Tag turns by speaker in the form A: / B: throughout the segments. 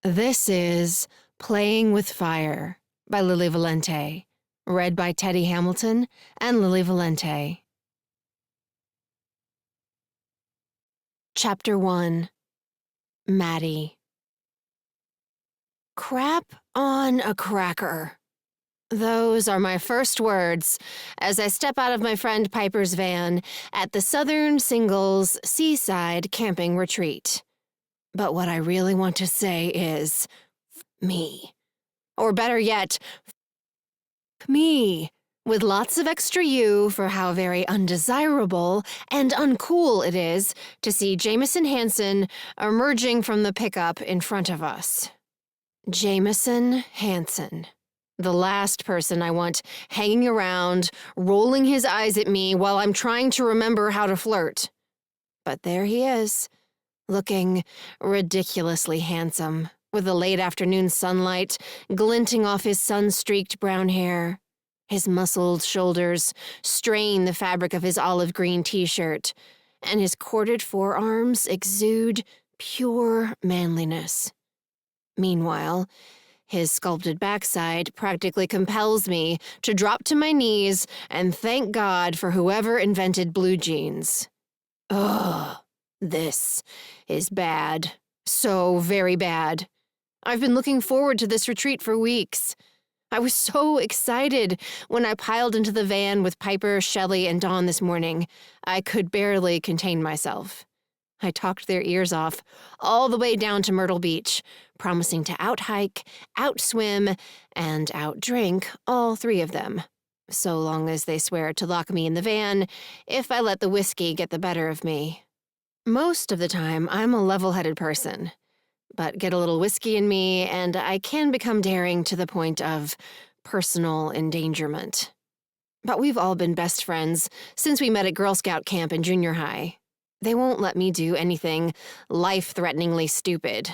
A: This is Playing with Fire by Lili Valente, read by Teddy Hamilton and Lili Valente. Chapter 1. Maddie. Crap on a cracker. Those are my first words as I step out of my friend Piper's van at the Southern Singles Seaside Camping Retreat. But what I really want to say is, me. Or better yet, me. With lots of extra U for how very undesirable and uncool it is to see Jameson Hansen emerging from the pickup in front of us. Jameson Hansen. The last person I want hanging around, rolling his eyes at me while I'm trying to remember how to flirt. But there he is, looking ridiculously handsome, with the late afternoon sunlight glinting off his sun-streaked brown hair. His muscled shoulders strain the fabric of his olive green t-shirt, and his corded forearms exude pure manliness. Meanwhile, his sculpted backside practically compels me to drop to my knees and thank God for whoever invented blue jeans. Ugh, this is bad. So very bad. I've been looking forward to this retreat for weeks. I was so excited when I piled into the van with Piper, Shelley, and Dawn this morning. I could barely contain myself. I talked their ears off all the way down to Myrtle Beach, promising to out-hike, out-swim, and out-drink all three of them, so long as they swear to lock me in the van if I let the whiskey get the better of me. Most of the time, I'm a level-headed person, but get a little whiskey in me and I can become daring to the point of personal endangerment. But we've all been best friends since we met at Girl Scout camp in junior high. They won't let me do anything life-threateningly stupid.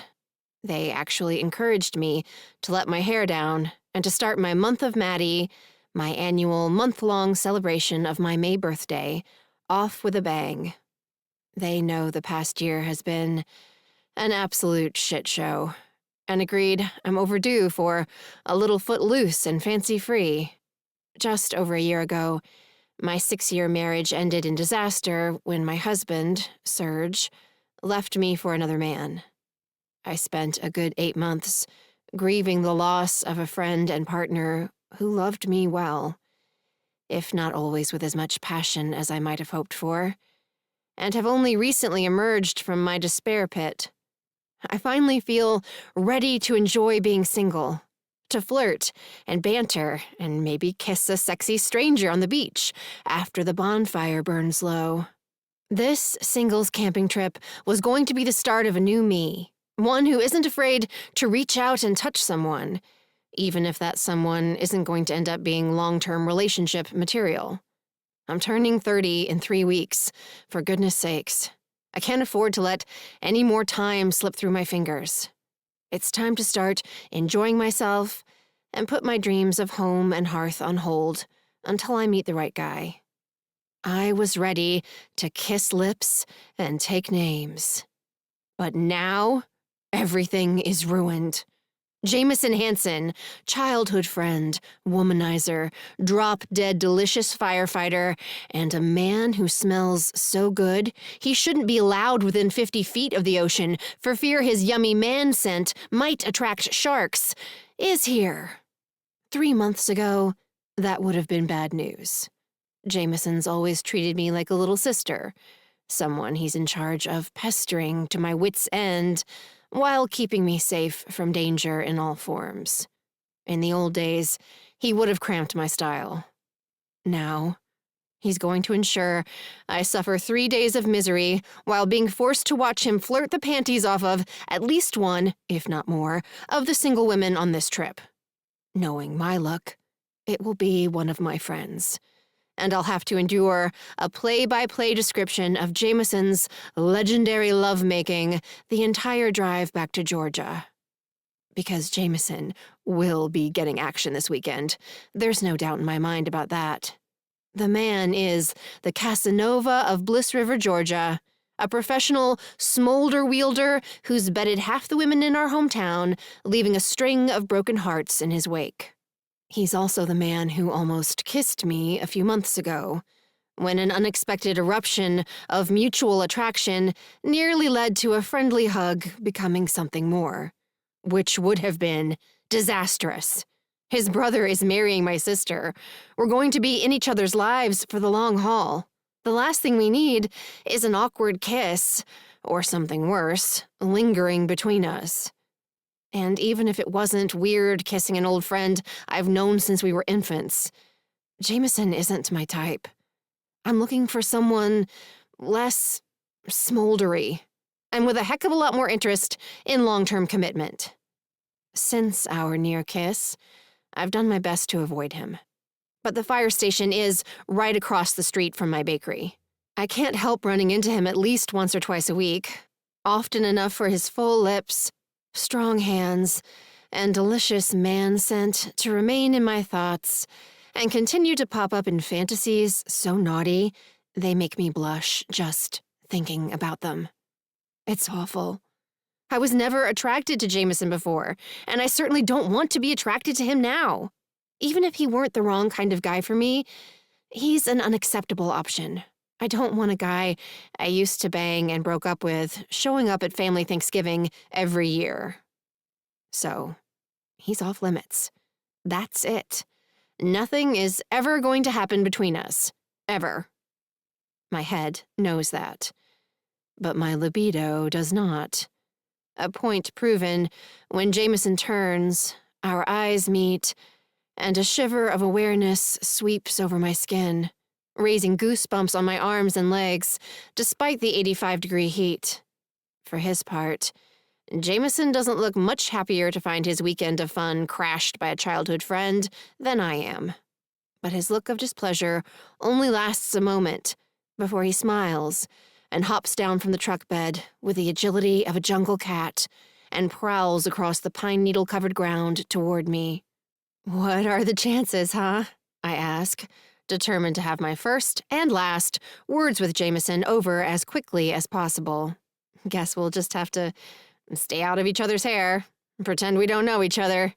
A: They actually encouraged me to let my hair down and to start my month of Maddie, my annual month-long celebration of my May birthday, off with a bang. They know the past year has been an absolute shit show, and agreed I'm overdue for a little footloose and fancy-free. Just over a year ago, my 6-year marriage ended in disaster when my husband, Serge, left me for another man. I spent a good 8 months grieving the loss of a friend and partner who loved me well, if not always with as much passion as I might have hoped for, and have only recently emerged from my despair pit. I finally feel ready to enjoy being single, to flirt and banter and maybe kiss a sexy stranger on the beach after the bonfire burns low. This singles camping trip was going to be the start of a new me, one who isn't afraid to reach out and touch someone, even if that someone isn't going to end up being long-term relationship material. I'm turning 30 in 3 weeks, for goodness sakes. I can't afford to let any more time slip through my fingers. It's time to start enjoying myself and put my dreams of home and hearth on hold until I meet the right guy. I was ready to kiss lips and take names. But now, everything is ruined. Jameson Hansen, childhood friend, womanizer, drop-dead delicious firefighter, and a man who smells so good he shouldn't be allowed within 50 feet of the ocean for fear his yummy man scent might attract sharks, is here. 3 months ago, that would have been bad news. Jameson's always treated me like a little sister, someone he's in charge of pestering to my wits' end, while keeping me safe from danger in all forms. In the old days, he would have cramped my style. Now, he's going to ensure I suffer 3 days of misery while being forced to watch him flirt the panties off of at least one, if not more, of the single women on this trip. Knowing my luck, it will be one of my friends, and I'll have to endure a play-by-play description of Jameson's legendary lovemaking the entire drive back to Georgia. Because Jameson will be getting action this weekend. There's no doubt in my mind about that. The man is the Casanova of Bliss River, Georgia, A professional smolder wielder who's bedded half the women in our hometown, leaving a string of broken hearts in his wake. He's also the man who almost kissed me a few months ago, when an unexpected eruption of mutual attraction nearly led to a friendly hug becoming something more, which would have been disastrous. His brother is marrying my sister. We're going to be in each other's lives for the long haul. The last thing we need is an awkward kiss, or something worse, lingering between us. And even if it wasn't weird kissing an old friend I've known since we were infants, Jameson isn't my type. I'm looking for someone less smoldery, and with a heck of a lot more interest in long-term commitment. Since our near kiss, I've done my best to avoid him. But the fire station is right across the street from my bakery. I can't help running into him at least once or twice a week, often enough for his full lips, strong hands, and delicious man scent to remain in my thoughts and continue to pop up in fantasies so naughty they make me blush just thinking about them. It's awful. I was never attracted to Jameson before, and I certainly don't want to be attracted to him now. Even if he weren't the wrong kind of guy for me, he's an unacceptable option. I don't want a guy I used to bang and broke up with showing up at family Thanksgiving every year. So, he's off limits. That's it. Nothing is ever going to happen between us. Ever. My head knows that. But my libido does not. A point proven when Jameson turns, our eyes meet, and a shiver of awareness sweeps over my skin, raising goosebumps on my arms and legs, despite the 85-degree heat. For his part, Jameson doesn't look much happier to find his weekend of fun crashed by a childhood friend than I am. But his look of displeasure only lasts a moment before he smiles and hops down from the truck bed with the agility of a jungle cat and prowls across the pine needle-covered ground toward me. "What are the chances, huh?" I ask, determined to have my first and last words with Jameson over as quickly as possible. Guess we'll just have to stay out of each other's hair, pretend we don't know each other,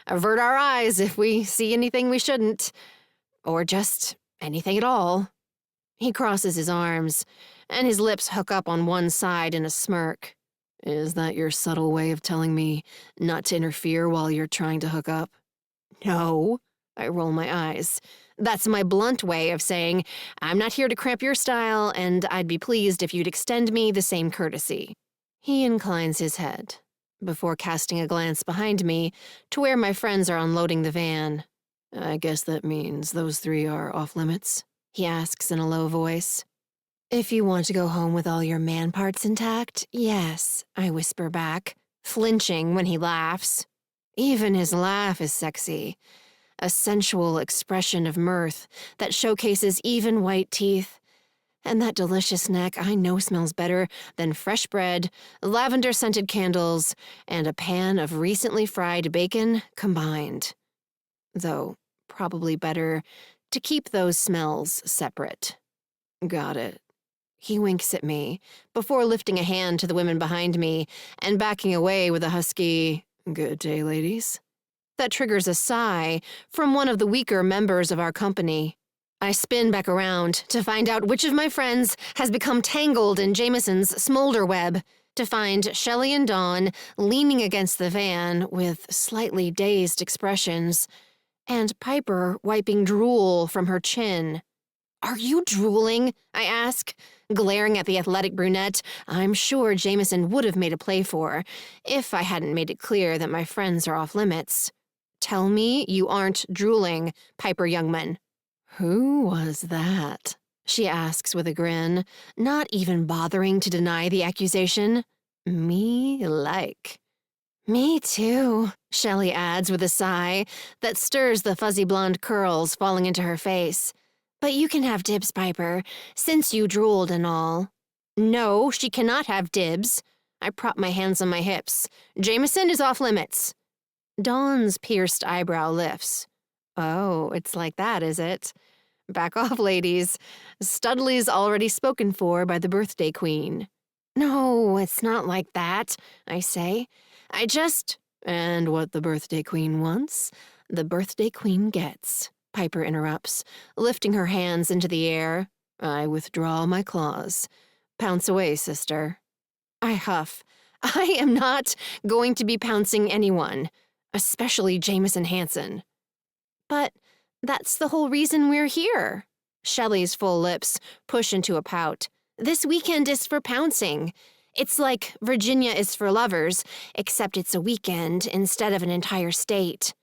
A: avert our eyes if we see anything we shouldn't, or just anything at all. He crosses his arms, and his lips hook up on one side in a smirk. "Is that your subtle way of telling me not to interfere while you're trying to hook up?" "No," I roll my eyes. "That's my blunt way of saying, I'm not here to cramp your style, and I'd be pleased if you'd extend me the same courtesy." He inclines his head, before casting a glance behind me to where my friends are unloading the van. "I guess that means those three are off limits?" he asks in a low voice. "If you want to go home with all your man parts intact, yes," I whisper back, flinching when he laughs. Even his laugh is sexy, a sensual expression of mirth that showcases even white teeth, and that delicious neck I know smells better than fresh bread, lavender-scented candles, and a pan of recently fried bacon combined. Though, probably better to keep those smells separate. "Got it." He winks at me, before lifting a hand to the women behind me and backing away with a husky, "Good day, ladies." That triggers a sigh from one of the weaker members of our company. I spin back around to find out which of my friends has become tangled in Jameson's smolder web, to find Shelley and Dawn leaning against the van with slightly dazed expressions, and Piper wiping drool from her chin. "Are you drooling?" I ask, glaring at the athletic brunette I'm sure Jameson would have made a play for, if I hadn't made it clear that my friends are off limits. "Tell me you aren't drooling, Piper Youngman." "Who was that?" she asks with a grin, not even bothering to deny the accusation. "Me like." "Me too," Shelley adds with a sigh that stirs the fuzzy blonde curls falling into her face. "But you can have dibs, Piper, since you drooled and all." "No, she cannot have dibs." I prop my hands on my hips. "Jameson is off limits." Dawn's pierced eyebrow lifts. "Oh, it's like that, is it? Back off, ladies. Studley's already spoken for by the birthday queen." No, it's not like that, I say. And what the birthday queen wants, the birthday queen gets, Piper interrupts, lifting her hands into the air. I withdraw my claws. Pounce away, sister. I huff. I am not going to be pouncing anyone, especially Jameson Hansen. But that's the whole reason we're here. Shelley's full lips push into a pout. This weekend is for pouncing. It's like Virginia is for lovers, except it's a weekend instead of an entire state.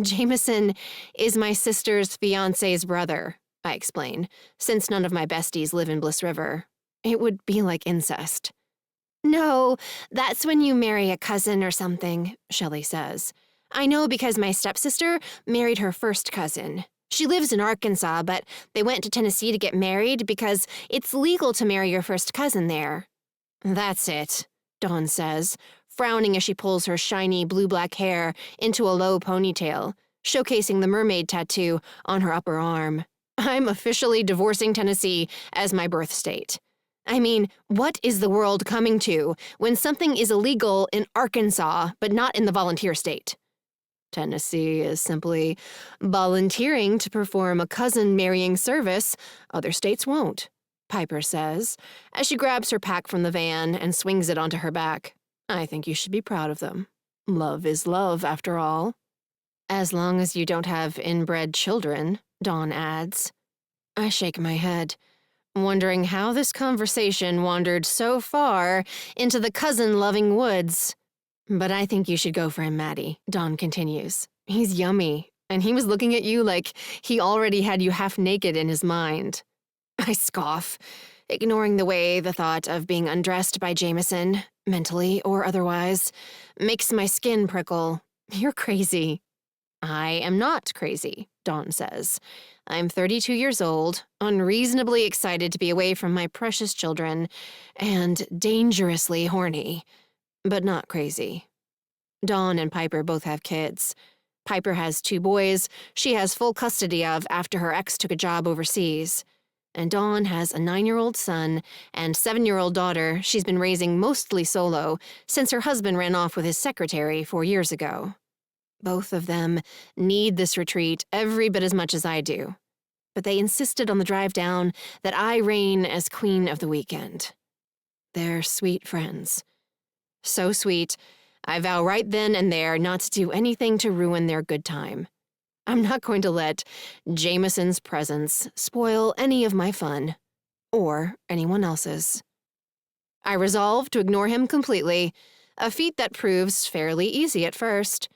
A: Jameson is my sister's fiancé's brother, I explain, since none of my besties live in Bliss River. It would be like incest. No, that's when you marry a cousin or something, Shelley says. I know because my stepsister married her first cousin. She lives in Arkansas, but they went to Tennessee to get married because it's legal to marry your first cousin there. That's it, Dawn says, frowning as she pulls her shiny blue-black hair into a low ponytail, showcasing the mermaid tattoo on her upper arm. I'm officially divorcing Tennessee as my birth state. I mean, what is the world coming to when something is illegal in Arkansas but not in the volunteer state? Tennessee is simply volunteering to perform a cousin-marrying service other states won't, Piper says, as she grabs her pack from the van and swings it onto her back. I think you should be proud of them. Love is love, after all. As long as you don't have inbred children, Dawn adds. I shake my head, wondering how this conversation wandered so far into the cousin-loving woods. But I think you should go for him, Maddie, Dawn continues. He's yummy, and he was looking at you like he already had you half naked in his mind. I scoff, ignoring the way the thought of being undressed by Jameson, mentally or otherwise, makes my skin prickle. You're crazy. I am not crazy, Dawn says. I'm 32 years old, unreasonably excited to be away from my precious children, and dangerously horny. But not crazy. Dawn and Piper both have kids. Piper has 2 boys she has full custody of after her ex took a job overseas. And Dawn has a 9-year-old son and 7-year-old daughter she's been raising mostly solo since her husband ran off with his secretary 4 years ago. Both of them need this retreat every bit as much as I do. But they insisted on the drive down that I reign as queen of the weekend. They're sweet friends. So sweet, I vow right then and there not to do anything to ruin their good time. I'm not going to let Jameson's presence spoil any of my fun, or anyone else's. I resolve to ignore him completely, a feat that proves fairly easy at first.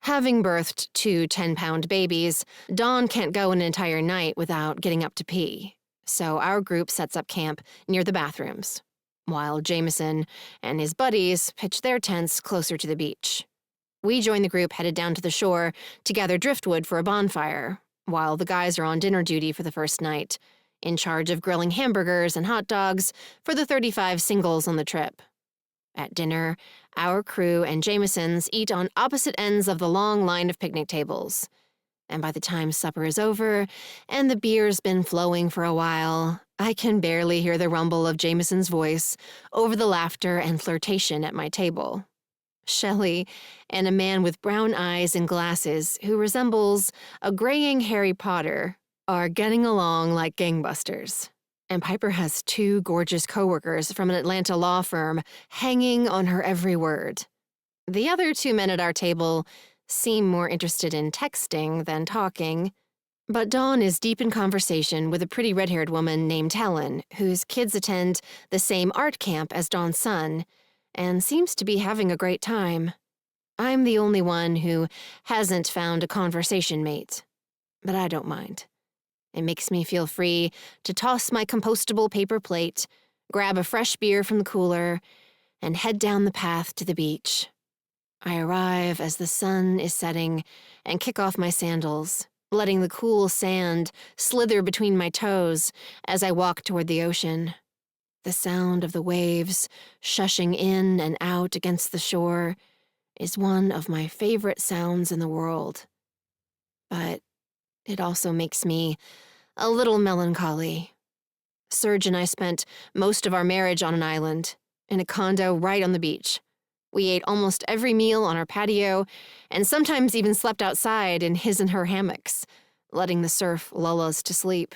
A: Having birthed 2 10-pound babies, Dawn can't go an entire night without getting up to pee, so our group sets up camp near the bathrooms, while Jameson and his buddies pitch their tents closer to the beach. We join the group headed down to the shore to gather driftwood for a bonfire, while the guys are on dinner duty for the first night, in charge of grilling hamburgers and hot dogs for the 35 singles on the trip. At dinner, our crew and Jameson's eat on opposite ends of the long line of picnic tables. And by the time supper is over and the beer's been flowing for a while, I can barely hear the rumble of Jameson's voice over the laughter and flirtation at my table. Shelley and a man with brown eyes and glasses who resembles a graying Harry Potter are getting along like gangbusters. And Piper has 2 gorgeous coworkers from an Atlanta law firm hanging on her every word. The other 2 men at our table seem more interested in texting than talking, but Dawn is deep in conversation with a pretty red-haired woman named Helen, whose kids attend the same art camp as Dawn's son, and seems to be having a great time. I'm the only one who hasn't found a conversation mate, but I don't mind. It makes me feel free to toss my compostable paper plate, grab a fresh beer from the cooler, and head down the path to the beach. I arrive as the sun is setting and kick off my sandals, letting the cool sand slither between my toes as I walk toward the ocean. The sound of the waves shushing in and out against the shore is one of my favorite sounds in the world. But it also makes me a little melancholy. Serge and I spent most of our marriage on an island, in a condo right on the beach. We ate almost every meal on our patio, and sometimes even slept outside in his and her hammocks, letting the surf lull us to sleep.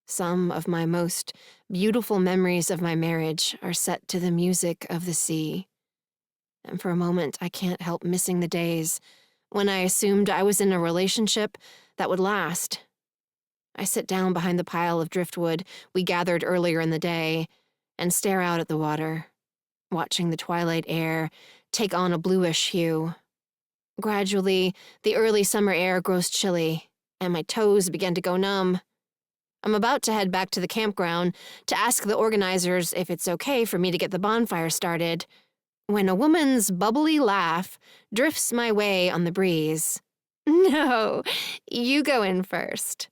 A: Some of my most beautiful memories of my marriage are set to the music of the sea. And for a moment, I can't help missing the days when I assumed I was in a relationship that would last. I sit down behind the pile of driftwood we gathered earlier in the day and stare out at the water, watching the twilight air take on a bluish hue. Gradually, the early summer air grows chilly, and my toes begin to go numb. I'm about to head back to the campground to ask the organizers if it's okay for me to get the bonfire started, when a woman's bubbly laugh drifts my way on the breeze. "No, you go in first."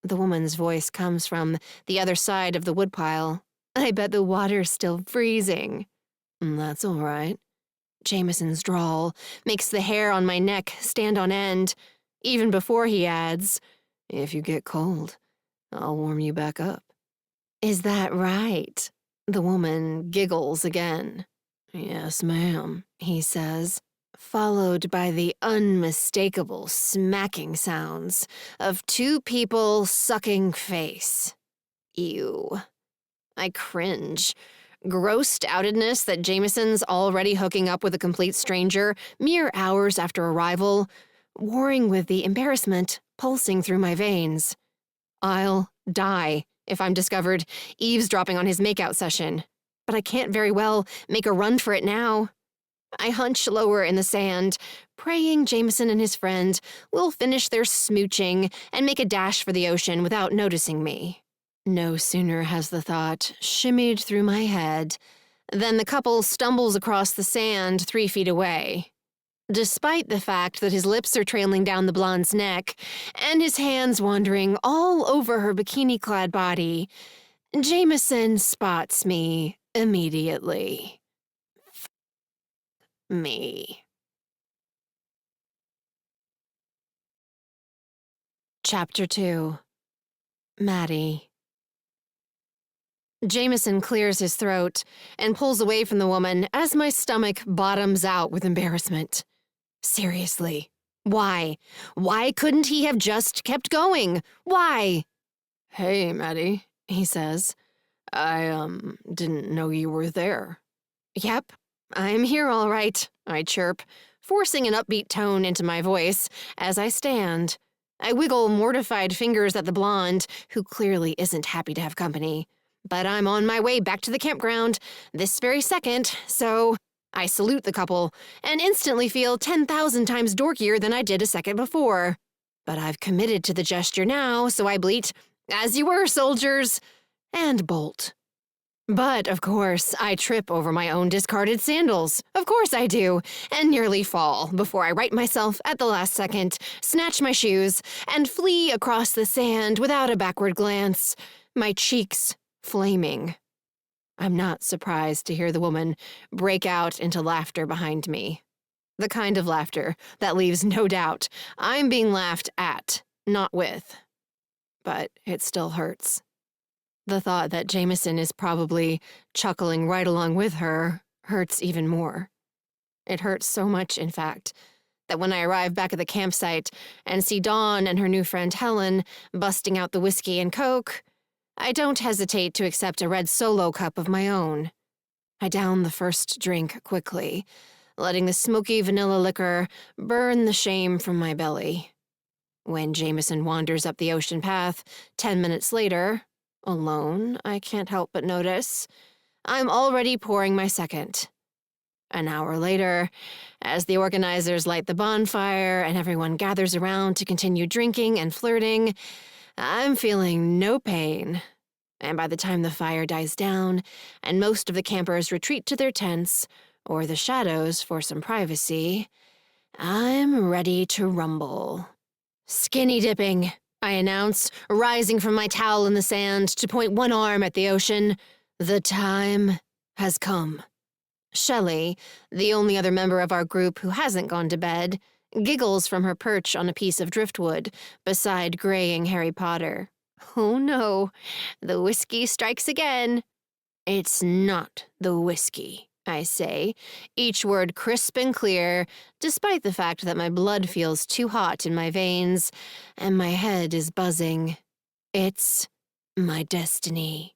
A: The woman's voice comes from the other side of the woodpile. "I bet the water's still freezing." "That's all right." Jameson's drawl makes the hair on my neck stand on end, even before he adds, "If you get cold, I'll warm you back up." "Is that right?" The woman giggles again. "Yes, ma'am," he says, followed by the unmistakable smacking sounds of two people sucking face. Ew. I cringe. Grossed outedness that Jameson's already hooking up with a complete stranger mere hours after arrival, warring with the embarrassment pulsing through my veins. I'll die if I'm discovered eavesdropping on his makeout session, but I can't very well make a run for it now. I hunch lower in the sand, praying Jameson and his friend will finish their smooching and make a dash for the ocean without noticing me. No sooner has the thought shimmied through my head than the couple stumbles across the sand 3 feet away. Despite the fact that his lips are trailing down the blonde's neck and his hands wandering all over her bikini-clad body, Jameson spots me immediately. Me. Chapter 2. Maddie. Jameson clears his throat and pulls away from the woman as my stomach bottoms out with embarrassment. Seriously, why? Why couldn't he have just kept going? Why? "Hey, Maddie," he says. I didn't know you were there." "Yep, I'm here all right," I chirp, forcing an upbeat tone into my voice as I stand. I wiggle mortified fingers at the blonde, who clearly isn't happy to have company. But I'm on my way back to the campground this very second, so I salute the couple and instantly feel 10,000 times dorkier than I did a second before. But I've committed to the gesture now, so I bleat, "As you were, soldiers," and bolt. But, of course, I trip over my own discarded sandals. Of course I do, and nearly fall before I right myself at the last second, snatch my shoes, and flee across the sand without a backward glance, my cheeks flaming. I'm not surprised to hear the woman break out into laughter behind me. The kind of laughter that leaves no doubt I'm being laughed at, not with. But it still hurts. The thought that Jameson is probably chuckling right along with her hurts even more. It hurts so much, in fact, that when I arrive back at the campsite and see Dawn and her new friend Helen busting out the whiskey and Coke, I don't hesitate to accept a red Solo cup of my own. I down the first drink quickly, letting the smoky vanilla liquor burn the shame from my belly. When Jameson wanders up the ocean path 10 minutes later, alone, I can't help but notice, I'm already pouring my second. An hour later, as the organizers light the bonfire and everyone gathers around to continue drinking and flirting, I'm feeling no pain. And by the time the fire dies down and most of the campers retreat to their tents or the shadows for some privacy, I'm ready to rumble. "Skinny dipping," I announce, rising from my towel in the sand to point one arm at the ocean. The time has come. Shelley, the only other member of our group who hasn't gone to bed, giggles from her perch on a piece of driftwood beside graying Harry Potter. Oh no, the whiskey strikes again. It's not the whiskey, I say, each word crisp and clear, despite the fact that my blood feels too hot in my veins and my head is buzzing. It's my destiny.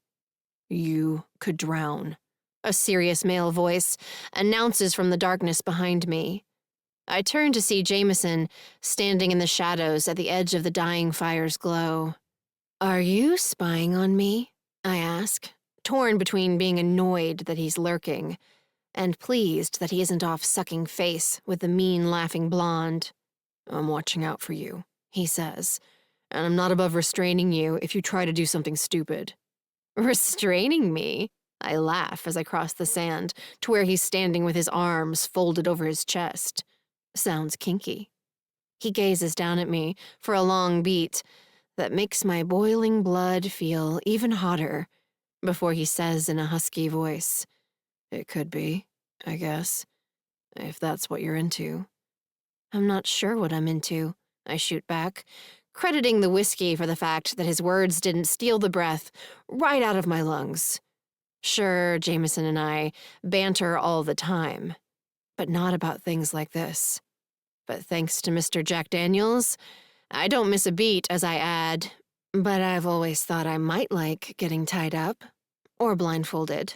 A: You could drown. A serious male voice announces from the darkness behind me. I turn to see Jameson standing in the shadows at the edge of the dying fire's glow. Are you spying on me? I ask, torn between being annoyed that he's lurking and pleased that he isn't off sucking face with the mean laughing blonde. I'm watching out for you, he says, and I'm not above restraining you if you try to do something stupid. Restraining me? I laugh as I cross the sand to where he's standing with his arms folded over his chest. Sounds kinky. He gazes down at me for a long beat that makes my boiling blood feel even hotter before he says in a husky voice, It could be, I guess, if that's what you're into. I'm not sure what I'm into, I shoot back, crediting the whiskey for the fact that his words didn't steal the breath right out of my lungs. Sure, Jameson and I banter all the time, but not about things like this. But thanks to Mr. Jack Daniels, I don't miss a beat as I add, but I've always thought I might like getting tied up, or blindfolded,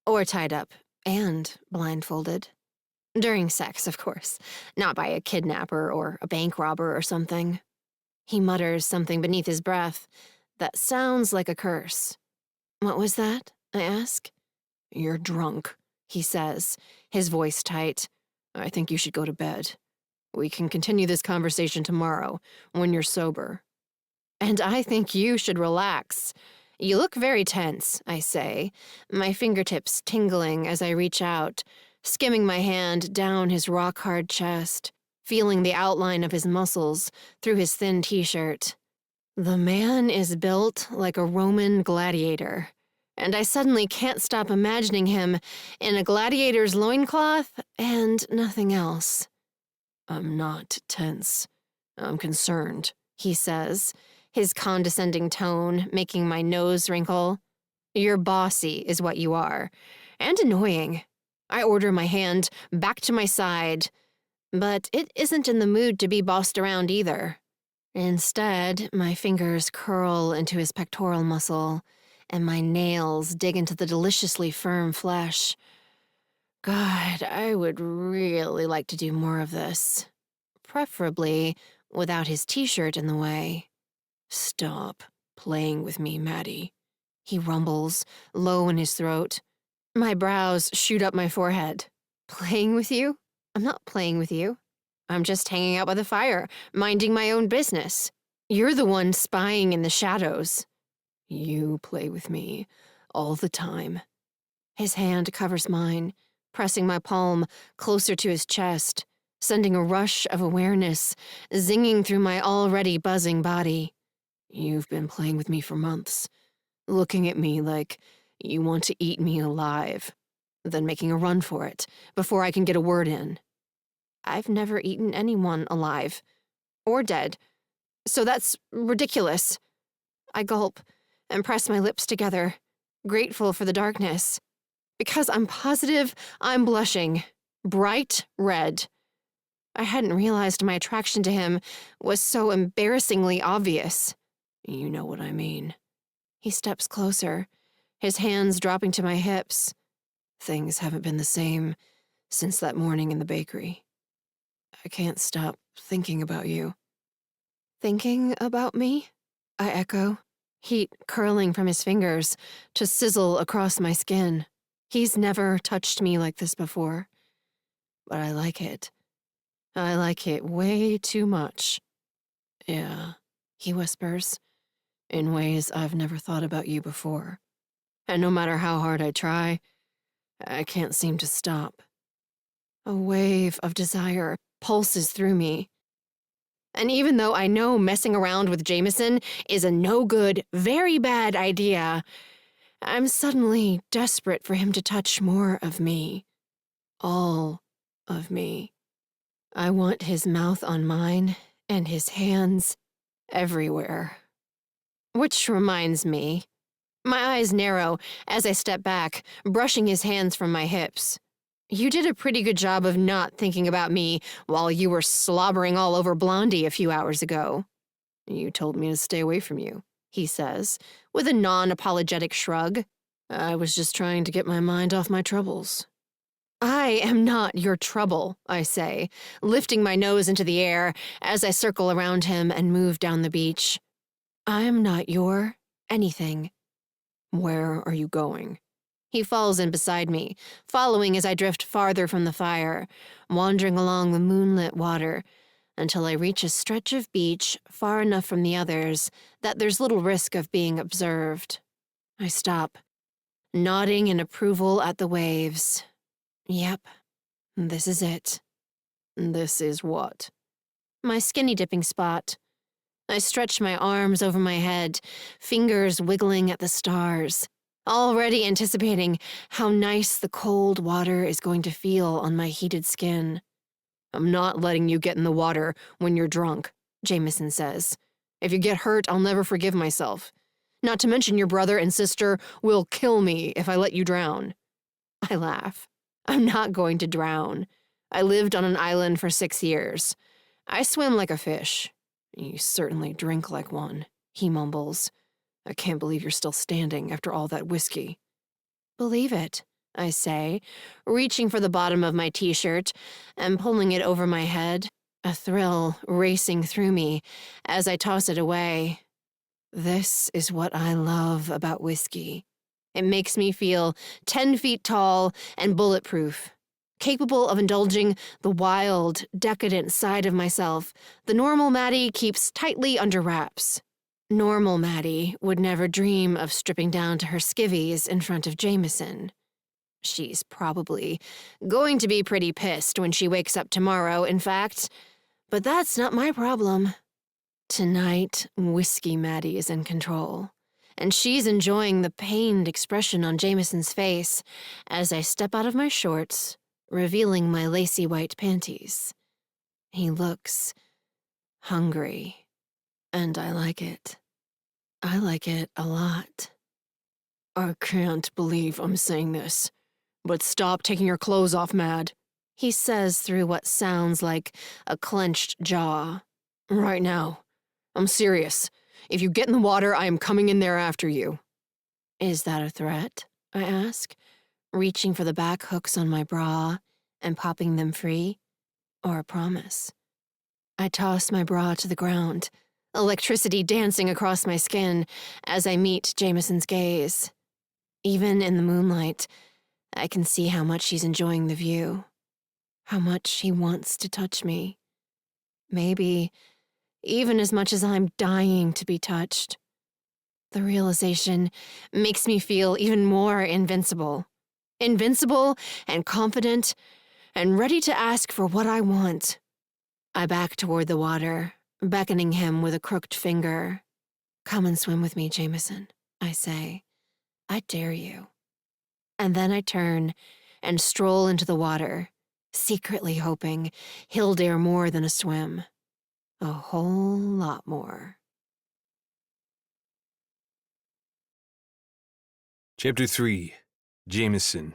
A: or tied up and blindfolded. During sex, of course, not by a kidnapper or a bank robber or something. He mutters something beneath his breath that sounds like a curse. What was that? I ask. You're drunk, he says, his voice tight. I think you should go to bed. We can continue this conversation tomorrow, when you're sober. And I think you should relax. You look very tense, I say, my fingertips tingling as I reach out, skimming my hand down his rock-hard chest, feeling the outline of his muscles through his thin t-shirt. The man is built like a Roman gladiator, and I suddenly can't stop imagining him in a gladiator's loincloth and nothing else. I'm not tense. I'm concerned, he says, his condescending tone making my nose wrinkle. You're bossy is what you are, and annoying. I order my hand back to my side, but it isn't in the mood to be bossed around either. Instead, my fingers curl into his pectoral muscle, and my nails dig into the deliciously firm flesh. God, I would really like to do more of this. Preferably without his t-shirt in the way. Stop playing with me, Maddie, he rumbles, low in his throat. My brows shoot up my forehead. Playing with you? I'm not playing with you. I'm just hanging out by the fire, minding my own business. You're the one spying in the shadows. You play with me all the time. His hand covers mine, pressing my palm closer to his chest, sending a rush of awareness zinging through my already buzzing body. You've been playing with me for months, looking at me like you want to eat me alive, then making a run for it before I can get a word in. I've never eaten anyone alive, or dead, so that's ridiculous. I gulp and press my lips together, grateful for the darkness, because I'm positive I'm blushing, bright red. I hadn't realized my attraction to him was so embarrassingly obvious. You know what I mean. He steps closer, his hands dropping to my hips. Things haven't been the same since that morning in the bakery. I can't stop thinking about you. Thinking about me? I echo, heat curling from his fingers to sizzle across my skin. He's never touched me like this before. But I like it. I like it way too much. Yeah, he whispers, in ways I've never thought about you before. And no matter how hard I try, I can't seem to stop. A wave of desire pulses through me. And even though I know messing around with Jameson is a no-good, very bad idea, I'm suddenly desperate for him to touch more of me. All of me. I want his mouth on mine and his hands everywhere. Which reminds me, My eyes narrow as I step back, brushing his hands from my hips. You did a pretty good job of not thinking about me while you were slobbering all over Blondie a few hours ago. You told me to stay away from you, he says, with a non-apologetic shrug. I was just trying to get my mind off my troubles. I am not your trouble, I say, lifting my nose into the air as I circle around him and move down the beach. I am not your anything. Where are you going? He falls in beside me, following as I drift farther from the fire, wandering along the moonlit water until I reach a stretch of beach far enough from the others that there's little risk of being observed. I stop, nodding in approval at the waves. Yep, this is it. This is what? My skinny dipping spot. I stretch my arms over my head, fingers wiggling at the stars, already anticipating how nice the cold water is going to feel on my heated skin. I'm not letting you get in the water when you're drunk, Jameson says. If you get hurt, I'll never forgive myself. Not to mention your brother and sister will kill me if I let you drown. I laugh. I'm not going to drown. I lived on an island for 6 years. I swim like a fish. You certainly drink like one, he mumbles. I can't believe you're still standing after all that whiskey. Believe it, I say, reaching for the bottom of my t-shirt and pulling it over my head, a thrill racing through me as I toss it away. This is what I love about whiskey. It makes me feel 10 feet tall and bulletproof, capable of indulging the wild, decadent side of myself the normal Maddie keeps tightly under wraps. Normal Maddie would never dream of stripping down to her skivvies in front of Jameson. She's probably going to be pretty pissed when she wakes up tomorrow, in fact, but that's not my problem. Tonight, Whiskey Maddie is in control, and she's enjoying the pained expression on Jameson's face as I step out of my shorts, revealing my lacy white panties. He looks hungry, and I like it. I like it a lot. I can't believe I'm saying this, but stop taking your clothes off, Mad, he says through what sounds like a clenched jaw. Right now. I'm serious. If you get in the water, I am coming in there after you. Is that a threat? I ask, reaching for the back hooks on my bra and popping them free, or a promise? I toss my bra to the ground, electricity dancing across my skin as I meet Jameson's gaze. Even in the moonlight, I can see how much he's enjoying the view, how much he wants to touch me. Maybe even as much as I'm dying to be touched. The realization makes me feel even more invincible. Invincible and confident and ready to ask for what I want. I back toward the water, beckoning him with a crooked finger. Come and swim with me, Jameson, I say. I dare you. And then I turn and stroll into the water, secretly hoping he'll dare more than a swim. A whole lot more.
B: Chapter 3. Jameson.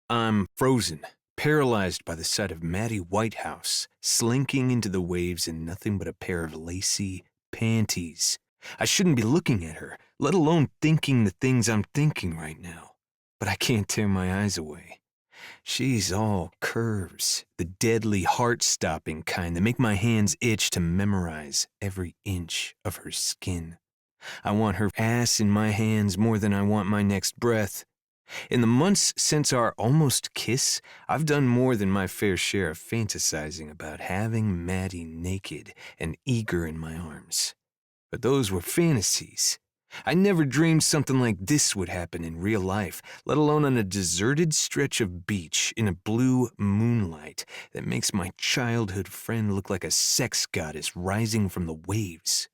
B: I'm frozen, paralyzed by the sight of Maddie Whitehouse slinking into the waves in nothing but a pair of lacy panties. I shouldn't be looking at her, let alone thinking the things I'm thinking right now. But I can't tear my eyes away. She's all curves, the deadly heart-stopping kind that make my hands itch to memorize every inch of her skin. I want her ass in my hands more than I want my next breath. In the months since our almost kiss, I've done more than my fair share of fantasizing about having Maddie naked and eager in my arms. But those were fantasies. I never dreamed something like this would happen in real life, let alone on a deserted stretch of beach in a blue moonlight that makes my childhood friend look like a sex goddess rising from the waves.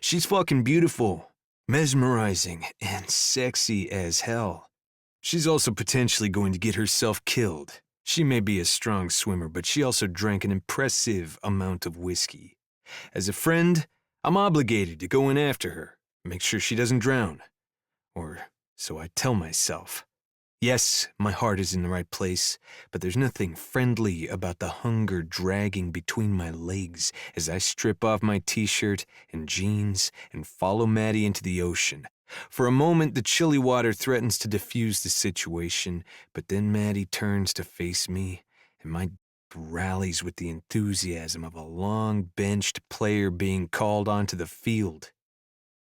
B: She's fucking beautiful, mesmerizing, and sexy as hell. She's also potentially going to get herself killed. She may be a strong swimmer, but she also drank an impressive amount of whiskey. As a friend, I'm obligated to go in after her. Make sure she doesn't drown. Or so I tell myself. Yes, my heart is in the right place, but there's nothing friendly about the hunger dragging between my legs as I strip off my t-shirt and jeans and follow Maddie into the ocean. For a moment, the chilly water threatens to diffuse the situation, but then Maddie turns to face me, and my rallies with the enthusiasm of a long-benched player being called onto the field.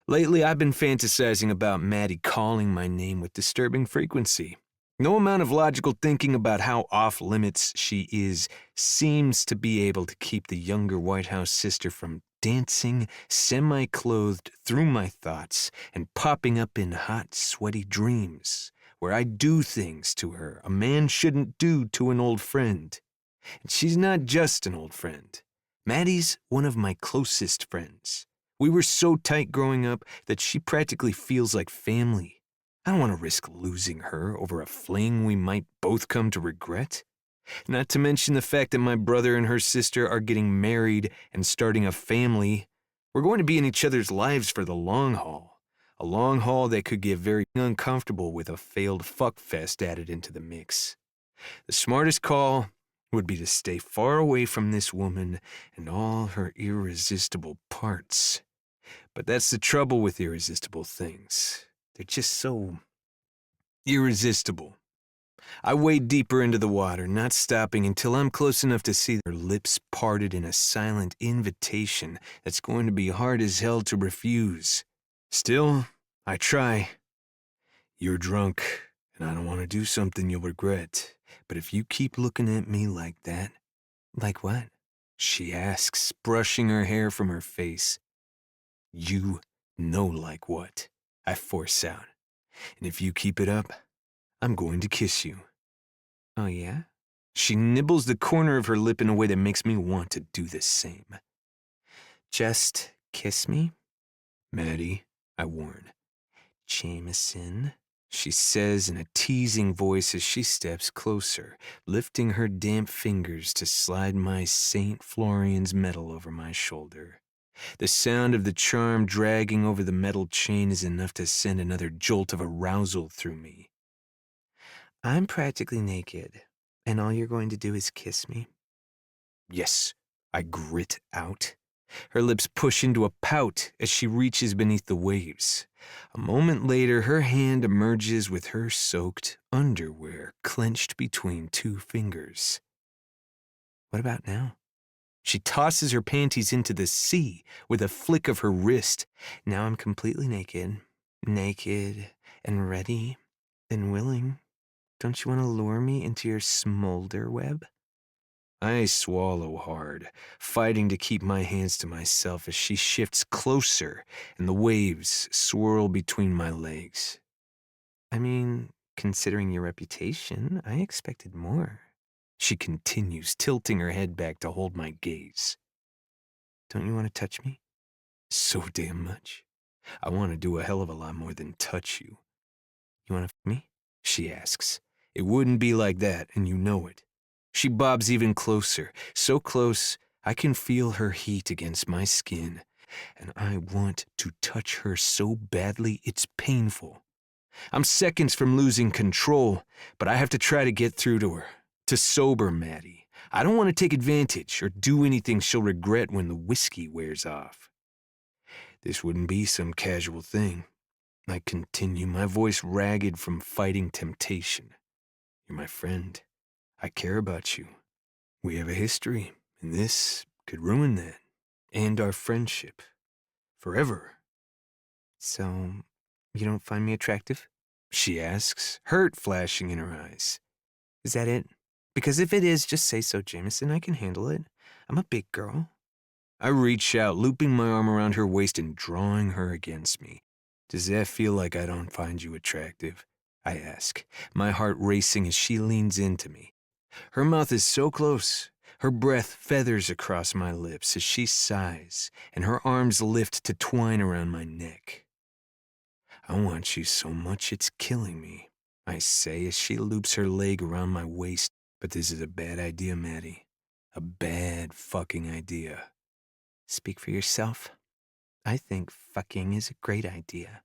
B: Lately, I've been fantasizing about Maddie calling my name with disturbing frequency. No amount of logical thinking about how off-limits she is seems to be able to keep the younger White House sister from dancing semi-clothed through my thoughts and popping up in hot, sweaty dreams, where I do things to her a man shouldn't do to an old friend. And she's not just an old friend. Maddie's one of my closest friends. We were so tight growing up that she practically feels like family. I don't want to risk losing her over a fling we might both come to regret. Not to mention the fact that my brother and her sister are getting married and starting a family. We're going to be in each other's lives for the long haul. A long haul that could get very uncomfortable with a failed fuckfest added into the mix. The smartest call would be to stay far away from this woman and all her irresistible parts. But that's the trouble with irresistible things. They're just so irresistible. I wade deeper into the water, not stopping until I'm close enough to see their lips parted in a silent invitation that's going to be hard as hell to refuse. Still, I try. You're drunk, and I don't want to do something you'll regret. But if you keep looking at me like that... Like what? She asks, brushing her hair from her face. You know like what, I force out. And if you keep it up, I'm going to kiss you. Oh yeah? She nibbles the corner of her lip in a way that makes me want to do the same. Just kiss me? Maddie, I warn. Jameson, she says in a teasing voice as she steps closer, lifting her damp fingers to slide my St. Florian's medal over my shoulder. The sound of the charm dragging over the metal chain is enough to send another jolt of arousal through me. I'm practically naked, and all you're going to do is kiss me? Yes, I grit out. Her lips push into a pout as she reaches beneath the waves. A moment later, her hand emerges with her soaked underwear clenched between two fingers. What about now? She tosses her panties into the sea with a flick of her wrist. Now I'm completely naked and ready and willing. Don't you want to lure me into your smolder web? I swallow hard, fighting to keep my hands to myself as she shifts closer and the waves swirl between my legs. I mean, considering your reputation, I expected more. She continues, tilting her head back to hold my gaze. Don't you want to touch me? So damn much. I want to do a hell of a lot more than touch you. You want to f me? She asks. It wouldn't be like that, and you know it. She bobs even closer, so close I can feel her heat against my skin, and I want to touch her so badly it's painful. I'm seconds from losing control, but I have to try to get through to her, to sober Maddie. I don't want to take advantage or do anything she'll regret when the whiskey wears off. This wouldn't be some casual thing. I continue, my voice ragged from fighting temptation. You're my friend. I care about you. We have a history, and this could ruin that. And our friendship. Forever. So, you don't find me attractive? She asks, hurt flashing in her eyes. Is that it? Because if it is, just say so, Jameson. I can handle it. I'm a big girl. I reach out, looping my arm around her waist and drawing her against me. Does that feel like I don't find you attractive? I ask, my heart racing as she leans into me. Her mouth is so close. Her breath feathers across my lips as she sighs, and her arms lift to twine around my neck. I want you so much it's killing me, I say as she loops her leg around my waist. But this is a bad idea, Maddie. A bad fucking idea. Speak for yourself. I think fucking is a great idea.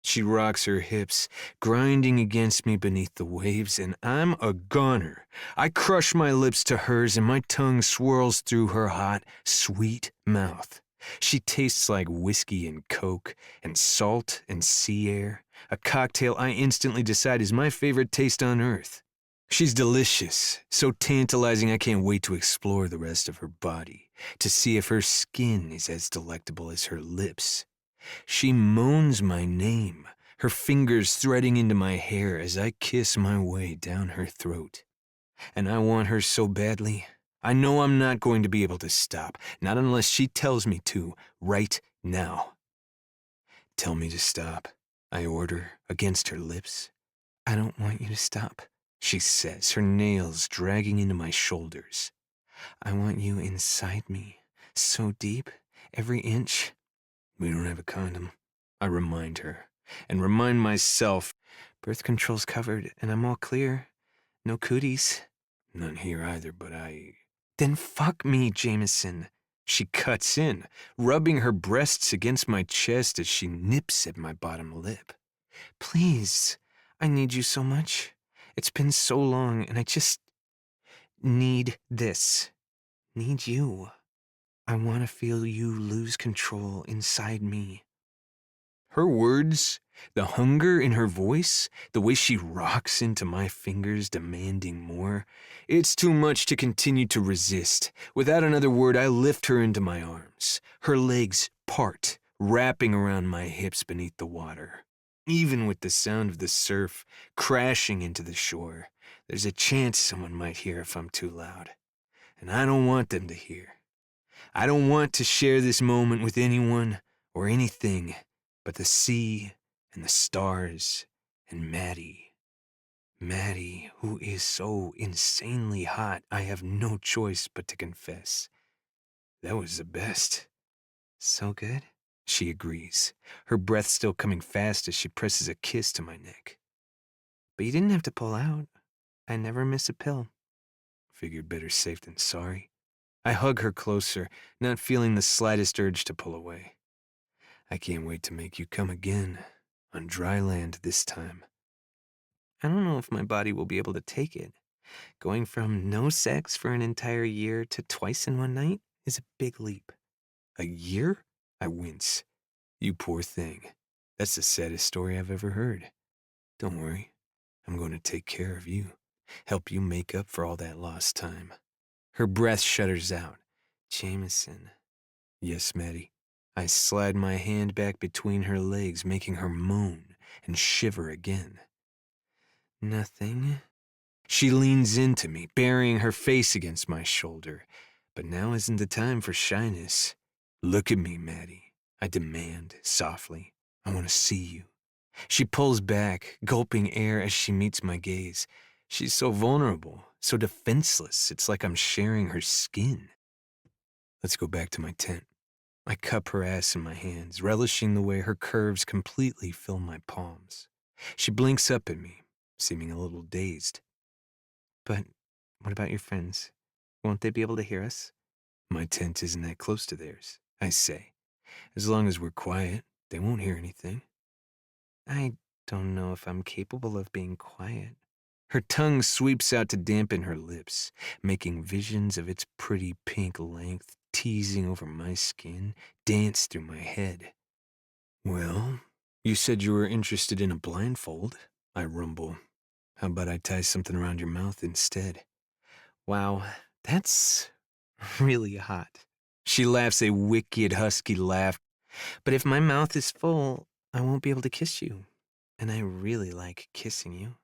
B: She rocks her hips, grinding against me beneath the waves, and I'm a goner. I crush my lips to hers, and my tongue swirls through her hot, sweet mouth. She tastes like whiskey and coke, and salt and sea air, a cocktail I instantly decide is my favorite taste on earth. She's delicious, so tantalizing I can't wait to explore the rest of her body, to see if her skin is as delectable as her lips. She moans my name, her fingers threading into my hair as I kiss my way down her throat. And I want her so badly. I know I'm not going to be able to stop, not unless she tells me to, right now. Tell me to stop, I order, against her lips. I don't want you to stop, she says, her nails dragging into my shoulders. I want you inside me, so deep, every inch. We don't have a condom, I remind her, and remind myself. Birth control's covered, and I'm all clear. No cooties. None here either, but Then fuck me, Jameson. She cuts in, rubbing her breasts against my chest as she nips at my bottom lip. Please, I need you so much. It's been so long, and I just need this. Need you. I want to feel you lose control inside me. Her words, the hunger in her voice, the way she rocks into my fingers demanding more, it's too much to continue to resist. Without another word, I lift her into my arms. Her legs part, wrapping around my hips beneath the water. Even with the sound of the surf crashing into the shore, there's a chance someone might hear if I'm too loud. And I don't want them to hear. I don't want to share this moment with anyone or anything but the sea and the stars and Maddie. Maddie, who is so insanely hot, I have no choice but to confess. That was the best. So good, she agrees, her breath still coming fast as she presses a kiss to my neck. But you didn't have to pull out. I never miss a pill. Figured better safe than sorry. I hug her closer, not feeling the slightest urge to pull away. I can't wait to make you come again, on dry land this time. I don't know if my body will be able to take it. Going from no sex for an entire year to twice in one night is a big leap. A year? I wince. You poor thing. That's the saddest story I've ever heard. Don't worry. I'm going to take care of you, help you make up for all that lost time. Her breath shudders out. Jameson. Yes, Maddie. I slide my hand back between her legs, making her moan and shiver again. Nothing. She leans into me, burying her face against my shoulder. But now isn't the time for shyness. Look at me, Maddie. I demand, softly. I want to see you. She pulls back, gulping air as she meets my gaze. She's so vulnerable, so defenseless, it's like I'm sharing her skin. Let's go back to my tent. I cup her ass in my hands, relishing the way her curves completely fill my palms. She blinks up at me, seeming a little dazed. But what about your friends? Won't they be able to hear us? My tent isn't that close to theirs, I say. As long as we're quiet, they won't hear anything. I don't know if I'm capable of being quiet. Her tongue sweeps out to dampen her lips, making visions of its pretty pink length teasing over my skin dance through my head. Well, you said you were interested in a blindfold, I rumble. How about I tie something around your mouth instead? Wow, that's really hot. She laughs a wicked, husky laugh. But if my mouth is full, I won't be able to kiss you. And I really like kissing you.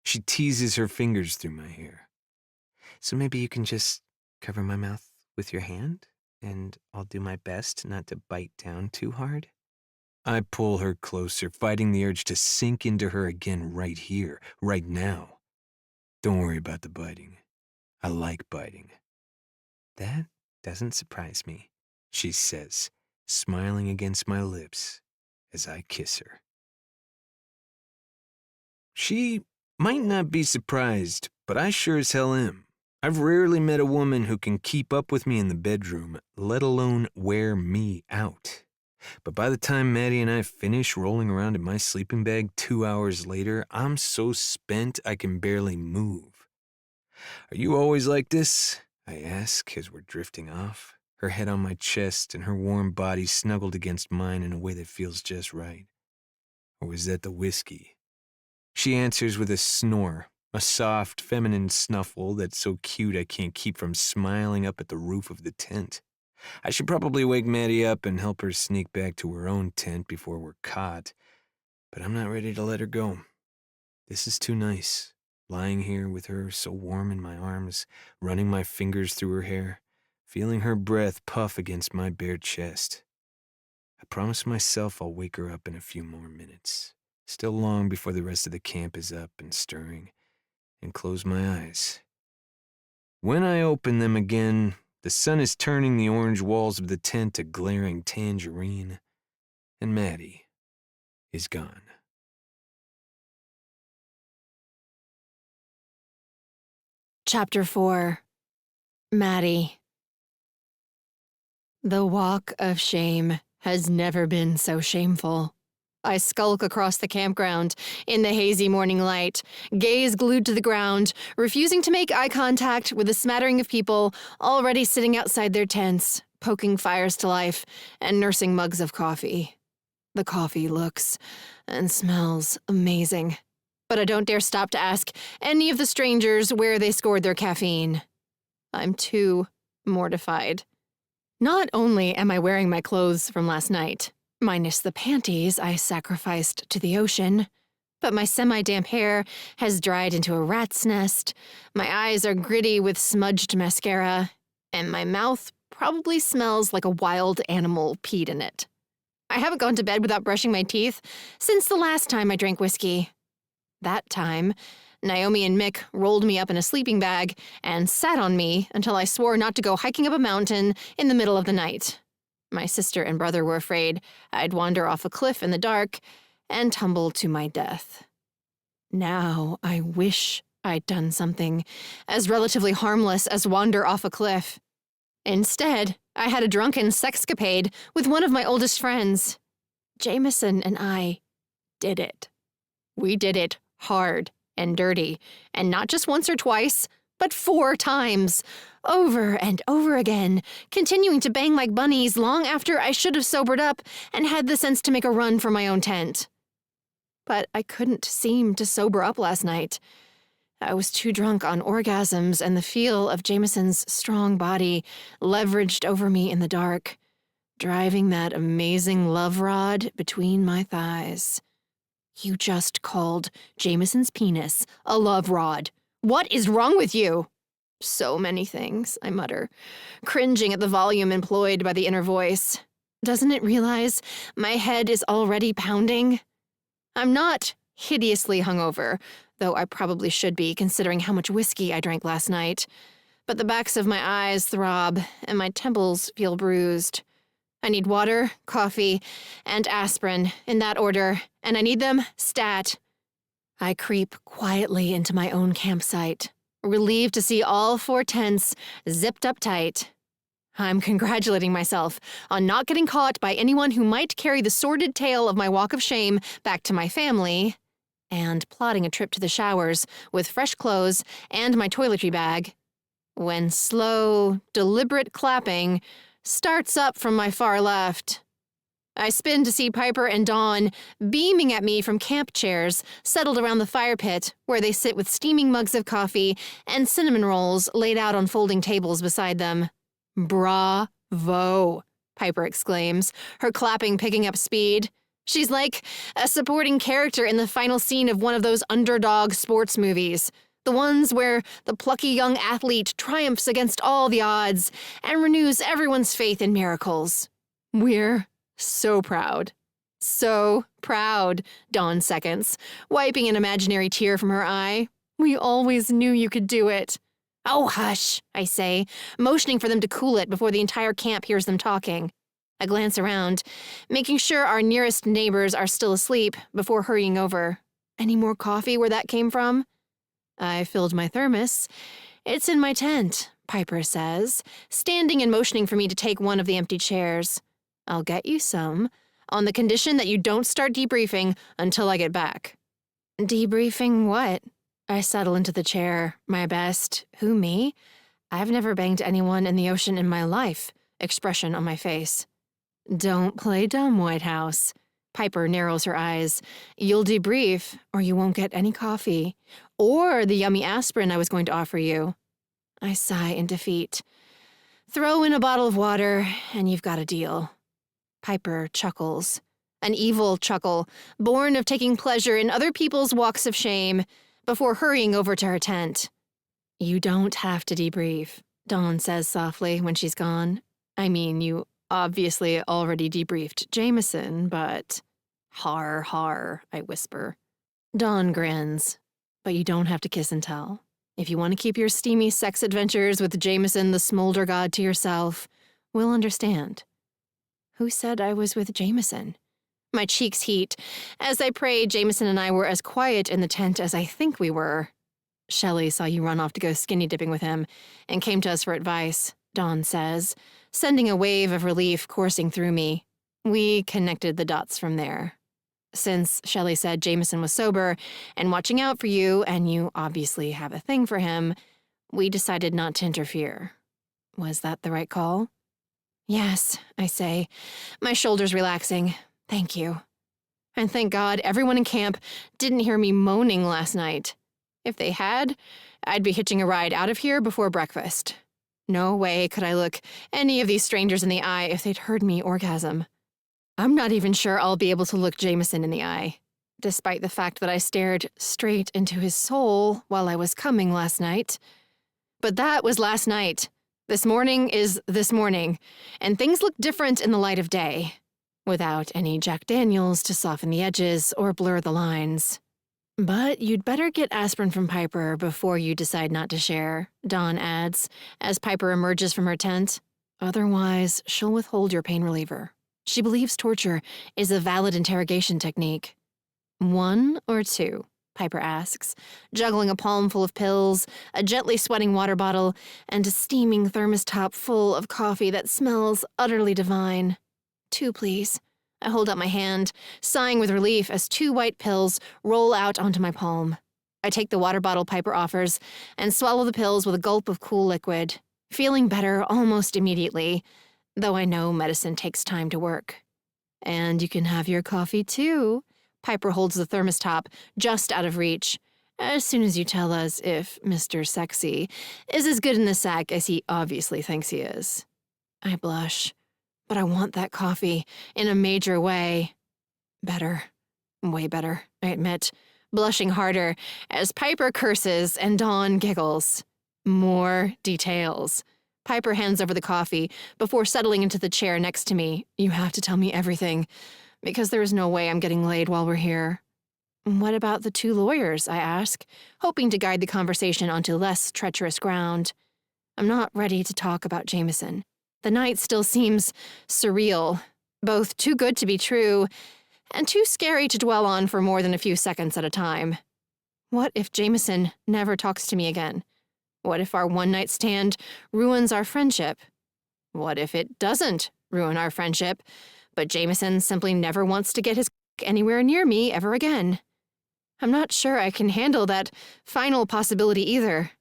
B: She teases her fingers through my hair. So maybe you can just cover my mouth with your hand, and I'll do my best not to bite down too hard. I pull her closer, fighting the urge to sink into her again right here, right now. Don't worry about the biting. I like biting. That doesn't surprise me, she says, smiling against my lips as I kiss her. She might not be surprised, but I sure as hell am. I've rarely met a woman who can keep up with me in the bedroom, let alone wear me out. But by the time Maddie and I finish rolling around in my sleeping bag 2 hours later, I'm so spent I can barely move. Are you always like this? I ask as we're drifting off, her head on my chest and her warm body snuggled against mine in a way that feels just right. Or was that the whiskey? She answers with a snore, a soft, feminine snuffle that's so cute I can't keep from smiling up at the roof of the tent. I should probably wake Maddie up and help her sneak back to her own tent before we're caught, but I'm not ready to let her go. This is too nice, lying here with her so warm in my arms, running my fingers through her hair, feeling her breath puff against my bare chest. I promise myself I'll wake her up in a few more minutes, still long before the rest of the camp is up and stirring, and close my eyes. When I open them again, the sun is turning the orange walls of the tent a glaring tangerine, and Maddie is gone.
A: Chapter 4. Maddie. The walk of shame has never been so shameful. I skulk across the campground in the hazy morning light, gaze glued to the ground, refusing to make eye contact with a smattering of people already sitting outside their tents, poking fires to life and nursing mugs of coffee. The coffee looks and smells amazing, but I don't dare stop to ask any of the strangers where they scored their caffeine. I'm too mortified. Not only am I wearing my clothes from last night, minus the panties I sacrificed to the ocean, but my semi-damp hair has dried into a rat's nest, my eyes are gritty with smudged mascara, and my mouth probably smells like a wild animal peed in it. I haven't gone to bed without brushing my teeth since the last time I drank whiskey. That time, Naomi and Mick rolled me up in a sleeping bag and sat on me until I swore not to go hiking up a mountain in the middle of the night. My sister and brother were afraid I'd wander off a cliff in the dark and tumble to my death. Now I wish I'd done something as relatively harmless as wander off a cliff. Instead, I had a drunken sexcapade with one of my oldest friends. Jameson and I did it. We did it hard and dirty, and not just once or twice, but 4 times, over and over again, continuing to bang like bunnies long after I should have sobered up and had the sense to make a run for my own tent. But I couldn't seem to sober up last night. I was too drunk on orgasms and the feel of Jameson's strong body leveraged over me in the dark, driving that amazing love rod between my thighs. You just called Jameson's penis a love rod. What is wrong with you? So many things, I mutter, cringing at the volume employed by the inner voice. Doesn't it realize my head is already pounding? I'm not hideously hungover, though I probably should be considering how much whiskey I drank last night. But the backs of my eyes throb, and my temples feel bruised. I need water, coffee, and aspirin, in that order, and I need them stat. I creep quietly into my own campsite, relieved to see all 4 tents zipped up tight. I'm congratulating myself on not getting caught by anyone who might carry the sordid tale of my walk of shame back to my family, and plotting a trip to the showers with fresh clothes and my toiletry bag, when slow, deliberate clapping starts up from my far left. I spin to see Piper and Dawn beaming at me from camp chairs settled around the fire pit, where they sit with steaming mugs of coffee and cinnamon rolls laid out on folding tables beside them. "Bravo," Piper exclaims, her clapping picking up speed. She's like a supporting character in the final scene of one of those underdog sports movies, the ones where the plucky young athlete triumphs against all the odds and renews everyone's faith in miracles. We're so proud. So proud, Dawn seconds, wiping an imaginary tear from her eye. We always knew you could do it. Oh, hush, I say, motioning for them to cool it before the entire camp hears them talking. I glance around, making sure our nearest neighbors are still asleep before hurrying over. Any more coffee where that came from? I filled my thermos. It's in my tent, Piper says, standing and motioning for me to take one of the empty chairs. I'll get you some, on the condition that you don't start debriefing until I get back. Debriefing what? I settle into the chair, my best. Who, me? I've never banged anyone in the ocean in my life, expression on my face. Don't play dumb, White House. Piper narrows her eyes. You'll debrief, or you won't get any coffee. Or the yummy aspirin I was going to offer you. I sigh in defeat. Throw in a bottle of water, and you've got a deal. Piper chuckles. An evil chuckle, born of taking pleasure in other people's walks of shame, before hurrying over to her tent. You don't have to debrief, Dawn says softly when she's gone. I mean, you obviously already debriefed Jameson, but... Har, har, I whisper. Dawn grins. But you don't have to kiss and tell. If you want to keep your steamy sex adventures with Jameson the smolder god to yourself, we'll understand. Who said I was with Jameson? My cheeks heat, as I pray Jameson and I were as quiet in the tent as I think we were. Shelley saw you run off to go skinny dipping with him, and came to us for advice, Dawn says, sending a wave of relief coursing through me. We connected the dots from there. Since Shelley said Jameson was sober and watching out for you, and you obviously have a thing for him, we decided not to interfere. Was that the right call? Yes, I say, my shoulders relaxing. Thank you. And thank God everyone in camp didn't hear me moaning last night. If they had, I'd be hitching a ride out of here before breakfast. No way could I look any of these strangers in the eye if they'd heard me orgasm. I'm not even sure I'll be able to look Jameson in the eye, despite the fact that I stared straight into his soul while I was coming last night. But that was last night. This morning is this morning, and things look different in the light of day, without any Jack Daniels to soften the edges or blur the lines. But you'd better get aspirin from Piper before you decide not to share, Dawn adds, as Piper emerges from her tent. Otherwise, she'll withhold your pain reliever. She believes torture is a valid interrogation technique. 1 or 2? Piper asks, juggling a palm full of pills, a gently sweating water bottle, and a steaming thermos top full of coffee that smells utterly divine. 2, please. I hold out my hand, sighing with relief as 2 white pills roll out onto my palm. I take the water bottle Piper offers and swallow the pills with a gulp of cool liquid, feeling better almost immediately, though I know medicine takes time to work. And you can have your coffee, too. Piper holds the thermos top just out of reach, as soon as you tell us if Mr. Sexy is as good in the sack as he obviously thinks he is. I blush, but I want that coffee in a major way. Better. Way better, I admit, blushing harder as Piper curses and Dawn giggles. More details. Piper hands over the coffee before settling into the chair next to me. You have to tell me everything, because there is no way I'm getting laid while we're here. What about the 2 lawyers, I ask, hoping to guide the conversation onto less treacherous ground. I'm not ready to talk about Jameson. The night still seems surreal, both too good to be true and too scary to dwell on for more than a few seconds at a time. What if Jameson never talks to me again? What if our one-night stand ruins our friendship? What if it doesn't ruin our friendship, but Jameson simply never wants to get his anywhere near me ever again? I'm not sure I can handle that final possibility either.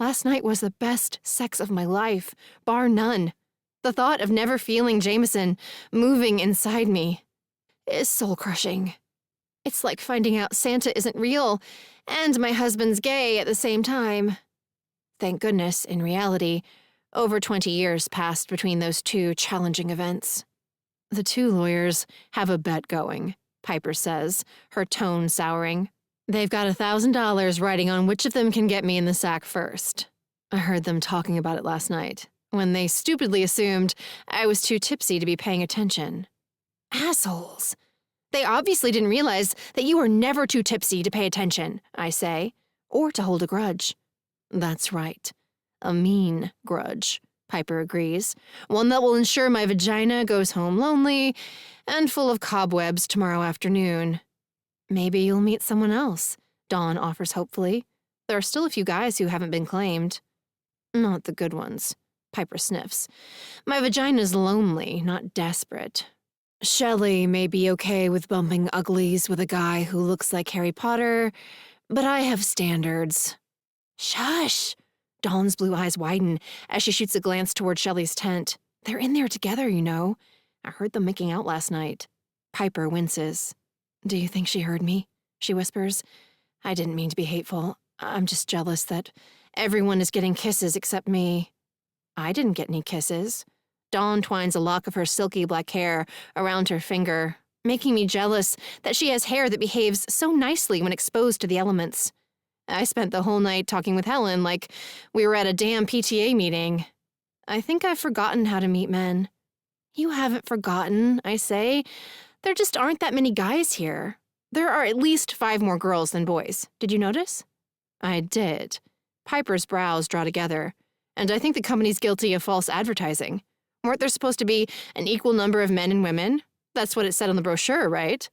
A: Last night was the best sex of my life, bar none. The thought of never feeling Jameson moving inside me is soul-crushing. It's like finding out Santa isn't real and my husband's gay at the same time. Thank goodness, in reality, over 20 years passed between those 2 challenging events. The 2 lawyers have a bet going, Piper says, her tone souring. They've got $1,000 riding on which of them can get me in the sack first. I heard them talking about it last night, when they stupidly assumed I was too tipsy to be paying attention. Assholes. They obviously didn't realize that you were never too tipsy to pay attention, I say, or to hold a grudge. That's right. A mean grudge, Piper agrees. One that will ensure my vagina goes home lonely and full of cobwebs tomorrow afternoon. Maybe you'll meet someone else, Dawn offers hopefully. There are still a few guys who haven't been claimed. Not the good ones, Piper sniffs. My vagina's lonely, not desperate. Shelley may be okay with bumping uglies with a guy who looks like Harry Potter, but I have standards. Shush! Dawn's blue eyes widen as she shoots a glance toward Shelley's tent. They're in there together, you know. I heard them making out last night. Piper winces. Do you think she heard me? She whispers. I didn't mean to be hateful. I'm just jealous that everyone is getting kisses except me. I didn't get any kisses. Dawn twines a lock of her silky black hair around her finger, making me jealous that she has hair that behaves so nicely when exposed to the elements. I spent the whole night talking with Helen like we were at a damn PTA meeting. I think I've forgotten how to meet men. You haven't forgotten, I say. There just aren't that many guys here. There are at least 5 more girls than boys. Did you notice? I did. Piper's brows draw together. And I think the company's guilty of false advertising. Weren't there supposed to be an equal number of men and women? That's what it said on the brochure, right?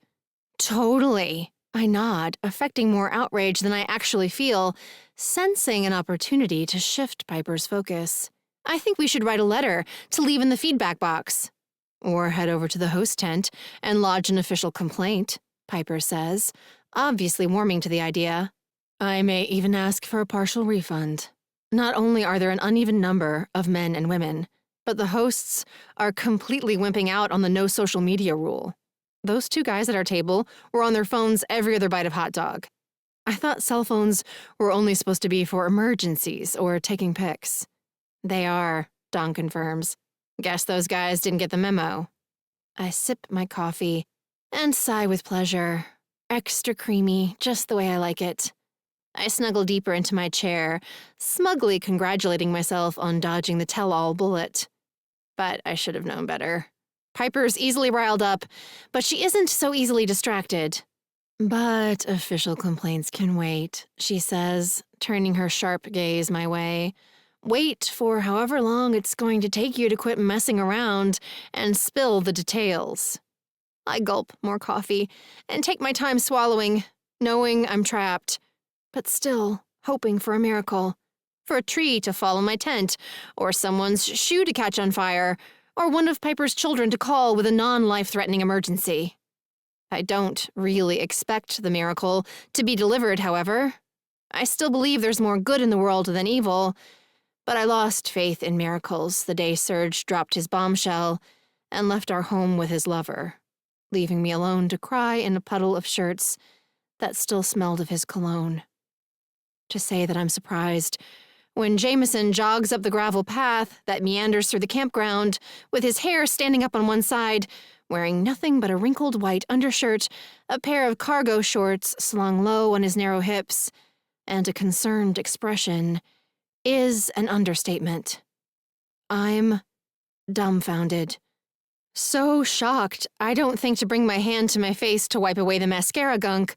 A: Totally. I nod, affecting more outrage than I actually feel, sensing an opportunity to shift Piper's focus. I think we should write a letter to leave in the feedback box. Or head over to the host tent and lodge an official complaint, Piper says, obviously warming to the idea. I may even ask for a partial refund. Not only are there an uneven number of men and women, but the hosts are completely wimping out on the no social media rule. Those 2 guys at our table were on their phones every other bite of hot dog. I thought cell phones were only supposed to be for emergencies or taking pics. They are, Dawn confirms. Guess those guys didn't get the memo. I sip my coffee and sigh with pleasure. Extra creamy, just the way I like it. I snuggle deeper into my chair, smugly congratulating myself on dodging the tell-all bullet. But I should have known better. Piper's easily riled up, but she isn't so easily distracted. But official complaints can wait, she says, turning her sharp gaze my way. Wait for however long it's going to take you to quit messing around and spill the details. I gulp more coffee and take my time swallowing, knowing I'm trapped, but still hoping for a miracle. For a tree to fall on my tent, or someone's shoe to catch on fire, or one of Piper's children to call with a non-life-threatening emergency. I don't really expect the miracle to be delivered, however. I still believe there's more good in the world than evil, but I lost faith in miracles the day Serge dropped his bombshell and left our home with his lover, leaving me alone to cry in a puddle of shirts that still smelled of his cologne. To say that I'm surprised when Jameson jogs up the gravel path that meanders through the campground with his hair standing up on one side, wearing nothing but a wrinkled white undershirt, a pair of cargo shorts slung low on his narrow hips, and a concerned expression, is an understatement. I'm dumbfounded. So shocked, I don't think to bring my hand to my face to wipe away the mascara gunk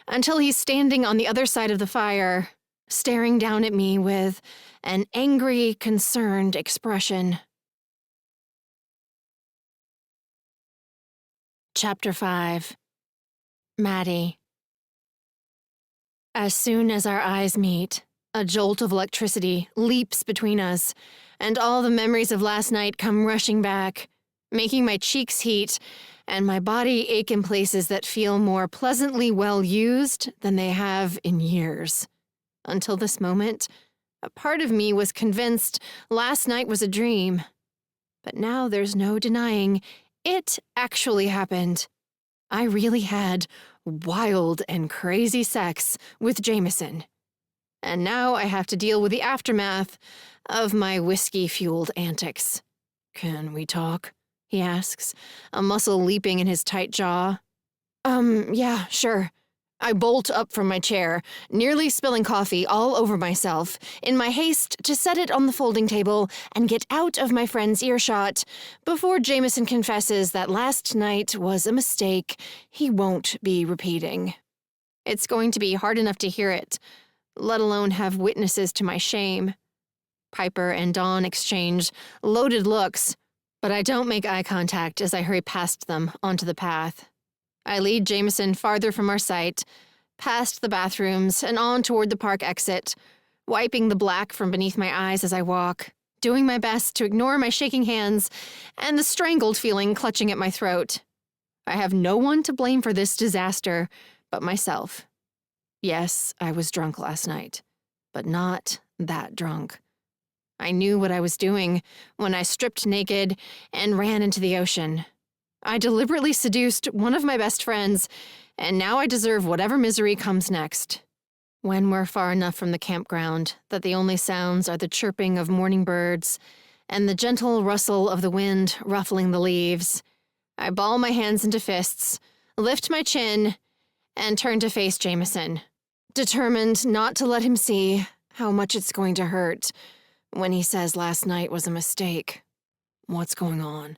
A: until he's standing on the other side of the fire, staring down at me with an angry, concerned expression. Chapter 5. Maddie. As soon as our eyes meet, a jolt of electricity leaps between us, and all the memories of last night come rushing back, making my cheeks heat and my body ache in places that feel more pleasantly well used than they have in years. Until this moment, a part of me was convinced last night was a dream. But now there's no denying it actually happened. I really had wild and crazy sex with Jameson. And now I have to deal with the aftermath of my whiskey-fueled antics. Can we talk? He asks, a muscle leaping in his tight jaw. Yeah, sure. I bolt up from my chair, nearly spilling coffee all over myself, in my haste to set it on the folding table and get out of my friend's earshot before Jameson confesses that last night was a mistake he won't be repeating. It's going to be hard enough to hear it, let alone have witnesses to my shame. Piper and Dawn exchange loaded looks, but I don't make eye contact as I hurry past them onto the path. I lead Jameson farther from our sight, past the bathrooms and on toward the park exit, wiping the black from beneath my eyes as I walk, doing my best to ignore my shaking hands and the strangled feeling clutching at my throat. I have no one to blame for this disaster but myself. Yes, I was drunk last night, but not that drunk. I knew what I was doing when I stripped naked and ran into the ocean. I deliberately seduced one of my best friends, and now I deserve whatever misery comes next. When we're far enough from the campground that the only sounds are the chirping of morning birds and the gentle rustle of the wind ruffling the leaves, I ball my hands into fists, lift my chin, and turn to face Jameson, determined not to let him see how much it's going to hurt when he says last night was a mistake. What's going on?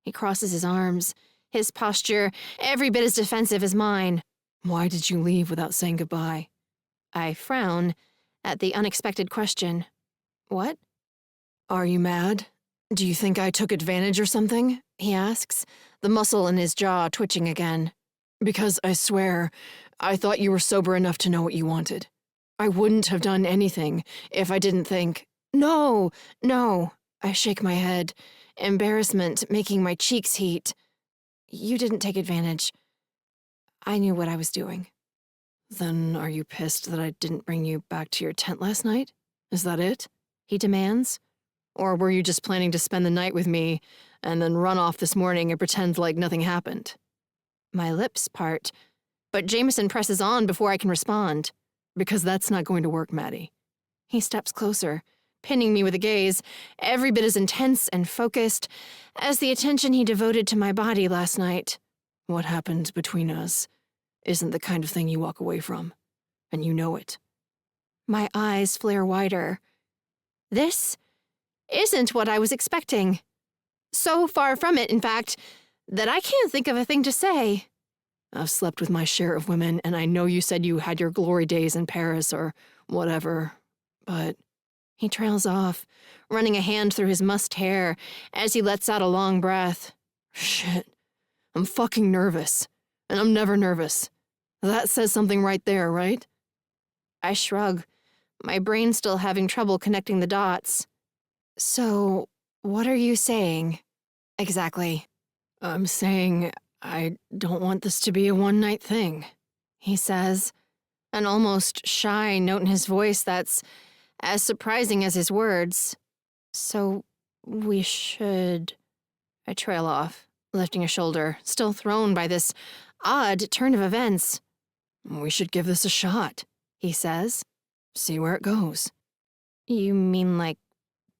A: He crosses his arms, his posture every bit as defensive as mine. Why did you leave without saying goodbye? I frown at the unexpected question. What? Are you mad? Do you think I took advantage or something? He asks, the muscle in his jaw twitching again. Because I swear, I thought you were sober enough to know what you wanted. I wouldn't have done anything if I didn't think. No. I shake my head, embarrassment making my cheeks heat. You didn't take advantage. I knew what I was doing. Then are you pissed that I didn't bring you back to your tent last night? Is that it? He demands. Or were you just planning to spend the night with me and then run off this morning and pretend like nothing happened? My lips part, but Jameson presses on before I can respond. Because that's not going to work, Maddie. He steps closer, pinning me with a gaze every bit as intense and focused as the attention he devoted to my body last night. What happened between us isn't the kind of thing you walk away from, and you know it. My eyes flare wider. This isn't what I was expecting. So far from it, in fact, that I can't think of a thing to say. I've slept with my share of women, and I know you said you had your glory days in Paris or whatever, but... He trails off, running a hand through his mussed hair as he lets out a long breath. Shit. I'm fucking nervous. And I'm never nervous. That says something right there, right? I shrug, my brain still having trouble connecting the dots. So, what are you saying? Exactly. I'm saying I don't want this to be a one-night thing, he says, an almost shy note in his voice that's as surprising as his words. So, we should... I trail off, lifting a shoulder, still thrown by this odd turn of events. We should give this a shot, he says. See where it goes. You mean like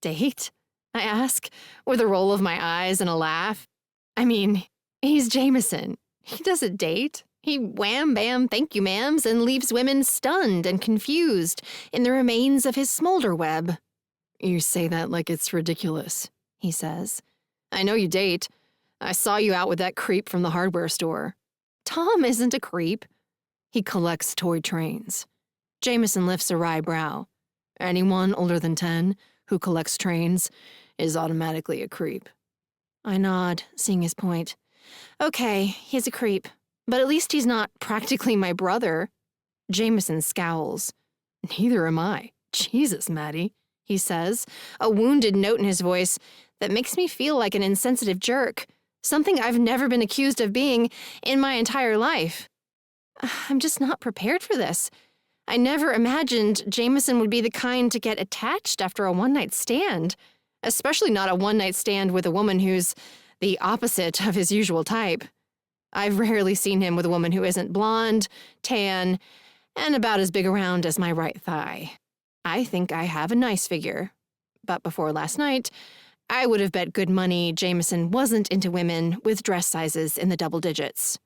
A: date? I ask, with a roll of my eyes and a laugh. I mean, he's Jameson. He doesn't date. He wham bam thank you ma'ams and leaves women stunned and confused in the remains of his smolder web. You say that like it's ridiculous, he says. I know you date. I saw you out with that creep from the hardware store. Tom isn't a creep. He collects toy trains. Jameson lifts a wry brow. Anyone older than 10 who collects trains is automatically a creep. I nod, seeing his point. Okay, he's a creep. But at least he's not practically my brother. Jameson scowls. Neither am I. Jesus, Maddie, he says, a wounded note in his voice that makes me feel like an insensitive jerk, something I've never been accused of being in my entire life. I'm just not prepared for this. I never imagined Jameson would be the kind to get attached after a one-night stand, especially not a one-night stand with a woman who's the opposite of his usual type. I've rarely seen him with a woman who isn't blonde, tan, and about as big around as my right thigh. I think I have a nice figure. But before last night, I would have bet good money Jameson wasn't into women with dress sizes in the double digits.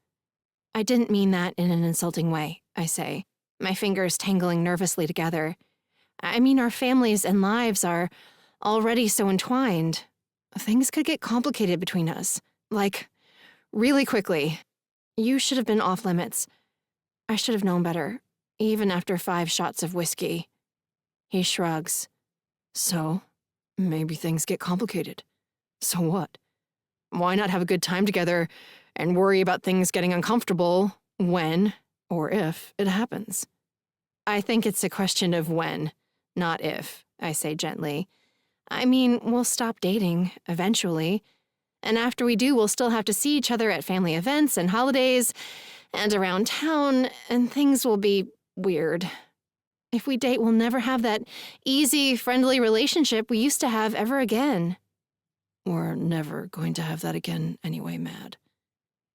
A: I didn't mean that in an insulting way, I say, my fingers tangling nervously together. I mean, our families and lives are already so entwined. Things could get complicated between us. Like... really quickly. You should have been off limits. I should have known better, even after 5 shots of whiskey. He shrugs. So, maybe things get complicated. So what? Why not have a good time together and worry about things getting uncomfortable when, or if, it happens? I think it's a question of when, not if, I say gently. I mean, we'll stop dating, eventually. And after we do, we'll still have to see each other at family events and holidays and around town, and things will be weird. If we date, we'll never have that easy, friendly relationship we used to have ever again. We're never going to have that again anyway, Mad.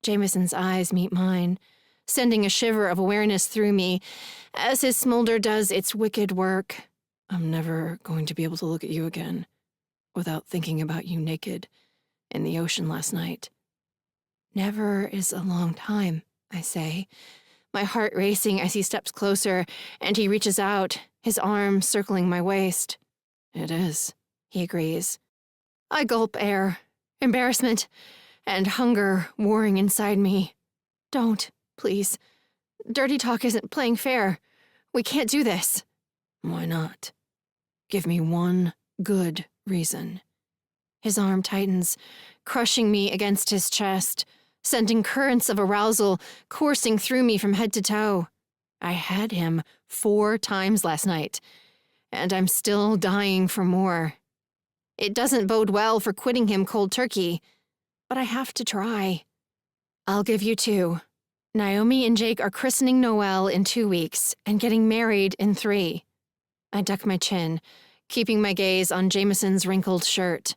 A: Jameson's eyes meet mine, sending a shiver of awareness through me as his smolder does its wicked work. I'm never going to be able to look at you again without thinking about you naked in the ocean last night. Never is a long time, I say, my heart racing as he steps closer and he reaches out, his arm circling my waist. It is, he agrees. I gulp air, embarrassment, and hunger warring inside me. Don't, please. Dirty talk isn't playing fair. We can't do this. Why not? Give me one good reason. His arm tightens, crushing me against his chest, sending currents of arousal coursing through me from head to toe. I had him 4 times last night, and I'm still dying for more. It doesn't bode well for quitting him cold turkey, but I have to try. I'll give you 2. Naomi and Jake are christening Noelle in 2 weeks and getting married in 3. I duck my chin, keeping my gaze on Jameson's wrinkled shirt.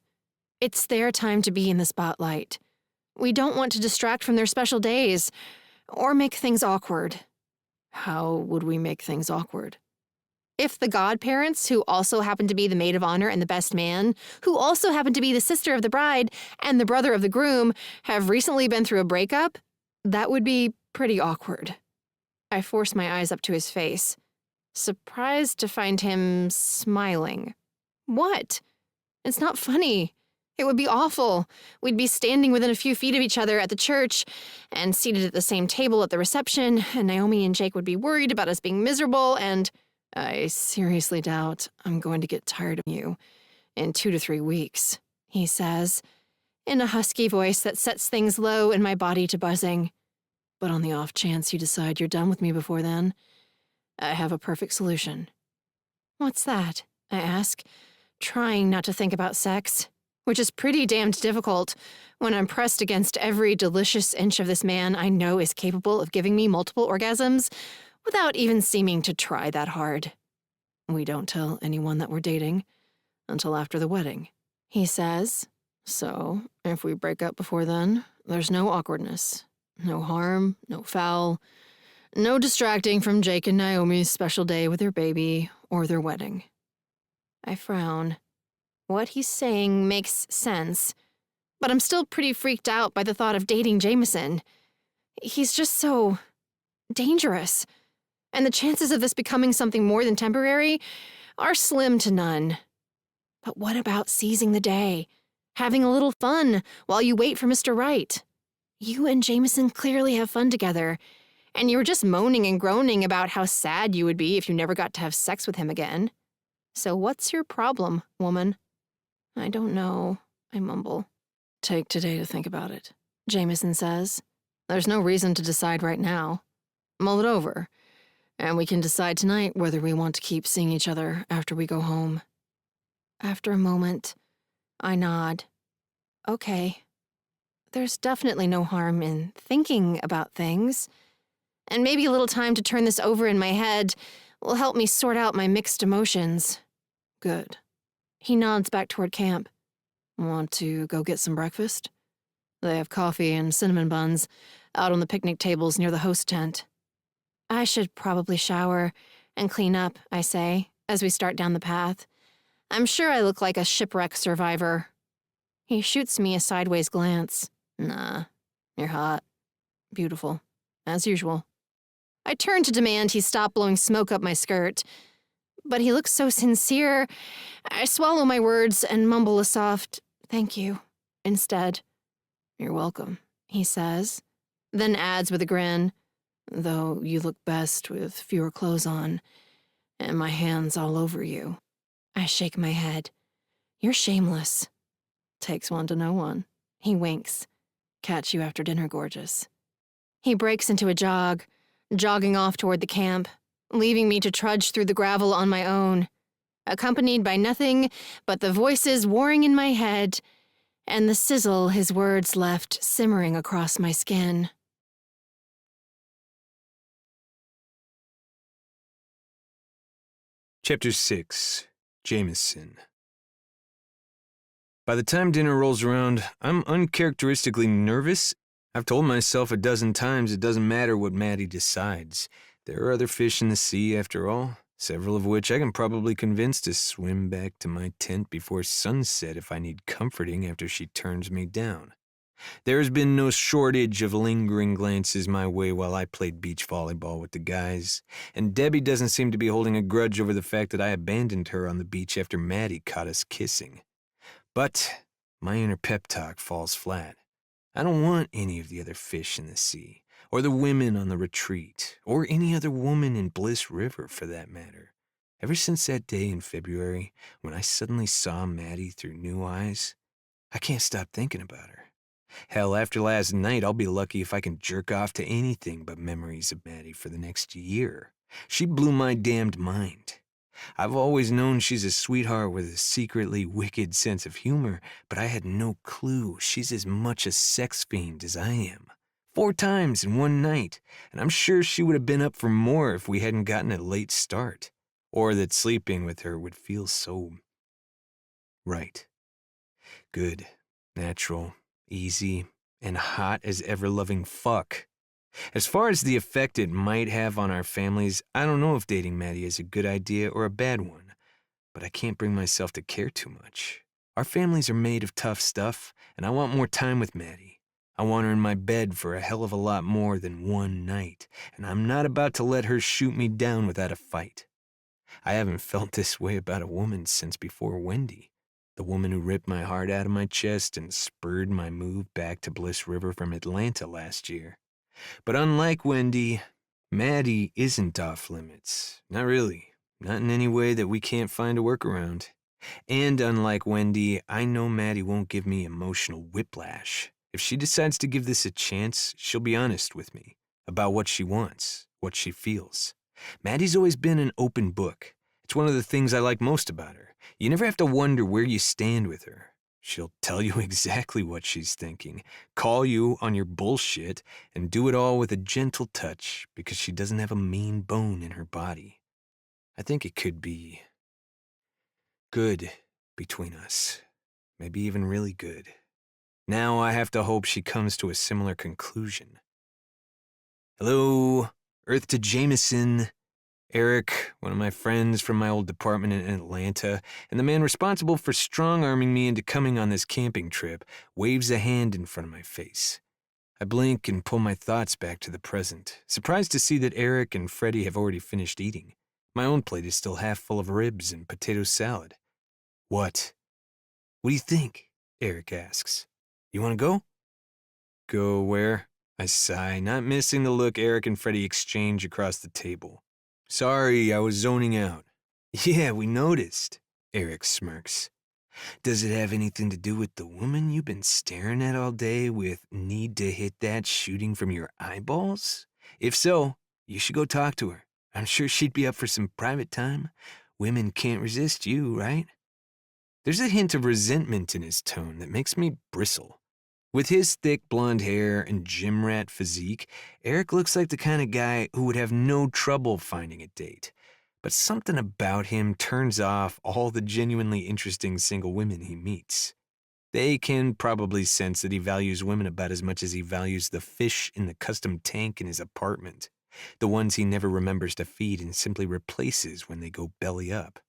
A: It's their time to be in the spotlight. We don't want to distract from their special days, or make things awkward. How would we make things awkward? If the godparents, who also happen to be the maid of honor and the best man, who also happen to be the sister of the bride and the brother of the groom, have recently been through a breakup, that would be pretty awkward. I force my eyes up to his face, surprised to find him smiling. What? It's not funny. It would be awful. We'd be standing within a few feet of each other at the church and seated at the same table at the reception, and Naomi and Jake would be worried about us being miserable, and I seriously doubt I'm going to get tired of you in 2 to 3 weeks, he says, in a husky voice that sets things low in my body to buzzing. But on the off chance you decide you're done with me before then, I have a perfect solution. What's that? I ask, trying not to think about sex, which is pretty damned difficult when I'm pressed against every delicious inch of this man I know is capable of giving me multiple orgasms without even seeming to try that hard. We don't tell anyone that we're dating until after the wedding, he says. So, if we break up before then, there's no awkwardness, no harm, no foul, no distracting from Jake and Naomi's special day with their baby or their wedding. I frown. What he's saying makes sense, but I'm still pretty freaked out by the thought of dating Jameson. He's just so dangerous, and the chances of this becoming something more than temporary are slim to none. But what about seizing the day, having a little fun while you wait for Mr. Right? You and Jameson clearly have fun together, and you were just moaning and groaning about how sad you would be if you never got to have sex with him again. So what's your problem, woman? I don't know, I mumble. Take today to think about it, Jameson says. There's no reason to decide right now. Mull it over, and we can decide tonight whether we want to keep seeing each other after we go home. After a moment, I nod. Okay. There's definitely no harm in thinking about things, and maybe a little time to turn this over in my head will help me sort out my mixed emotions. Good. He nods back toward camp. Want to go get some breakfast? They have coffee and cinnamon buns out on the picnic tables near the host tent. I should probably shower and clean up, I say, as we start down the path. I'm sure I look like a shipwreck survivor. He shoots me a sideways glance. Nah, you're hot. Beautiful. As usual. I turn to demand he stop blowing smoke up my skirt, but he looks so sincere, I swallow my words and mumble a soft, thank you, instead. You're welcome, he says, then adds with a grin, though you look best with fewer clothes on, and my hands all over you. I shake my head. You're shameless. Takes one to know one. He winks. Catch you after dinner, gorgeous. He breaks into a jog, jogging off toward the camp, leaving me to trudge through the gravel on my own. accompanied by nothing but the voices warring in my head and the sizzle his words left simmering across my skin.
B: Chapter 6. Jameson. By the time dinner rolls around, I'm uncharacteristically nervous. I've told myself a dozen times it doesn't matter what Maddie decides. There are other fish in the sea, after all, several of which I can probably convince to swim back to my tent before sunset if I need comforting after she turns me down. There has been no shortage of lingering glances my way while I played beach volleyball with the guys, and Debbie doesn't seem to be holding a grudge over the fact that I abandoned her on the beach after Maddie caught us kissing. But my inner pep talk falls flat. I don't want any of the other fish in the sea, or the women on the retreat, or any other woman in Bliss River for that matter. Ever since that day in February, when I suddenly saw Maddie through new eyes, I can't stop thinking about her. Hell, after last night, I'll be lucky if I can jerk off to anything but memories of Maddie for the next year. She blew my damned mind. I've always known she's a sweetheart with a secretly wicked sense of humor, but I had no clue she's as much a sex fiend as I am. 4 times in one night, and I'm sure she would have been up for more if we hadn't gotten a late start, or that sleeping with her would feel so right. Good, natural, easy, and hot as ever-loving fuck. As far as the effect it might have on our families, I don't know if dating Maddie is a good idea or a bad one, but I can't bring myself to care too much. Our families are made of tough stuff, and I want more time with Maddie. I want her in my bed for a hell of a lot more than one night, and I'm not about to let her shoot me down without a fight. I haven't felt this way about a woman since before Wendy, the woman who ripped my heart out of my chest and spurred my move back to Bliss River from Atlanta last year. But unlike Wendy, Maddie isn't off limits. Not really. Not in any way that we can't find a workaround. And unlike Wendy, I know Maddie won't give me emotional whiplash. If she decides to give this a chance, she'll be honest with me about what she wants, what she feels. Maddie's always been an open book. It's one of the things I like most about her. You never have to wonder where you stand with her. She'll tell you exactly what she's thinking, call you on your bullshit, and do it all with a gentle touch because she doesn't have a mean bone in her body. I think it could be good between us. Maybe even really good. Now I have to hope she comes to a similar conclusion. Hello, Earth to Jameson. Eric, one of my friends from my old department in Atlanta, and the man responsible for strong-arming me into coming on this camping trip, waves a hand in front of my face. I blink and pull my thoughts back to the present, surprised to see that Eric and Freddie have already finished eating. My own plate is still half full of ribs and potato salad. What? What do you think? Eric asks. You want to go? Go where? I sigh, not missing the look Eric and Freddie exchange across the table. Sorry, I was zoning out. Yeah, we noticed, Eric smirks. Does it have anything to do with the woman you've been staring at all day with need to hit that shooting from your eyeballs? If so, you should go talk to her. I'm sure she'd be up for some private time. Women can't resist you, right? There's a hint of resentment in his tone that makes me bristle. With his thick blonde hair and gym rat physique, Eric looks like the kind of guy who would have no trouble finding a date. But something about him turns off all the genuinely interesting single women he meets. They can probably sense that he values women about as much as he values the fish in the custom tank in his apartment, the ones he never remembers to feed and simply replaces when they go belly up.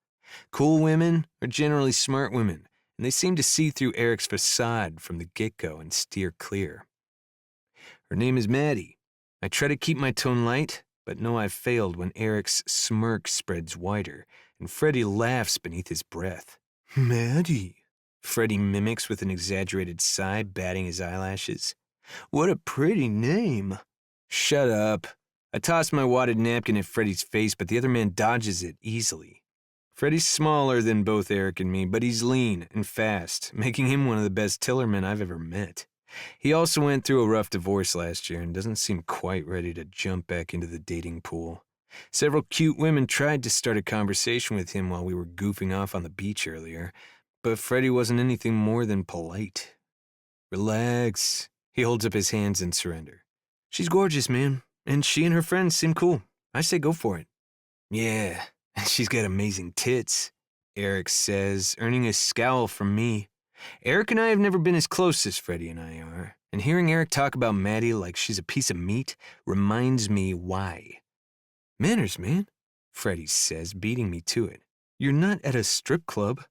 B: Cool women are generally smart women, and they seem to see through Eric's facade from the get-go and steer clear. Her name is Maddie. I try to keep my tone light, but know I've failed when Eric's smirk spreads wider, and Freddie laughs beneath his breath. Maddie, Freddie mimics with an exaggerated sigh, batting his eyelashes. What a pretty name. Shut up. I toss my wadded napkin at Freddie's face, but the other man dodges it easily. Freddie's smaller than both Eric and me, but he's lean and fast, making him one of the best tillermen I've ever met. He also went through a rough divorce last year and doesn't seem quite ready to jump back into the dating pool. Several cute women tried to start a conversation with him while we were goofing off on the beach earlier, but Freddie wasn't anything more than polite. Relax. He holds up his hands in surrender. She's gorgeous, man, and she and her friends seem cool. I say go for it. Yeah, she's got amazing tits, Eric says, earning a scowl from me. Eric and I have never been as close as Freddie and I are, and hearing Eric talk about Maddie like she's a piece of meat reminds me why. Manners, man, Freddie says, beating me to it. You're not at a strip club.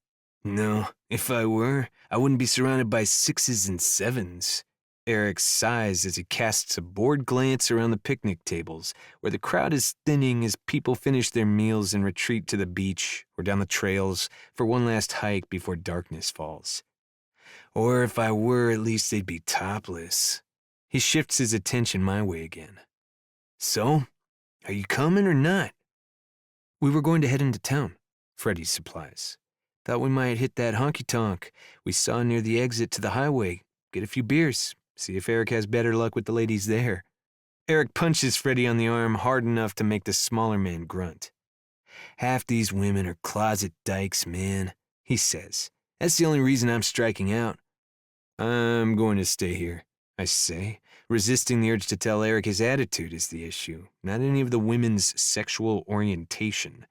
B: No, if I were, I wouldn't be surrounded by 6s and 7s. Eric sighs as he casts a bored glance around the picnic tables, where the crowd is thinning as people finish their meals and retreat to the beach or down the trails for one last hike before darkness falls. Or if I were, at least they'd be topless. He shifts his attention my way again. So, are you coming or not? We were going to head into town, Freddie supplies. Thought we might hit that honky-tonk we saw near the exit to the highway, get a few beers, see if Eric has better luck with the ladies there. Eric punches Freddie on the arm hard enough to make the smaller man grunt. Half these women are closet dykes, man, he says. That's the only reason I'm striking out. I'm going to stay here, I say, resisting the urge to tell Eric his attitude is the issue, not any of the women's sexual orientation.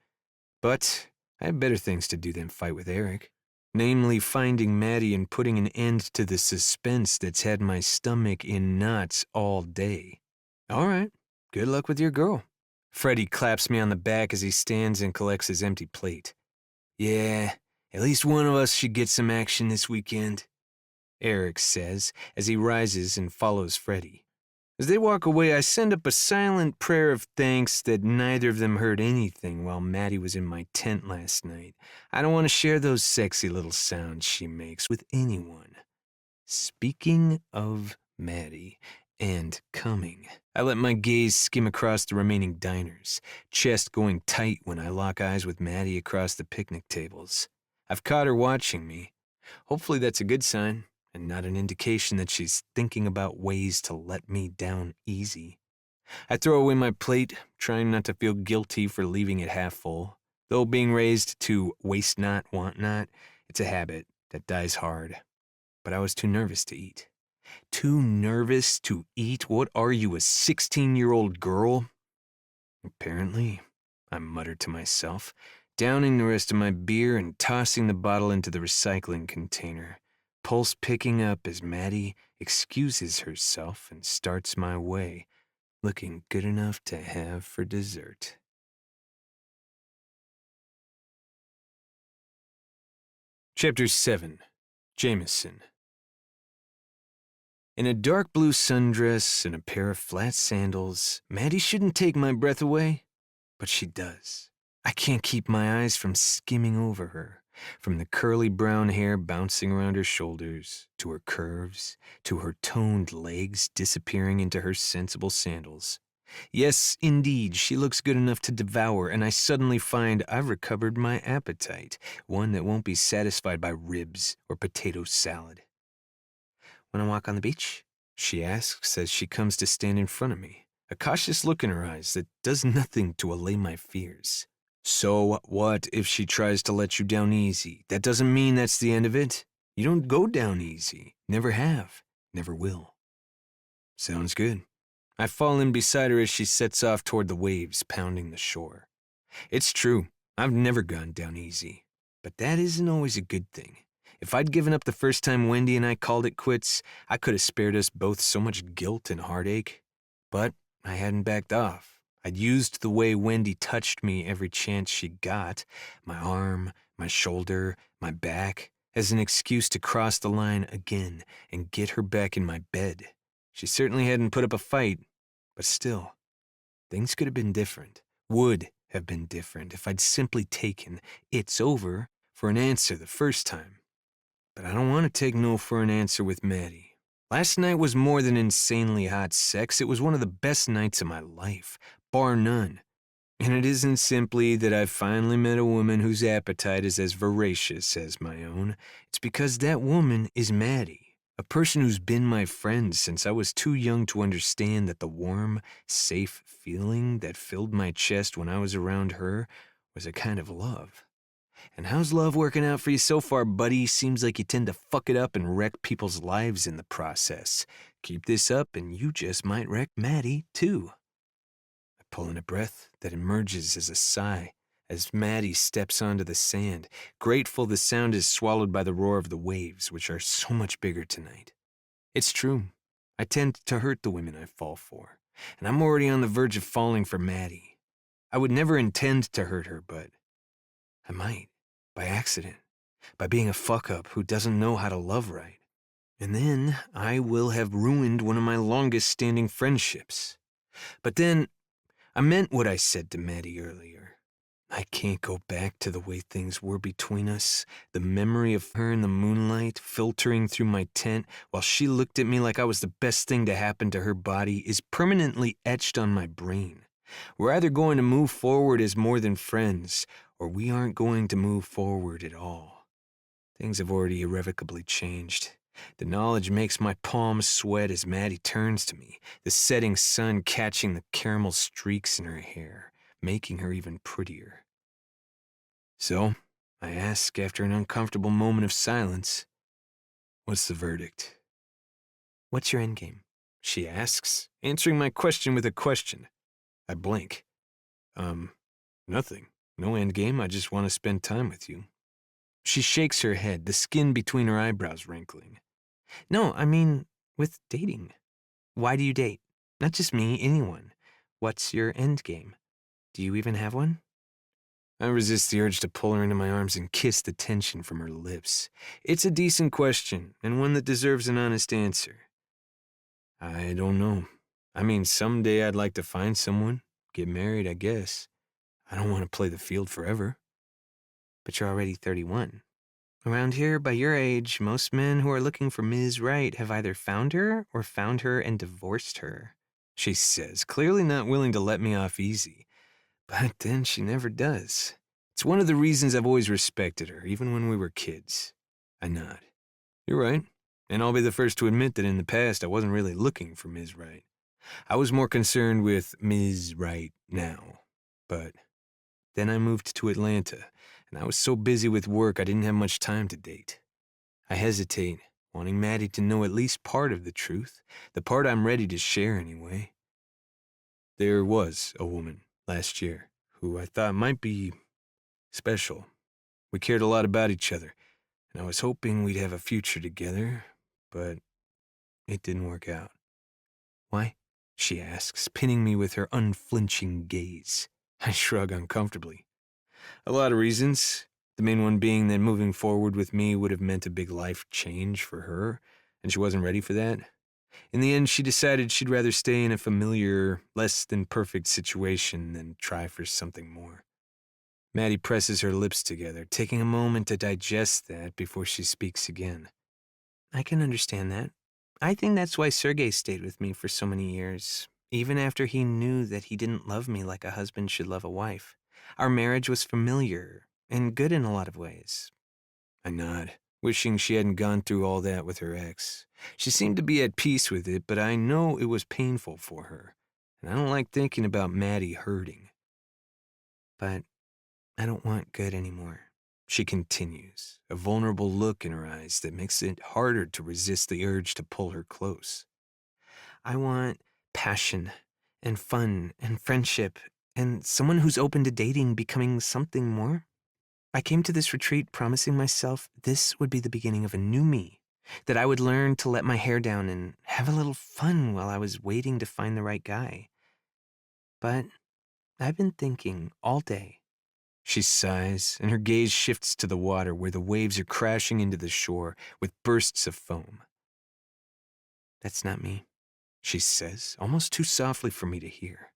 B: But I have better things to do than fight with Eric. Namely, finding Maddie and putting an end to the suspense that's had my stomach in knots all day. All right, good luck with your girl. Freddie claps me on the back as he stands and collects his empty plate. Yeah, at least one of us should get some action this weekend, Eric says as he rises and follows Freddie. As they walk away, I send up a silent prayer of thanks that neither of them heard anything while Maddie was in my tent last night. I don't want to share those sexy little sounds she makes with anyone. Speaking of Maddie and coming, I let my gaze skim across the remaining diners, chest going tight when I lock eyes with Maddie across the picnic tables. I've caught her watching me. Hopefully that's a good sign, and not an indication that she's thinking about ways to let me down easy. I throw away my plate, trying not to feel guilty for leaving it half full. Though being raised to waste not, want not, it's a habit that dies hard. But I was too nervous to eat. Too nervous to eat? What are you, a 16-year-old girl? Apparently, I muttered to myself, downing the rest of my beer and tossing the bottle into the recycling container. Pulse picking up as Maddie excuses herself and starts my way, looking good enough to have for dessert. Chapter 7. Jameson. In a dark blue sundress and a pair of flat sandals, Maddie shouldn't take my breath away, but she does. I can't keep my eyes from skimming over her. From the curly brown hair bouncing around her shoulders, to her curves, to her toned legs disappearing into her sensible sandals. Yes, indeed, she looks good enough to devour, and I suddenly find I've recovered my appetite, one that won't be satisfied by ribs or potato salad. Want to walk on the beach? She asks as she comes to stand in front of me, a cautious look in her eyes that does nothing to allay my fears. So what if she tries to let you down easy? That doesn't mean that's the end of it. You don't go down easy. Never have. Never will. Sounds good. I fall in beside her as she sets off toward the waves pounding the shore. It's true. I've never gone down easy. But that isn't always a good thing. If I'd given up the first time Wendy and I called it quits, I could have spared us both so much guilt and heartache. But I hadn't backed off. I'd used the way Wendy touched me every chance she got, my arm, my shoulder, my back, as an excuse to cross the line again and get her back in my bed. She certainly hadn't put up a fight, but still, things could have been different, would have been different if I'd simply taken "it's over" for an answer the first time. But I don't want to take no for an answer with Maddie. Last night was more than insanely hot sex. It was one of the best nights of my life, bar none. And it isn't simply that I've finally met a woman whose appetite is as voracious as my own. It's because that woman is Maddie. A person who's been my friend since I was too young to understand that the warm, safe feeling that filled my chest when I was around her was a kind of love. And how's love working out for you so far, buddy? Seems like you tend to fuck it up and wreck people's lives in the process. Keep this up and you just might wreck Maddie, too. I pull in a breath that emerges as a sigh as Maddie steps onto the sand, grateful the sound is swallowed by the roar of the waves, which are so much bigger tonight. It's true. I tend to hurt the women I fall for, and I'm already on the verge of falling for Maddie. I would never intend to hurt her, but I might, by accident, by being a fuck-up who doesn't know how to love right. And then I will have ruined one of my longest-standing friendships. But then, I meant what I said to Maddie earlier. I can't go back to the way things were between us. The memory of her in the moonlight filtering through my tent while she looked at me like I was the best thing to happen to her body is permanently etched on my brain. We're either going to move forward as more than friends, or we aren't going to move forward at all. Things have already irrevocably changed. The knowledge makes my palms sweat as Maddie turns to me, the setting sun catching the caramel streaks in her hair, making her even prettier. So, I ask after an uncomfortable moment of silence, "What's the verdict?" "What's your endgame?" she asks, answering my question with a question. I blink. Nothing. No endgame, I just want to spend time with you." She shakes her head, the skin between her eyebrows wrinkling. "No, I mean, with dating. Why do you date? Not just me, anyone. What's your endgame? Do you even have one?" I resist the urge to pull her into my arms and kiss the tension from her lips. It's a decent question, and one that deserves an honest answer. I don't know. I mean, someday I'd like to find someone, get married, I guess. I don't want to play the field forever. But you're already 31. Around here, by your age, most men who are looking for Ms. Right have either found her or found her and divorced her, she says, clearly not willing to let me off easy. But then she never does. It's one of the reasons I've always respected her, even when we were kids. I nod. You're right, and I'll be the first to admit that in the past I wasn't really looking for Ms. Right. I was more concerned with Ms. Right now. But then I moved to Atlanta, and I was so busy with work I didn't have much time to date. I hesitate, wanting Maddie to know at least part of the truth, the part I'm ready to share anyway. There was a woman last year who I thought might be special. We cared a lot about each other, and I was hoping we'd have a future together, but it didn't work out. Why? She asks, pinning me with her unflinching gaze. I shrug uncomfortably. A lot of reasons, the main one being that moving forward with me would have meant a big life change for her, and she wasn't ready for that. In the end, she decided she'd rather stay in a familiar, less than perfect situation than try for something more. Maddie presses her lips together, taking a moment to digest that before she speaks again. I can understand that. I think that's why Sergei stayed with me for so many years, even after he knew that he didn't love me like a husband should love a wife. Our marriage was familiar and good in a lot of ways. I nod, wishing she hadn't gone through all that with her ex. She seemed to be at peace with it, but I know it was painful for her, and I don't like thinking about Maddie hurting. But I don't want good anymore, she continues, a vulnerable look in her eyes that makes it harder to resist the urge to pull her close. I want passion and fun and friendship and someone who's open to dating becoming something more. I came to this retreat promising myself this would be the beginning of a new me, that I would learn to let my hair down and have a little fun while I was waiting to find the right guy. But I've been thinking all day. She sighs, and her gaze shifts to the water where the waves are crashing into the shore with bursts of foam. That's not me, she says, almost too softly for me to hear.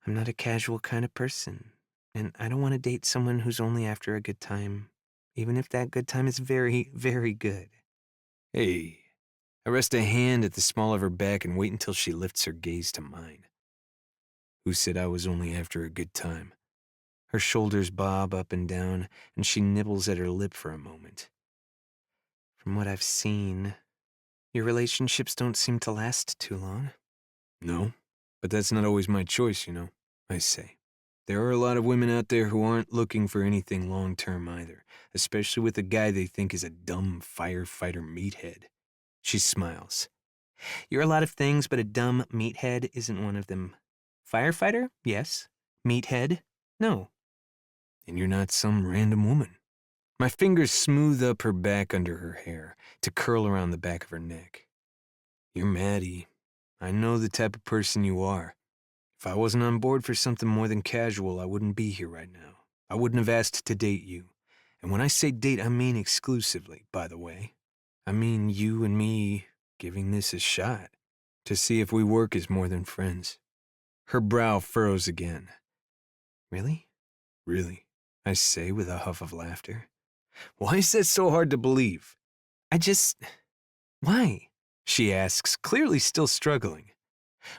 B: I'm not a casual kind of person, and I don't want to date someone who's only after a good time, even if that good time is very, very good. Hey, I rest a hand at the small of her back and wait until she lifts her gaze to mine. Who said I was only after a good time? Her shoulders bob up and down, and she nibbles at her lip for a moment. From what I've seen, Your relationships don't seem to last too long. No, but that's not always my choice, I say. There are a lot of women out there who aren't looking for anything long-term either, especially with a guy they think is a dumb firefighter meathead. She smiles. You're a lot of things, but a dumb meathead isn't one of them. Firefighter? Yes. Meathead? No. And you're not some random woman. My fingers smooth up her back under her hair to curl around the back of her neck. You're Maddie. I know the type of person you are. If I wasn't on board for something more than casual, I wouldn't be here right now. I wouldn't have asked to date you. And when I say date, I mean exclusively, by the way. I mean you and me giving this a shot to see if we work as more than friends. Her brow furrows again. Really? Really, I say with a huff of laughter. Why is that so hard to believe? Why? She asks, clearly still struggling.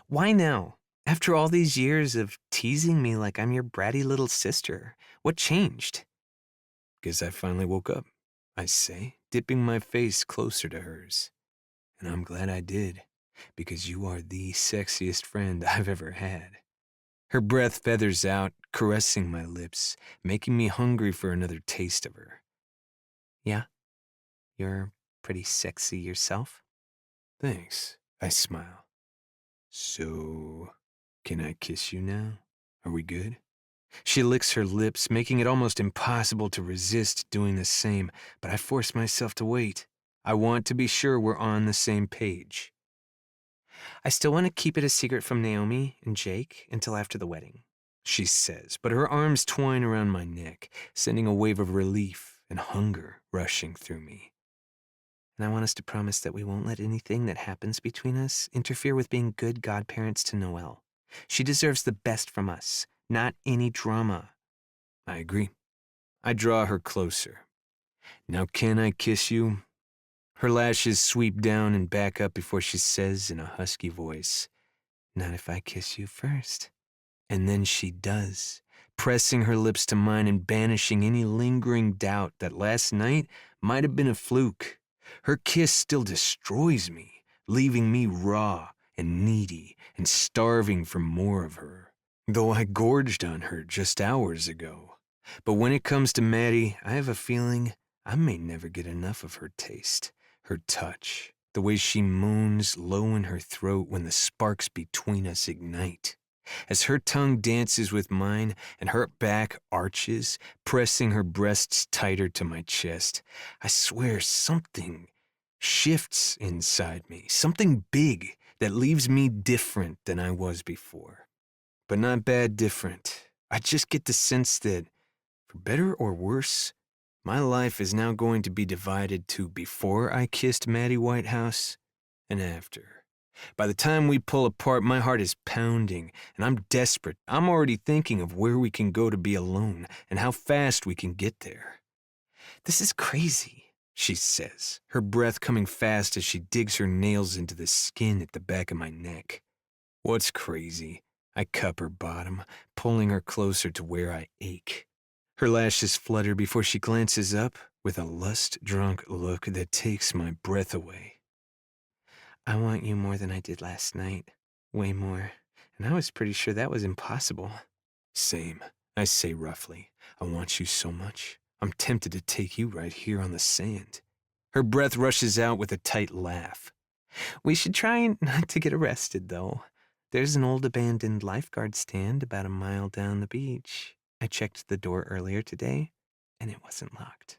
B: Why now? After all these years of teasing me like I'm your bratty little sister, what changed? Because I finally woke up, I say, dipping my face closer to hers. And I'm glad I did, because you are the sexiest friend I've ever had. Her breath feathers out, caressing my lips, making me hungry for another taste of her. Yeah, you're pretty sexy yourself. Thanks, I smile. So, can I kiss you now? Are we good? She licks her lips, making it almost impossible to resist doing the same, but I force myself to wait. I want to be sure we're on the same page. I still want to keep it a secret from Naomi and Jake until after the wedding, she says, but her arms twine around my neck, sending a wave of relief and hunger rushing through me. And I want us to promise that we won't let anything that happens between us interfere with being good godparents to Noelle. She deserves the best from us, not any drama. I agree. I draw her closer. Now can I kiss you? Her lashes sweep down and back up before she says in a husky voice, Not if I kiss you first. And then she does, pressing her lips to mine and banishing any lingering doubt that last night might have been a fluke. Her kiss still destroys me, leaving me raw and needy and starving for more of her, though I gorged on her just hours ago. But when it comes to Maddie, I have a feeling I may never get enough of her taste, her touch, the way she moans low in her throat when the sparks between us ignite. As her tongue dances with mine and her back arches, pressing her breasts tighter to my chest, I swear something shifts inside me, something big that leaves me different than I was before. But not bad different. I just get the sense that, for better or worse, my life is now going to be divided to before I kissed Maddie Whitehouse and after. By the time we pull apart, my heart is pounding, and I'm desperate. I'm already thinking of where we can go to be alone and how fast we can get there. This is crazy, she says, her breath coming fast as she digs her nails into the skin at the back of my neck. What's crazy? I cup her bottom, pulling her closer to where I ache. Her lashes flutter before she glances up with a lust-drunk look that takes my breath away. I want you more than I did last night. Way more. And I was pretty sure that was impossible. Same, I say roughly. I want you so much. I'm tempted to take you right here on the sand. Her breath rushes out with a tight laugh. We should try not to get arrested, though. There's an old abandoned lifeguard stand about a mile down the beach. I checked the door earlier today, and it wasn't locked.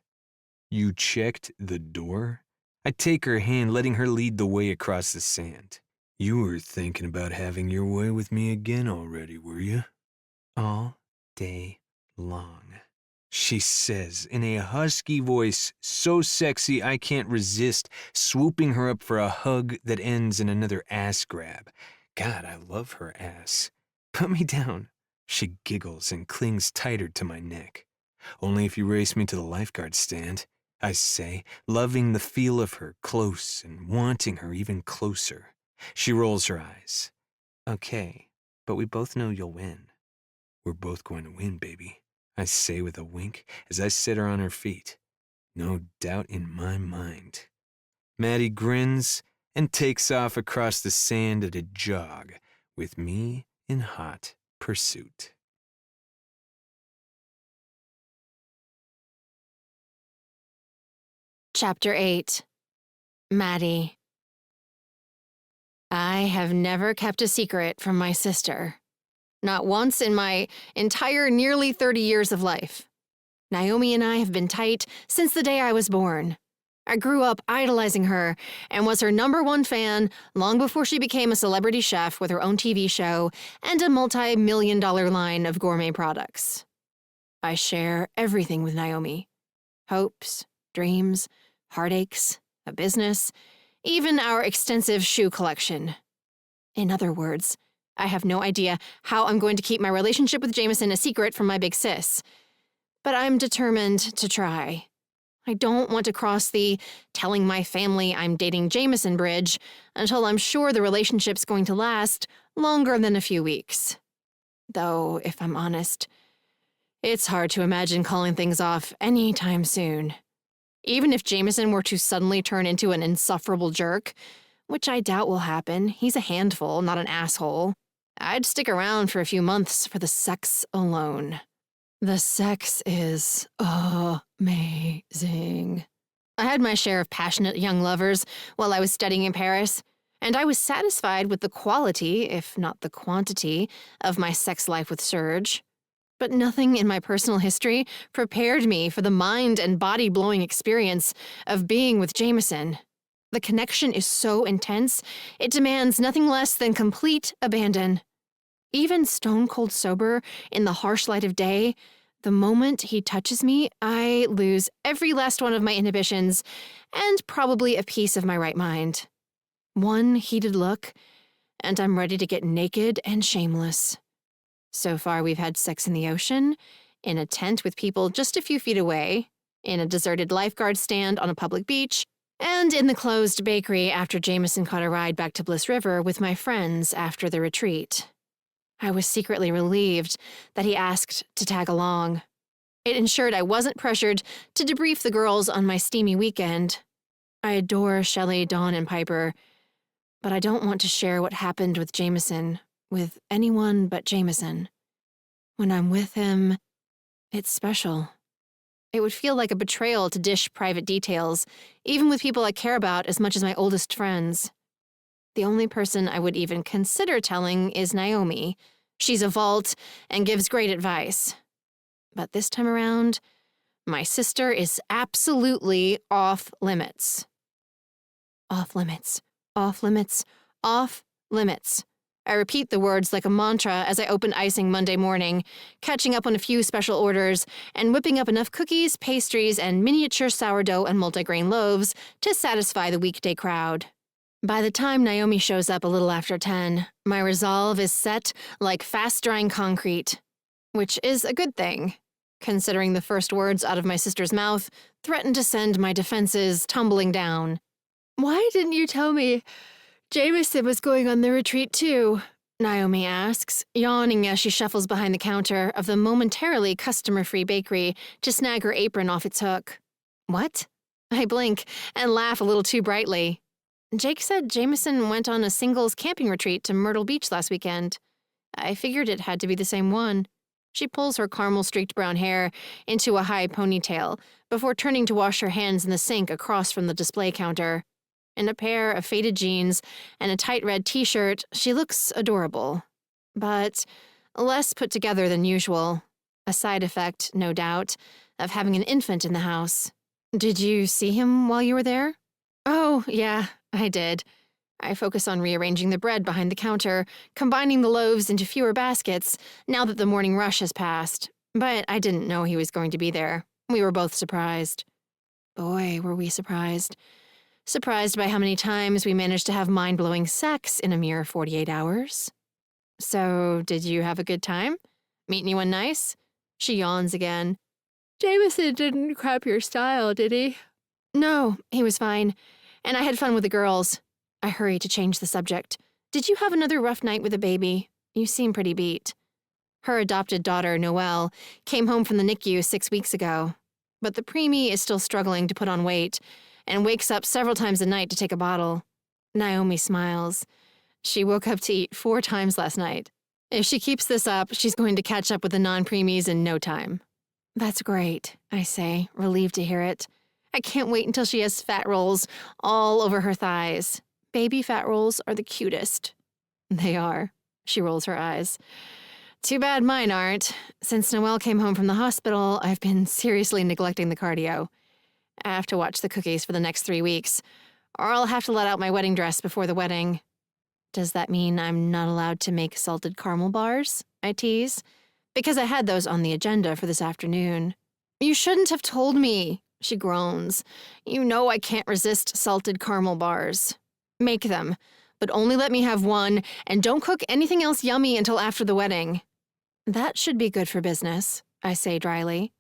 B: You checked the door? I take her hand, letting her lead the way across the sand. You were thinking about having your way with me again already, were you? All day long, she says in a husky voice so sexy I can't resist, swooping her up for a hug that ends in another ass grab. God, I love her ass. Put me down. She giggles and clings tighter to my neck. Only if you race me to the lifeguard stand, I say, loving the feel of her close and wanting her even closer. She rolls her eyes. Okay, but we both know you'll win. We're both going to win, baby, I say with a wink as I set her on her feet. No doubt in my mind. Maddie grins, and takes off across the sand at a jog, with me in hot pursuit.
A: Chapter 8. Maddie. I have never kept a secret from my sister. Not once in my entire nearly 30 years of life. Naomi and I have been tight since the day I was born. I grew up idolizing her and was her #1 fan long before she became a celebrity chef with her own TV show and a multi-million-dollar line of gourmet products. I share everything with Naomi. Hopes, dreams, heartaches, a business, even our extensive shoe collection. In other words, I have no idea how I'm going to keep my relationship with Jameson a secret from my big sis. But I'm determined to try. I don't want to cross the telling my family I'm dating Jameson bridge until I'm sure the relationship's going to last longer than a few weeks. Though, if I'm honest, it's hard to imagine calling things off anytime soon. Even if Jameson were to suddenly turn into an insufferable jerk, which I doubt will happen, he's a handful, not an asshole, I'd stick around for a few months for the sex alone. The sex is amazing. I had my share of passionate young lovers while I was studying in Paris, and I was satisfied with the quality, if not the quantity, of my sex life with Serge. But nothing in my personal history prepared me for the mind and body-blowing experience of being with Jameson. The connection is so intense, it demands nothing less than complete abandon. Even stone-cold sober, in the harsh light of day, the moment he touches me, I lose every last one of my inhibitions and probably a piece of my right mind. One heated look, and I'm ready to get naked and shameless. So far, we've had sex in the ocean, in a tent with people just a few feet away, in a deserted lifeguard stand on a public beach, and in the closed bakery after Jameson caught a ride back to Bliss River with my friends after the retreat. I was secretly relieved that he asked to tag along. It ensured I wasn't pressured to debrief the girls on my steamy weekend. I adore Shelley, Dawn, and Piper, but I don't want to share what happened with Jameson with anyone but Jameson. When I'm with him, it's special. It would feel like a betrayal to dish private details, even with people I care about as much as my oldest friends. The only person I would even consider telling is Naomi. She's a vault and gives great advice. But this time around, my sister is absolutely off limits. Off limits, off limits, off limits. I repeat the words like a mantra as I open icing Monday morning, catching up on a few special orders, and whipping up enough cookies, pastries, and miniature sourdough and multigrain loaves to satisfy the weekday crowd. By the time Naomi shows up a little after 10, my resolve is set like fast-drying concrete, which is a good thing, considering the first words out of my sister's mouth threatened to send my defenses tumbling down. "Why didn't you tell me Jameson was going on the retreat too?" Naomi asks, yawning as she shuffles behind the counter of the momentarily customer-free bakery to snag her apron off its hook. What? I blink and laugh a little too brightly. Jake said Jameson went on a singles camping retreat to Myrtle Beach last weekend. I figured it had to be the same one. She pulls her caramel-streaked brown hair into a high ponytail before turning to wash her hands in the sink across from the display counter. In a pair of faded jeans and a tight red t-shirt, she looks adorable, but less put together than usual. A side effect, no doubt, of having an infant in the house. "Did you see him while you were there?" "Oh, yeah, I did." I focus on rearranging the bread behind the counter, combining the loaves into fewer baskets now that the morning rush has passed. But I didn't know he was going to be there. We were both surprised. Boy, were we surprised. Surprised by how many times we managed to have mind-blowing sex in a mere 48 hours. "So, did you have a good time? Meet anyone nice?" She yawns again. "Jameson didn't crap your style, did he?" "No, he was fine. And I had fun with the girls." I hurry to change the subject. "Did you have another rough night with the baby? You seem pretty beat." Her adopted daughter, Noelle, came home from the NICU 6 weeks ago. But the preemie is still struggling to put on weight and wakes up several times a night to take a bottle. Naomi smiles. She woke up to eat 4 times last night. If she keeps this up, she's going to catch up with the non-preemies in no time. That's great, I say, relieved to hear it. I can't wait until she has fat rolls all over her thighs. Baby fat rolls are the cutest. They are. She rolls her eyes. Too bad mine aren't. Since Noelle came home from the hospital, I've been seriously neglecting the cardio. I have to watch the cookies for the next 3 weeks, or I'll have to let out my wedding dress before the wedding. Does that mean I'm not allowed to make salted caramel bars? I tease. Because I had those on the agenda for this afternoon. You shouldn't have told me, she groans. You know I can't resist salted caramel bars. Make them, but only let me have one, and don't cook anything else yummy until after the wedding. That should be good for business, I say dryly.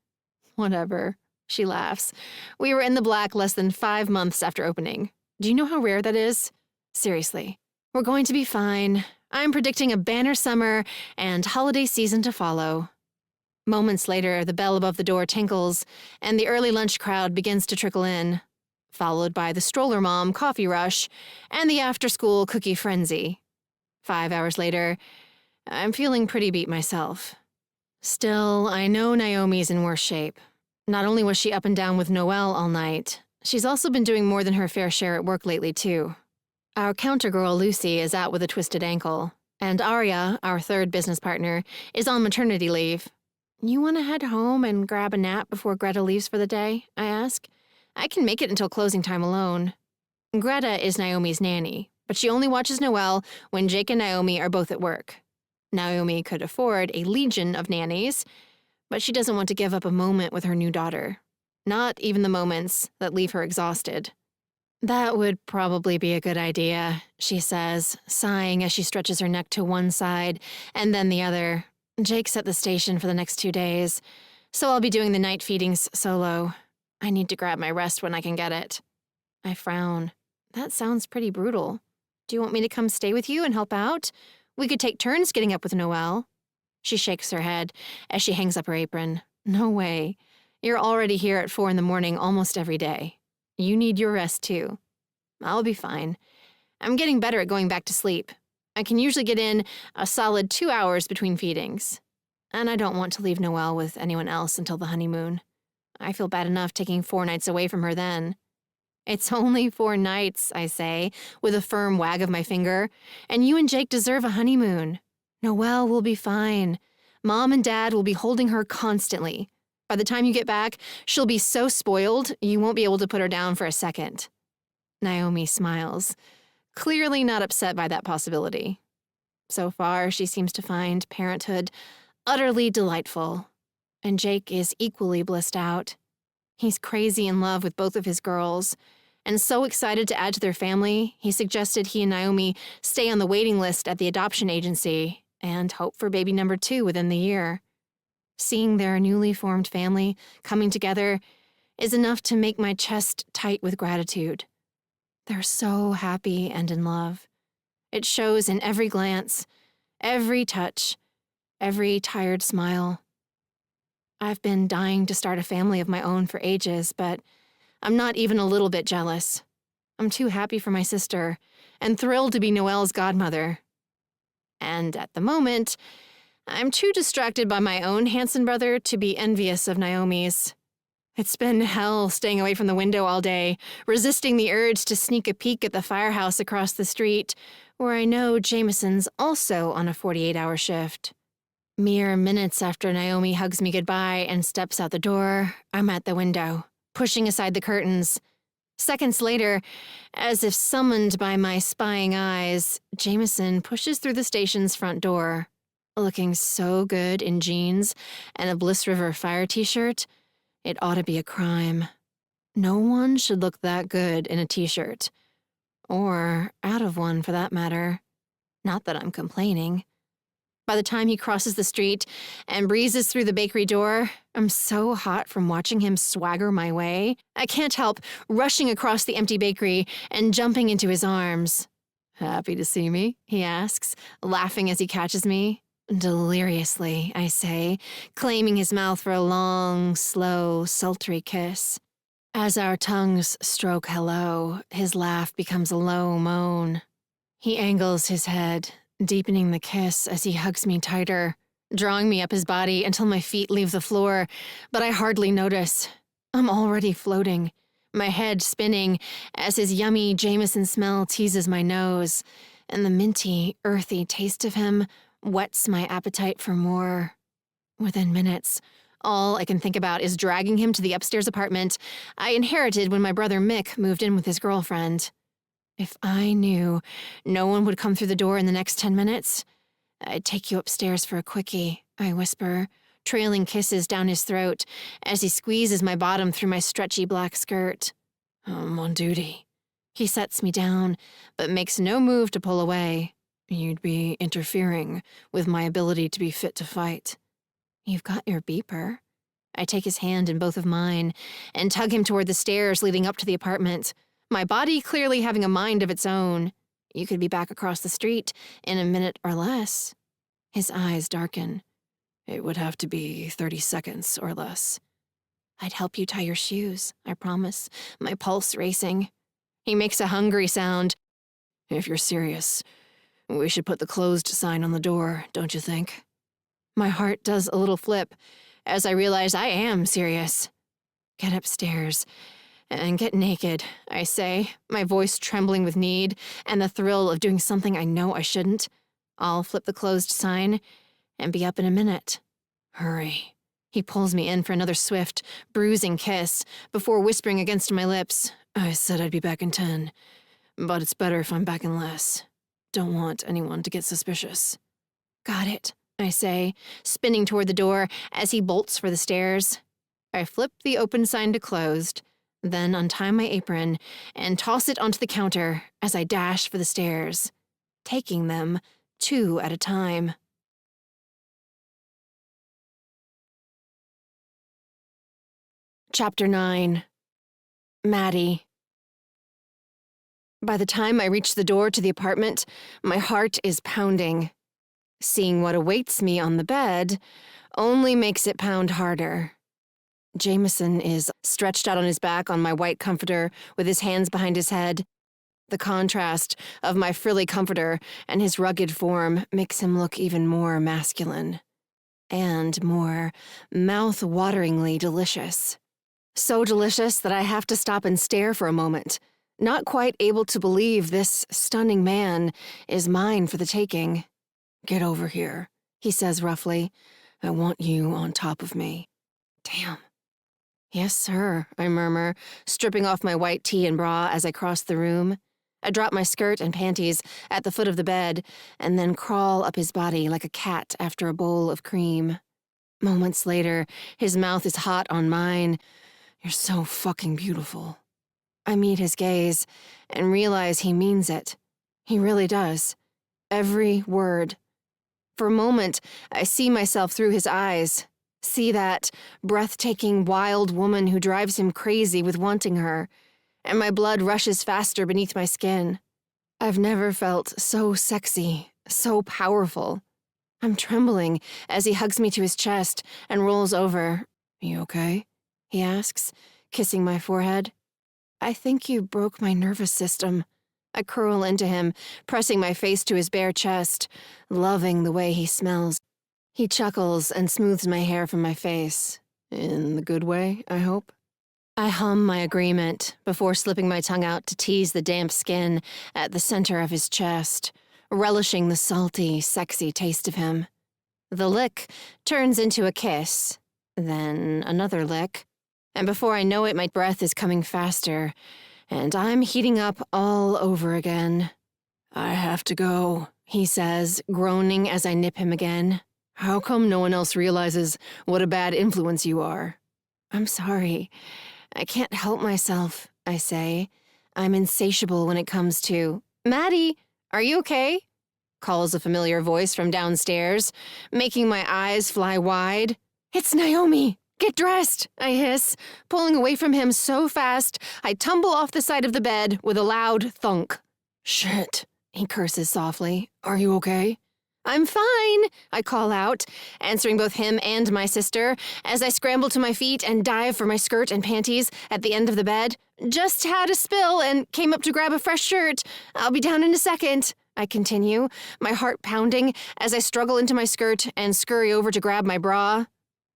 A: Whatever, she laughs. We were in the black less than 5 months after opening. Do you know how rare that is? Seriously. We're going to be fine. I'm predicting a banner summer and holiday season to follow. Moments later, the bell above the door tinkles, and the early lunch crowd begins to trickle in, followed by the stroller mom coffee rush and the after-school cookie frenzy. 5 hours later, I'm feeling pretty beat myself. Still, I know Naomi's in worse shape. Not only was she up and down with Noelle all night, she's also been doing more than her fair share at work lately, too. Our countergirl, Lucy, is out with a twisted ankle, and Arya, our third business partner, is on maternity leave. You want to head home and grab a nap before Greta leaves for the day? I ask. I can make it until closing time alone. Greta is Naomi's nanny, but she only watches Noelle when Jake and Naomi are both at work. Naomi could afford a legion of nannies, but she doesn't want to give up a moment with her new daughter. Not even the moments that leave her exhausted. That would probably be a good idea, she says, sighing as she stretches her neck to one side and then the other. Jake's at the station for the next 2 days, so I'll be doing the night feedings solo. I need to grab my rest when I can get it. I frown. That sounds pretty brutal. Do you want me to come stay with you and help out? We could take turns getting up with Noelle. She shakes her head as she hangs up her apron. No way. You're already here at 4 a.m. almost every day. You need your rest, too. I'll be fine. I'm getting better at going back to sleep. I can usually get in a solid 2 hours between feedings. And I don't want to leave Noelle with anyone else until the honeymoon. I feel bad enough taking 4 nights away from her then. It's only 4 nights, I say, with a firm wag of my finger, and you and Jake deserve a honeymoon. Noelle will be fine. Mom and Dad will be holding her constantly. By the time you get back, she'll be so spoiled, you won't be able to put her down for a second. Naomi smiles, clearly not upset by that possibility. So far, she seems to find parenthood utterly delightful. And Jake is equally blissed out. He's crazy in love with both of his girls, and so excited to add to their family, he suggested he and Naomi stay on the waiting list at the adoption agency and hope for baby number 2 within the year. Seeing their newly formed family coming together is enough to make my chest tight with gratitude. They're so happy and in love. It shows in every glance, every touch, every tired smile. I've been dying to start a family of my own for ages, but I'm not even a little bit jealous. I'm too happy for my sister and thrilled to be Noelle's godmother. And at the moment, I'm too distracted by my own Hanson brother to be envious of Naomi's. It's been hell staying away from the window all day, resisting the urge to sneak a peek at the firehouse across the street, where I know Jameson's also on a 48-hour shift. Mere minutes after Naomi hugs me goodbye and steps out the door, I'm at the window, pushing aside the curtains. Seconds later, as if summoned by my spying eyes, Jameson pushes through the station's front door. Looking so good in jeans and a Bliss River Fire t-shirt, it ought to be a crime. No one should look that good in a t-shirt. Or out of one, for that matter. Not that I'm complaining. By the time he crosses the street and breezes through the bakery door, I'm so hot from watching him swagger my way, I can't help rushing across the empty bakery and jumping into his arms. Happy to see me? He asks, laughing as he catches me. Deliriously, I say, claiming his mouth for a long, slow, sultry kiss. As our tongues stroke hello, his laugh becomes a low moan. He angles his head, deepening the kiss as he hugs me tighter, drawing me up his body until my feet leave the floor, but I hardly notice. I'm already floating, my head spinning as his yummy Jameson smell teases my nose, and the minty, earthy taste of him whets my appetite for more. Within minutes, all I can think about is dragging him to the upstairs apartment I inherited when my brother Mick moved in with his girlfriend. If I knew no one would come through the door in the next 10 minutes, I'd take you upstairs for a quickie, I whisper, trailing kisses down his throat as he squeezes my bottom through my stretchy black skirt. I'm on duty. He sets me down, but makes no move to pull away. You'd be interfering with my ability to be fit to fight. You've got your beeper. I take his hand in both of mine and tug him toward the stairs leading up to the apartment, my body clearly having a mind of its own. You could be back across the street in a minute or less. His eyes darken. It would have to be 30 seconds or less. I'd help you tie your shoes, I promise, my pulse racing. He makes a hungry sound. If you're serious, we should put the closed sign on the door, don't you think? My heart does a little flip as I realize I am serious. Get upstairs and get naked, I say, my voice trembling with need and the thrill of doing something I know I shouldn't. I'll flip the closed sign and be up in a minute. Hurry. He pulls me in for another swift, bruising kiss before whispering against my lips, I said I'd be back in 10, but it's better if I'm back in less. Don't want anyone to get suspicious. Got it, I say, spinning toward the door as he bolts for the stairs. I flip the open sign to closed, then untie my apron and toss it onto the counter as I dash for the stairs, taking them 2 at a time. Chapter 9. Maddie. By the time I reach the door to the apartment, my heart is pounding. Seeing what awaits me on the bed only makes it pound harder. Jameson is stretched out on his back on my white comforter with his hands behind his head. The contrast of my frilly comforter and his rugged form makes him look even more masculine. And more mouth-wateringly delicious. So delicious that I have to stop and stare for a moment, not quite able to believe this stunning man is mine for the taking. Get over here, he says roughly. I want you on top of me. Damn. Yes, sir, I murmur, stripping off my white tee and bra as I cross the room. I drop my skirt and panties at the foot of the bed and then crawl up his body like a cat after a bowl of cream. Moments later, his mouth is hot on mine. You're so fucking beautiful. I meet his gaze and realize he means it. He really does. Every word. For a moment, I see myself through his eyes. See that breathtaking, wild woman who drives him crazy with wanting her, and my blood rushes faster beneath my skin. I've never felt so sexy, so powerful. I'm trembling as he hugs me to his chest and rolls over. You okay? He asks, kissing my forehead. I think you broke my nervous system. I curl into him, pressing my face to his bare chest, loving the way he smells. He chuckles and smooths my hair from my face. In the good way, I hope. I hum my agreement before slipping my tongue out to tease the damp skin at the center of his chest, relishing the salty, sexy taste of him. The lick turns into a kiss, then another lick, and before I know it, my breath is coming faster, and I'm heating up all over again. I have to go, he says, groaning as I nip him again. How come no one else realizes what a bad influence you are? I'm sorry. I can't help myself, I say. I'm insatiable when it comes to... Maddie, are you okay? Calls a familiar voice from downstairs, making my eyes fly wide. It's Naomi! Get dressed, I hiss, pulling away from him so fast I tumble off the side of the bed with a loud thunk. Shit, he curses softly. Are you okay? I'm fine, I call out, answering both him and my sister as I scramble to my feet and dive for my skirt and panties at the end of the bed. Just had a spill and came up to grab a fresh shirt. I'll be down in a second, I continue, my heart pounding as I struggle into my skirt and scurry over to grab my bra.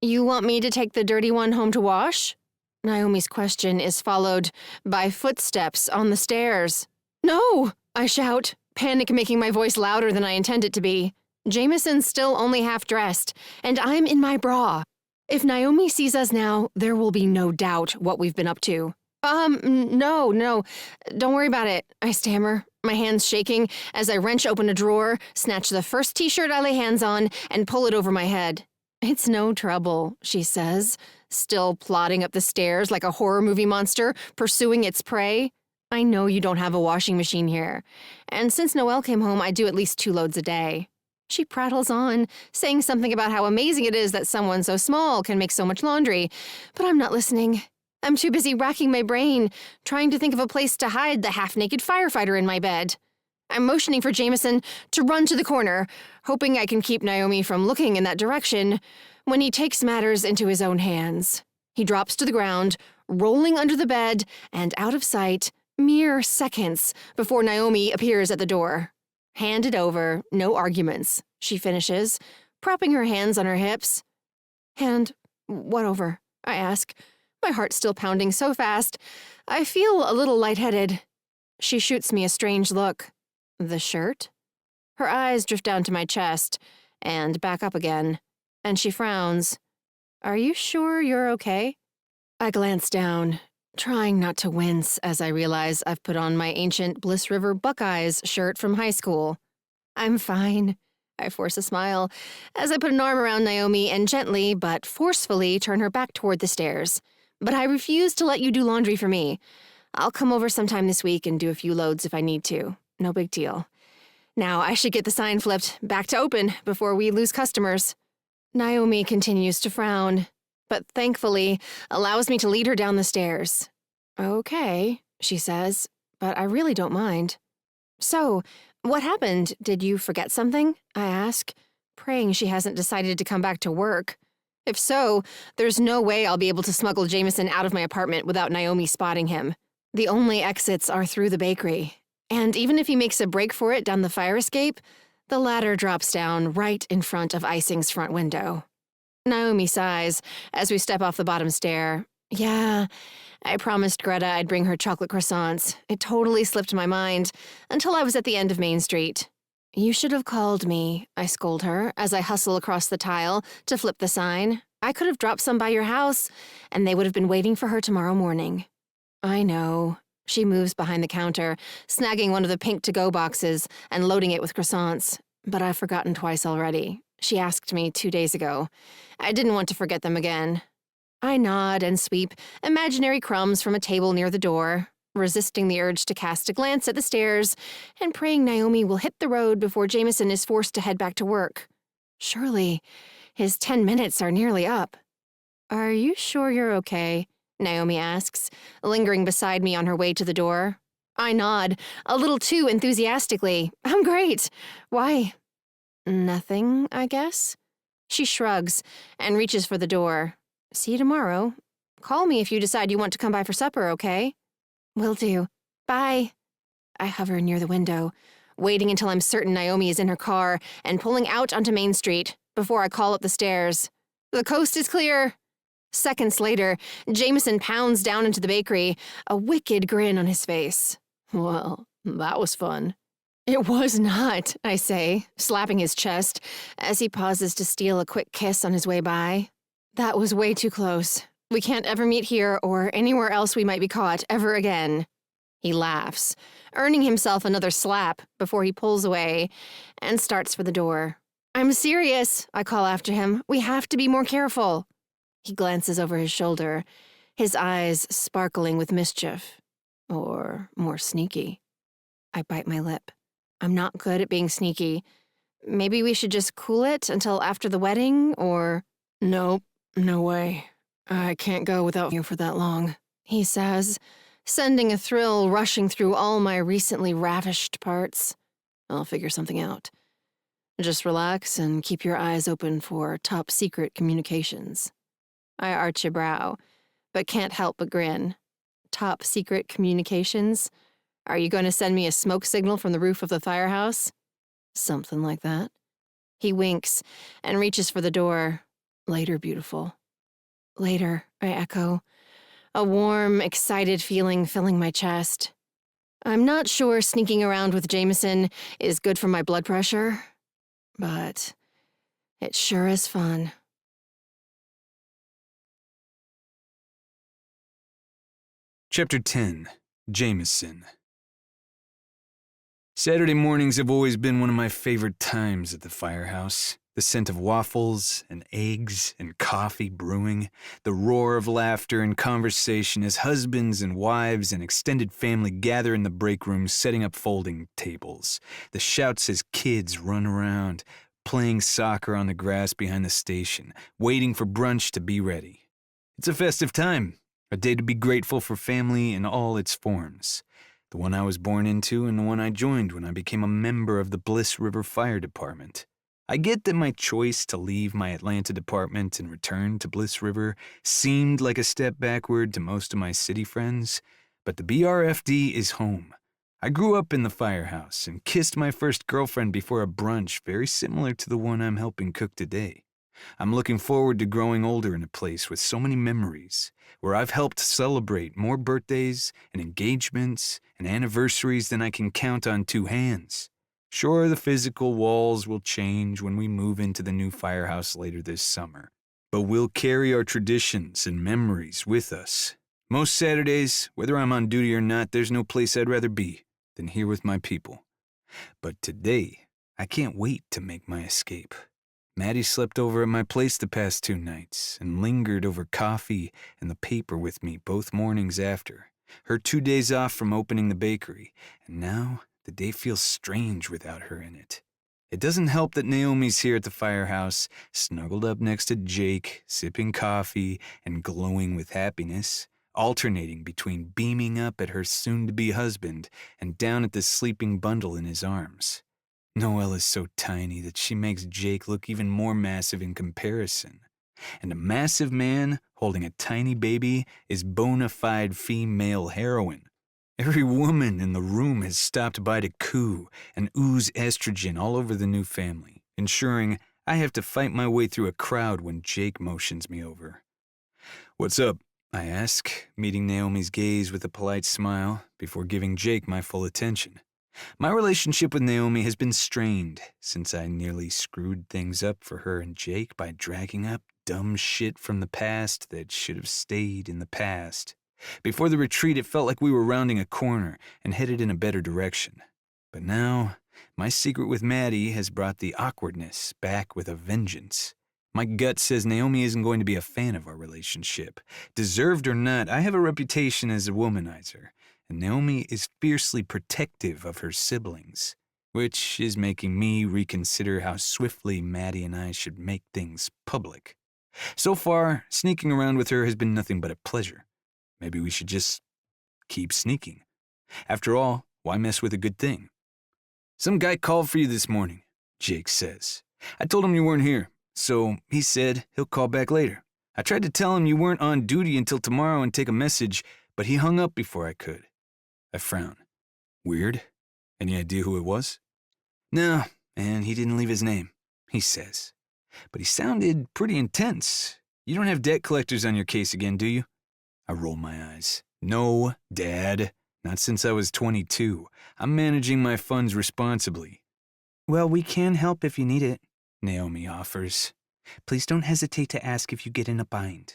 A: You want me to take the dirty one home to wash? Naomi's question is followed by footsteps on the stairs. No, I shout, panic making my voice louder than I intend it to be. Jameson's still only half dressed, and I'm in my bra. If Naomi sees us now, there will be no doubt what we've been up to. No, don't worry about it, I stammer, my hands shaking as I wrench open a drawer, snatch the first t-shirt I lay hands on, and pull it over my head. It's no trouble, she says, still plodding up the stairs like a horror movie monster pursuing its prey. I know you don't have a washing machine here, and since Noelle came home, I do at least 2 loads a day. She prattles on, saying something about how amazing it is that someone so small can make so much laundry, but I'm not listening. I'm too busy racking my brain, trying to think of a place to hide the half-naked firefighter in my bed. I'm motioning for Jameson to run to the corner, hoping I can keep Naomi from looking in that direction, when he takes matters into his own hands. He drops to the ground, rolling under the bed and out of sight, mere seconds before Naomi appears at the door. Hand it over, no arguments, she finishes, propping her hands on her hips. Hand what over? I ask, my heart still pounding so fast, I feel a little lightheaded. She shoots me a strange look. The shirt? Her eyes drift down to my chest, and back up again, and she frowns. Are you sure you're okay? I glance down, trying not to wince as I realize I've put on my ancient Bliss River Buckeyes shirt from high school. I'm fine. I force a smile as I put an arm around Naomi and gently but forcefully turn her back toward the stairs. But I refuse to let you do laundry for me. I'll come over sometime this week and do a few loads if I need to. No big deal. Now I should get the sign flipped back to open before we lose customers. Naomi continues to frown, but thankfully allows me to lead her down the stairs. Okay, she says, but I really don't mind. So, what happened? Did you forget something? I ask, praying she hasn't decided to come back to work. If so, there's no way I'll be able to smuggle Jameson out of my apartment without Naomi spotting him. The only exits are through the bakery, and even if he makes a break for it down the fire escape, the ladder drops down right in front of Icing's front window. Naomi sighs as we step off the bottom stair. Yeah, I promised Greta I'd bring her chocolate croissants. It totally slipped my mind until I was at the end of Main Street. You should have called me, I scold her as I hustle across the tile to flip the sign. I could have dropped some by your house, and they would have been waiting for her tomorrow morning. I know. She moves behind the counter, snagging one of the pink to-go boxes and loading it with croissants. But I've forgotten twice already. She asked me 2 days ago. I didn't want to forget them again. I nod and sweep imaginary crumbs from a table near the door, resisting the urge to cast a glance at the stairs and praying Naomi will hit the road before Jameson is forced to head back to work. Surely, his 10 minutes are nearly up. Are you sure you're okay? Naomi asks, lingering beside me on her way to the door. I nod, a little too enthusiastically. I'm great. Why? Nothing, I guess. She shrugs and reaches for the door. See you tomorrow. Call me if you decide you want to come by for supper, okay? Will do. Bye. I hover near the window, waiting until I'm certain Naomi is in her car and pulling out onto Main Street before I call up the stairs. The coast is clear. Seconds later, Jameson pounds down into the bakery, a wicked grin on his face. Well, that was fun. It was not, I say, slapping his chest as he pauses to steal a quick kiss on his way by. That was way too close. We can't ever meet here or anywhere else we might be caught ever again. He laughs, earning himself another slap before he pulls away and starts for the door. I'm serious, I call after him. We have to be more careful. He glances over his shoulder, his eyes sparkling with mischief. Or more sneaky. I bite my lip. I'm not good at being sneaky. Maybe we should just cool it until after the wedding, or... Nope, no way. I can't go without you for that long, he says, sending a thrill rushing through all my recently ravished parts. I'll figure something out. Just relax and keep your eyes open for top-secret communications. I arch a brow, but can't help but grin. Top-secret communications? Are you going to send me a smoke signal from the roof of the firehouse? Something like that. He winks and reaches for the door. Later, beautiful. Later, I echo, a warm, excited feeling filling my chest. I'm not sure sneaking around with Jameson is good for my blood pressure, but it sure is fun.
B: Chapter 10. Jameson. Saturday mornings have always been one of my favorite times at the firehouse. The scent of waffles and eggs and coffee brewing, the roar of laughter and conversation as husbands and wives and extended family gather in the break room setting up folding tables, the shouts as kids run around, playing soccer on the grass behind the station, waiting for brunch to be ready. It's a festive time, a day to be grateful for family in all its forms. The one I was born into and the one I joined when I became a member of the Bliss River Fire Department. I get that my choice to leave my Atlanta department and return to Bliss River seemed like a step backward to most of my city friends, but the BRFD is home. I grew up in the firehouse and kissed my first girlfriend before a brunch very similar to the one I'm helping cook today. I'm looking forward to growing older in a place with so many memories, where I've helped celebrate more birthdays and engagements and anniversaries than I can count on two hands. Sure, the physical walls will change when we move into the new firehouse later this summer, but we'll carry our traditions and memories with us. Most Saturdays, whether I'm on duty or not, there's no place I'd rather be than here with my people. But today, I can't wait to make my escape. Maddie slept over at my place the past 2 nights and lingered over coffee and the paper with me both mornings after. Her 2 days off from opening the bakery, and now the day feels strange without her in it. It doesn't help that Naomi's here at the firehouse, snuggled up next to Jake, sipping coffee and glowing with happiness, alternating between beaming up at her soon-to-be husband and down at the sleeping bundle in his arms. Noelle is so tiny that she makes Jake look even more massive in comparison. And a massive man holding a tiny baby is bona fide female heroine. Every woman in the room has stopped by to coo and ooze estrogen all over the new family, ensuring I have to fight my way through a crowd when Jake motions me over. "What's up?" I ask, meeting Naomi's gaze with a polite smile before giving Jake my full attention. My relationship with Naomi has been strained since I nearly screwed things up for her and Jake by dragging up dumb shit from the past that should have stayed in the past. Before the retreat, it felt like we were rounding a corner and headed in a better direction. But now, my secret with Maddie has brought the awkwardness back with a vengeance. My gut says Naomi isn't going to be a fan of our relationship. Deserved or not, I have a reputation as a womanizer, and Naomi is fiercely protective of her siblings, which is making me reconsider how swiftly Maddie and I should make things public. So far, sneaking around with her has been nothing but a pleasure. Maybe we should just keep sneaking. After all, why mess with a good thing? "Some guy called for you this morning," Jake says. "I told him you weren't here, so he said he'll call back later. I tried to tell him you weren't on duty until tomorrow and take a message, but he hung up before I could." I frown. "Weird. Any idea who it was?" "No, and he didn't leave his name," he says. "But he sounded pretty intense. You don't have debt collectors on your case again, do you?" I roll my eyes. "No, Dad. Not since I was 22. I'm managing my funds responsibly." "Well, we can help if you need it," Naomi offers. "Please don't hesitate to ask if you get in a bind."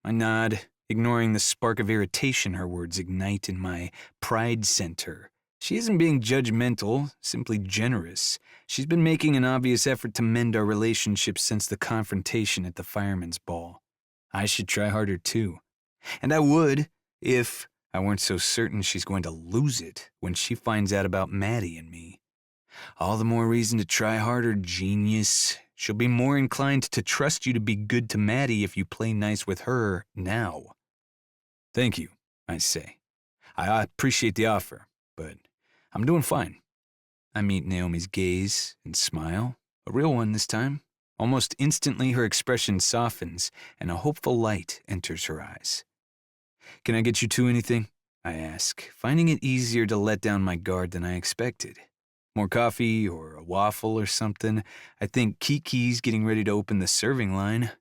B: I nod, ignoring the spark of irritation her words ignite in my pride center. She isn't being judgmental, simply generous. She's been making an obvious effort to mend our relationship since the confrontation at the fireman's ball. I should try harder too. And I would, if I weren't so certain she's going to lose it when she finds out about Maddie and me. All the more reason to try harder, genius. She'll be more inclined to trust you to be good to Maddie if you play nice with her now. "Thank you," I say. "I appreciate the offer, but I'm doing fine." I meet Naomi's gaze and smile, a real one this time. Almost instantly, her expression softens, and a hopeful light enters her eyes. "Can I get you two anything?" I ask, finding it easier to let down my guard than I expected. "More coffee or a waffle or something?" I think Kiki's getting ready to open the serving line.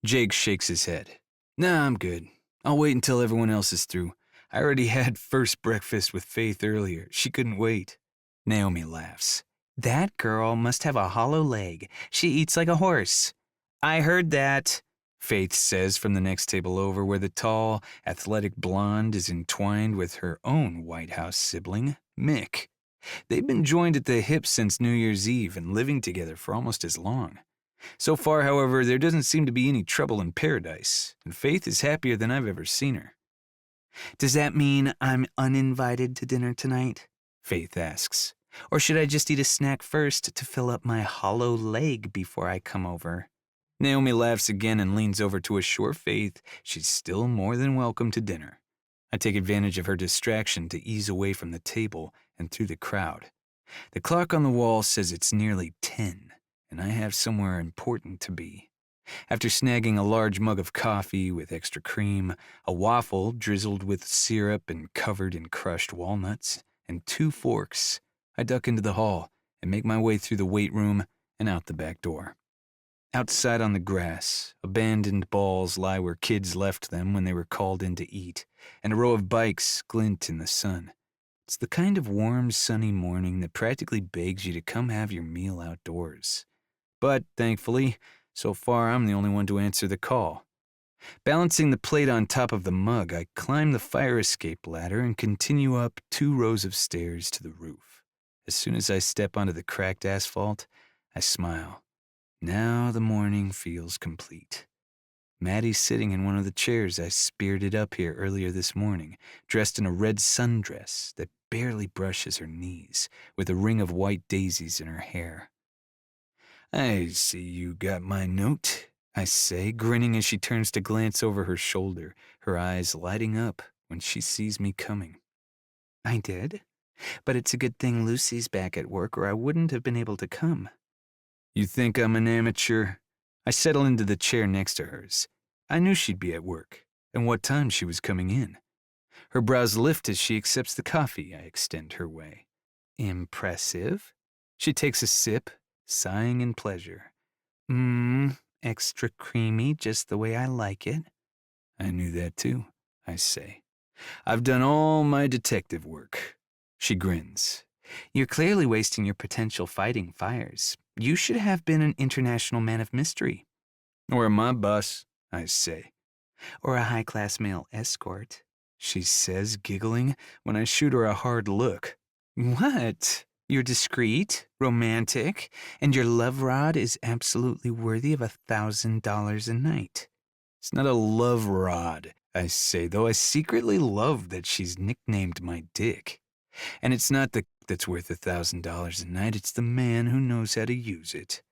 B: Jake shakes his head. "Nah, I'm good. I'll wait until everyone else is through. I already had first breakfast with Faith earlier. She couldn't wait." Naomi laughs. "That girl must have a hollow leg. She eats like a horse." "I heard that," Faith says from the next table over, where the tall, athletic blonde is entwined with her own White House sibling, Mick. They've been joined at the hip since New Year's Eve and living together for almost as long. So far, however, there doesn't seem to be any trouble in paradise, and Faith is happier than I've ever seen her. "Does that mean I'm uninvited to dinner tonight?" Faith asks. "Or should I just eat a snack first to fill up my hollow leg before I come over?" Naomi laughs again and leans over to assure Faith she's still more than welcome to dinner. I take advantage of her distraction to ease away from the table and through the crowd. The clock on the wall says it's nearly 10, and I have somewhere important to be. After snagging a large mug of coffee with extra cream, a waffle drizzled with syrup and covered in crushed walnuts, and 2 forks, I duck into the hall and make my way through the weight room and out the back door. Outside on the grass, abandoned balls lie where kids left them when they were called in to eat, and a row of bikes glint in the sun. It's the kind of warm, sunny morning that practically begs you to come have your meal outdoors. But, thankfully, so far I'm the only one to answer the call. Balancing the plate on top of the mug, I climb the fire escape ladder and continue up 2 rows of stairs to the roof. As soon as I step onto the cracked asphalt, I smile. Now the morning feels complete. Maddie's sitting in one of the chairs I spirited up here earlier this morning, dressed in a red sundress that barely brushes her knees, with a ring of white daisies in her hair. "I see you got my note," I say, grinning as she turns to glance over her shoulder, her eyes lighting up when she sees me coming. "I did, but it's a good thing Lucy's back at work or I wouldn't have been able to come." "You think I'm an amateur?" I settle into the chair next to hers. I knew she'd be at work, and what time she was coming in. Her brows lift as she accepts the coffee I extend her way. "Impressive." She takes a sip, sighing in pleasure. Extra creamy, just the way I like it." "I knew that too," I say. "I've done all my detective work." She grins. "You're clearly wasting your potential fighting fires. You should have been an international man of mystery." "Or a mob boss," I say. "Or a high-class male escort," she says, giggling, when I shoot her a hard look. "What? You're discreet, romantic, and your love rod is absolutely worthy of $1,000 a night." "It's not a love rod," I say, though I secretly love that she's nicknamed my dick. "And it's not the that's worth $1,000 a night, it's the man who knows how to use it."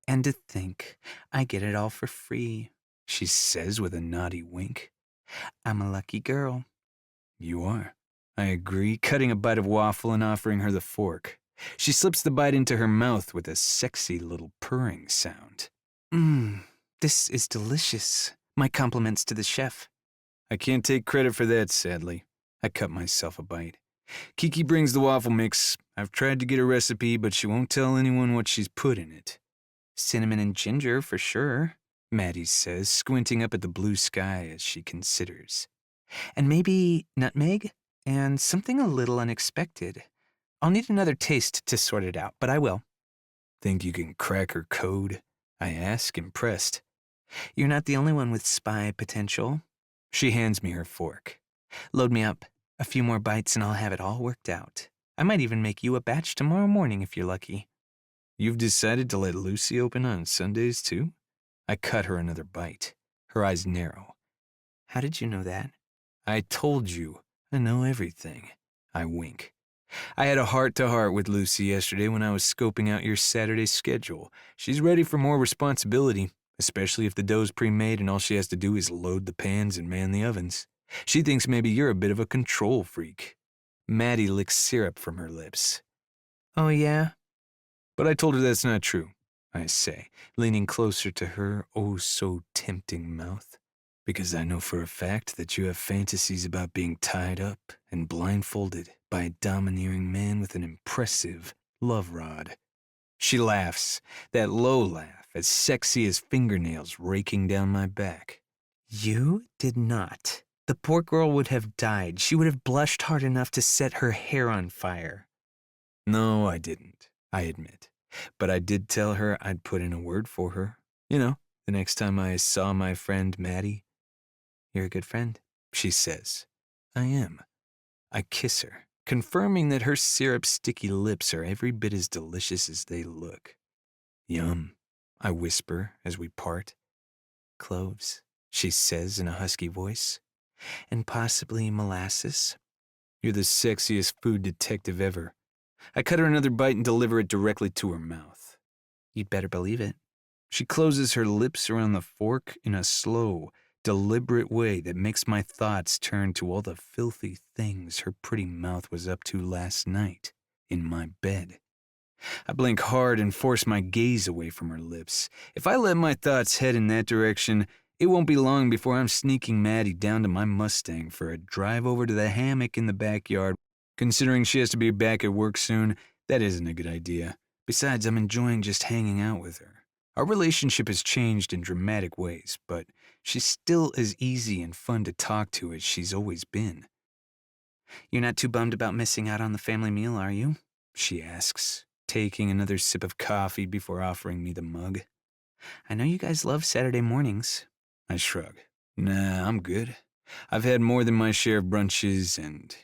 B: "And to think I get it all for free," she says with a naughty wink. "I'm a lucky girl." "You are," I agree, cutting a bite of waffle and offering her the fork. She slips the bite into her mouth with a sexy little purring sound. This is delicious. My compliments to the chef." "I can't take credit for that, sadly." I cut myself a bite. "Kiki brings the waffle mix. I've tried to get a recipe, but she won't tell anyone what she's put in it." "Cinnamon and ginger, for sure," Maddie says, squinting up at the blue sky as she considers. "And maybe nutmeg, and something a little unexpected. I'll need another taste to sort it out, but I will." "Think you can crack her code?" I ask, impressed. "You're not the only one with spy potential." She hands me her fork. "Load me up. A few more bites and I'll have it all worked out. I might even make you a batch tomorrow morning if you're lucky." "You've decided to let Lucy open on Sundays, too?" I cut her another bite. Her eyes narrow. "How did you know that?" "I told you. I know everything." I wink. "I had a heart-to-heart with Lucy yesterday when I was scoping out your Saturday schedule. She's ready for more responsibility, especially if the dough's pre-made and all she has to do is load the pans and man the ovens. She thinks maybe you're a bit of a control freak." Maddie licks syrup from her lips.
C: Oh, yeah?
B: But I told her that's not true, I say, leaning closer to her oh so tempting mouth. Because I know for a fact that you have fantasies about being tied up and blindfolded by a domineering man with an impressive love rod. She laughs, that low laugh, as sexy as fingernails raking down my back.
C: You did not. The poor girl would have died. She would have blushed hard enough to set her hair on fire.
B: No, I didn't, I admit. But I did tell her I'd put in a word for her. You know, the next time I saw my friend Maddie.
C: You're a good friend,
B: She says. I am. I kiss her, confirming that her syrup-sticky lips are every bit as delicious as they look. Yum, I whisper as we part.
C: Cloves,
B: She says in a husky voice.
C: and possibly molasses.
B: You're the sexiest food detective ever. I cut her another bite and deliver it directly to her mouth.
C: You'd better believe it.
B: She closes her lips around the fork in a slow, deliberate way that makes my thoughts turn to all the filthy things her pretty mouth was up to last night in my bed. I blink hard and force my gaze away from her lips. If I let my thoughts head in that direction, it won't be long before I'm sneaking Maddie down to my Mustang for a drive over to the hammock in the backyard. Considering she has to be back at work soon, that isn't a good idea. Besides, I'm enjoying just hanging out with her. Our relationship has changed in dramatic ways, but she's still as easy and fun to talk to as she's always been.
C: You're not too bummed about missing out on the family meal, are you?
B: She asks, taking another sip of coffee before offering me the mug.
C: I know you guys love Saturday mornings.
B: I shrug. Nah, I'm good. I've had more than my share of brunches and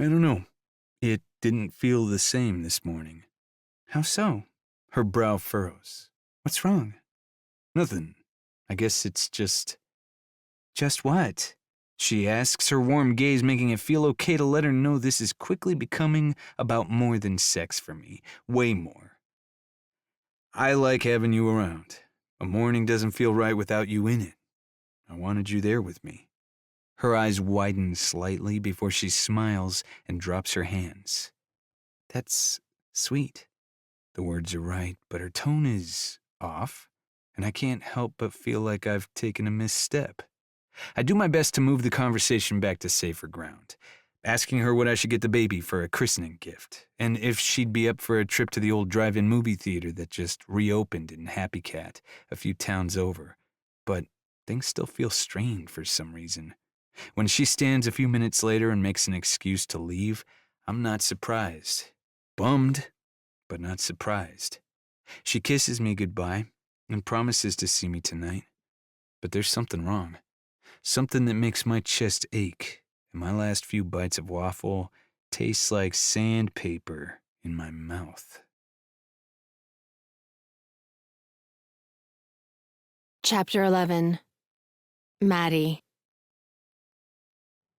B: I don't know. It didn't feel the same this morning.
C: How so?
B: Her brow furrows.
C: What's wrong?
B: Nothing. I guess it's just...
C: Just what?
B: She asks, her warm gaze making it feel okay to let her know this is quickly becoming about more than sex for me. Way more. I like having you around. A morning doesn't feel right without you in it. I wanted you there with me. Her eyes widen slightly before she smiles and drops her hands.
C: That's sweet.
B: The words are right, but her tone is off, and I can't help but feel like I've taken a misstep. I do my best to move the conversation back to safer ground, asking her what I should get the baby for a christening gift, and if she'd be up for a trip to the old drive-in movie theater that just reopened in Happy Cat a few towns over. But things still feel strained for some reason. When she stands a few minutes later and makes an excuse to leave, I'm not surprised. Bummed, but not surprised. She kisses me goodbye and promises to see me tonight. But there's something wrong. Something that makes my chest ache, and my last few bites of waffle taste like sandpaper in my mouth.
A: Chapter 11. Maddie.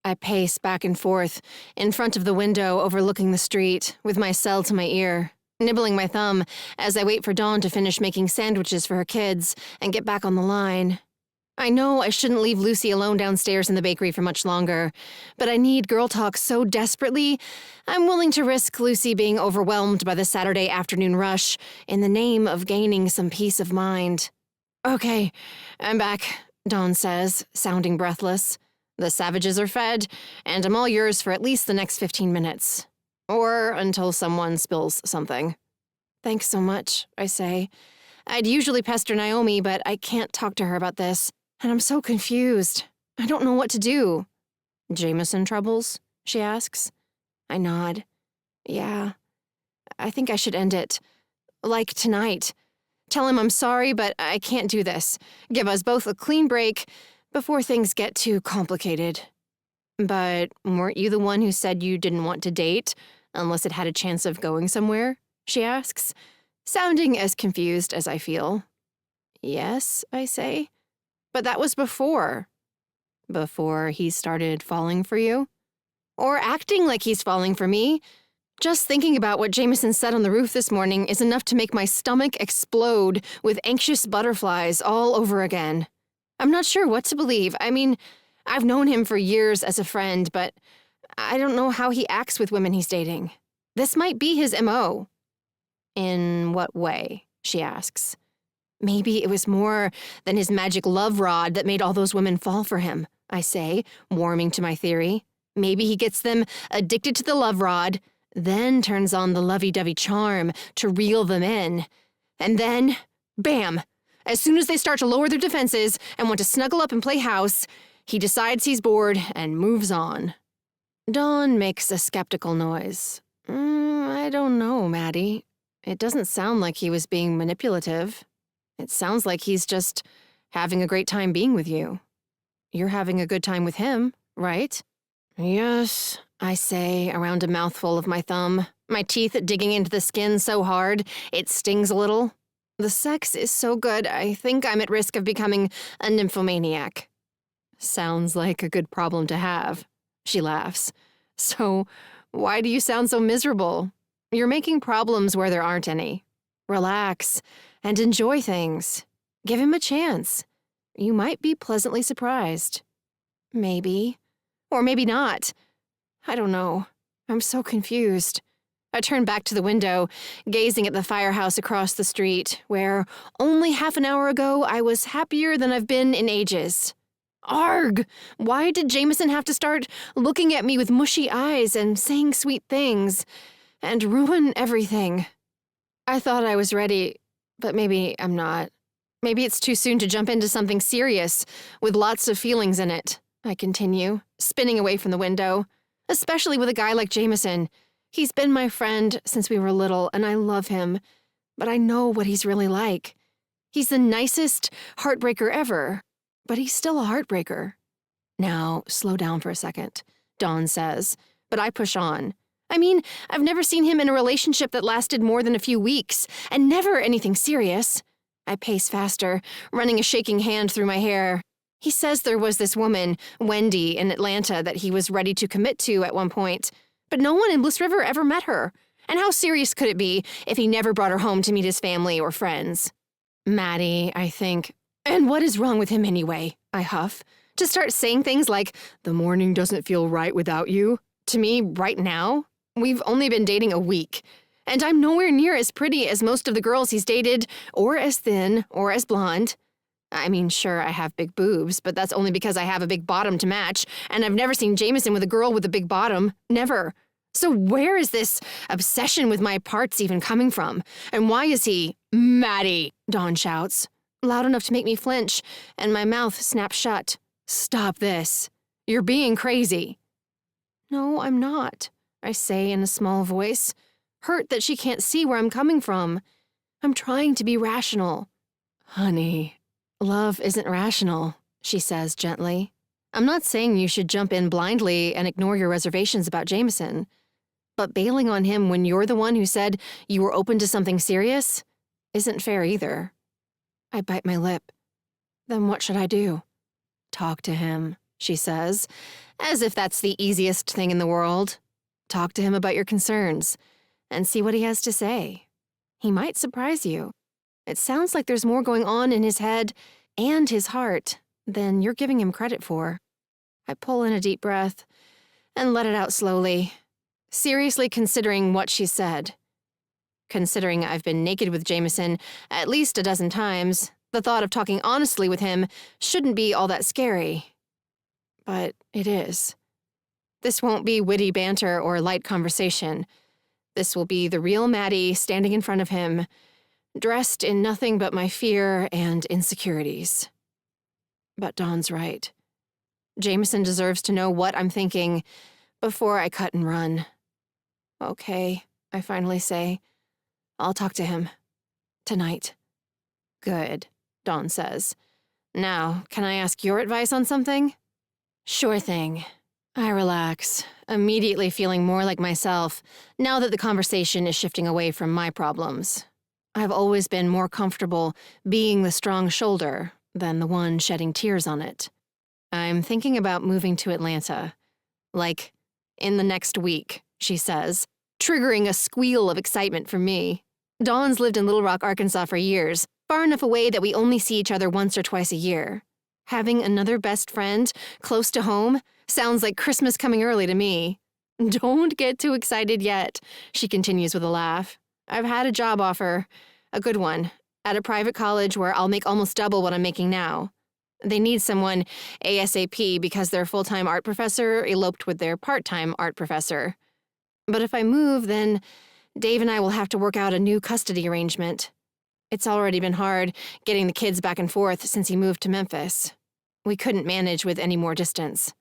A: I pace back and forth in front of the window overlooking the street with my cell to my ear, nibbling my thumb as I wait for Dawn to finish making sandwiches for her kids and get back on the line. I know I shouldn't leave Lucy alone downstairs in the bakery for much longer, but I need girl talk so desperately, I'm willing to risk Lucy being overwhelmed by the Saturday afternoon rush in the name of gaining some peace of mind. Okay, I'm back, Dawn says, sounding breathless. The savages are fed, and I'm all yours for at least the next 15 minutes. Or until someone spills something. Thanks so much, I say. I'd usually pester Naomi, but I can't talk to her about this. And I'm so confused. I don't know what to do. Jameson troubles? She asks. I nod. Yeah. I think I should end it. Like tonight. Tell him I'm sorry, but I can't do this. Give us both a clean break before things get too complicated. But weren't you the one who said you didn't want to date unless it had a chance of going somewhere? She asks, sounding as confused as I feel. Yes, I say. But that was before. Before he started falling for you? Or acting like he's falling for me. Just thinking about what Jameson said on the roof this morning is enough to make my stomach explode with anxious butterflies all over again. I'm not sure what to believe. I mean, I've known him for years as a friend, but I don't know how he acts with women he's dating. This might be his MO. In what way? She asks. Maybe it was more than his magic love rod that made all those women fall for him, I say, warming to my theory. Maybe he gets them addicted to the love rod, then turns on the lovey-dovey charm to reel them in. And then, bam! As soon as they start to lower their defenses and want to snuggle up and play house, he decides he's bored and moves on. Dawn makes a skeptical noise. I don't know, Maddie. It doesn't sound like he was being manipulative. It sounds like he's just having a great time being with you. You're having a good time with him, right? Yes, I say, around a mouthful of my thumb, my teeth digging into the skin so hard it stings a little. The sex is so good, I think I'm at risk of becoming a nymphomaniac. Sounds like a good problem to have, she laughs. So, why do you sound so miserable? You're making problems where there aren't any. Relax and enjoy things. Give him a chance. You might be pleasantly surprised. Maybe. Or maybe not. I don't know. I'm so confused. I turn back to the window, gazing at the firehouse across the street, where only half an hour ago I was happier than I've been in ages. Arg! Why did Jameson have to start looking at me with mushy eyes and saying sweet things, and ruin everything? I thought I was ready, but maybe I'm not. Maybe it's too soon to jump into something serious, with lots of feelings in it, I continue, spinning away from the window. Especially with a guy like Jameson. He's been my friend since we were little, and I love him. But I know what he's really like. He's the nicest heartbreaker ever, but he's still a heartbreaker. Now, slow down for a second, Dawn says, but I push on. I mean, I've never seen him in a relationship that lasted more than a few weeks, and never anything serious. I pace faster, running a shaking hand through my hair. He says there was this woman, Wendy, in Atlanta that he was ready to commit to at one point, but no one in Bliss River ever met her. And how serious could it be if he never brought her home to meet his family or friends? Maddie, I think. And what is wrong with him anyway? I huff. To start saying things like, the morning doesn't feel right without you, to me right now? We've only been dating a week. And I'm nowhere near as pretty as most of the girls he's dated, or as thin, or as blonde. I mean, sure, I have big boobs, but that's only because I have a big bottom to match, and I've never seen Jameson with a girl with a big bottom. Never. So where is this obsession with my parts even coming from? And why is he— Maddie, Dawn shouts, loud enough to make me flinch, and my mouth snaps shut. Stop this. You're being crazy. No, I'm not, I say in a small voice, hurt that she can't see where I'm coming from. I'm trying to be rational. Honey, love isn't rational, she says gently. I'm not saying you should jump in blindly and ignore your reservations about Jameson, but bailing on him when you're the one who said you were open to something serious isn't fair either. I bite my lip. Then what should I do? Talk to him, she says, as if that's the easiest thing in the world. Talk to him about your concerns and see what he has to say. He might surprise you. It sounds like there's more going on in his head and his heart than you're giving him credit for. I pull in a deep breath and let it out slowly, seriously considering what she said. Considering I've been naked with Jameson at least a dozen times, the thought of talking honestly with him shouldn't be all that scary. But it is. This won't be witty banter or light conversation. This will be the real Maddie standing in front of him, dressed in nothing but my fear and insecurities. But Dawn's right. Jameson deserves to know what I'm thinking before I cut and run. Okay, I finally say. I'll talk to him. Tonight. Good, Dawn says. Now, can I ask your advice on something? Sure thing. I relax, immediately feeling more like myself now that the conversation is shifting away from my problems. I've always been more comfortable being the strong shoulder than the one shedding tears on it. I'm thinking about moving to Atlanta. Like, in the next week, she says, triggering a squeal of excitement from me. Dawn's lived in Little Rock, Arkansas for years, far enough away that we only see each other once or twice a year. Having another best friend close to home sounds like Christmas coming early to me. Don't get too excited yet, she continues with a laugh. I've had a job offer, a good one, at a private college where I'll make almost double what I'm making now. They need someone ASAP because their full-time art professor eloped with their part-time art professor. But if I move, then Dave and I will have to work out a new custody arrangement. It's already been hard getting the kids back and forth since he moved to Memphis. We couldn't manage with any more distance.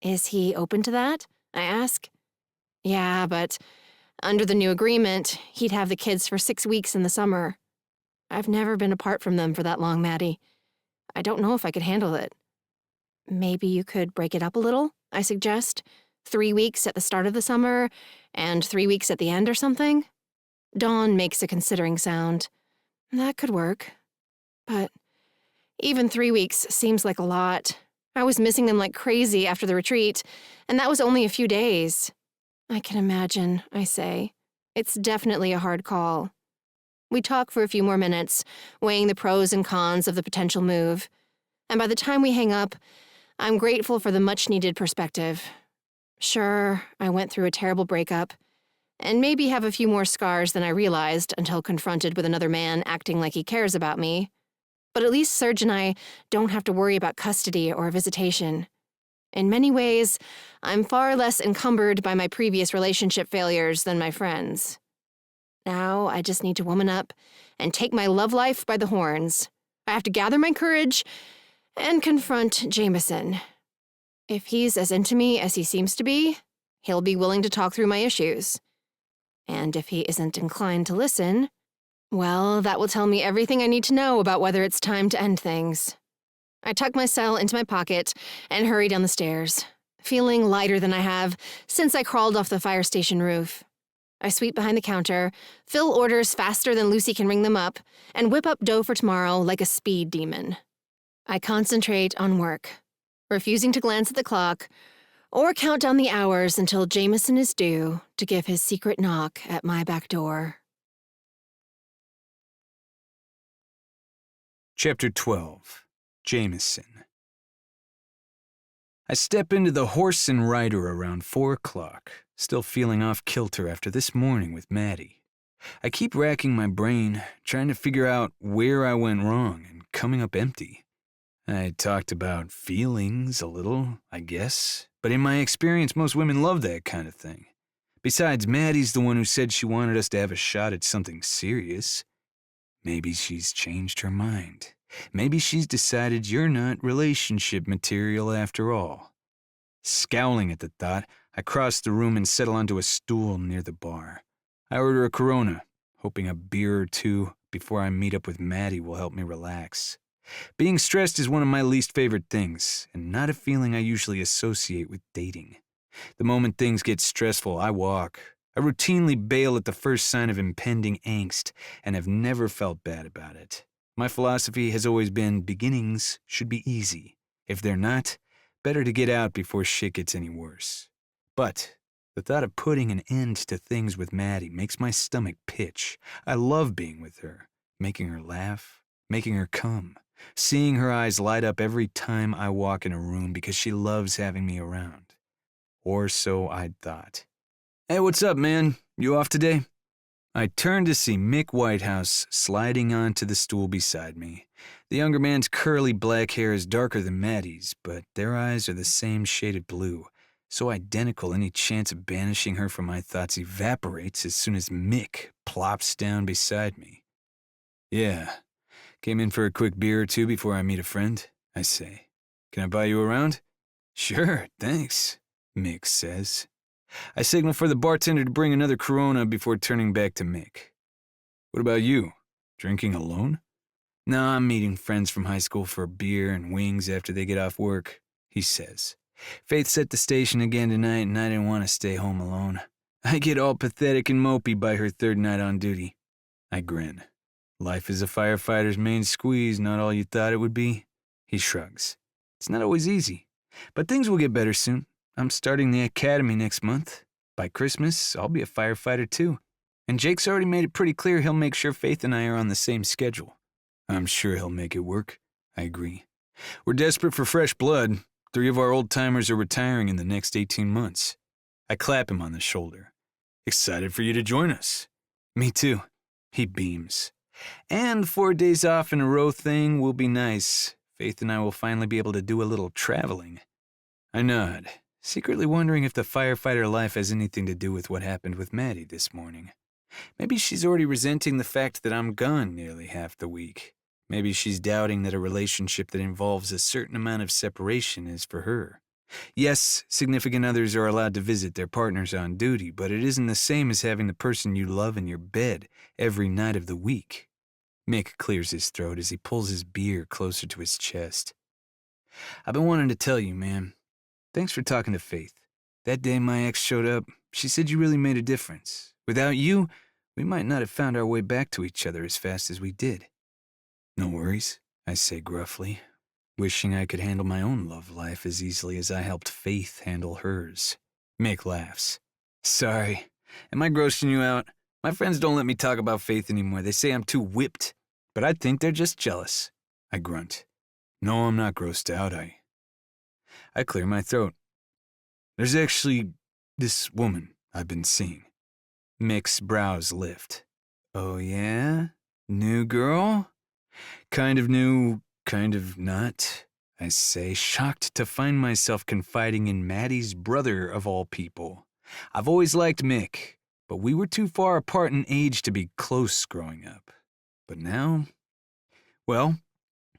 A: Is he open to that? I ask. Yeah, but under the new agreement, he'd have the kids for 6 weeks in the summer. I've never been apart from them for that long, Maddie. I don't know if I could handle it. Maybe you could break it up a little, I suggest. 3 weeks at the start of the summer, and 3 weeks at the end or something. Dawn makes a considering sound. That could work. But even 3 weeks seems like a lot. I was missing them like crazy after the retreat, and that was only a few days. I can imagine, I say. It's definitely a hard call. We talk for a few more minutes, weighing the pros and cons of the potential move. And by the time we hang up, I'm grateful for the much-needed perspective. Sure, I went through a terrible breakup, and maybe have a few more scars than I realized until confronted with another man acting like he cares about me. But at least Serge and I don't have to worry about custody or visitation. In many ways, I'm far less encumbered by my previous relationship failures than my friends. Now I just need to woman up and take my love life by the horns. I have to gather my courage and confront Jameson. If he's as into me as he seems to be, he'll be willing to talk through my issues. And if he isn't inclined to listen, well, that will tell me everything I need to know about whether it's time to end things. I tuck my cell into my pocket and hurry down the stairs, feeling lighter than I have since I crawled off the fire station roof. I sweep behind the counter, fill orders faster than Lucy can ring them up, and whip up dough for tomorrow like a speed demon. I concentrate on work, refusing to glance at the clock or count down the hours until Jameson is due to give his secret knock at my back door.
B: Chapter 12. Jameson. I step into the Horse and Rider around 4 o'clock, still feeling off kilter after this morning with Maddie. I keep racking my brain, trying to figure out where I went wrong and coming up empty. I talked about feelings a little, I guess, but in my experience, most women love that kind of thing. Besides, Maddie's the one who said she wanted us to have a shot at something serious. Maybe she's changed her mind. Maybe she's decided you're not relationship material after all. Scowling at the thought, I cross the room and settle onto a stool near the bar. I order a Corona, hoping a beer or two before I meet up with Maddie will help me relax. Being stressed is one of my least favorite things, and not a feeling I usually associate with dating. The moment things get stressful, I walk. I routinely bail at the first sign of impending angst, and have never felt bad about it. My philosophy has always been beginnings should be easy. If they're not, better to get out before shit gets any worse. But the thought of putting an end to things with Maddie makes my stomach pitch. I love being with her, making her laugh, making her come, seeing her eyes light up every time I walk in a room because she loves having me around. Or so I'd thought. Hey, what's up, man? You off today? I turned to see Mick Whitehouse sliding onto the stool beside me. The younger man's curly black hair is darker than Maddie's, but their eyes are the same shade of blue, so identical any chance of banishing her from my thoughts evaporates as soon as Mick plops down beside me. Yeah, came in for a quick beer or two before I meet a friend, I say. Can I buy you around? Sure, thanks, Mick says. I signal for the bartender to bring another Corona before turning back to Mick. What about you? Drinking alone? No, I'm meeting friends from high school for a beer and wings after they get off work, he says. Faith's at the station again tonight and I didn't want to stay home alone. I get all pathetic and mopey by her third night on duty. I grin. Life is a firefighter's main squeeze, not all you thought it would be. He shrugs. It's not always easy, but things will get better soon. I'm starting the academy next month. By Christmas, I'll be a firefighter too. And Jake's already made it pretty clear he'll make sure Faith and I are on the same schedule. I'm sure he'll make it work, I agree. We're desperate for fresh blood. 3 of our old-timers are retiring in the next 18 months. I clap him on the shoulder. Excited for you to join us. Me too. He beams. And 4 days off in a row thing will be nice. Faith and I will finally be able to do a little traveling. I nod, secretly wondering if the firefighter life has anything to do with what happened with Maddie this morning. Maybe she's already resenting the fact that I'm gone nearly half the week. Maybe she's doubting that a relationship that involves a certain amount of separation is for her. Yes, significant others are allowed to visit their partners on duty, but it isn't the same as having the person you love in your bed every night of the week. Mick clears his throat as he pulls his beer closer to his chest. I've been wanting to tell you, man. Thanks for talking to Faith. That day my ex showed up, she said you really made a difference. Without you, we might not have found our way back to each other as fast as we did. No worries, I say gruffly, wishing I could handle my own love life as easily as I helped Faith handle hers. Mick laughs. Sorry, am I grossing you out? My friends don't let me talk about Faith anymore. They say I'm too whipped, but I think they're just jealous. I grunt. No, I'm not grossed out, I clear my throat. There's actually this woman I've been seeing. Mick's brows lift. Oh yeah? New girl? Kind of new, kind of not, I say, shocked to find myself confiding in Maddie's brother of all people. I've always liked Mick, but we were too far apart in age to be close growing up. But now, well,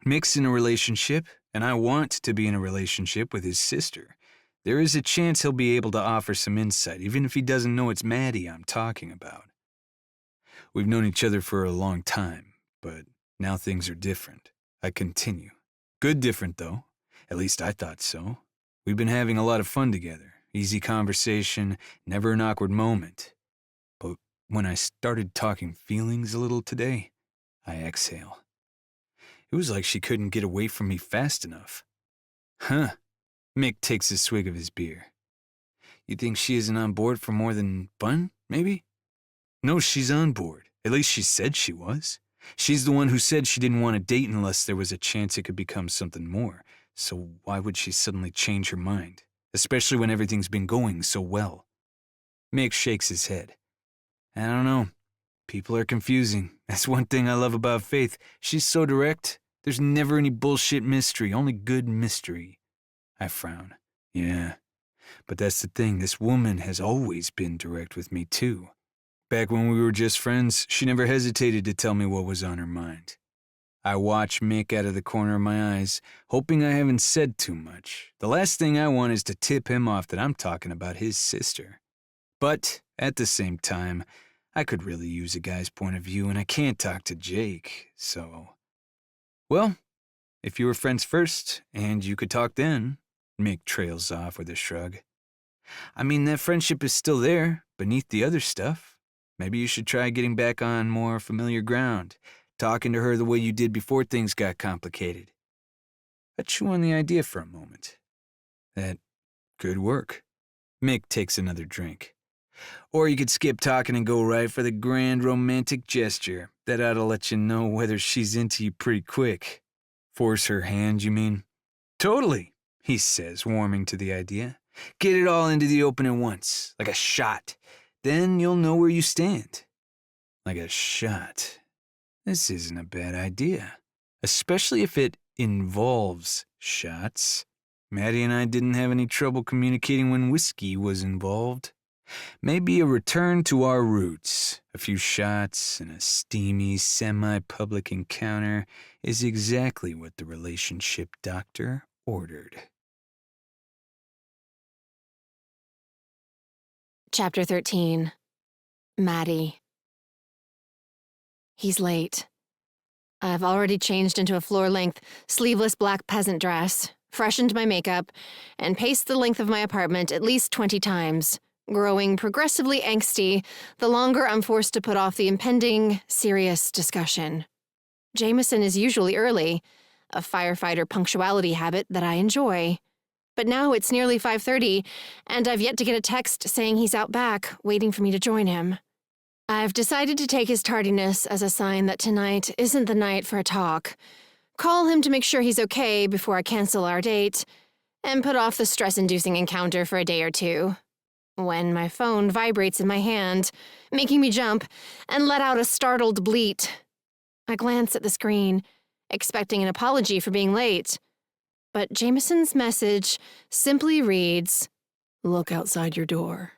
B: Mick's in a relationship, and I want to be in a relationship with his sister. There is a chance he'll be able to offer some insight, even if he doesn't know it's Maddie I'm talking about. We've known each other for a long time, but now things are different. I continue. Good different, though. At least I thought so. We've been having a lot of fun together. Easy conversation, never an awkward moment. But when I started talking feelings a little today, I exhale. It was like she couldn't get away from me fast enough. Huh. Mick takes a swig of his beer. You think she isn't on board for more than fun, maybe? No, she's on board. At least she said she was. She's the one who said she didn't want to date unless there was a chance it could become something more. So why would she suddenly change her mind? Especially when everything's been going so well. Mick shakes his head. I don't know. People are confusing. That's one thing I love about Faith. She's so direct. There's never any bullshit mystery, only good mystery. I frown. Yeah, but that's the thing. This woman has always been direct with me, too. Back when we were just friends, she never hesitated to tell me what was on her mind. I watch Mick out of the corner of my eyes, hoping I haven't said too much. The last thing I want is to tip him off that I'm talking about his sister. But, at the same time, I could really use a guy's point of view, and I can't talk to Jake, so... Well, if you were friends first, and you could talk then, Mick trails off with a shrug. I mean, that friendship is still there, beneath the other stuff. Maybe you should try getting back on more familiar ground, talking to her the way you did before things got complicated. I chew on the idea for a moment. That could work. Mick takes another drink. Or you could skip talking and go right for the grand romantic gesture. That ought to let you know whether she's into you pretty quick. Force her hand, you mean? Totally, he says, warming to the idea. Get it all into the open at once, like a shot. Then you'll know where you stand. Like a shot. This isn't a bad idea. Especially if it involves shots. Maddie and I didn't have any trouble communicating when whiskey was involved. Maybe a return to our roots, a few shots, and a steamy, semi-public encounter is exactly what the relationship doctor ordered.
A: Chapter 13. Maddie. He's late. I've already changed into a floor-length, sleeveless black peasant dress, freshened my makeup, and paced the length of my apartment at least 20 times, growing progressively angsty the longer I'm forced to put off the impending, serious discussion. Jameson is usually early, a firefighter punctuality habit that I enjoy. But now it's nearly 5:30, and I've yet to get a text saying he's out back, waiting for me to join him. I've decided to take his tardiness as a sign that tonight isn't the night for a talk, call him to make sure he's okay before I cancel our date, and put off the stress-inducing encounter for a day or two. when my phone vibrates in my hand, making me jump and let out a startled bleat. I glance at the screen, expecting an apology for being late. But Jameson's message simply reads, "Look outside your door."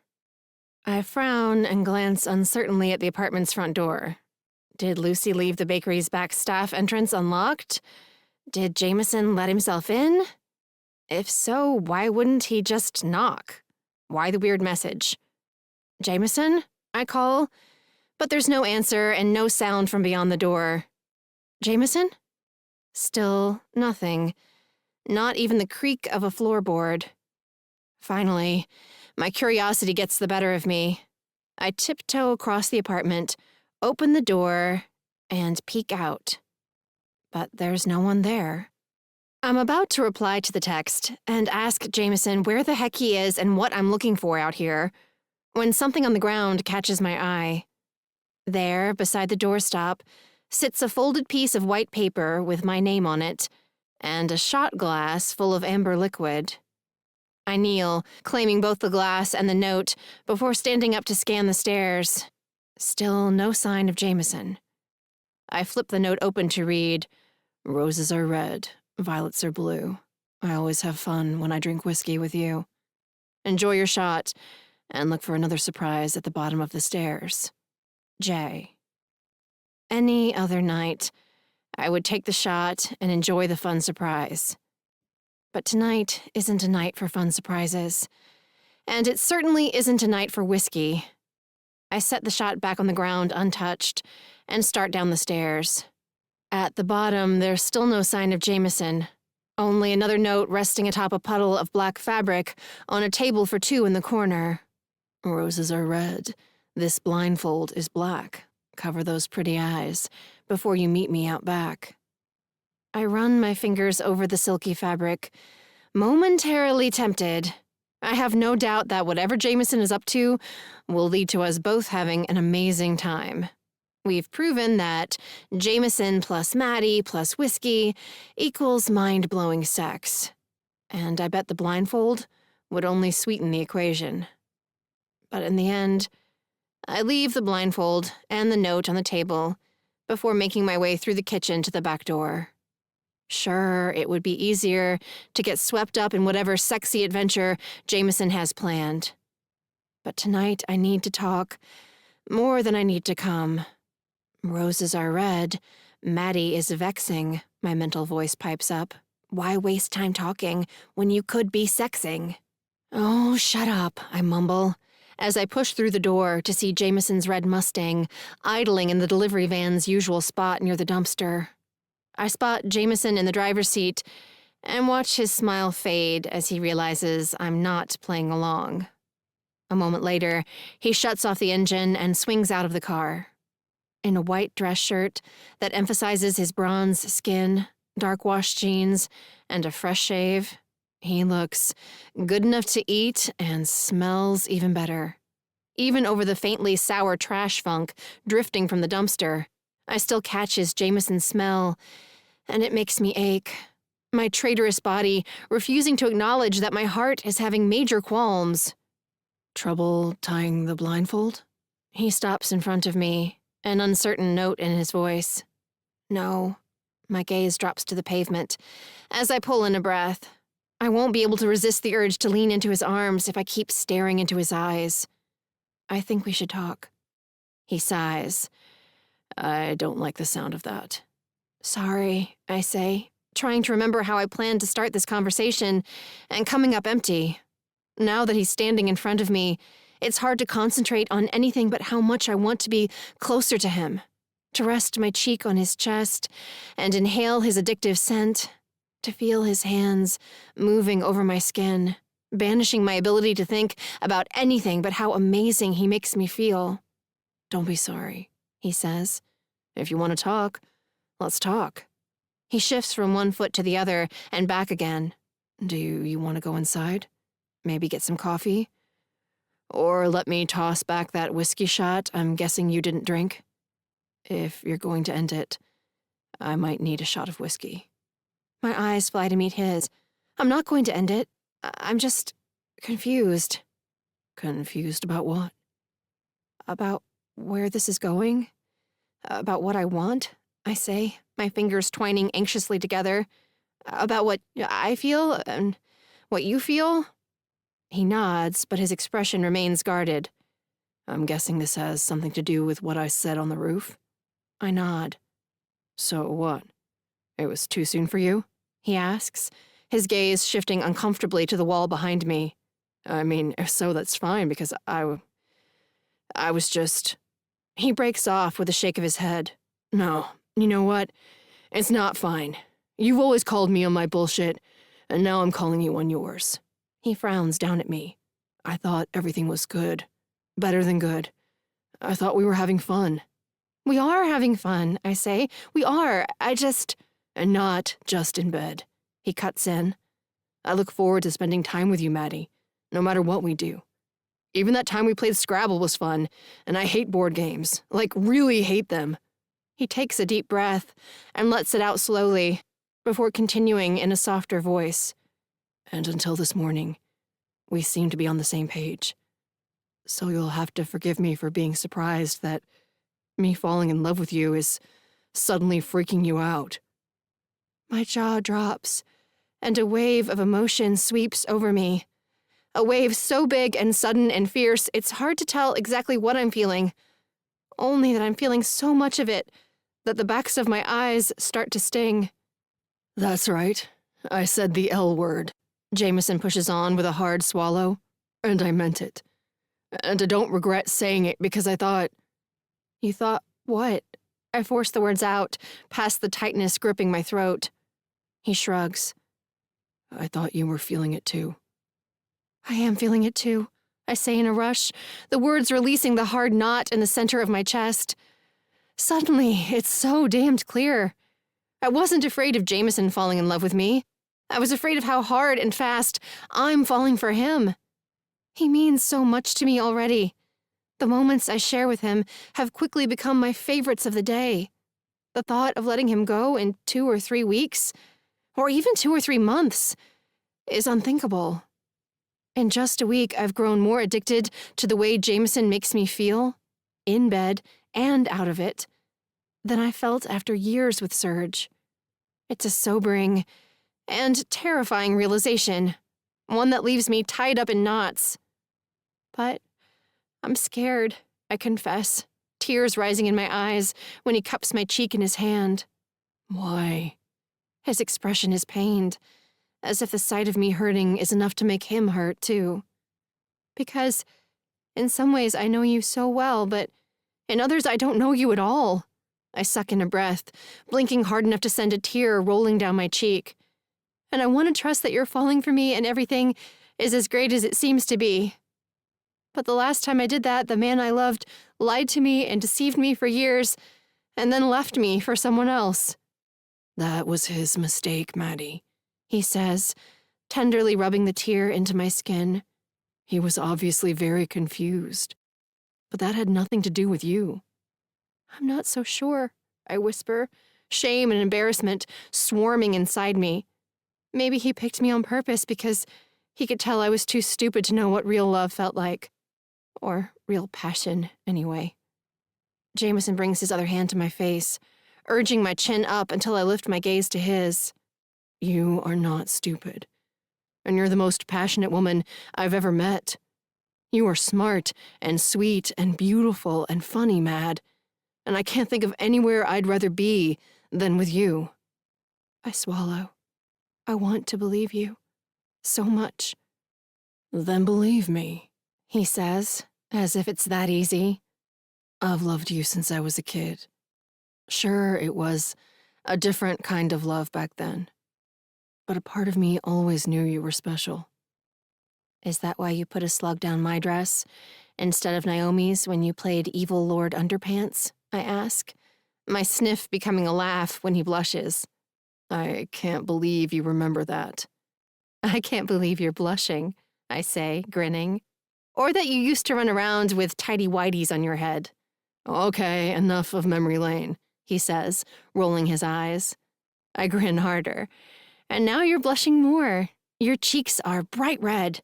A: I frown and glance uncertainly at the apartment's front door. Did Lucy leave the bakery's back staff entrance unlocked? Did Jameson let himself in? If so, why wouldn't he just knock? Why the weird message? "Jameson?" I call, but there's no answer and no sound from beyond the door. "Jameson?" Still nothing. Not even the creak of a floorboard. Finally, my curiosity gets the better of me. I tiptoe across the apartment, open the door, and peek out. But there's no one there. I'm about to reply to the text and ask Jameson where the heck he is and what I'm looking for out here, when something on the ground catches my eye. There, beside the doorstop, sits a folded piece of white paper with my name on it, and a shot glass full of amber liquid. I kneel, claiming both the glass and the note, before standing up to scan the stairs. Still no sign of Jameson. I flip the note open to read, "Roses are red, violets are blue. I always have fun when I drink whiskey with you. Enjoy your shot, and look for another surprise at the bottom of the stairs. Jay." Any other night, I would take the shot and enjoy the fun surprise. But tonight isn't a night for fun surprises. And it certainly isn't a night for whiskey. I set the shot back on the ground untouched and start down the stairs. At the bottom, there's still no sign of Jameson. Only another note resting atop a puddle of black fabric on a table for two in the corner. "Roses are red. This blindfold is black. Cover those pretty eyes before you meet me out back." I run my fingers over the silky fabric, momentarily tempted. I have no doubt that whatever Jameson is up to will lead to us both having an amazing time. We've proven that Jameson plus Maddie plus whiskey equals mind-blowing sex. And I bet the blindfold would only sweeten the equation. But in the end, I leave the blindfold and the note on the table before making my way through the kitchen to the back door. Sure, it would be easier to get swept up in whatever sexy adventure Jameson has planned. But tonight I need to talk more than I need to come. "Roses are red. Maddie is vexing," my mental voice pipes up. "Why waste time talking when you could be sexing?" "Oh, shut up," I mumble, as I push through the door to see Jameson's red Mustang idling in the delivery van's usual spot near the dumpster. I spot Jameson in the driver's seat and watch his smile fade as he realizes I'm not playing along. A moment later, he shuts off the engine and swings out of the car. In a white dress shirt that emphasizes his bronze skin, dark-washed jeans, and a fresh shave, he looks good enough to eat and smells even better. Even over the faintly sour trash funk drifting from the dumpster, I still catch his Jameson smell, and it makes me ache. My traitorous body refusing to acknowledge that my heart is having major qualms. "Trouble tying the blindfold?" He stops in front of me, an uncertain note in his voice. "No." My gaze drops to the pavement as I pull in a breath. I won't be able to resist the urge to lean into his arms if I keep staring into his eyes. "I think we should talk." He sighs. "I don't like the sound of that." "Sorry," I say, trying to remember how I planned to start this conversation and coming up empty. Now that he's standing in front of me, it's hard to concentrate on anything but how much I want to be closer to him, to rest my cheek on his chest and inhale his addictive scent, to feel his hands moving over my skin, banishing my ability to think about anything but how amazing he makes me feel. "Don't be sorry," he says. "If you want to talk, let's talk." He shifts from one foot to the other and back again. "Do you want to go inside? Maybe get some coffee? Or let me toss back that whiskey shot I'm guessing you didn't drink? If you're going to end it, I might need a shot of whiskey." My eyes fly to meet his. I'm not going to end it. I'm just confused. Confused about what? About where this is going? About what I want, I say, my fingers twining anxiously together. About what I feel and what you feel? He nods, but his expression remains guarded. I'm guessing this has something to do with what I said on the roof. I nod. So what? It was too soon for you? He asks, his gaze shifting uncomfortably to the wall behind me. I mean, if so, that's fine, because I was just... He breaks off with a shake of his head. No, you know what? It's not fine. You've always called me on my bullshit, and now I'm calling you on yours. He frowns down at me. I thought everything was good. Better than good. I thought we were having fun. We are having fun, I say. We are. And not just in bed. He cuts in. I look forward to spending time with you, Maddie, no matter what we do. Even that time we played Scrabble was fun, and I hate board games. Like, really hate them. He takes a deep breath and lets it out slowly, before continuing in a softer voice. And until this morning, we seem to be on the same page. So you'll have to forgive me for being surprised that me falling in love with you is suddenly freaking you out. My jaw drops, and a wave of emotion sweeps over me. A wave so big and sudden and fierce, it's hard to tell exactly what I'm feeling. Only that I'm feeling so much of it that the backs of my eyes start to sting. That's right. I said the L word. Jameson pushes on with a hard swallow. And I meant it. And I don't regret saying it because I thought... You thought what? I force the words out, past the tightness gripping my throat. He shrugs. I thought you were feeling it too. I am feeling it too, I say in a rush, the words releasing the hard knot in the center of my chest. Suddenly, it's so damned clear. I wasn't afraid of Jameson falling in love with me. I was afraid of how hard and fast I'm falling for him. He means so much to me already. The moments I share with him have quickly become my favorites of the day. The thought of letting him go in 2 or 3 weeks, or even 2 or 3 months, is unthinkable. In just a week, I've grown more addicted to the way Jameson makes me feel, in bed and out of it, than I felt after years with Serge. It's a sobering and terrifying realization, one that leaves me tied up in knots. But I'm scared, I confess, tears rising in my eyes when he cups my cheek in his hand. Why? His expression is pained, as if the sight of me hurting is enough to make him hurt, too. Because, in some ways, I know you so well, but in others, I don't know you at all. I suck in a breath, blinking hard enough to send a tear rolling down my cheek. And I want to trust that you're falling for me and everything is as great as it seems to be. But the last time I did that, the man I loved lied to me and deceived me for years, and then left me for someone else. That was his mistake, Maddie, he says, tenderly rubbing the tear into my skin. He was obviously very confused. But that had nothing to do with you. I'm not so sure, I whisper, shame and embarrassment swarming inside me. Maybe he picked me on purpose because he could tell I was too stupid to know what real love felt like. Or real passion, anyway. Jameson brings his other hand to my face, urging my chin up until I lift my gaze to his. You are not stupid. And you're the most passionate woman I've ever met. You are smart and sweet and beautiful and funny, Mad. And I can't think of anywhere I'd rather be than with you. I swallow. I want to believe you. So much. Then believe me, he says, as if it's that easy. I've loved you since I was a kid. Sure, it was a different kind of love back then. But a part of me always knew you were special. Is that why you put a slug down my dress instead of Naomi's when you played Evil Lord Underpants? I ask, my sniff becoming a laugh when he blushes. I can't believe you remember that. I can't believe you're blushing, I say, grinning. Or that you used to run around with tidy whities on your head. Okay, enough of memory lane, he says, rolling his eyes. I grin harder. And now you're blushing more. Your cheeks are bright red.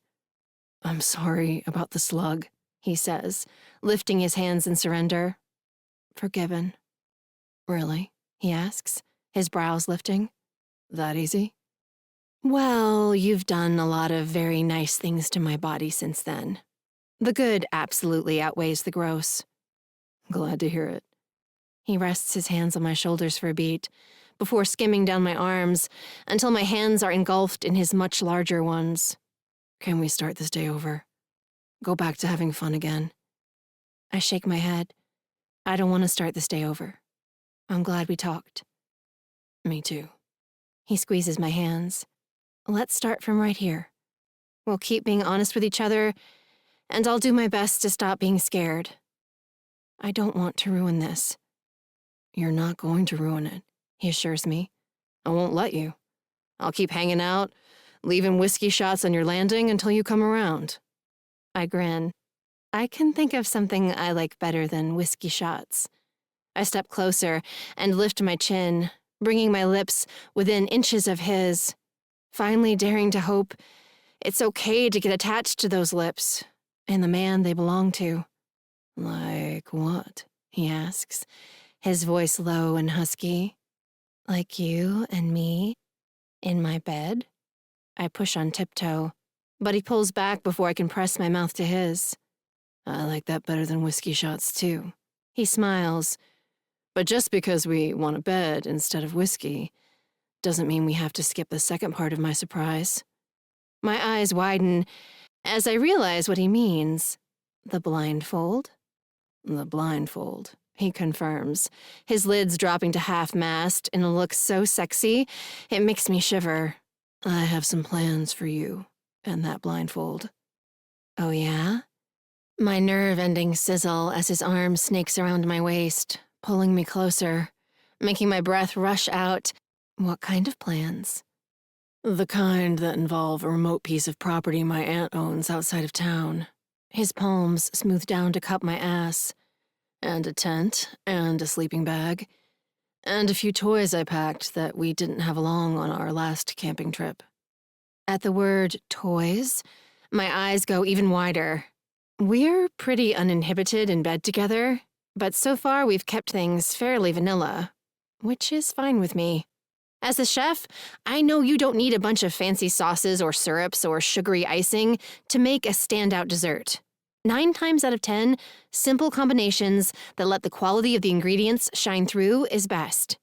A: I'm sorry about the slug, he says, lifting his hands in surrender. Forgiven. Really? He asks, his brows lifting. That easy? Well, you've done a lot of very nice things to my body since then. The good absolutely outweighs the gross. Glad to hear it. He rests his hands on my shoulders for a beat, before skimming down my arms until my hands are engulfed in his much larger ones. Can we start this day over? Go back to having fun again? I shake my head. I don't want to start this day over. I'm glad we talked. Me too. He squeezes my hands. Let's start from right here. We'll keep being honest with each other, and I'll do my best to stop being scared. I don't want to ruin this. You're not going to ruin it, he assures me. I won't let you. I'll keep hanging out, leaving whiskey shots on your landing until you come around. I grin. I can think of something I like better than whiskey shots. I step closer and lift my chin, bringing my lips within inches of his, finally daring to hope it's okay to get attached to those lips and the man they belong to. Like what? He asks, his voice low and husky. Like you and me in my bed? I push on tiptoe, but he pulls back before I can press my mouth to his. I like that better than whiskey shots, too. He smiles. But just because we want a bed instead of whiskey doesn't mean we have to skip the second part of my surprise. My eyes widen as I realize what he means. The blindfold? The blindfold, he confirms, his lids dropping to half-mast in a look so sexy, it makes me shiver. I have some plans for you and that blindfold. Oh, yeah? My nerve-ending sizzle as his arm snakes around my waist, pulling me closer, making my breath rush out. What kind of plans? The kind that involve a remote piece of property my aunt owns outside of town. His palms smooth down to cup my ass. And a tent, and a sleeping bag, and a few toys I packed that we didn't have along on our last camping trip. At the word toys, my eyes go even wider. We're pretty uninhibited in bed together, but so far we've kept things fairly vanilla, which is fine with me. As a chef, I know you don't need a bunch of fancy sauces or syrups or sugary icing to make a standout dessert. 9 times out of 10, simple combinations that let the quality of the ingredients shine through is best.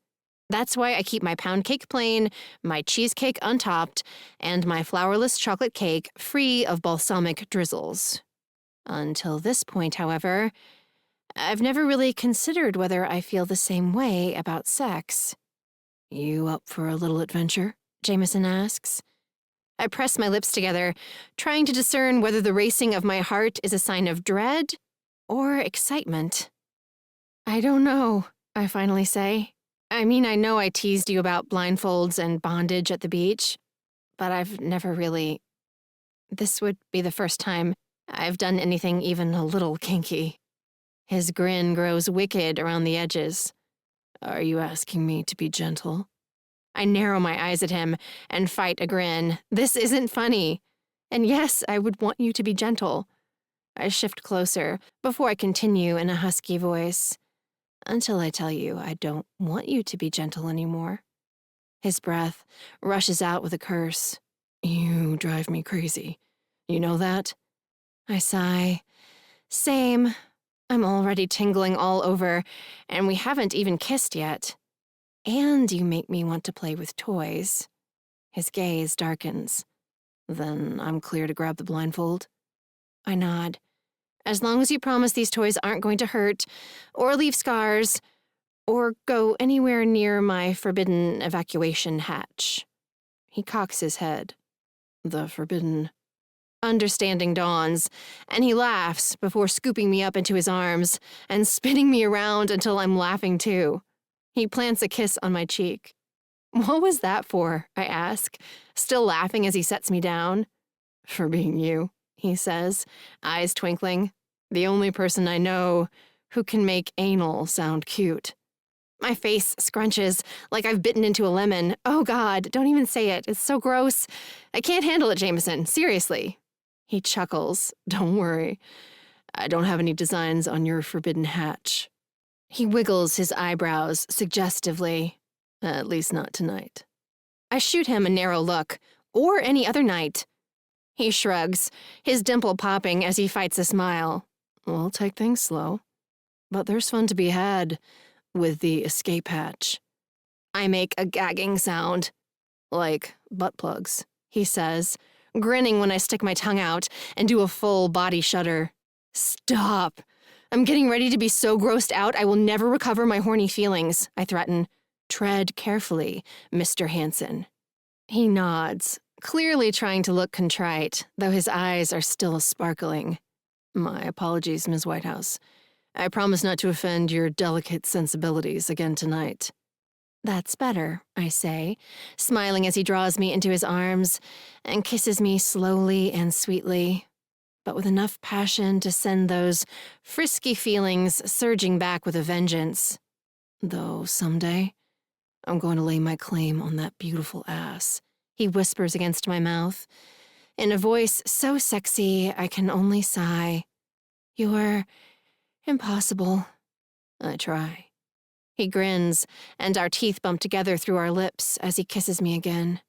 A: That's why I keep my pound cake plain, my cheesecake untopped, and my flourless chocolate cake free of balsamic drizzles. Until this point, however, I've never really considered whether I feel the same way about sex. You up for a little adventure? Jameson asks. I press my lips together, trying to discern whether the racing of my heart is a sign of dread or excitement. I don't know, I finally say. I mean, I know I teased you about blindfolds and bondage at the beach, but I've never really... This would be the first time I've done anything even a little kinky. His grin grows wicked around the edges. Are you asking me to be gentle? I narrow my eyes at him and fight a grin. This isn't funny. And yes, I would want you to be gentle. I shift closer before I continue in a husky voice. Until I tell you I don't want you to be gentle anymore. His breath rushes out with a curse. You drive me crazy. You know that? I sigh. Same. I'm already tingling all over, and we haven't even kissed yet. And you make me want to play with toys. His gaze darkens. Then I'm clear to grab the blindfold. I nod. As long as you promise these toys aren't going to hurt, or leave scars, or go anywhere near my forbidden evacuation hatch. He cocks his head. The forbidden... Understanding dawns, and he laughs before scooping me up into his arms and spinning me around until I'm laughing too. He plants a kiss on my cheek. What was that for? I ask, still laughing as he sets me down. For being you, he says, eyes twinkling. The only person I know who can make anal sound cute. My face scrunches like I've bitten into a lemon. Oh God, don't even say it. It's so gross. I can't handle it, Jameson. Seriously. He chuckles. Don't worry. I don't have any designs on your forbidden hatch. He wiggles his eyebrows suggestively. At least not tonight. I shoot him a narrow look. Or any other night. He shrugs, his dimple popping as he fights a smile. We'll take things slow. But there's fun to be had with the escape hatch. I make a gagging sound. Like butt plugs, he says, grinning when I stick my tongue out and do a full body shudder. Stop. I'm getting ready to be so grossed out I will never recover my horny feelings, I threaten. Tread carefully, Mr. Hansen. He nods, clearly trying to look contrite, though his eyes are still sparkling. My apologies, Ms. Whitehouse. I promise not to offend your delicate sensibilities again tonight. That's better, I say, smiling as he draws me into his arms and kisses me slowly and sweetly, but with enough passion to send those frisky feelings surging back with a vengeance. Though someday, I'm going to lay my claim on that beautiful ass, he whispers against my mouth, in a voice so sexy I can only sigh. You're impossible. I try. He grins, and our teeth bump together through our lips as he kisses me again.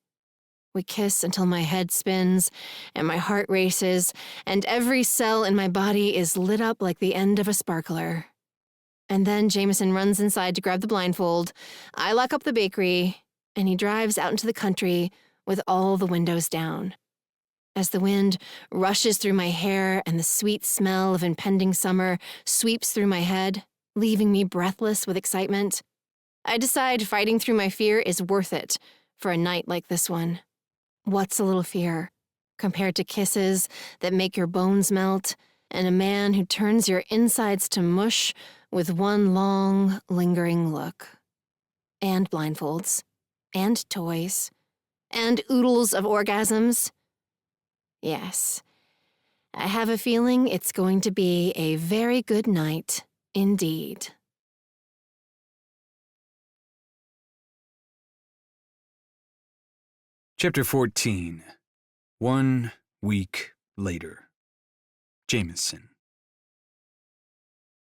A: We kiss until my head spins, and my heart races, and every cell in my body is lit up like the end of a sparkler. And then Jameson runs inside to grab the blindfold, I lock up the bakery, and he drives out into the country with all the windows down. As the wind rushes through my hair and the sweet smell of impending summer sweeps through my head, leaving me breathless with excitement, I decide fighting through my fear is worth it for a night like this one. What's a little fear compared to kisses that make your bones melt and a man who turns your insides to mush with one long, lingering look? And blindfolds. And toys. And oodles of orgasms. Yes, I have a feeling it's going to be a very good night indeed.
B: Chapter 14. 1 week later. Jameson.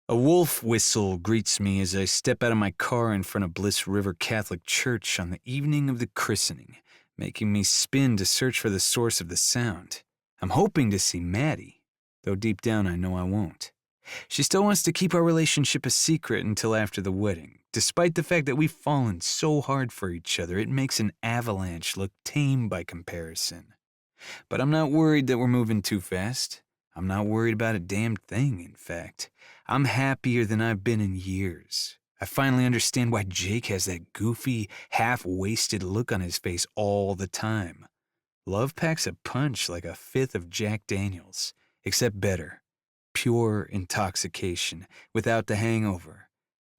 B: A wolf whistle greets me as I step out of my car in front of Bliss River Catholic Church on the evening of the christening, making me spin to search for the source of the sound. I'm hoping to see Maddie, though deep down I know I won't. She still wants to keep our relationship a secret until after the wedding. Despite the fact that we've fallen so hard for each other, it makes an avalanche look tame by comparison. But I'm not worried that we're moving too fast. I'm not worried about a damn thing, in fact. I'm happier than I've been in years. I finally understand why Jake has that goofy, half-wasted look on his face all the time. Love packs a punch like a fifth of Jack Daniels, except better. Pure intoxication, without the hangover.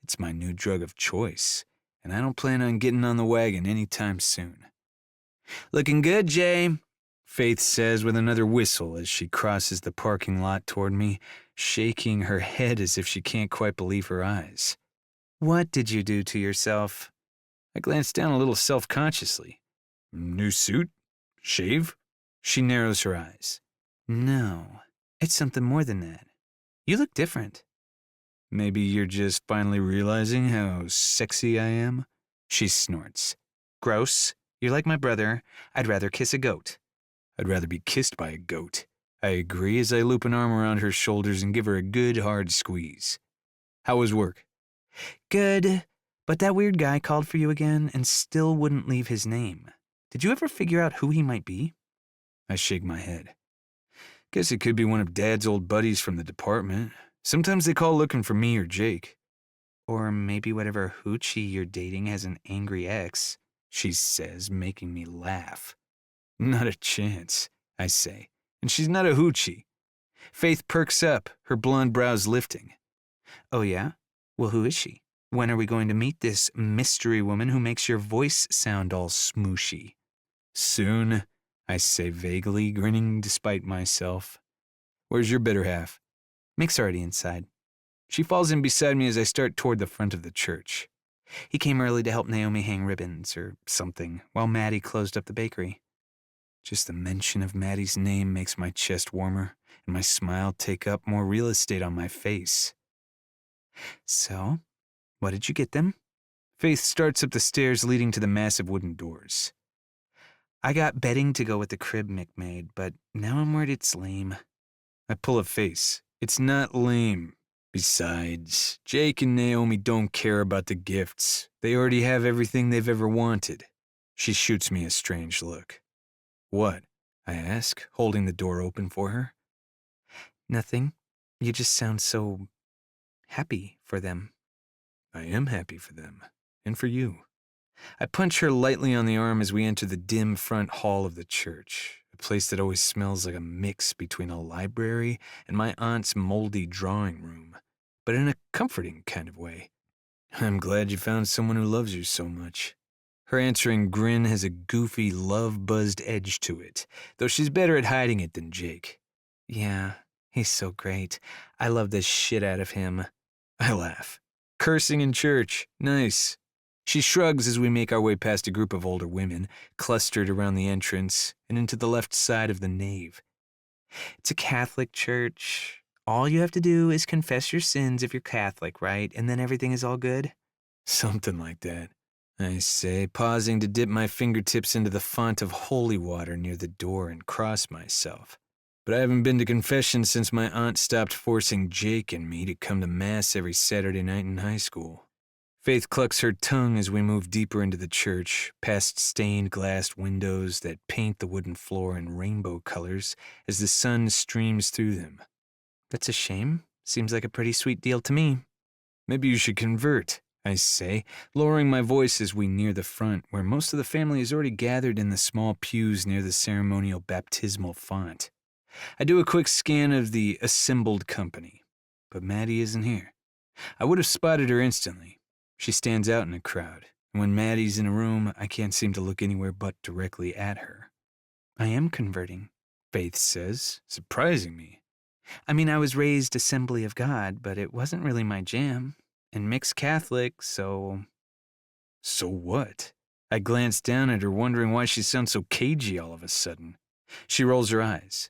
B: It's my new drug of choice, and I don't plan on getting on the wagon anytime soon. Looking good, Jay, Faith says with another whistle as she crosses the parking lot toward me, shaking her head as if she can't quite believe her eyes. What did you do to yourself? I glanced down a little self-consciously. New suit? Shave? She narrows her eyes. No, it's something more than that. You look different. Maybe you're just finally realizing how sexy I am? She snorts. Gross. You're like my brother. I'd rather kiss a goat. I'd rather be kissed by a goat. I agree as I loop an arm around her shoulders and give her a good hard squeeze. How was work? Good, but that weird guy called for you again and still wouldn't leave his name. Did you ever figure out who he might be? I shake my head. Guess it could be one of Dad's old buddies from the department. Sometimes they call looking for me or Jake. Or maybe whatever hoochie you're dating has an angry ex, she says, making me laugh. Not a chance, I say, and she's not a hoochie. Faith perks up, her blonde brows lifting. Oh yeah? Well, who is she? When are we going to meet this mystery woman who makes your voice sound all smooshy? Soon, I say vaguely, grinning despite myself. Where's your better half? Mick's already inside. She falls in beside me as I start toward the front of the church. He came early to help Naomi hang ribbons or something while Maddie closed up the bakery. Just the mention of Maddie's name makes my chest warmer and my smile take up more real estate on my face.
C: So, what did you get them?
B: Faith starts up the stairs leading to the massive wooden doors.
C: I got bedding to go with the crib Mick made, but now I'm worried it's lame.
B: I pull a face. It's not lame. Besides, Jake and Naomi don't care about the gifts. They already have everything they've ever wanted. She shoots me a strange look. What? I ask, holding the door open for her.
C: Nothing. You just sound so happy for them.
B: I am happy for them, and for you. I punch her lightly on the arm as we enter the dim front hall of the church, a place that always smells like a mix between a library and my aunt's moldy drawing room, but in a comforting kind of way. I'm glad you found someone who loves you so much. Her answering grin has a goofy, love-buzzed edge to it, though she's better at hiding it than Jake.
C: Yeah, he's so great. I love the shit out of him.
B: I laugh. Cursing in church. Nice. She shrugs as we make our way past a group of older women, clustered around the entrance and into the left side of the nave.
C: It's a Catholic church. All you have to do is confess your sins if you're Catholic, right? And then everything is all good?
B: Something like that, I say, pausing to dip my fingertips into the font of holy water near the door and cross myself. But I haven't been to confession since my aunt stopped forcing Jake and me to come to Mass every Saturday night in high school. Faith clucks her tongue as we move deeper into the church, past stained glass windows that paint the wooden floor in rainbow colors as the sun streams through them.
C: That's a shame. Seems like a pretty sweet deal to me.
B: Maybe you should convert, I say, lowering my voice as we near the front, where most of the family is already gathered in the small pews near the ceremonial baptismal font. I do a quick scan of the assembled company, but Maddie isn't here. I would have spotted her instantly. She stands out in the crowd, and when Maddie's in a room, I can't seem to look anywhere but directly at her.
C: I am converting,
B: Faith says, surprising me.
C: I mean, I was raised Assembly of God, but it wasn't really my jam. And mixed Catholic, so...
B: So what? I glance down at her, wondering why she sounds so cagey all of a sudden. She rolls her eyes.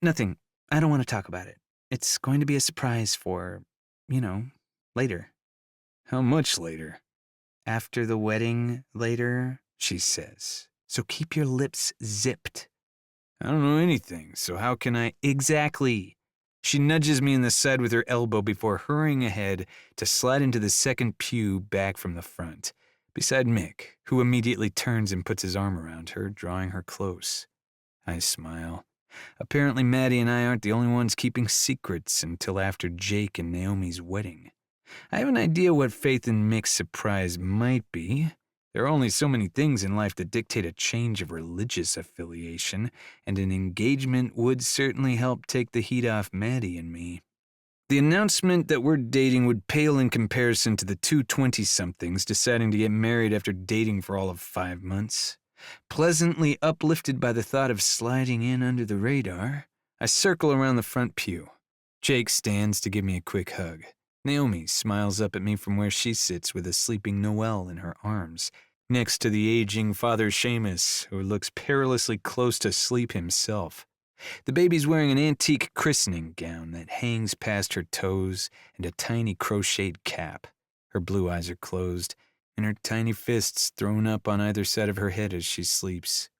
C: Nothing. I don't want to talk about it. It's going to be a surprise for, later.
B: How much later?
C: After the wedding, later, she says. So keep your lips zipped.
B: I don't know anything, so how can I...
C: Exactly.
B: She nudges me in the side with her elbow before hurrying ahead to slide into the second pew back from the front, beside Mick, who immediately turns and puts his arm around her, drawing her close. I smile. Apparently Maddie and I aren't the only ones keeping secrets until after Jake and Naomi's wedding. I have an idea what Faith and Mick's surprise might be. There are only so many things in life that dictate a change of religious affiliation, and an engagement would certainly help take the heat off Maddie and me. The announcement that we're dating would pale in comparison to the two 20-somethings deciding to get married after dating for all of 5 months. Pleasantly uplifted by the thought of sliding in under the radar, I circle around the front pew. Jake stands to give me a quick hug. Naomi smiles up at me from where she sits with a sleeping Noelle in her arms, next to the aging Father Seamus, who looks perilously close to sleep himself. The baby's wearing an antique christening gown that hangs past her toes and a tiny crocheted cap. Her blue eyes are closed, and her tiny fists thrown up on either side of her head as she sleeps.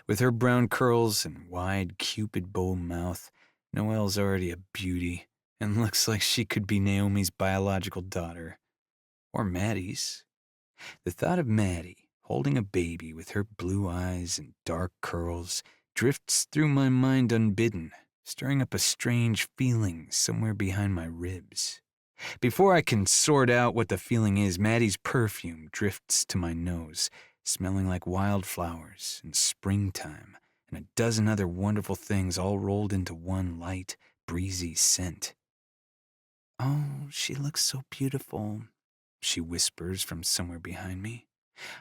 B: With her brown curls and wide Cupid bow mouth, Noelle's already a beauty, and looks like she could be Naomi's biological daughter. Or Maddie's. The thought of Maddie holding a baby with her blue eyes and dark curls drifts through my mind unbidden, stirring up a strange feeling somewhere behind my ribs. Before I can sort out what the feeling is, Maddie's perfume drifts to my nose, smelling like wildflowers and springtime and a dozen other wonderful things all rolled into one light, breezy scent.
C: Oh, she looks so beautiful, she whispers from somewhere behind me.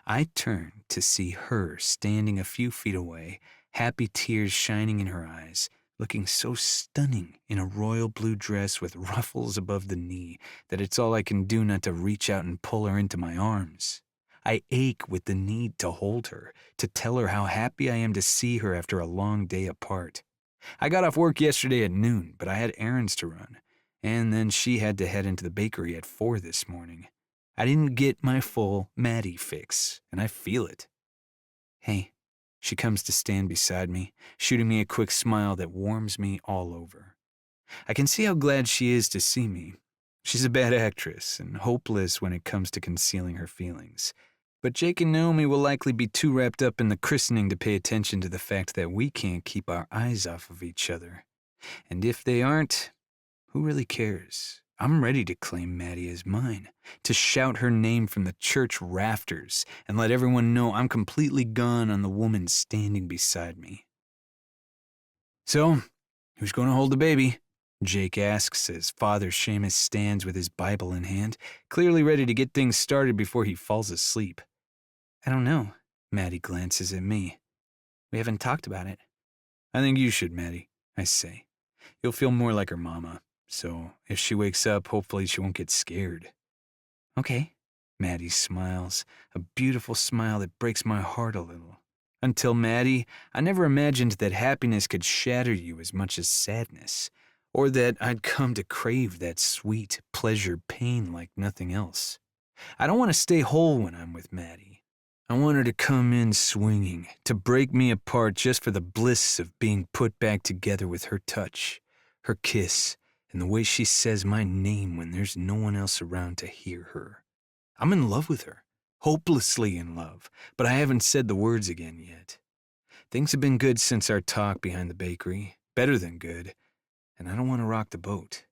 C: I turn to see her standing a few feet away, happy tears shining in her eyes, looking so stunning in a royal blue dress with ruffles above the knee that it's all I can do not to reach out and pull her into my arms. I ache with the need to hold her, to tell her how happy I am to see her after a long day apart. I got off work yesterday at noon, but I had errands to run, and then she had to head into the bakery at 4 this morning. I didn't get my full Maddie fix, and I feel it. Hey, she comes to stand beside me, shooting me a quick smile that warms me all over. I can see how glad she is to see me. She's a bad actress and hopeless when it comes to concealing her feelings. But Jake and Naomi will likely be too wrapped up in the christening to pay attention to the fact that we can't keep our eyes off of each other. And if they aren't, who really cares? I'm ready to claim Maddie as mine, to shout her name from the church rafters and let everyone know I'm completely gone on the woman standing beside me. So, who's going to hold the baby? Jake asks as Father Seamus stands with his Bible in hand, clearly ready to get things started before he falls asleep. I don't know. Maddie glances at me. We haven't talked about it. I think you should, Maddie, I say. You'll feel more like her mama, so if she wakes up, hopefully she won't get scared. Okay. Maddie smiles, a beautiful smile that breaks my heart a little. Until Maddie, I never imagined that happiness could shatter you as much as sadness, or that I'd come to crave that sweet pleasure pain like nothing else. I don't want to stay whole when I'm with Maddie. I want her to come in swinging, to break me apart just for the bliss of being put back together with her touch, her kiss, and the way she says my name when there's no one else around to hear her. I'm in love with her, hopelessly in love, but I haven't said the words again yet. Things have been good since our talk behind the bakery, better than good, and I don't want to rock the boat.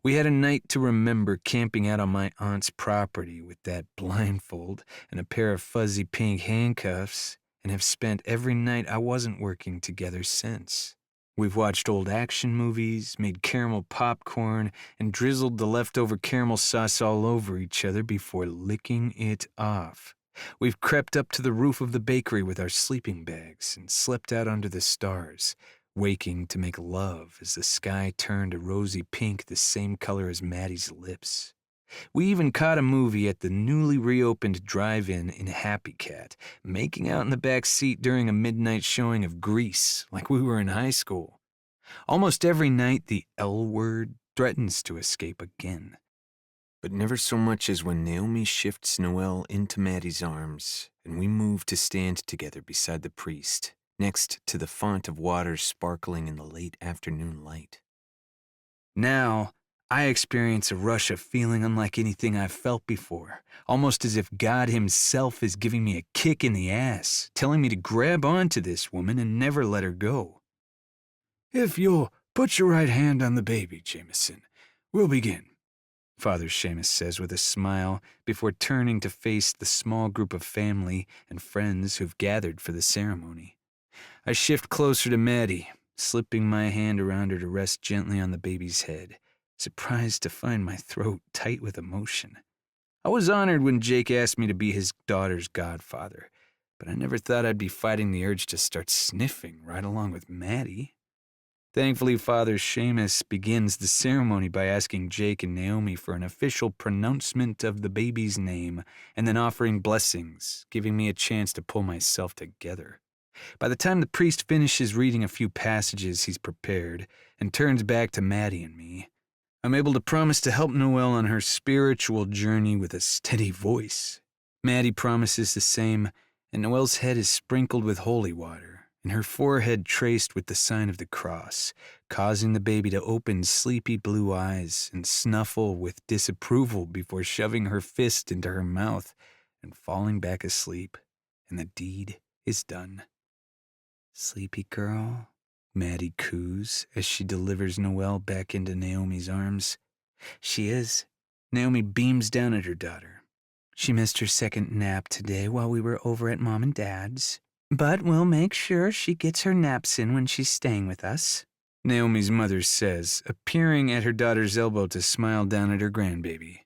C: We had a night to remember camping out on my aunt's property with that blindfold and a pair of fuzzy pink handcuffs, and have spent every night I wasn't working together since. We've watched old action movies, made caramel popcorn, and drizzled the leftover caramel sauce all over each other before licking it off. We've crept up to the roof of the bakery with our sleeping bags and slept out under the stars, waking to make love as the sky turned a rosy pink the same color as Maddie's lips. We even caught a movie at the newly reopened drive-in in Happy Cat, making out in the back seat during a midnight showing of Grease, like we were in high school. Almost every night, the L word threatens to escape again.
B: But never so much as when Naomi shifts Noelle into Maddie's arms, and we move to stand together beside the priest, next to the font of water sparkling in the late afternoon light.
C: Now, I experience a rush of feeling unlike anything I've felt before, almost as if God himself is giving me a kick in the ass, telling me to grab onto this woman and never let her go. If you'll put your right hand on the baby, Jameson, we'll begin, Father Seamus says with a smile before turning to face the small group of family and friends who've gathered for the ceremony. I shift closer to Maddie, slipping my hand around her to rest gently on the baby's head, surprised to find my throat tight with emotion. I was honored when Jake asked me to be his daughter's godfather, but I never thought I'd be fighting the urge to start sniffing right along with Maddie. Thankfully, Father Seamus begins the ceremony by asking Jake and Naomi for an official pronouncement of the baby's name and then offering blessings, giving me a chance to pull myself together. By the time the priest finishes reading a few passages he's prepared and turns back to Maddie and me, I'm able to promise to help Noelle on her spiritual journey with a steady voice. Maddie promises the same, and Noelle's head is sprinkled with holy water, and her forehead traced with the sign of the cross, causing the baby to open sleepy blue eyes and snuffle with disapproval before shoving her fist into her mouth and falling back asleep, and the deed is done. Sleepy girl, Maddie coos as she delivers Noelle back into Naomi's arms. She is. Naomi beams down at her daughter. She missed her second nap today while we were over at Mom and Dad's, but we'll make sure she gets her naps in when she's staying with us, Naomi's mother says, appearing at her daughter's elbow to smile down at her grandbaby.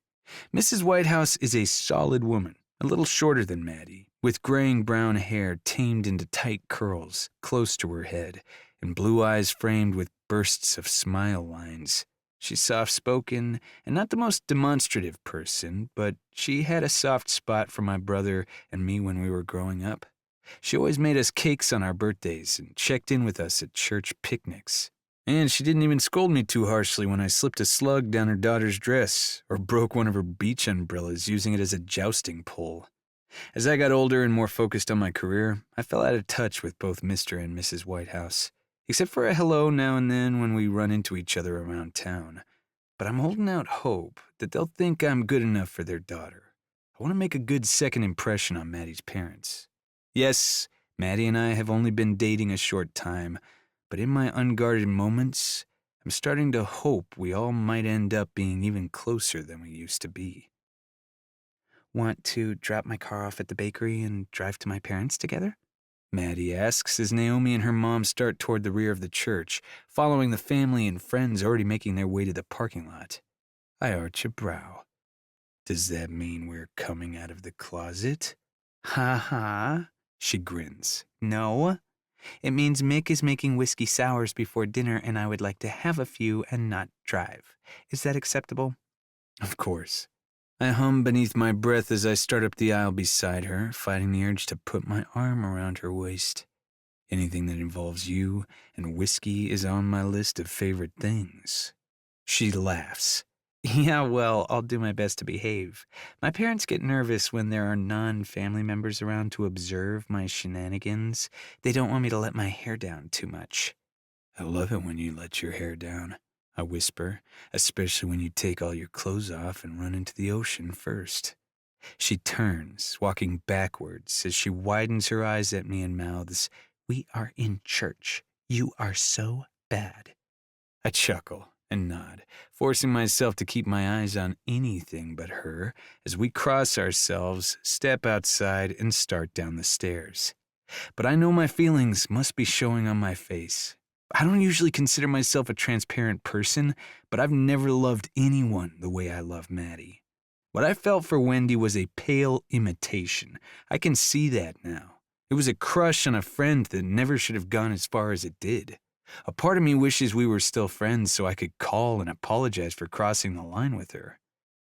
C: Mrs. Whitehouse is a solid woman, a little shorter than Maddie, with graying brown hair tamed into tight curls close to her head, and blue eyes framed with bursts of smile lines. She's soft-spoken and not the most demonstrative person, but she had a soft spot for my brother and me when we were growing up. She always made us cakes on our birthdays and checked in with us at church picnics. And she didn't even scold me too harshly when I slipped a slug down her daughter's dress or broke one of her beach umbrellas using it as a jousting pole. As I got older and more focused on my career, I fell out of touch with both Mr. and Mrs. Whitehouse, except for a hello now and then when we run into each other around town. But I'm holding out hope that they'll think I'm good enough for their daughter. I want to make a good second impression on Maddie's parents. Yes, Maddie and I have only been dating a short time, but in my unguarded moments, I'm starting to hope we all might end up being even closer than we used to be. Want to drop my car off at the bakery and drive to my parents together? Maddie asks as Naomi and her mom start toward the rear of the church, following the family and friends already making their way to the parking lot. I arch a brow. Does that mean we're coming out of the closet? Ha ha, she grins. No, it means Mick is making whiskey sours before dinner and I would like to have a few and not drive. Is that acceptable? Of course. I hum beneath my breath as I start up the aisle beside her, fighting the urge to put my arm around her waist. Anything that involves you and whiskey is on my list of favorite things. She laughs. Yeah, well, I'll do my best to behave. My parents get nervous when there are non-family members around to observe my shenanigans. They don't want me to let my hair down too much. I love it when you let your hair down, I whisper, especially when you take all your clothes off and run into the ocean first. She turns, walking backwards as she widens her eyes at me and mouths, "We are in church. You are so bad." I chuckle and nod, forcing myself to keep my eyes on anything but her as we cross ourselves, step outside, and start down the stairs. But I know my feelings must be showing on my face. I don't usually consider myself a transparent person, but I've never loved anyone the way I love Maddie. What I felt for Wendy was a pale imitation. I can see that now. It was a crush on a friend that never should have gone as far as it did. A part of me wishes we were still friends so I could call and apologize for crossing the line with her.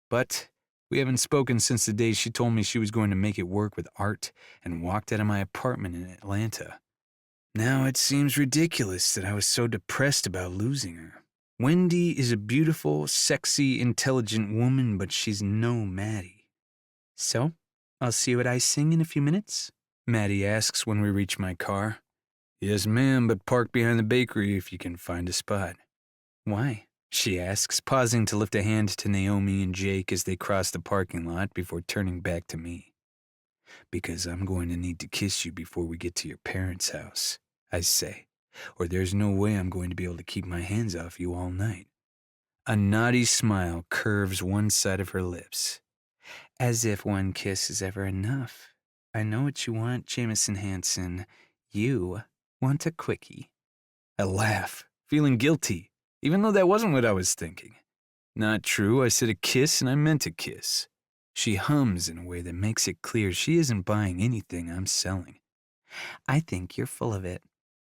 C: But we haven't spoken since the day she told me she was going to make it work with art and walked out of my apartment in Atlanta. Now it seems ridiculous that I was so depressed about losing her. Wendy is a beautiful, sexy, intelligent woman, but she's no Maddie. So, I'll see you at Icing in a few minutes? Maddie asks when we reach my car. Yes, ma'am, but park behind the bakery if you can find a spot. Why? She asks, pausing to lift a hand to Naomi and Jake as they cross the parking lot before turning back to me. Because I'm going to need to kiss you before we get to your parents' house, I say, or there's no way I'm going to be able to keep my hands off you all night. A naughty smile curves one side of her lips. As if one kiss is ever enough. I know what you want, Jameson Hansen. You want a quickie. I laugh, feeling guilty, even though that wasn't what I was thinking. Not true, I said a kiss and I meant a kiss. She hums in a way that makes it clear she isn't buying anything I'm selling. I think you're full of it.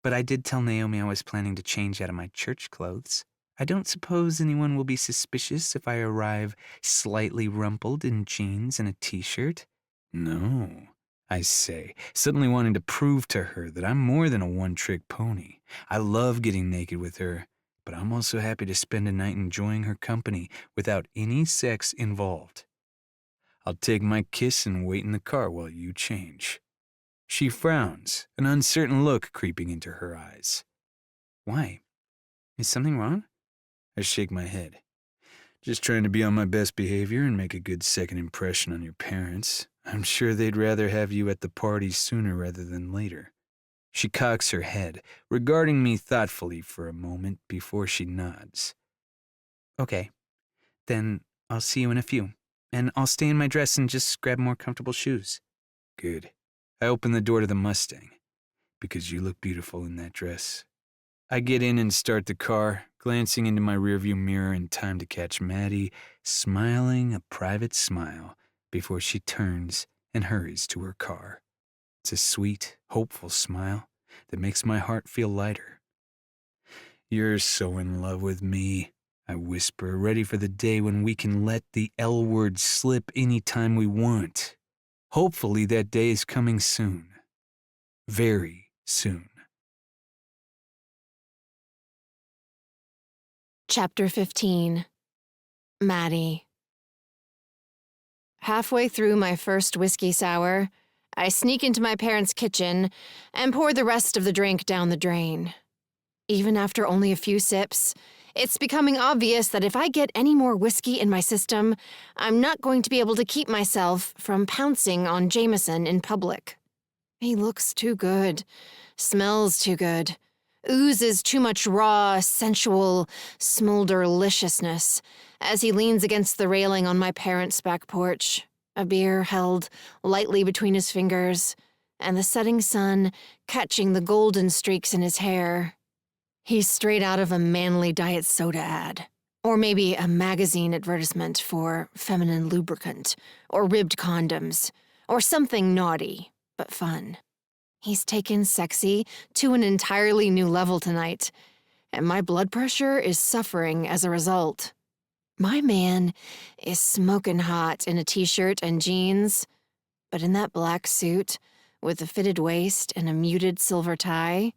C: But I did tell Naomi I was planning to change out of my church clothes. I don't suppose anyone will be suspicious if I arrive slightly rumpled in jeans and a t-shirt? No, I say, suddenly wanting to prove to her that I'm more than a one-trick pony. I love getting naked with her, but I'm also happy to spend a night enjoying her company without any sex involved. I'll take my kiss and wait in the car while you change. She frowns, an uncertain look creeping into her eyes. Why? Is something wrong? I shake my head. Just trying to be on my best behavior and make a good second impression on your parents. I'm sure they'd rather have you at the party sooner rather than later. She cocks her head, regarding me thoughtfully for a moment before she nods. Okay, then I'll see you in a few, and I'll stay in my dress and just grab more comfortable shoes. Good. I open the door to the Mustang, because you look beautiful in that dress. I get in and start the car, glancing into my rearview mirror in time to catch Maddie smiling a private smile before she turns and hurries to her car. It's a sweet, hopeful smile that makes my heart feel lighter. You're so in love with me, I whisper, ready for the day when we can let the L word slip any time we want. Hopefully that day is coming soon. Very soon.
A: Chapter 15. Maddie. Halfway through my first whiskey sour, I sneak into my parents' kitchen and pour the rest of the drink down the drain. Even after only a few sips, it's becoming obvious that if I get any more whiskey in my system, I'm not going to be able to keep myself from pouncing on Jameson in public. He looks too good, smells too good, oozes too much raw, sensual, smolderliciousness as he leans against the railing on my parents' back porch, a beer held lightly between his fingers, and the setting sun catching the golden streaks in his hair. He's straight out of a manly diet soda ad, or maybe a magazine advertisement for feminine lubricant, or ribbed condoms, or something naughty, but fun. He's taken sexy to an entirely new level tonight, and my blood pressure is suffering as a result. My man is smoking hot in a t-shirt and jeans, but in that black suit, with a fitted waist and a muted silver tie,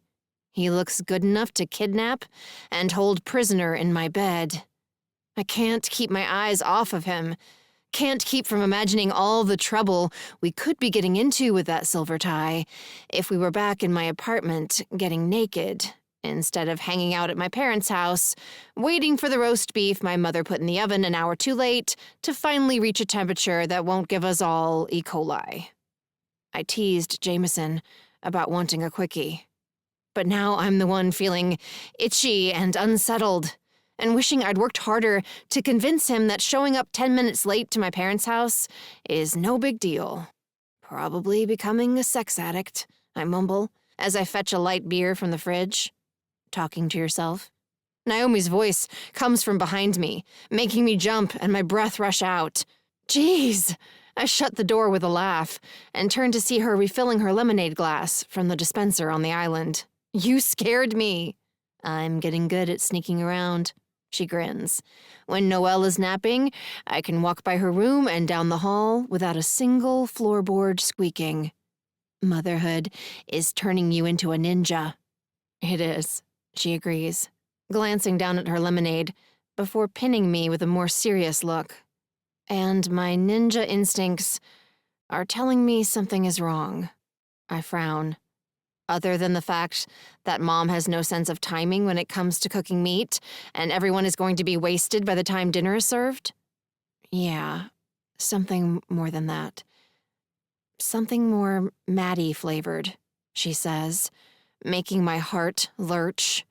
A: he looks good enough to kidnap and hold prisoner in my bed. I can't keep my eyes off of him. Can't keep from imagining all the trouble we could be getting into with that silver tie if we were back in my apartment getting naked, instead of hanging out at my parents' house, waiting for the roast beef my mother put in the oven an hour too late to finally reach a temperature that won't give us all E. coli. I teased Jameson about wanting a quickie. But now I'm the one feeling itchy and unsettled, and wishing I'd worked harder to convince him that showing up 10 minutes late to my parents' house is no big deal. Probably becoming a sex addict, I mumble, as I fetch a light beer from the fridge. Talking to yourself? Naomi's voice comes from behind me, making me jump and my breath rush out. Jeez! I shut the door with a laugh and turned to see her refilling her lemonade glass from the dispenser on the island. You scared me. I'm getting good at sneaking around, she grins. When Noelle is napping, I can walk by her room and down the hall without a single floorboard squeaking. Motherhood is turning you into a ninja. It is, she agrees, glancing down at her lemonade before pinning me with a more serious look. And my ninja instincts are telling me something is wrong. I frown. Other than the fact that Mom has no sense of timing when it comes to cooking meat, and everyone is going to be wasted by the time dinner is served? Yeah, something more than that. Something more Maddie-flavored, she says, making my heart lurch.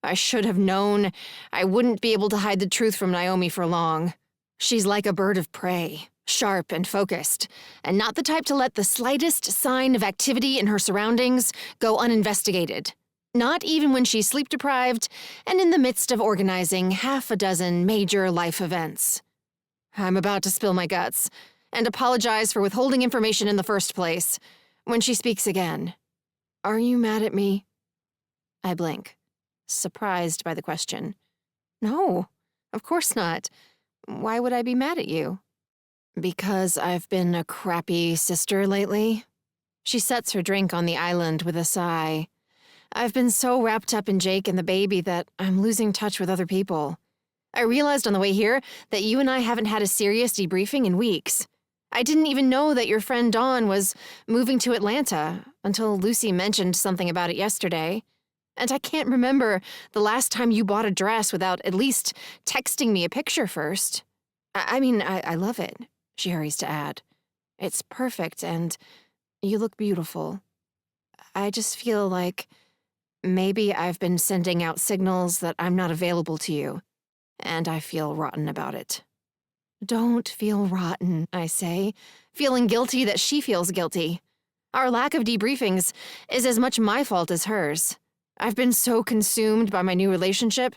A: I should have known I wouldn't be able to hide the truth from Naomi for long. She's like a bird of prey, sharp and focused, and not the type to let the slightest sign of activity in her surroundings go uninvestigated. Not even when she's sleep-deprived and in the midst of organizing half a dozen major life events. I'm about to spill my guts and apologize for withholding information in the first place when she speaks again. Are you mad at me? I blink, surprised by the question. No, of course not. Why would I be mad at you? Because I've been a crappy sister lately. She sets her drink on the island with a sigh. I've been so wrapped up in Jake and the baby that I'm losing touch with other people. I realized on the way here that you and I haven't had a serious debriefing in weeks. I didn't even know that your friend Dawn was moving to Atlanta until Lucy mentioned something about it yesterday. And I can't remember the last time you bought a dress without at least texting me a picture first. I love it, she hurries to add. It's perfect and you look beautiful. I just feel like maybe I've been sending out signals that I'm not available to you, and I feel rotten about it. Don't feel rotten, I say, feeling guilty that she feels guilty. Our lack of debriefings is as much my fault as hers. I've been so consumed by my new relationship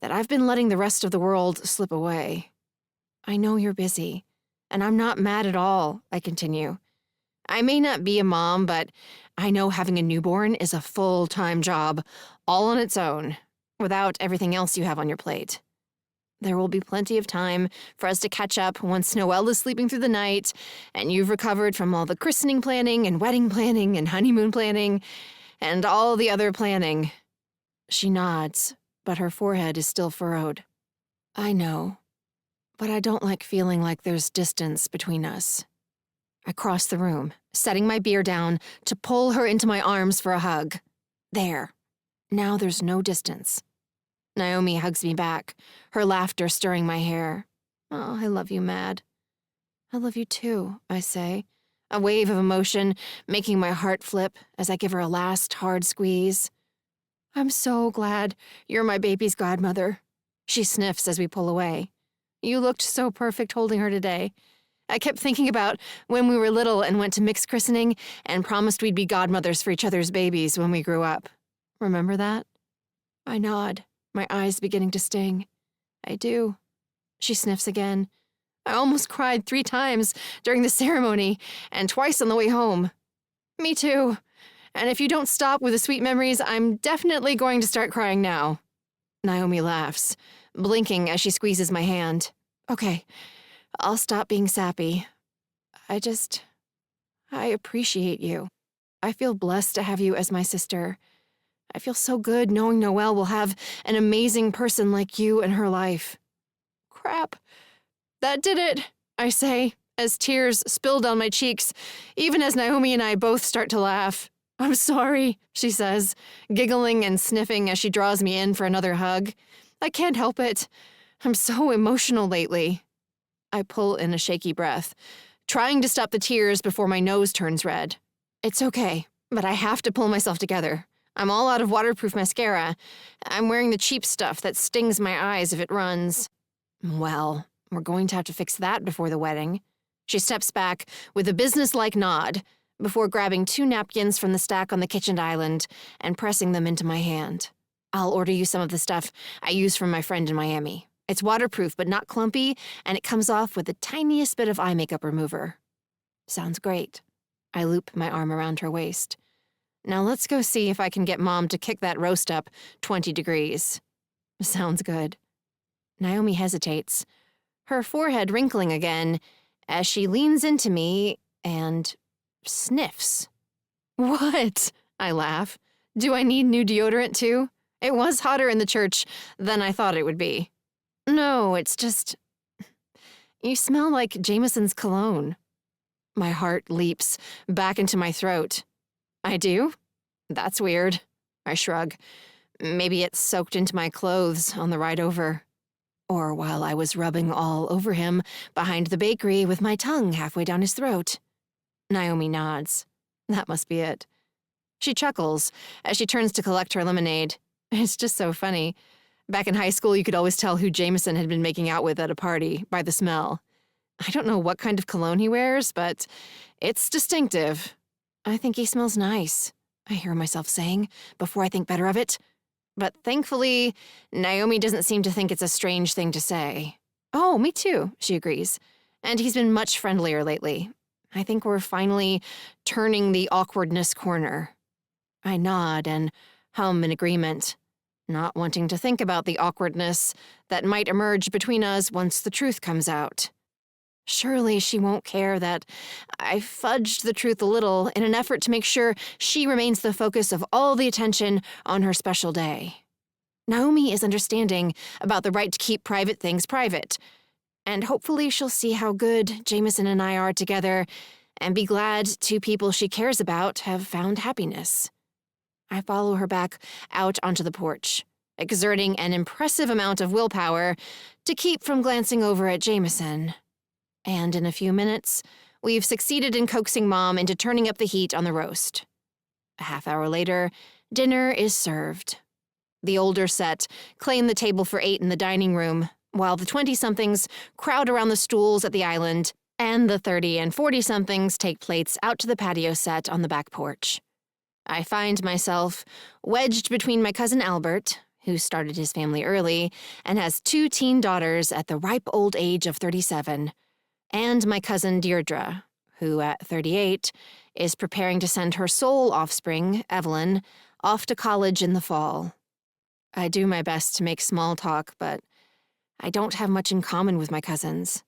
A: that I've been letting the rest of the world slip away. I know you're busy, and I'm not mad at all, I continue. I may not be a mom, but I know having a newborn is a full-time job, all on its own, without everything else you have on your plate. There will be plenty of time for us to catch up once Noelle is sleeping through the night and you've recovered from all the christening planning and wedding planning and honeymoon planning and all the other planning. She nods, but her forehead is still furrowed. I know, but I don't like feeling like there's distance between us. I cross the room, setting my beer down to pull her into my arms for a hug. There. Now there's no distance. Naomi hugs me back, her laughter stirring my hair. Oh, I love you, Mad. I love you too, I say, a wave of emotion making my heart flip as I give her a last hard squeeze. I'm so glad you're my baby's godmother. She sniffs as we pull away. You looked so perfect holding her today. I kept thinking about when we were little and went to mixed christening and promised we'd be godmothers for each other's babies when we grew up. Remember that? I nod, my eyes beginning to sting. I do. She sniffs again. I almost cried 3 times during the ceremony and twice on the way home. Me too. And if you don't stop with the sweet memories, I'm definitely going to start crying now. Naomi laughs, blinking as she squeezes my hand. Okay, I'll stop being sappy. I appreciate you. I feel blessed to have you as my sister. I feel so good knowing Noelle will have an amazing person like you in her life. Crap. That did it, I say, as tears spill down my cheeks, even as Naomi and I both start to laugh. I'm sorry, she says, giggling and sniffing as she draws me in for another hug. I can't help it. I'm so emotional lately. I pull in a shaky breath, trying to stop the tears before my nose turns red. It's okay, but I have to pull myself together. I'm all out of waterproof mascara. I'm wearing the cheap stuff that stings my eyes if it runs. Well, we're going to have to fix that before the wedding. She steps back with a businesslike nod before grabbing 2 napkins from the stack on the kitchen island and pressing them into my hand. I'll order you some of the stuff I used from my friend in Miami. It's waterproof but not clumpy, and it comes off with the tiniest bit of eye makeup remover. Sounds great. I loop my arm around her waist. Now let's go see if I can get Mom to kick that roast up 20 degrees. Sounds good. Naomi hesitates, her forehead wrinkling again as she leans into me and sniffs. What? I laugh. Do I need new deodorant too? It was hotter in the church than I thought it would be. No, it's just... You smell like Jameson's cologne. My heart leaps back into my throat. I do? That's weird. I shrug. Maybe it's soaked into my clothes on the ride over. Or while I was rubbing all over him behind the bakery with my tongue halfway down his throat. Naomi nods. That must be it. She chuckles as she turns to collect her lemonade. It's just so funny. Back in high school, you could always tell who Jameson had been making out with at a party by the smell. I don't know what kind of cologne he wears, but it's distinctive. I think he smells nice, I hear myself saying, before I think better of it. But thankfully, Naomi doesn't seem to think it's a strange thing to say. Oh, me too, she agrees. And he's been much friendlier lately. I think we're finally turning the awkwardness corner. I nod and hum in agreement, not wanting to think about the awkwardness that might emerge between us once the truth comes out. Surely she won't care that I fudged the truth a little in an effort to make sure she remains the focus of all the attention on her special day. Naomi is understanding about the right to keep private things private, and hopefully she'll see how good Jameson and I are together and be glad 2 people she cares about have found happiness. I follow her back out onto the porch, exerting an impressive amount of willpower to keep from glancing over at Jameson. And in a few minutes, we've succeeded in coaxing Mom into turning up the heat on the roast. A half hour later, dinner is served. The older set claim the table for 8 in the dining room, while the 20-somethings crowd around the stools at the island, and the 30 and 40-somethings take plates out to the patio set on the back porch. I find myself wedged between my cousin Albert, who started his family early and has 2 teen daughters at the ripe old age of 37, and my cousin Deirdre, who at 38 is preparing to send her sole offspring, Evelyn, off to college in the fall. I do my best to make small talk, but I don't have much in common with my cousins.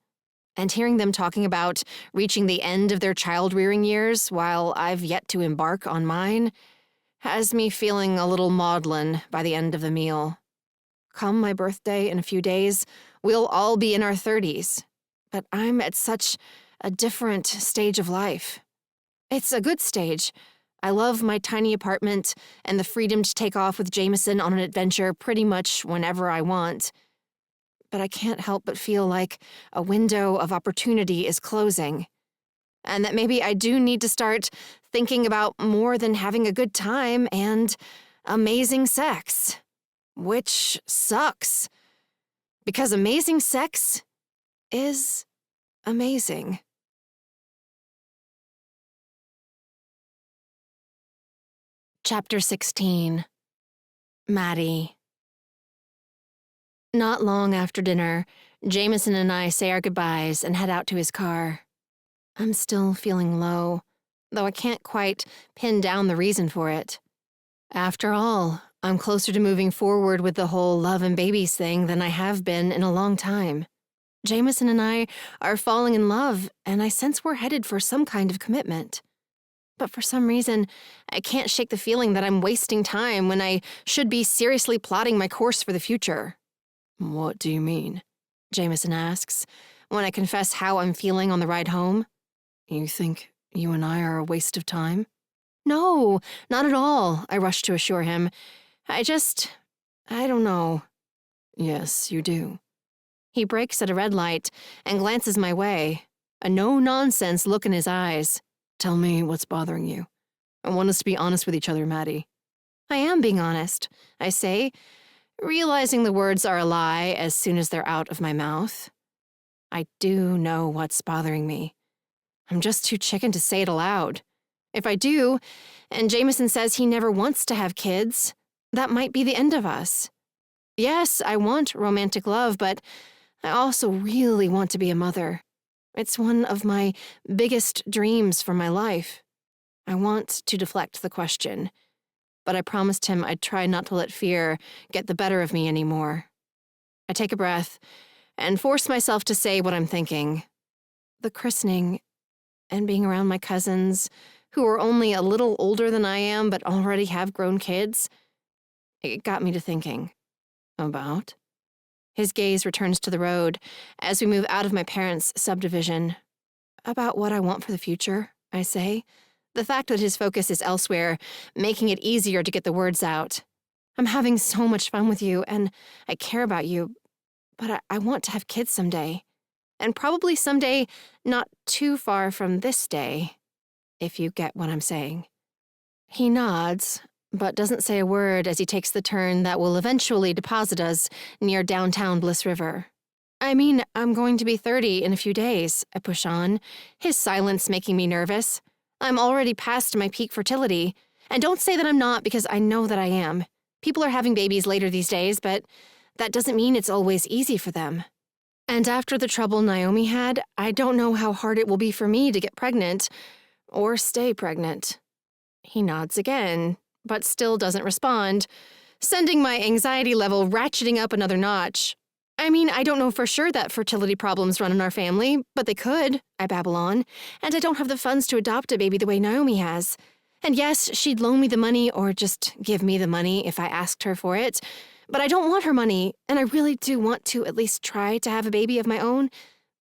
A: And hearing them talking about reaching the end of their child-rearing years while I've yet to embark on mine has me feeling a little maudlin by the end of the meal. Come my birthday in a few days, we'll all be in our 30s. But I'm at such a different stage of life. It's a good stage. I love my tiny apartment and the freedom to take off with Jameson on an adventure pretty much whenever I want. But I can't help but feel like a window of opportunity is closing. And that maybe I do need to start thinking about more than having a good time and amazing sex. Which sucks. Because amazing sex is amazing. Chapter 16. Maddie. Not long after dinner, Jameson and I say our goodbyes and head out to his car. I'm still feeling low, though I can't quite pin down the reason for it. After all, I'm closer to moving forward with the whole love and babies thing than I have been in a long time. Jameson and I are falling in love, and I sense we're headed for some kind of commitment. But for some reason, I can't shake the feeling that I'm wasting time when I should be seriously plotting my course for the future. What do you mean? Jameson asks, when I confess how I'm feeling on the ride home. You think you and I are a waste of time? No, not at all, I rush to assure him. I don't know. Yes, you do. He brakes at a red light and glances my way, a no-nonsense look in his eyes. Tell me what's bothering you. I want us to be honest with each other, Maddie. I am being honest, I say, realizing the words are a lie as soon as they're out of my mouth. I do know what's bothering me. I'm just too chicken to say it aloud. If I do, and Jameson says he never wants to have kids, that might be the end of us. Yes, I want romantic love, but I also really want to be a mother. It's one of my biggest dreams for my life. I want to deflect the question, but I promised him I'd try not to let fear get the better of me anymore. I take a breath and force myself to say what I'm thinking. The christening and being around my cousins, who are only a little older than I am but already have grown kids, it got me to thinking. About? His gaze returns to the road as we move out of my parents' subdivision. About what I want for the future, I say. The fact that his focus is elsewhere, making it easier to get the words out. I'm having so much fun with you, and I care about you, but I want to have kids someday. And probably someday not too far from this day, if you get what I'm saying. He nods, but doesn't say a word as he takes the turn that will eventually deposit us near downtown Bliss River. I mean, I'm going to be 30 in a few days, I push on, his silence making me nervous. I'm already past my peak fertility. And don't say that I'm not, because I know that I am. People are having babies later these days, but that doesn't mean it's always easy for them. And after the trouble Naomi had, I don't know how hard it will be for me to get pregnant or stay pregnant. He nods again, but still doesn't respond, sending my anxiety level ratcheting up another notch. I mean, I don't know for sure that fertility problems run in our family, but they could, I babble on, and I don't have the funds to adopt a baby the way Naomi has. And yes, she'd loan me the money or just give me the money if I asked her for it, but I don't want her money, and I really do want to at least try to have a baby of my own,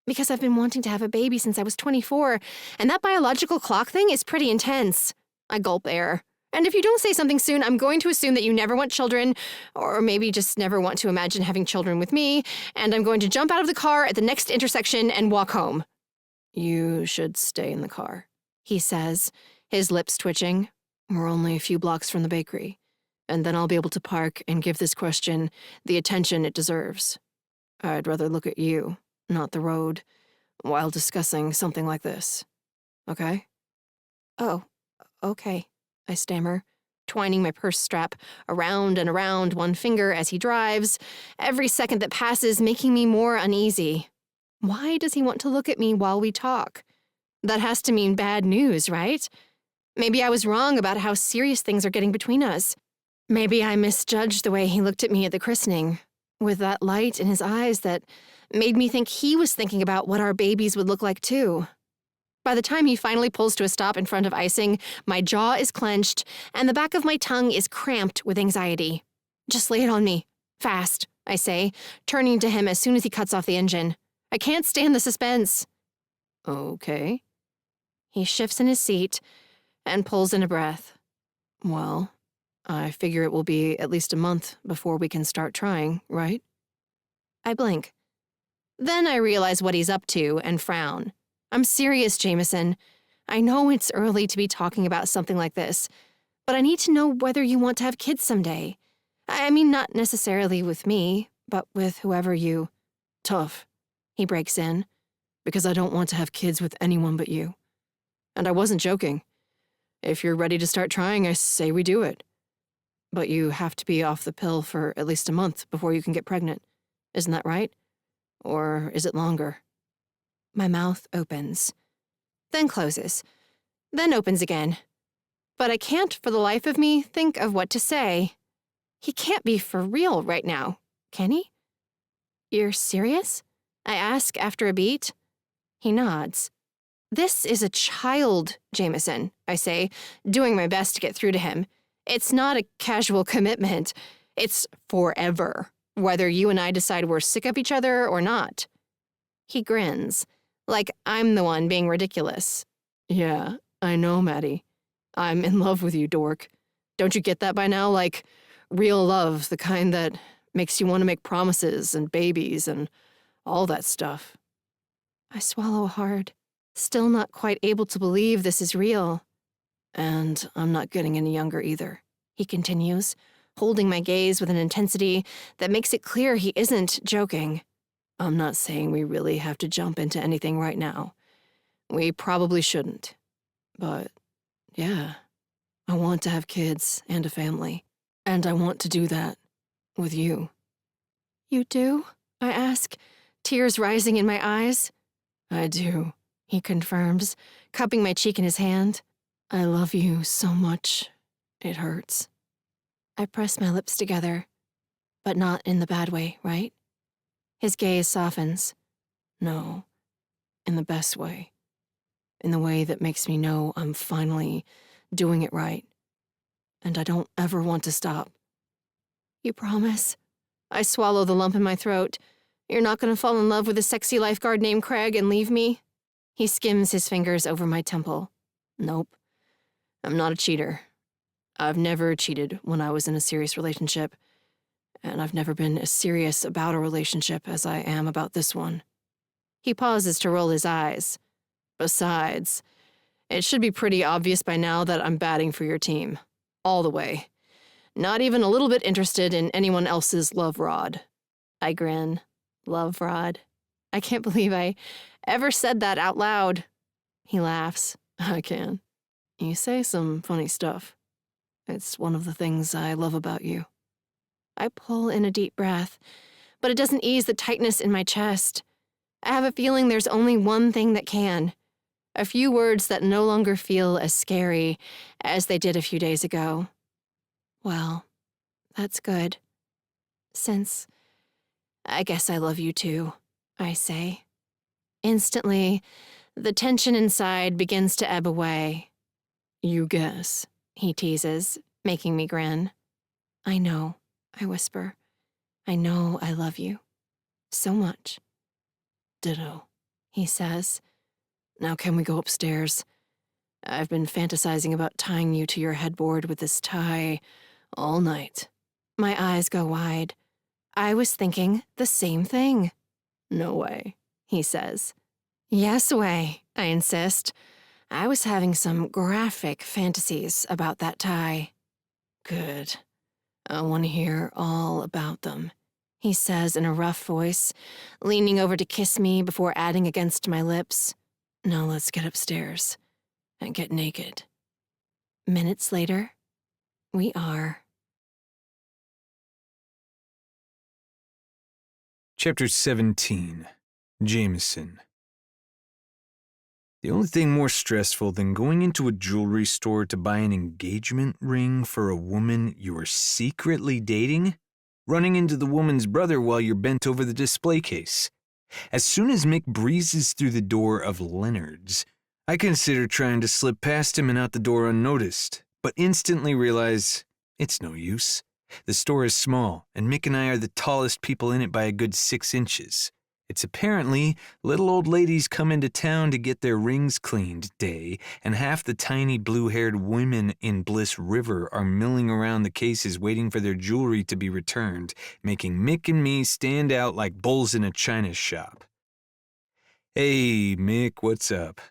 A: because I've been wanting to have a baby since I was 24, and that biological clock thing is pretty intense. I gulp air. And if you don't say something soon, I'm going to assume that you never want children, or maybe just never want to imagine having children with me, and I'm going to jump out of the car at the next intersection and walk home. You should stay in the car, he says, his lips twitching. We're only a few blocks from the bakery, and then I'll be able to park and give this question the attention it deserves. I'd rather look at you, not the road, while discussing something like this. Okay? Oh, okay. I stammer, twining my purse strap around and around one finger as he drives, every second that passes making me more uneasy. Why does he want to look at me while we talk? That has to mean bad news, right? Maybe I was wrong about how serious things are getting between us. Maybe I misjudged the way he looked at me at the christening. with that light in his eyes that made me think he was thinking about what our babies would look like too. By the time he finally pulls to a stop in front of icing, my jaw is clenched and the back of my tongue is cramped with anxiety. Just lay it on me. Fast, I say, turning to him as soon as he cuts off the engine. I can't stand the suspense. Okay. He shifts in his seat and pulls in a breath. Well, I figure it will be at least a month before we can start trying, right? I blink. Then I realize what he's up to and frown. I'm serious, Jameson. I know it's early to be talking about something like this, but I need to know whether you want to have kids someday. I mean, not necessarily with me, but with whoever you... Tough, he breaks in, because I don't want to have kids with anyone but you. And I wasn't joking. If you're ready to start trying, I say we do it. But you have to be off the pill for at least a month before you can get pregnant. Isn't that right? Or is it longer? My mouth opens, then closes, then opens again. But I can't for the life of me think of what to say. He can't be for real right now, can he? You're serious? I ask after a beat. He nods. This is a child, Jameson, I say, doing my best to get through to him. It's not a casual commitment. It's forever, whether you and I decide we're sick of each other or not. He grins, like I'm the one being ridiculous. Yeah, I know, Maddie. I'm in love with you, dork. Don't you get that by now? Like, real love, the kind that makes you want to make promises and babies and all that stuff. I swallow hard, still not quite able to believe this is real. And I'm not getting any younger either, he continues, holding my gaze with an intensity that makes it clear he isn't joking. I'm not saying we really have to jump into anything right now. We probably shouldn't. But, yeah, I want to have kids and a family. And I want to do that with you. You do? I ask, tears rising in my eyes. I do, he confirms, cupping my cheek in his hand. I love you so much. It hurts. I press my lips together, but not in the bad way, right? His gaze softens. No, in the best way. In the way that makes me know I'm finally doing it right. And I don't ever want to stop. You promise? I swallow the lump in my throat. You're not going to fall in love with a sexy lifeguard named Craig and leave me? He skims his fingers over my temple. Nope. I'm not a cheater. I've never cheated when I was in a serious relationship. And I've never been as serious about a relationship as I am about this one. He pauses to roll his eyes. Besides, it should be pretty obvious by now that I'm batting for your team. All the way. Not even a little bit interested in anyone else's love rod. I grin. Love rod. I can't believe I ever said that out loud. He laughs. I can. You say some funny stuff. It's one of the things I love about you. I pull in a deep breath, but it doesn't ease the tightness in my chest. I have a feeling there's only one thing that can. A few words that no longer feel as scary as they did a few days ago. Well, that's good. Since I guess I love you too, I say. Instantly, the tension inside begins to ebb away. You guess, he teases, making me grin. I know, I whisper. I know I love you. So much. Ditto, he says. Now can we go upstairs? I've been fantasizing about tying you to your headboard with this tie all night. My eyes go wide. I was thinking the same thing. No way, he says. Yes way, I insist. I was having some graphic fantasies about that tie. Good. I want to hear all about them, he says in a rough voice, leaning over to kiss me before adding against my lips. Now let's get upstairs and get naked. Minutes later, we are.
B: Chapter 17. Jameson. The only thing more stressful than going into a jewelry store to buy an engagement ring for a woman you are secretly dating running into the woman's brother while you're bent over the display case. As soon as Mick breezes through the door of Leonard's, I consider trying to slip past him and out the door unnoticed, but instantly realize it's no use. The store is small, and Mick and I are the tallest people in it by a good 6 inches. It's apparently little old ladies come into town to get their rings cleaned day, and half the tiny blue-haired women in Bliss River are milling around the cases waiting for their jewelry to be returned, making Mick and me stand out like bulls in a china shop. "Hey, Mick, what's up?"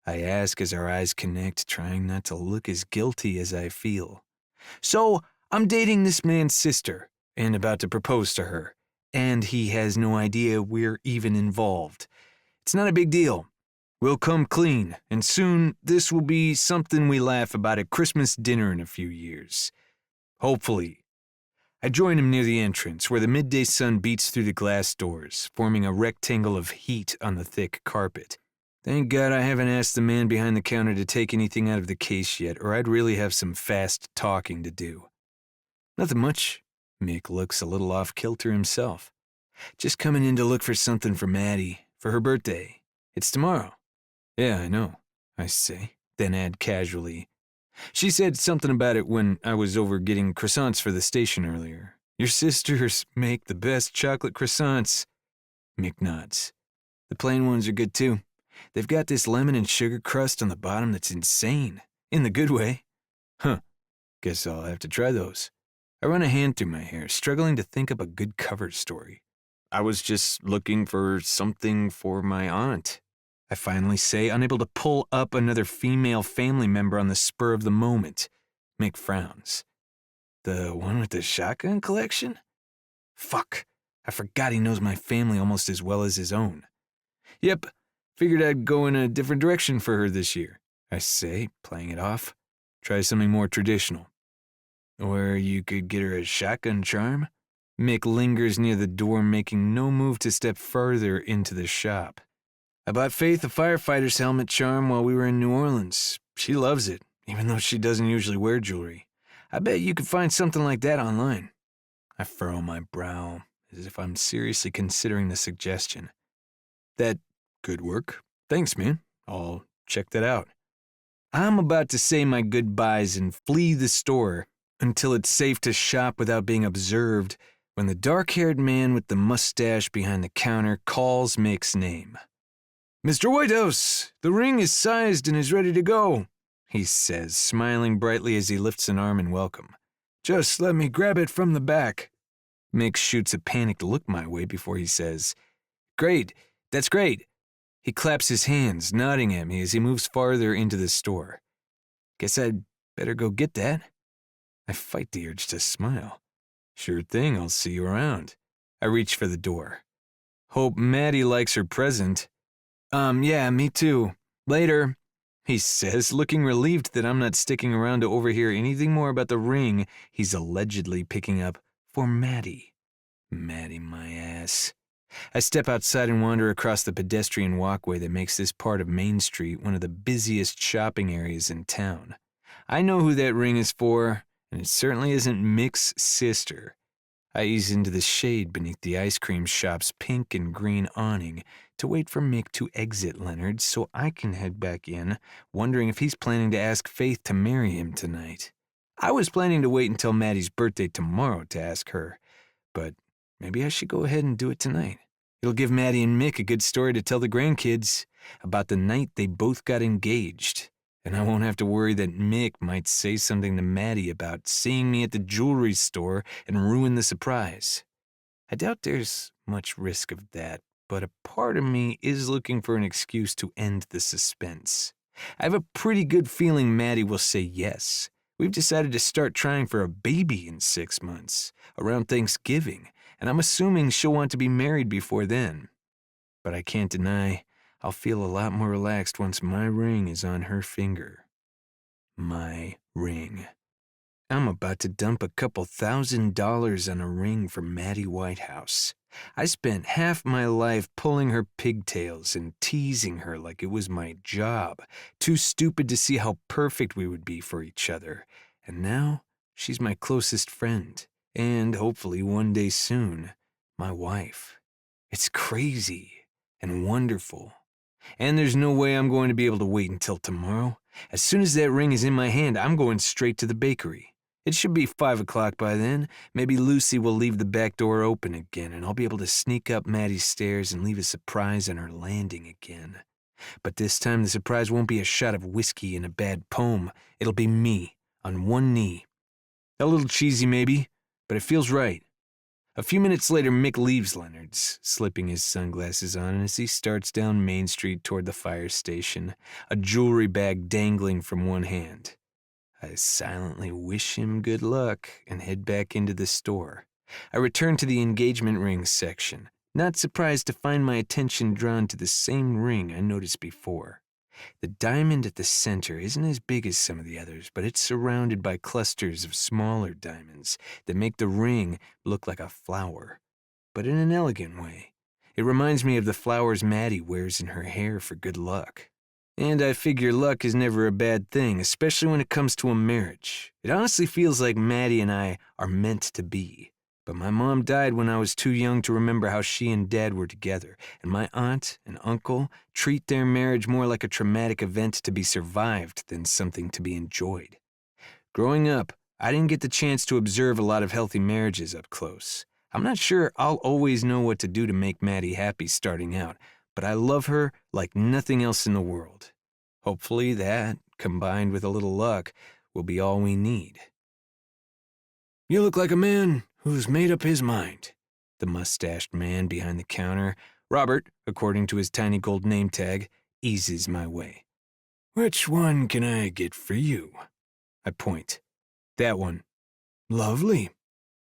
B: I ask as our eyes connect, trying not to look as guilty as I feel. "So, I'm dating this man's sister, and about to propose to her. And he has no idea we're even involved. It's not a big deal. We'll come clean, and soon this will be something we laugh about at Christmas dinner in a few years. Hopefully." I join him near the entrance, where the midday sun beats through the glass doors, forming a rectangle of heat on the thick carpet. Thank God I haven't asked the man behind the counter to take anything out of the case yet, or I'd really have some fast talking to do. "Nothing much." Mick looks a little off-kilter himself. "Just coming in to look for something for Maddie, for her birthday. It's tomorrow." "Yeah, I know," I say, then add casually, "She said something about it when I was over getting croissants for the station earlier. Your sisters make the best chocolate croissants." Mick nods. "The plain ones are good too. They've got this lemon and sugar crust on the bottom that's insane, in the good way." "Huh, guess I'll have to try those." I run a hand through my hair, struggling to think up a good cover story. "I was just looking for something for my aunt," I finally say, unable to pull up another female family member on the spur of the moment. Mick frowns. "The one with the shotgun collection?" Fuck, I forgot he knows my family almost as well as his own. "Yep, figured I'd go in a different direction for her this year," I say, playing it off. "Try something more traditional." "Or you could get her a shotgun charm?" Mick lingers near the door, making no move to step further into the shop. "I bought Faith a Firefighter's helmet charm while we were in New Orleans. She loves it, even though she doesn't usually wear jewelry. I bet you could find something like that online." I furrow my brow, as if I'm seriously considering the suggestion. "That could work. Thanks, man. I'll check that out." I'm about to say my goodbyes and flee the store until it's safe to shop without being observed, when the dark-haired man with the mustache behind the counter calls Mick's name. "Mr. Whitehouse, the ring is sized and is ready to go," he says, smiling brightly as he lifts an arm in welcome. "Just let me grab it from the back." Mick shoots a panicked look my way before he says, "Great, that's great." He claps his hands, nodding at me as he moves farther into the store. "Guess I'd better go get that." I fight the urge to smile. "Sure thing, I'll see you around." I reach for the door. "Hope Maddie likes her present." Yeah, me too. Later," he says, looking relieved that I'm not sticking around to overhear anything more about the ring he's allegedly picking up for Maddie. Maddie, my ass. I step outside and wander across the pedestrian walkway that makes this part of Main Street one of the busiest shopping areas in town. I know who that ring is for, and it certainly isn't Mick's sister. I ease into the shade beneath the ice cream shop's pink and green awning to wait for Mick to exit Leonard's so I can head back in, wondering if he's planning to ask Faith to marry him tonight. I was planning to wait until Maddie's birthday tomorrow to ask her, but maybe I should go ahead and do it tonight. It'll give Maddie and Mick a good story to tell the grandkids about the night they both got engaged. And I won't have to worry that Mick might say something to Maddie about seeing me at the jewelry store and ruin the surprise. I doubt there's much risk of that, but a part of me is looking for an excuse to end the suspense. I have a pretty good feeling Maddie will say yes. We've decided to start trying for a baby in 6 months, around Thanksgiving, and I'm assuming she'll want to be married before then. But I can't deny I'll feel a lot more relaxed once my ring is on her finger. My ring. I'm about to dump a couple $1,000s on a ring for Maddie Whitehouse. I spent half my life pulling her pigtails and teasing her like it was my job, too stupid to see how perfect we would be for each other. And now she's my closest friend, And hopefully one day soon, my wife. It's crazy and wonderful. And there's no way I'm going to be able to wait until tomorrow. As soon as that ring is in my hand, I'm going straight to the bakery. It should be 5 o'clock by then. Maybe Lucy will leave the back door open again, and I'll be able to sneak up Maddie's stairs and leave a surprise on her landing again. But this time the surprise won't be a shot of whiskey and a bad poem. It'll be me, on one knee. A little cheesy maybe, but it feels right. A few minutes later, Mick leaves Leonard's, slipping his sunglasses on as he starts down Main Street toward the fire station, a jewelry bag dangling from one hand. I silently wish him good luck and head back into the store. I return to the engagement ring section, not surprised to find my attention drawn to the same ring I noticed before. The diamond at the center isn't as big as some of the others, but it's surrounded by clusters of smaller diamonds that make the ring look like a flower, but in an elegant way. It reminds me of the flowers Maddie wears in her hair for good luck. And I figure luck is never a bad thing, especially when it comes to a marriage. It honestly feels like Maddie and I are meant to be. But my mom died when I was too young to remember how she and Dad were together, and my aunt and uncle treat their marriage more like a traumatic event to be survived than something to be enjoyed. Growing up, I didn't get the chance to observe a lot of healthy marriages up close. I'm not sure I'll always know what to do to make Maddie happy starting out, but I love her like nothing else in the world. Hopefully that, combined with a little luck, will be all we need. "You look like a man who's made up his mind," the mustached man behind the counter, Robert, according to his tiny gold name tag, eases my way. "Which one can I get for you?" I point. "That one." "Lovely."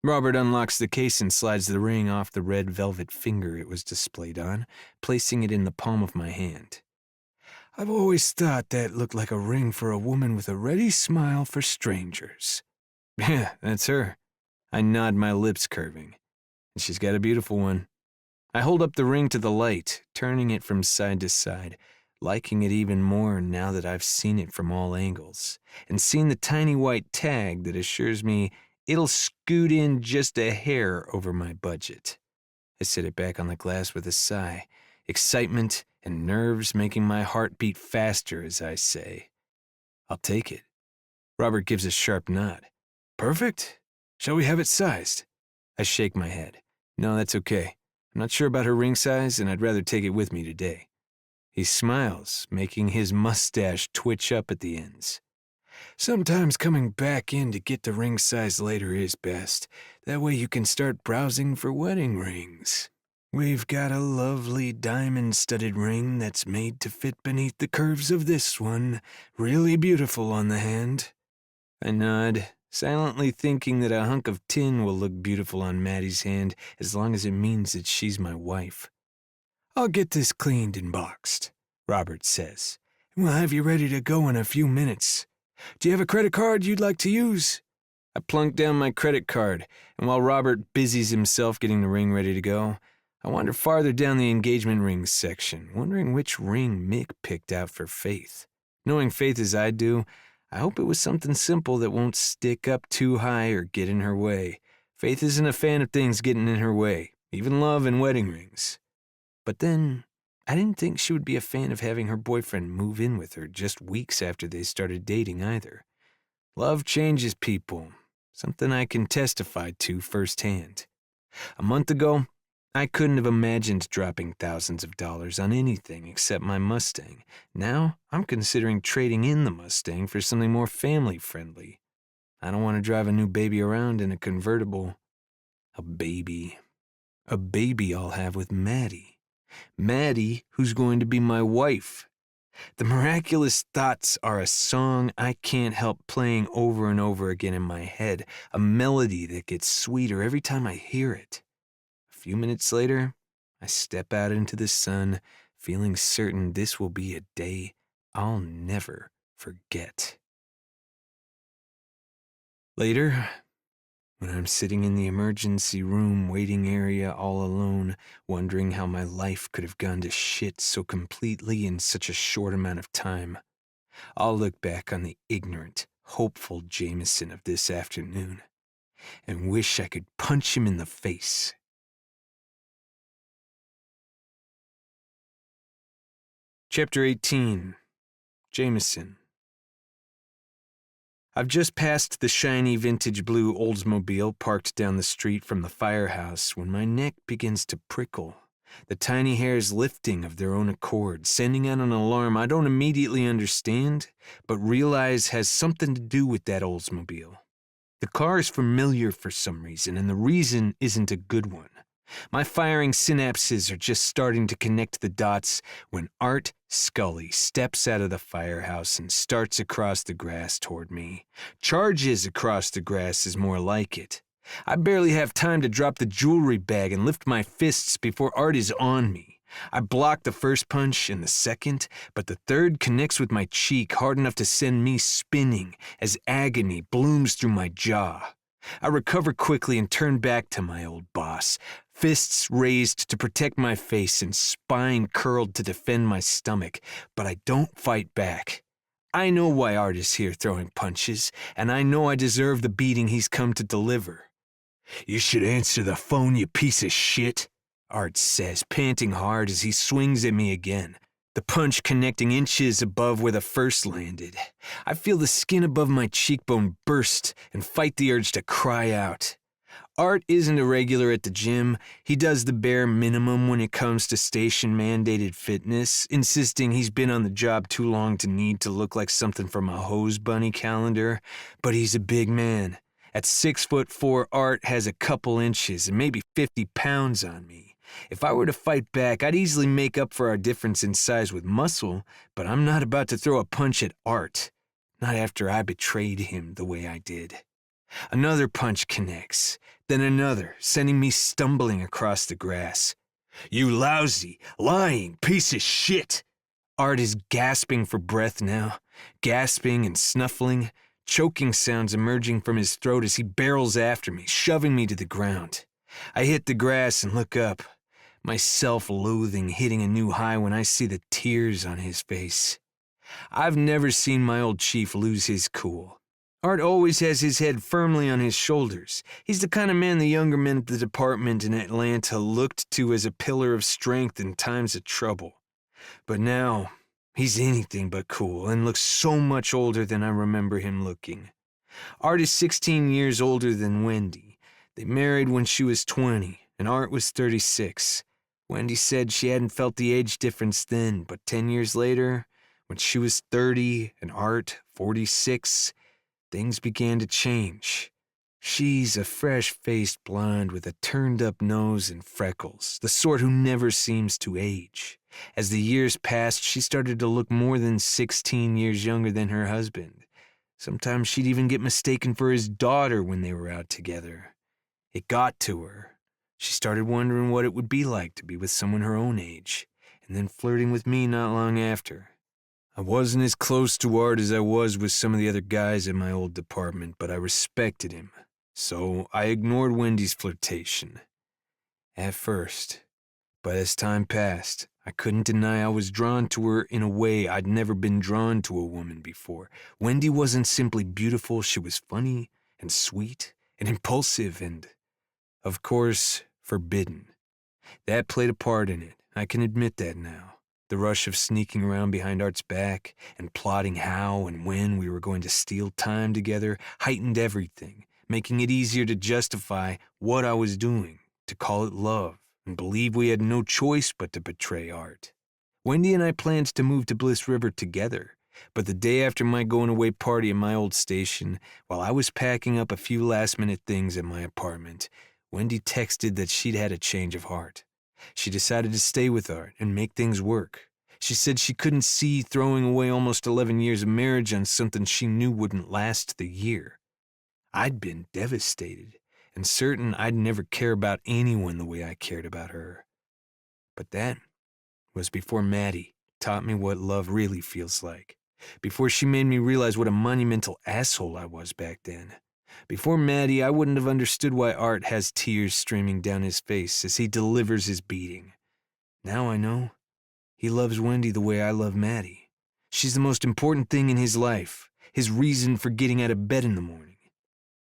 B: Robert unlocks the case and slides the ring off the red velvet finger it was displayed on, placing it in the palm of my hand. "I've always thought that looked like a ring for a woman with a ready smile for strangers." "Yeah, that's her." I nod, my lips curving. "And she's got a beautiful one." I hold up the ring to the light, turning it from side to side, liking it even more now that I've seen it from all angles, and seen the tiny white tag that assures me it'll scoot in just a hair over my budget. I set it back on the glass with a sigh, excitement and nerves making my heart beat faster as I say, "I'll take it." Robert gives a sharp nod. "Perfect. Shall we have it sized?" I shake my head. "No, that's okay. I'm not sure about her ring size, and I'd rather take it with me today." He smiles, making his mustache twitch up at the ends. "Sometimes coming back in to get the ring size later is best. That way you can start browsing for wedding rings. We've got a lovely diamond-studded ring that's made to fit beneath the curves of this one. Really beautiful on the hand." I nod, silently thinking that a hunk of tin will look beautiful on Maddie's hand as long as it means that she's my wife. "I'll get this cleaned and boxed," Robert says, "and we'll have you ready to go in a few minutes. Do you have a credit card you'd like to use?" I plunk down my credit card, and while Robert busies himself getting the ring ready to go, I wander farther down the engagement rings section, wondering which ring Mick picked out for Faith. Knowing Faith as I do, I hope it was something simple that won't stick up too high or get in her way. Faith isn't a fan of things getting in her way, even love and wedding rings. But then, I didn't think she would be a fan of having her boyfriend move in with her just weeks after they started dating either. Love changes people, something I can testify to firsthand. A month ago, I couldn't have imagined dropping thousands of dollars on anything except my Mustang. Now, I'm considering trading in the Mustang for something more family-friendly. I don't want to drive a new baby around in a convertible. A baby. A baby I'll have with Maddie. Maddie, who's going to be my wife. The miraculous thoughts are a song I can't help playing over and over again in my head, a melody that gets sweeter every time I hear it. A few minutes later, I step out into the sun, feeling certain this will be a day I'll never forget. Later, when I'm sitting in the emergency room waiting area all alone, wondering how my life could have gone to shit so completely in such a short amount of time, I'll look back on the ignorant, hopeful Jameson of this afternoon. and wish I could punch him in the face. Chapter 18. Jameson. I've just passed the shiny vintage blue Oldsmobile parked down the street from the firehouse when my neck begins to prickle, the tiny hairs lifting of their own accord, sending out an alarm I don't immediately understand, but realize has something to do with that Oldsmobile. The car is familiar for some reason, and the reason isn't a good one. My firing synapses are just starting to connect the dots when Art Scully steps out of the firehouse and starts across the grass toward me. Charges across the grass is more like it. I barely have time to drop the jewelry bag and lift my fists before Art is on me. I block the first punch and the second, but the third connects with my cheek hard enough to send me spinning as agony blooms through my jaw. I recover quickly and turn back to my old boss, fists raised to protect my face and spine curled to defend my stomach, but I don't fight back. I know why Art is here throwing punches, and I know I deserve the beating he's come to deliver. "You should answer the phone, you piece of shit," Art says, panting hard as he swings at me again, the punch connecting inches above where the first landed. I feel the skin above my cheekbone burst and fight the urge to cry out. Art isn't a regular at the gym. He does the bare minimum when it comes to station-mandated fitness, insisting he's been on the job too long to need to look like something from a hose bunny calendar. But he's a big man. At 6'4", Art has a couple inches and maybe 50 pounds on me. If I were to fight back, I'd easily make up for our difference in size with muscle, but I'm not about to throw a punch at Art. Not after I betrayed him the way I did. Another punch connects, then another, sending me stumbling across the grass. "You lousy, lying piece of shit!" Art is gasping for breath now, gasping and snuffling, choking sounds emerging from his throat as he barrels after me, shoving me to the ground. I hit the grass and look up, my self-loathing hitting a new high when I see the tears on his face. I've never seen my old chief lose his cool. Art always has his head firmly on his shoulders. He's the kind of man the younger men at the department in Atlanta looked to as a pillar of strength in times of trouble. But now, he's anything but cool and looks so much older than I remember him looking. Art is 16 years older than Wendy. They married when she was 20, and Art was 36. Wendy said she hadn't felt the age difference then, but 10 years later, when she was 30 and Art 46, things began to change. She's a fresh-faced blonde with a turned-up nose and freckles, the sort who never seems to age. As the years passed, she started to look more than 16 years younger than her husband. Sometimes she'd even get mistaken for his daughter when they were out together. It got to her. She started wondering what it would be like to be with someone her own age, and then flirting with me not long after. I wasn't as close to Art as I was with some of the other guys in my old department, but I respected him, so I ignored Wendy's flirtation. At first. But as time passed, I couldn't deny I was drawn to her in a way I'd never been drawn to a woman before. Wendy wasn't simply beautiful, she was funny and sweet and impulsive and, of course, forbidden. That played a part in it, I can admit that now. The rush of sneaking around behind Art's back and plotting how and when we were going to steal time together heightened everything, making it easier to justify what I was doing, to call it love, and believe we had no choice but to betray Art. Wendy and I planned to move to Bliss River together, but the day after my going-away party at my old station, while I was packing up a few last-minute things at my apartment, Wendy texted that she'd had a change of heart. She decided to stay with Art and make things work. She said she couldn't see throwing away almost 11 years of marriage on something she knew wouldn't last the year. I'd been devastated and certain I'd never care about anyone the way I cared about her. But that was before Maddie taught me what love really feels like, before she made me realize what a monumental asshole I was back then. Before Maddie, I wouldn't have understood why Art has tears streaming down his face as he delivers his beating. Now I know. He loves Wendy the way I love Maddie. She's the most important thing in his life, his reason for getting out of bed in the morning.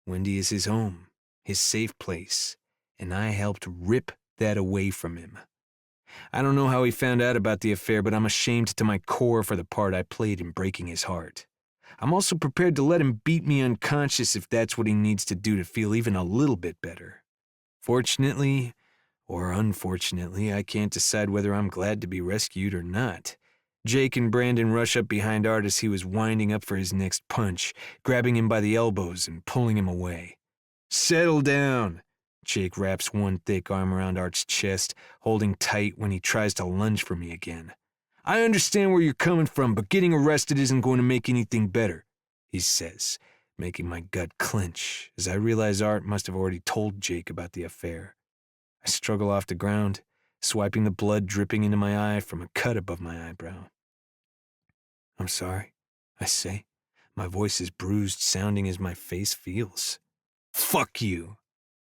B: Wendy is his home, his safe place, and I helped rip that away from him. I don't know how he found out about the affair, but I'm ashamed to my core for the part I played in breaking his heart. I'm also prepared to let him beat me unconscious if that's what he needs to do to feel even a little bit better. Fortunately, or unfortunately, I can't decide whether I'm glad to be rescued or not. Jake and Brandon rush up behind Art as he was winding up for his next punch, grabbing him by the elbows and pulling him away. "Settle down." Jake wraps one thick arm around Art's chest, holding tight when he tries to lunge for me again. "I understand where you're coming from, but getting arrested isn't going to make anything better," he says, making my gut clench as I realize Art must have already told Jake about the affair. I struggle off the ground, swiping the blood dripping into my eye from a cut above my eyebrow. "I'm sorry," I say, my voice as bruised sounding as my face feels. "Fuck you,"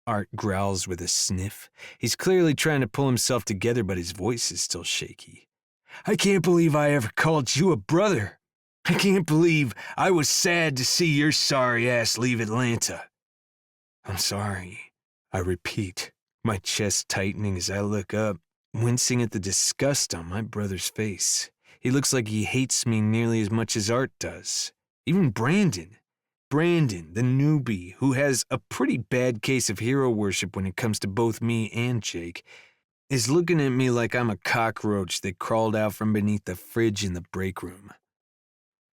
B: Art growls with a sniff. He's clearly trying to pull himself together, but his voice is still shaky. "I can't believe I ever called you a brother. I can't believe I was sad to see your sorry ass leave Atlanta." "I'm sorry," I repeat, my chest tightening as I look up, wincing at the disgust on my brother's face. He looks like he hates me nearly as much as Art does. Even Brandon, the newbie, who has a pretty bad case of hero worship when it comes to both me and Jake, is looking at me like I'm a cockroach that crawled out from beneath the fridge in the break room.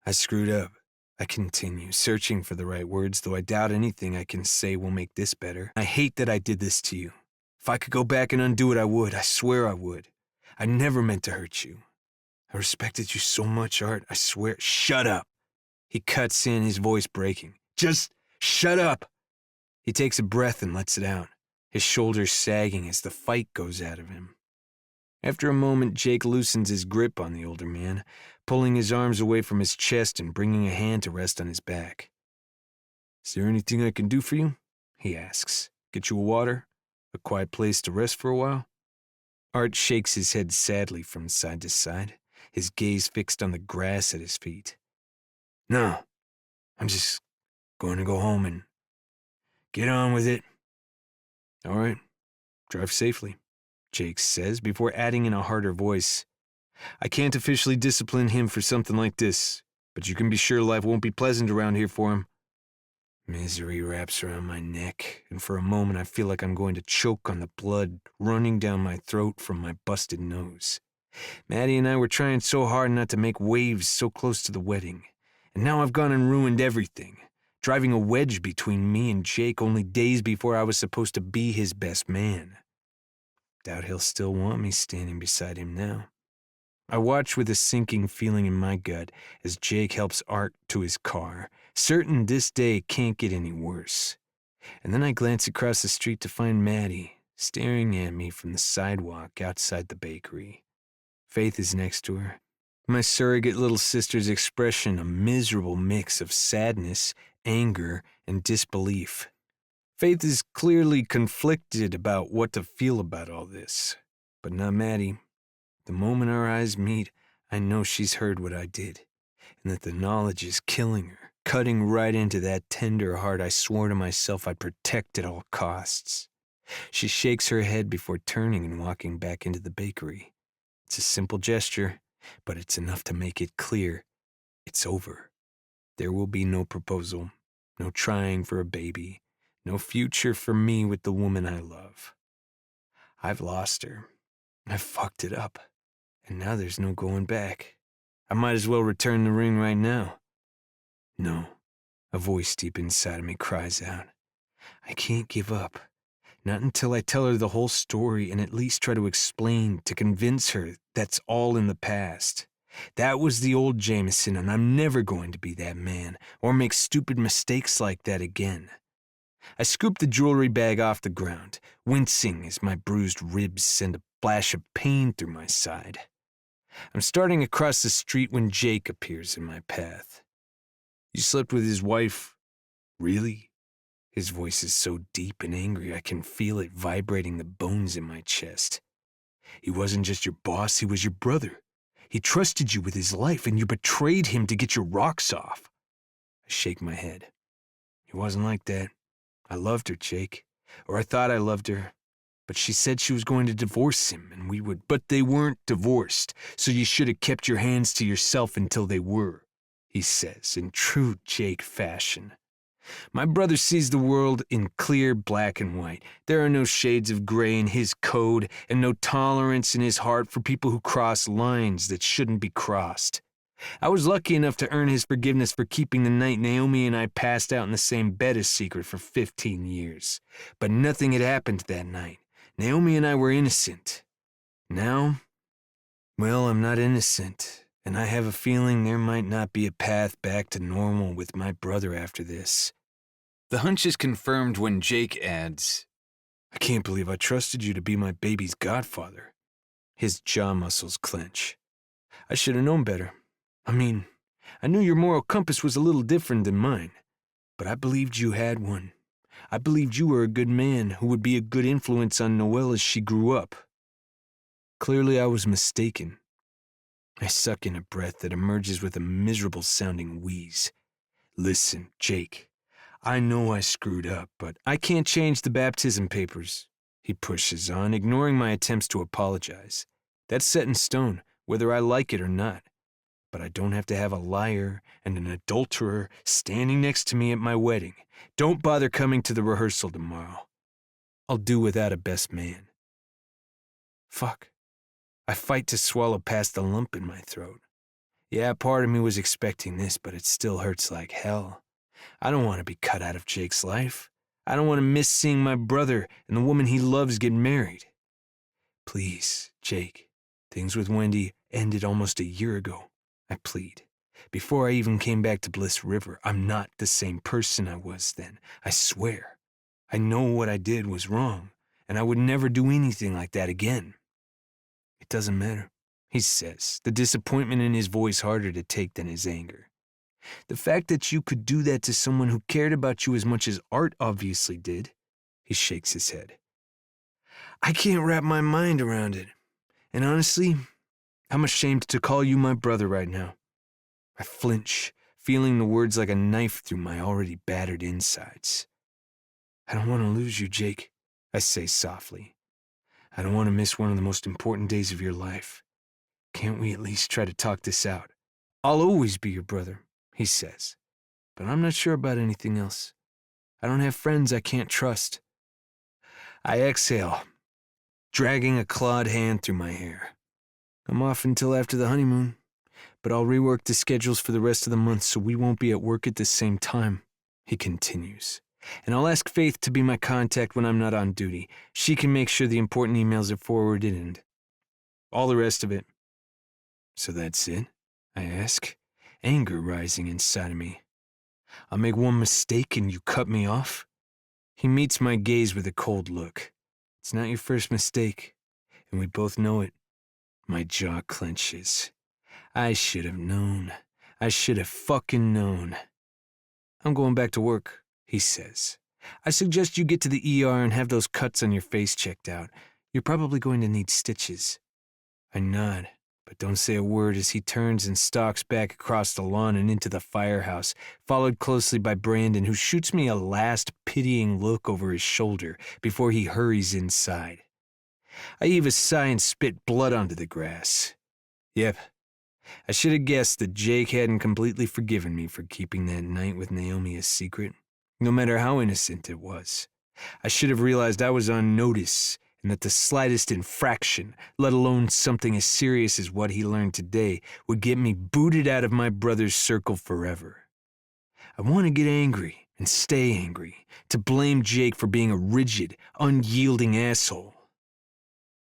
B: "I screwed up," I continue, searching for the right words, though I doubt anything I can say will make this better. "I hate that I did this to you. If I could go back and undo it, I would. I swear I would. I never meant to hurt you. I respected you so much, Art. I swear." "Shut up." He cuts in, his voice breaking. "Just shut up." He takes a breath and lets it out, his shoulders sagging as the fight goes out of him. After a moment, Jake loosens his grip on the older man, pulling his arms away from his chest and bringing a hand to rest on his back. "Is there anything I can do for you?" he asks. "Get you a water? A quiet place to rest for a while?" Art shakes his head sadly from side to side, his gaze fixed on the grass at his feet. "No, I'm just going to go home and get on with it." "All right, drive safely," Jake says before adding in a harder voice, "I can't officially discipline him for something like this, but you can be sure life won't be pleasant around here for him." Misery wraps around my neck, and for a moment I feel like I'm going to choke on the blood running down my throat from my busted nose. Maddie and I were trying so hard not to make waves so close to the wedding, and now I've gone and ruined everything, driving a wedge between me and Jake only days before I was supposed to be his best man. Doubt he'll still want me standing beside him now. I watch with a sinking feeling in my gut as Jake helps Art to his car, certain this day can't get any worse. And then I glance across the street to find Maddie, staring at me from the sidewalk outside the bakery. Faith is next to her, my surrogate little sister's expression a miserable mix of sadness, anger, and disbelief. Faith is clearly conflicted about what to feel about all this, but not Maddie. The moment our eyes meet, I know she's heard what I did, and that the knowledge is killing her, cutting right into that tender heart I swore to myself I'd protect at all costs. She shakes her head before turning and walking back into the bakery. It's a simple gesture, but it's enough to make it clear. It's over. There will be no proposal, no trying for a baby, no future for me with the woman I love. I've lost her. I've fucked it up. And now there's no going back. I might as well return the ring right now. No, a voice deep inside of me cries out. I can't give up. Not until I tell her the whole story and at least try to explain, to convince her that's all in the past. That was the old Jameson, and I'm never going to be that man or make stupid mistakes like that again. I scoop the jewelry bag off the ground, wincing as my bruised ribs send a flash of pain through my side. I'm starting across the street when Jake appears in my path. You slept with his wife? Really? His voice is so deep and angry I can feel it vibrating the bones in my chest. He wasn't just your boss, he was your brother. He trusted you with his life, and you betrayed him to get your rocks off. I shake my head. He wasn't like that. I loved her, Jake. Or I thought I loved her. But she said she was going to divorce him, and we would. But they weren't divorced, so you should have kept your hands to yourself until they were, he says, in true Jake fashion. My brother sees the world in clear black and white. There are no shades of gray in his code, and no tolerance in his heart for people who cross lines that shouldn't be crossed. I was lucky enough to earn his forgiveness for keeping the night Naomi and I passed out in the same bed a secret for 15 years. But nothing had happened that night. Naomi and I were innocent. Now, well, I'm not innocent, and I have a feeling there might not be a path back to normal with my brother after this.
C: The hunch is confirmed when Jake adds,
B: I can't believe I trusted you to be my baby's godfather. His jaw muscles clench. I should have known better. I mean, I knew your moral compass was a little different than mine, but I believed you had one. I believed you were a good man who would be a good influence on Noelle as she grew up. Clearly, I was mistaken. I suck in a breath that emerges with a miserable-sounding wheeze. Listen, Jake, I know I screwed up, but I can't change the baptism papers. He pushes on, ignoring my attempts to apologize. That's set in stone, whether I like it or not. But I don't have to have a liar and an adulterer standing next to me at my wedding. Don't bother coming to the rehearsal tomorrow. I'll do without a best man. Fuck. I fight to swallow past the lump in my throat. Yeah, part of me was expecting this, but it still hurts like hell. I don't want to be cut out of Jake's life. I don't want to miss seeing my brother and the woman he loves get married. Please, Jake, things with Wendy ended almost a year ago. I plead. Before I even came back to Bliss River, I'm not the same person I was then. I swear. I know what I did was wrong, and I would never do anything like that again. It doesn't matter, he says, the disappointment in his voice harder to take than his anger. The fact that you could do that to someone who cared about you as much as Art obviously did. He shakes his head. I can't wrap my mind around it. And honestly, I'm ashamed to call you my brother right now. I flinch, feeling the words like a knife through my already battered insides. I don't want to lose you, Jake, I say softly. I don't want to miss one of the most important days of your life. Can't we at least try to talk this out? I'll always be your brother, he says. But I'm not sure about anything else. I don't have friends I can't trust. I exhale, dragging a clawed hand through my hair. I'm off until after the honeymoon, but I'll rework the schedules for the rest of the month so we won't be at work at the same time, he continues. And I'll ask Faith to be my contact when I'm not on duty. She can make sure the important emails are forwarded and all the rest of it. So that's it? I ask, anger rising inside of me. I'll make one mistake and you cut me off? He meets my gaze with a cold look. It's not your first mistake, and we both know it. My jaw clenches. I should have known. I should have fucking known. I'm going back to work, he says. I suggest you get to the ER and have those cuts on your face checked out. You're probably going to need stitches. I nod, but don't say a word as he turns and stalks back across the lawn and into the firehouse, followed closely by Brandon, who shoots me a last pitying look over his shoulder before he hurries inside. I heave a sigh and spit blood onto the grass. Yep, I should have guessed that Jake hadn't completely forgiven me for keeping that night with Naomi a secret, no matter how innocent it was. I should have realized I was on notice and that the slightest infraction, let alone something as serious as what he learned today, would get me booted out of my brother's circle forever. I want to get angry and stay angry, to blame Jake for being a rigid, unyielding asshole.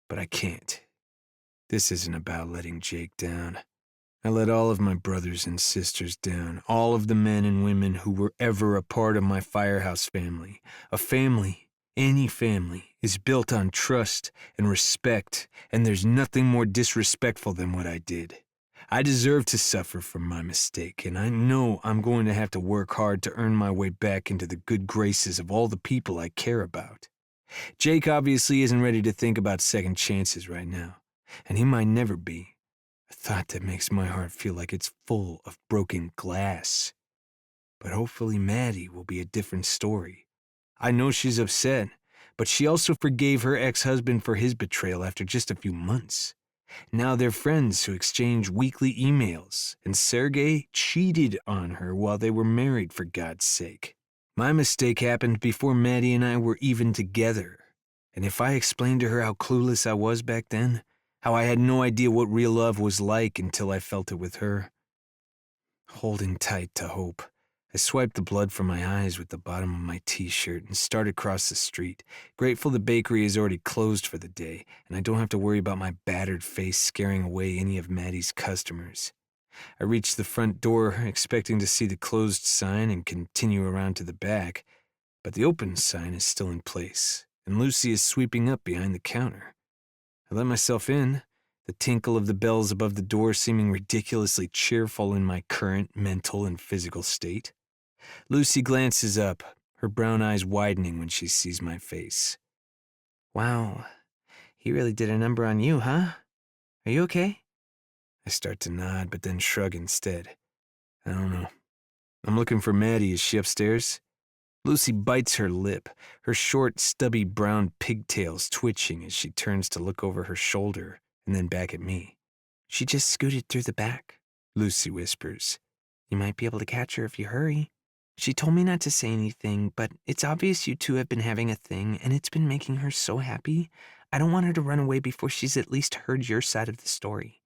B: But I can't. This isn't about letting Jake down. I let all of my brothers and sisters down, all of the men and women who were ever a part of my firehouse family. A family, any family, is built on trust and respect, and there's nothing more disrespectful than what I did. I deserve to suffer from my mistake, and I know I'm going to have to work hard to earn my way back into the good graces of all the people I care about. Jake obviously isn't ready to think about second chances right now, and he might never be. A thought that makes my heart feel like it's full of broken glass. But hopefully Maddie will be a different story. I know she's upset, but she also forgave her ex-husband for his betrayal after just a few months. Now they're friends who exchange weekly emails, and Sergei cheated on her while they were married, for God's sake. My mistake happened before Maddie and I were even together, and if I explained to her how clueless I was back then, how I had no idea what real love was like until I felt it with her. Holding tight to hope, I swiped the blood from my eyes with the bottom of my t-shirt and started across the street, grateful the bakery is already closed for the day and I don't have to worry about my battered face scaring away any of Maddie's customers. I reached the front door, expecting to see the closed sign and continue around to the back, but the open sign is still in place, and Lucy is sweeping up behind the counter. I let myself in, the tinkle of the bells above the door seeming ridiculously cheerful in my current mental and physical state. Lucy glances up, her brown eyes widening when she sees my face. "Wow, he really did a number on you, huh? Are you okay?" I start to nod, but then shrug instead. "I don't know. I'm looking for Maddie. Is she upstairs?" Lucy bites her lip, her short, stubby brown pigtails twitching as she turns to look over her shoulder and then back at me. "She just scooted through the back," Lucy whispers. "You might be able to catch her if you hurry. She told me not to say anything, but it's obvious you two have been having a thing, and it's been making her so happy. I don't want her to run away before she's at least heard your side of the story."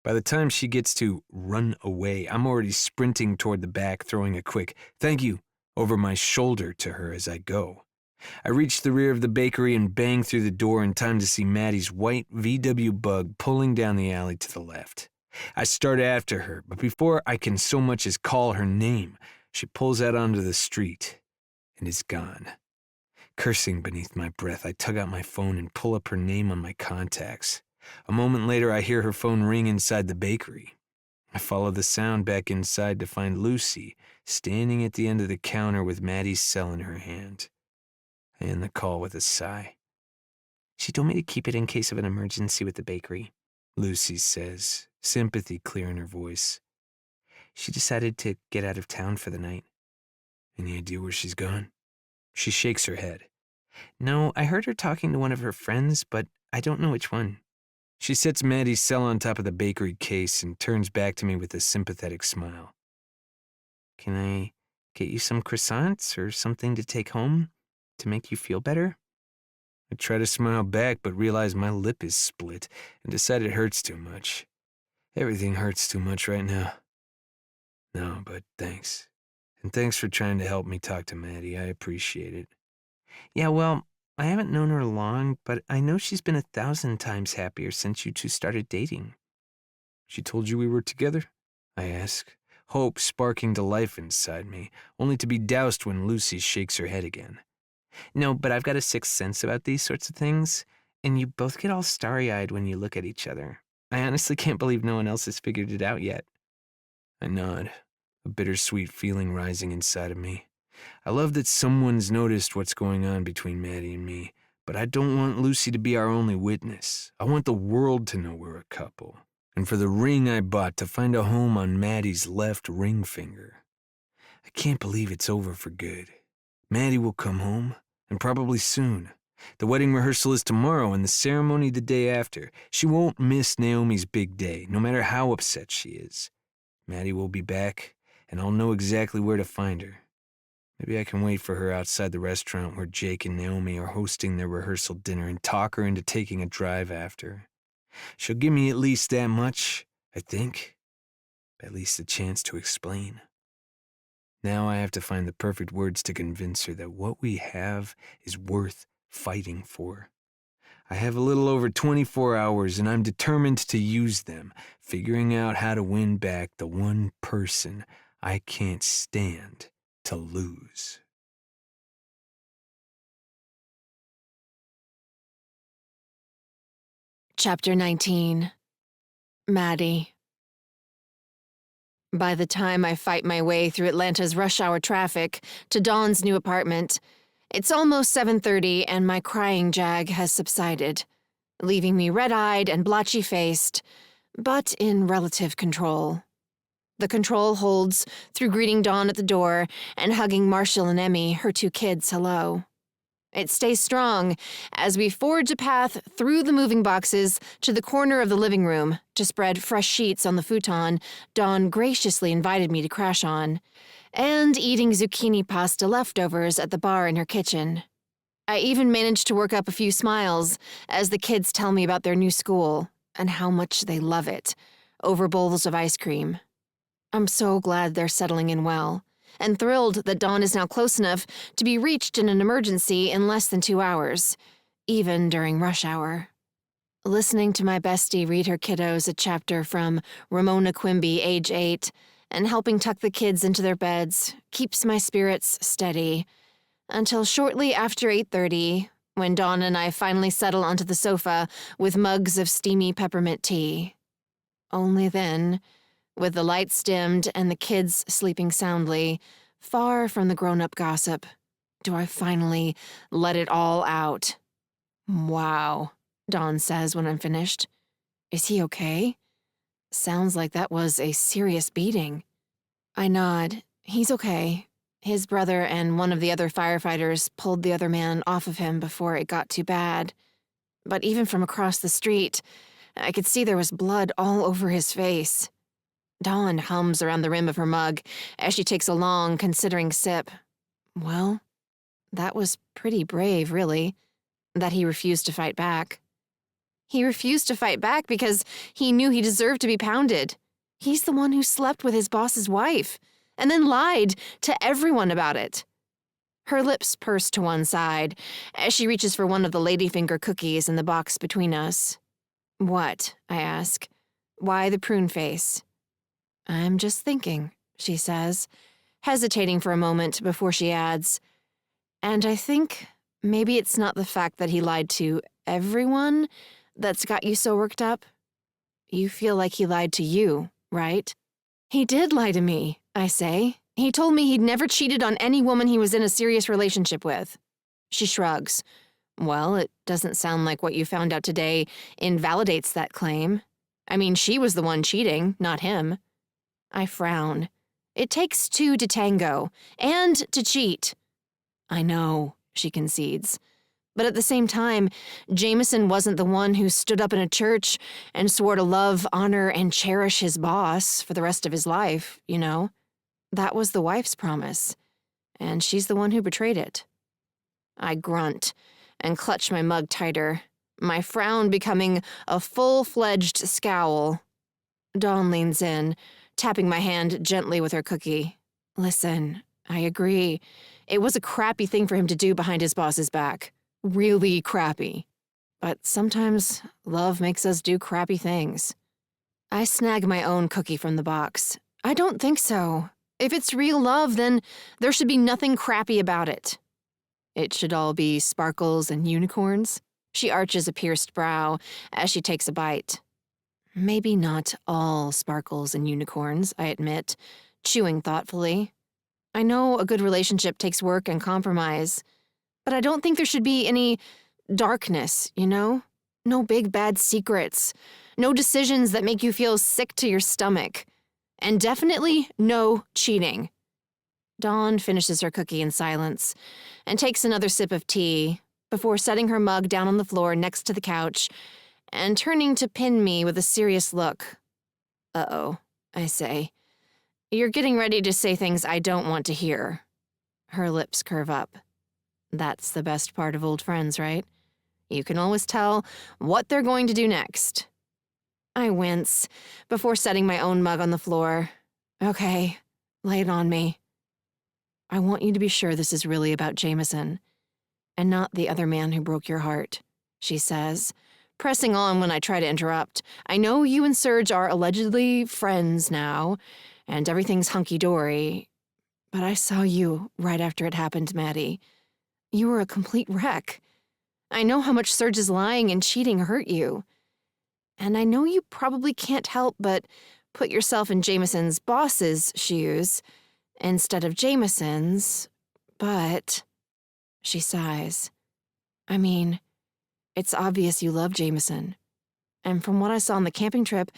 B: By the time she gets to run away, I'm already sprinting toward the back, throwing a quick, "Thank you," over my shoulder to her as I go. I reach the rear of the bakery and bang through the door in time to see Maddie's white VW Bug pulling down the alley to the left. I start after her, but before I can so much as call her name, she pulls out onto the street and is gone. Cursing beneath my breath, I tug out my phone and pull up her name on my contacts. A moment later, I hear her phone ring inside the bakery. I follow the sound back inside to find Lucy standing at the end of the counter with Maddie's cell in her hand. I end the call with a sigh. "She told me to keep it in case of an emergency with the bakery," Lucy says, sympathy clear in her voice. "She decided to get out of town for the night." "Any idea where she's gone?" She shakes her head. "No, I heard her talking to one of her friends, but I don't know which one." She sets Maddie's cell on top of the bakery case and turns back to me with a sympathetic smile. "Can I get you some croissants or something to take home to make you feel better?" I try to smile back, but realize my lip is split and decide it hurts too much. Everything hurts too much right now. "No, but thanks. And thanks for trying to help me talk to Maddie. I appreciate it." "Yeah, well, I haven't known her long, but I know she's been 1,000 times happier since you two started dating." "She told you we were together?" I ask, hope sparking to life inside me, only to be doused when Lucy shakes her head again. "No, but I've got a sixth sense about these sorts of things, and you both get all starry-eyed when you look at each other. I honestly can't believe no one else has figured it out yet." I nod, a bittersweet feeling rising inside of me. I love that someone's noticed what's going on between Maddie and me, but I don't want Lucy to be our only witness. I want the world to know we're a couple, and for the ring I bought to find a home on Maddie's left ring finger. I can't believe it's over for good. Maddie will come home, and probably soon. The wedding rehearsal is tomorrow and the ceremony the day after. She won't miss Naomi's big day, no matter how upset she is. Maddie will be back, and I'll know exactly where to find her. Maybe I can wait for her outside the restaurant where Jake and Naomi are hosting their rehearsal dinner and talk her into taking a drive after. She'll give me at least that much, I think. At least a chance to explain. Now I have to find the perfect words to convince her that what we have is worth fighting for. I have a little over 24 hours and I'm determined to use them, figuring out how to win back the one person I can't stand to lose.
A: Chapter 19. Maddie. By the time I fight my way through Atlanta's rush hour traffic to Dawn's new apartment, it's almost 7:30 and my crying jag has subsided, leaving me red-eyed and blotchy-faced, but in relative control. The control holds through greeting Dawn at the door and hugging Marshall and Emmy, her two kids, hello. It stays strong as we forge a path through the moving boxes to the corner of the living room to spread fresh sheets on the futon Dawn graciously invited me to crash on, and eating zucchini pasta leftovers at the bar in her kitchen. I even managed to work up a few smiles as the kids tell me about their new school and how much they love it, over bowls of ice cream. I'm so glad they're settling in well, and thrilled that Dawn is now close enough to be reached in an emergency in less than 2 hours, even during rush hour. Listening to my bestie read her kiddos a chapter from Ramona Quimby, age 8, and helping tuck the kids into their beds keeps my spirits steady, until shortly after 8:30, when Dawn and I finally settle onto the sofa with mugs of steamy peppermint tea. Only then, with the lights dimmed and the kids sleeping soundly, far from the grown-up gossip, do I finally let it all out. "Wow," Dawn says when I'm finished. "Is he okay? Sounds like that was a serious beating." I nod. He's okay. His brother and one of the other firefighters pulled the other man off of him before it got too bad. But even from across the street, I could see there was blood all over his face. Dawn hums around the rim of her mug as she takes a long, considering sip. Well, that was pretty brave, really, that he refused to fight back. He refused to fight back because he knew he deserved to be pounded. He's the one who slept with his boss's wife, and then lied to everyone about it. Her lips purse to one side as she reaches for one of the ladyfinger cookies in the box between us. "What?" I ask. "Why the prune face?" "I'm just thinking," she says, hesitating for a moment before she adds, "And I think maybe it's not the fact that he lied to everyone that's got you so worked up. You feel like he lied to you, right?" "He did lie to me," I say. "He told me he'd never cheated on any woman he was in a serious relationship with." She shrugs. "Well, it doesn't sound like what you found out today invalidates that claim. I mean, she was the one cheating, not him." I frown. It takes two to tango, and to cheat. "I know," she concedes. But at the same time, Jameson wasn't the one who stood up in a church and swore to love, honor, and cherish his boss for the rest of his life, you know? That was the wife's promise, and she's the one who betrayed it. I grunt and clutch my mug tighter, my frown becoming a full-fledged scowl. Dawn leans in, tapping my hand gently with her cookie. "Listen, I agree. It was a crappy thing for him to do behind his boss's back. Really crappy. But sometimes love makes us do crappy things." I snag my own cookie from the box. "I don't think so. If it's real love, then there should be nothing crappy about it." "It should all be sparkles and unicorns?" She arches a pierced brow as she takes a bite. "Maybe not all sparkles and unicorns," I admit, chewing thoughtfully. "I know a good relationship takes work and compromise, but I don't think there should be any darkness, you know? No big bad secrets, no decisions that make you feel sick to your stomach, and definitely no cheating." Dawn finishes her cookie in silence and takes another sip of tea before setting her mug down on the floor next to the couch and turning to pin me with a serious look. "Uh-oh," I say. "You're getting ready to say things I don't want to hear." Her lips curve up. That's the best part of old friends, right? You can always tell what they're going to do next. I wince before setting my own mug on the floor. "Okay, lay it on me." "I want you to be sure this is really about Jameson, and not the other man who broke your heart," she says, pressing on when I try to interrupt. "I know you and Serge are allegedly friends now, and everything's hunky-dory, but I saw you right after it happened, Maddie. You were a complete wreck. I know how much Serge's lying and cheating hurt you. And I know you probably can't help but put yourself in Jameson's boss's shoes instead of Jameson's, but..." She sighs. "I mean, it's obvious you love Jameson. And from what I saw on the camping trip,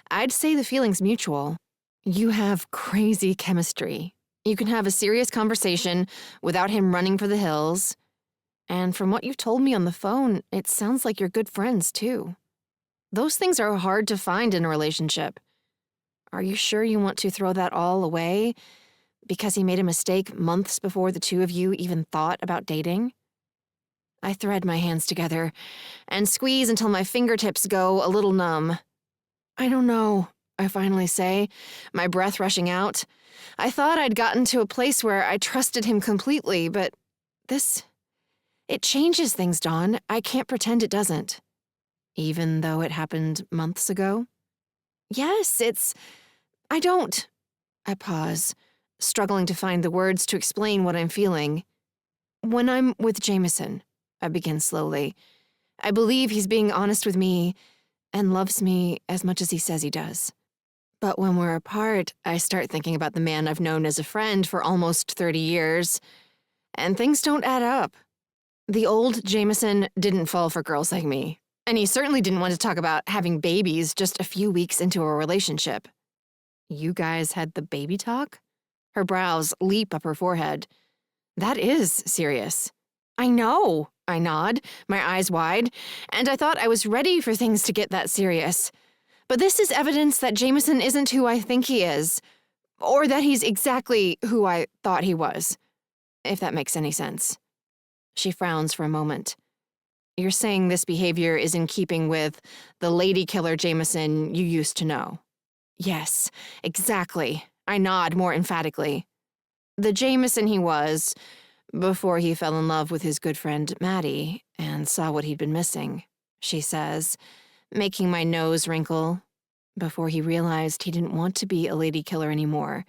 A: I'd say the feeling's mutual. You have crazy chemistry. You can have a serious conversation without him running for the hills. And from what you've told me on the phone, it sounds like you're good friends, too. Those things are hard to find in a relationship. Are you sure you want to throw that all away because he made a mistake months before the two of you even thought about dating? I thread my hands together and squeeze until my fingertips go a little numb. I don't know, I finally say, my breath rushing out. I thought I'd gotten to a place where I trusted him completely, but it changes things, Dawn. I can't pretend it doesn't. Even though it happened months ago? Yes, I don't. I pause, struggling to find the words to explain what I'm feeling. When I'm with Jameson, I begin slowly, I believe he's being honest with me and loves me as much as he says he does. But when we're apart, I start thinking about the man I've known as a friend for almost 30 years, and things don't add up. The old Jameson didn't fall for girls like me, and he certainly didn't want to talk about having babies just a few weeks into a relationship. You guys had the baby talk? Her brows leap up her forehead. That is serious. I know, I nod, my eyes wide, and I thought I was ready for things to get that serious. But this is evidence that Jameson isn't who I think he is, or that he's exactly who I thought he was, if that makes any sense. She frowns for a moment. You're saying this behavior is in keeping with the lady killer Jameson you used to know? Yes, exactly. I nod more emphatically. The Jameson he was before he fell in love with his good friend Maddie and saw what he'd been missing, she says, making my nose wrinkle, before he realized he didn't want to be a lady killer anymore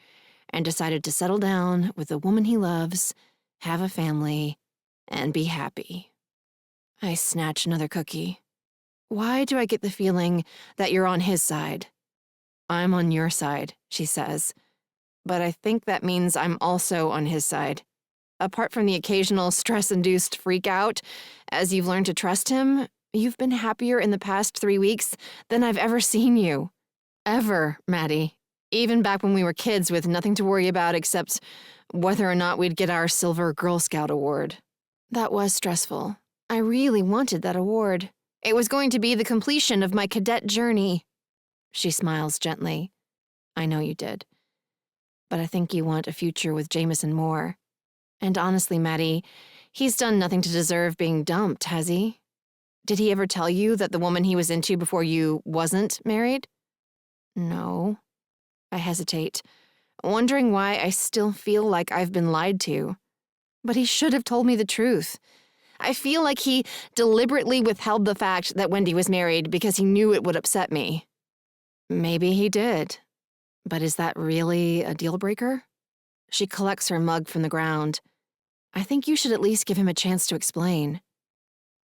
A: and decided to settle down with the woman he loves, have a family, and be happy. I snatch another cookie. Why do I get the feeling that you're on his side? I'm on your side, she says, but I think that means I'm also on his side. Apart from the occasional stress-induced freak-out, as you've learned to trust him, you've been happier in the past 3 weeks than I've ever seen you. Ever, Maddie. Even back when we were kids with nothing to worry about except whether or not we'd get our Silver Girl Scout award. That was stressful. I really wanted that award. It was going to be the completion of my cadet journey. She smiles gently. I know you did. But I think you want a future with Jameson more. And honestly, Maddie, he's done nothing to deserve being dumped, has he? Did he ever tell you that the woman he was into before you wasn't married? No. I hesitate, wondering why I still feel like I've been lied to. But he should have told me the truth. I feel like he deliberately withheld the fact that Wendy was married because he knew it would upset me. Maybe he did. But is that really a deal breaker? She collects her mug from the ground. I think you should at least give him a chance to explain.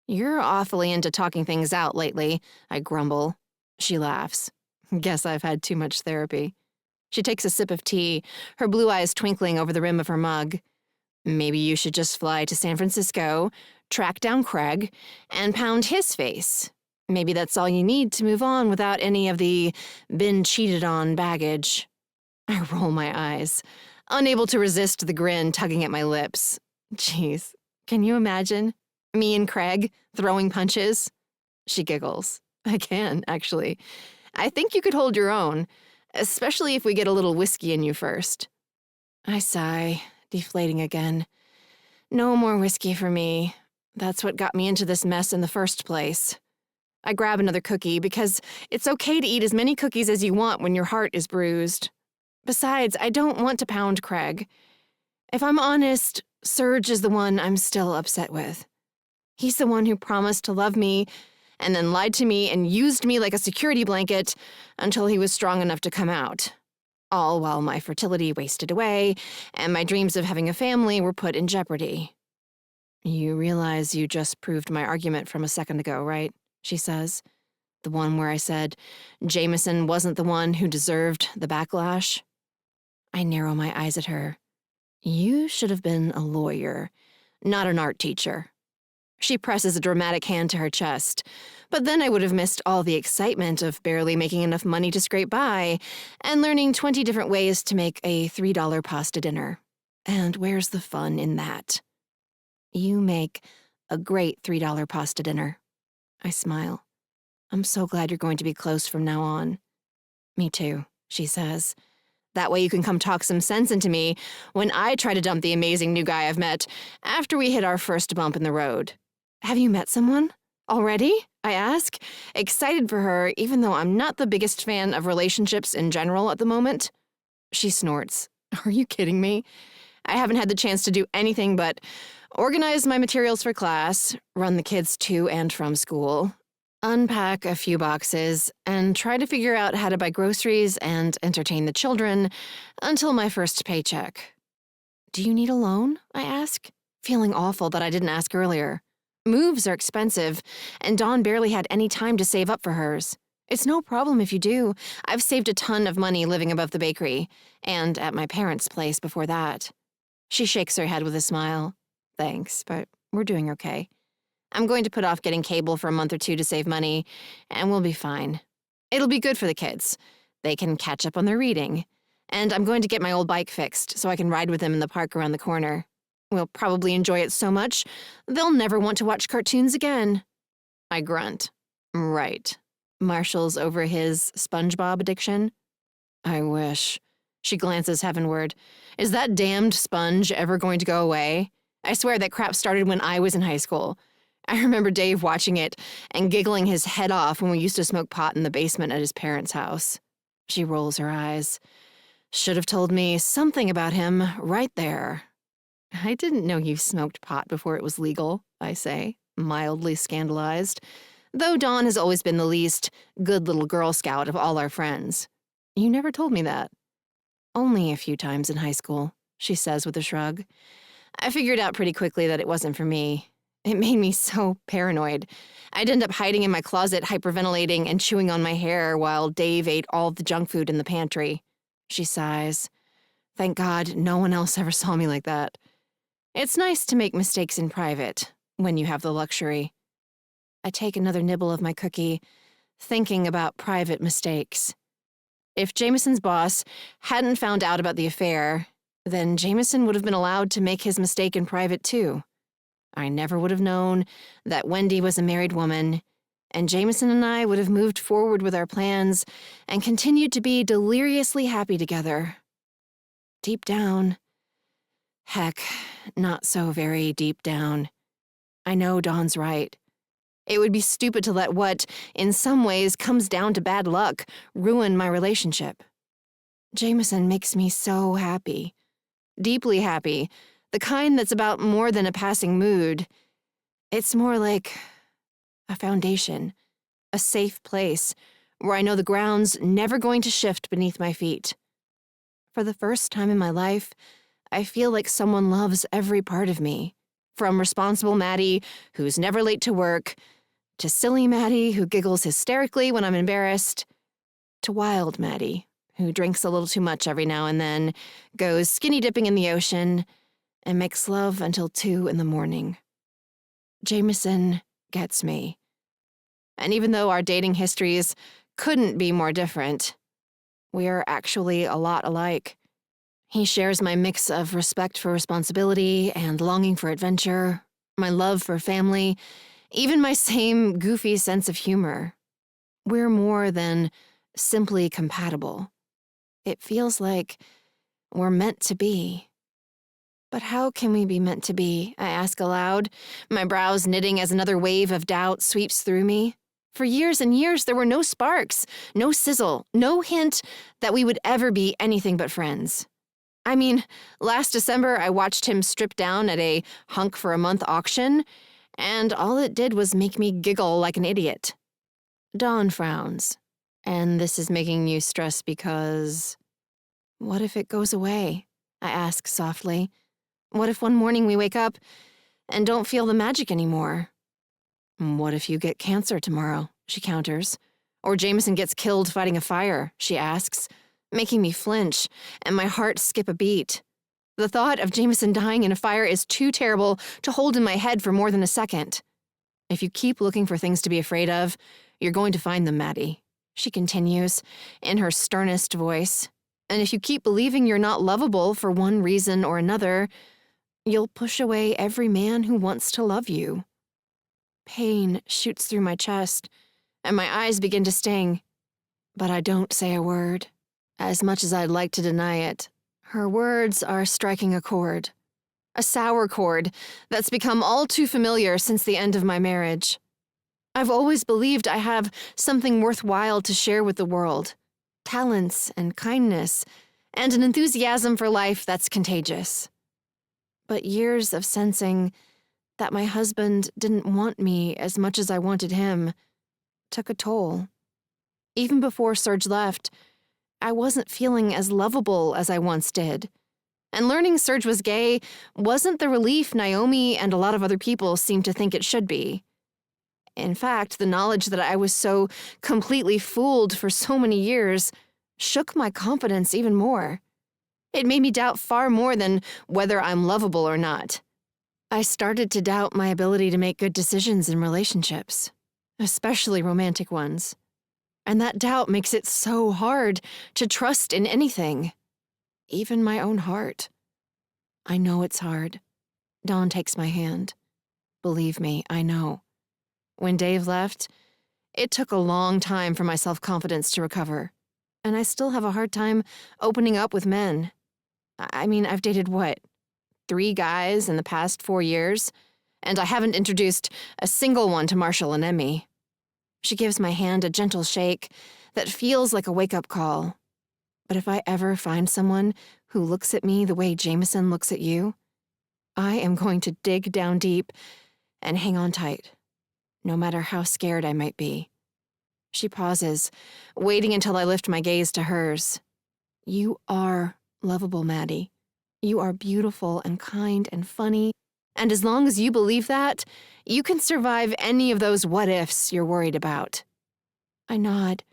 A: You're awfully into talking things out lately, I grumble. She laughs. Guess I've had too much therapy. She takes a sip of tea, her blue eyes twinkling over the rim of her mug. Maybe you should just fly to San Francisco, track down Craig, and pound his face. Maybe that's all you need to move on without any of the been cheated on baggage. I roll my eyes, unable to resist the grin tugging at my lips. Jeez, can you imagine? Me and Craig throwing punches? She giggles. I can, actually. I think you could hold your own, especially if we get a little whiskey in you first. I sigh, deflating again. No more whiskey for me. That's what got me into this mess in the first place. I grab another cookie because it's okay to eat as many cookies as you want when your heart is bruised. Besides, I don't want to pound Craig. If I'm honest, Serge is the one I'm still upset with. He's the one who promised to love me and then lied to me and used me like a security blanket until he was strong enough to come out. All while my fertility wasted away and my dreams of having a family were put in jeopardy. You realize you just proved my argument from a second ago, right? She says. The one where I said Jameson wasn't the one who deserved the backlash. I narrow my eyes at her. You should have been a lawyer, not an art teacher. She presses a dramatic hand to her chest, but then I would have missed all the excitement of barely making enough money to scrape by and learning 20 different ways to make a $3 pasta dinner. And where's the fun in that? You make A great $3 pasta dinner. I smile. I'm so glad you're going to be close from now on. Me too, she says. That way you can come talk some sense into me when I try to dump the amazing new guy I've met after we hit our first bump in the road. Have you met someone? Already? I ask, excited for her even though I'm not the biggest fan of relationships in general at the moment. She snorts. Are you kidding me? I haven't had the chance to do anything but organize my materials for class, run the kids to and from school, unpack a few boxes, and try to figure out how to buy groceries and entertain the children until my first paycheck. Do you need a loan? I ask, feeling awful that I didn't ask earlier. Moves are expensive, and Dawn barely had any time to save up for hers. It's no problem if you do. I've saved a ton of money living above the bakery, and at my parents' place before that. She shakes her head with a smile. Thanks, but we're doing okay. I'm going to put off getting cable for a month or two to save money, and we'll be fine. It'll be good for the kids. They can catch up on their reading. And I'm going to get my old bike fixed so I can ride with them in the park around the corner. We'll probably enjoy it so much, they'll never want to watch cartoons again. I grunt. Right. Marshall's over his SpongeBob addiction? I wish. She glances heavenward. Is that damned sponge ever going to go away? I swear that crap started when I was in high school. I remember Dave watching it and giggling his head off when we used to smoke pot in the basement at his parents' house. She rolls her eyes. Should have told me something about him right there. I didn't know you smoked pot before it was legal, I say, mildly scandalized, though Dawn has always been the least good little Girl Scout of all our friends. You never told me that. Only a few times in high school, she says with a shrug. I figured out pretty quickly that it wasn't for me. It made me so paranoid. I'd end up hiding in my closet, hyperventilating and chewing on my hair while Dave ate all the junk food in the pantry. She sighs. Thank God no one else ever saw me like that. It's nice to make mistakes in private, when you have the luxury. I take another nibble of my cookie, thinking about private mistakes. If Jameson's boss hadn't found out about the affair, then Jameson would have been allowed to make his mistake in private too. I never would have known that Wendy was a married woman, and Jameson and I would have moved forward with our plans and continued to be deliriously happy together. Deep down, heck, not so very deep down, I know Dawn's right. It would be stupid to let what, in some ways, comes down to bad luck ruin my relationship. Jameson makes me so happy. Deeply happy. The kind that's about more than a passing mood. It's more like a foundation, a safe place, where I know the ground's never going to shift beneath my feet. For the first time in my life, I feel like someone loves every part of me. From responsible Maddie, who's never late to work, to silly Maddie, who giggles hysterically when I'm embarrassed, to wild Maddie, who drinks a little too much every now and then, goes skinny dipping in the ocean, and makes love until 2 a.m. Jameson gets me. And even though our dating histories couldn't be more different, we're actually a lot alike. He shares my mix of respect for responsibility and longing for adventure, my love for family, even my same goofy sense of humor. We're more than simply compatible. It feels like we're meant to be. But how can we be meant to be? I ask aloud, my brows knitting as another wave of doubt sweeps through me. For years and years, there were no sparks, no sizzle, no hint that we would ever be anything but friends. I mean, last December, I watched him strip down at a hunk for a month auction, and all it did was make me giggle like an idiot. Dawn frowns. And this is making you stress because... What if it goes away? I ask softly. What if one morning we wake up and don't feel the magic anymore? What if you get cancer tomorrow? She counters. Or Jameson gets killed fighting a fire, she asks, making me flinch and my heart skip a beat. The thought of Jameson dying in a fire is too terrible to hold in my head for more than a second. If you keep looking for things to be afraid of, you're going to find them, Maddie, she continues, in her sternest voice. And if you keep believing you're not lovable for one reason or another, you'll push away every man who wants to love you. Pain shoots through my chest, and my eyes begin to sting. But I don't say a word. As much as I'd like to deny it, her words are striking a chord. A sour chord that's become all too familiar since the end of my marriage. I've always believed I have something worthwhile to share with the world. Talents and kindness, and an enthusiasm for life that's contagious. But years of sensing that my husband didn't want me as much as I wanted him took a toll. Even before Serge left, I wasn't feeling as lovable as I once did. And learning Serge was gay wasn't the relief Naomi and a lot of other people seemed to think it should be. In fact, the knowledge that I was so completely fooled for so many years shook my confidence even more. It made me doubt far more than whether I'm lovable or not. I started to doubt my ability to make good decisions in relationships, especially romantic ones. And that doubt makes it so hard to trust in anything, even my own heart. I know it's hard. Dawn takes my hand. Believe me, I know. When Dave left, it took a long time for my self-confidence to recover, and I still have a hard time opening up with men. I mean, I've dated, 3 guys in the past 4 years, and I haven't introduced a single one to Marshall and Emmy. She gives my hand a gentle shake that feels like a wake-up call. But if I ever find someone who looks at me the way Jameson looks at you, I am going to dig down deep and hang on tight, no matter how scared I might be. She pauses, waiting until I lift my gaze to hers. You are lovable, Maddie. You are beautiful and kind and funny, and as long as you believe that, you can survive any of those what-ifs you're worried about. I nod,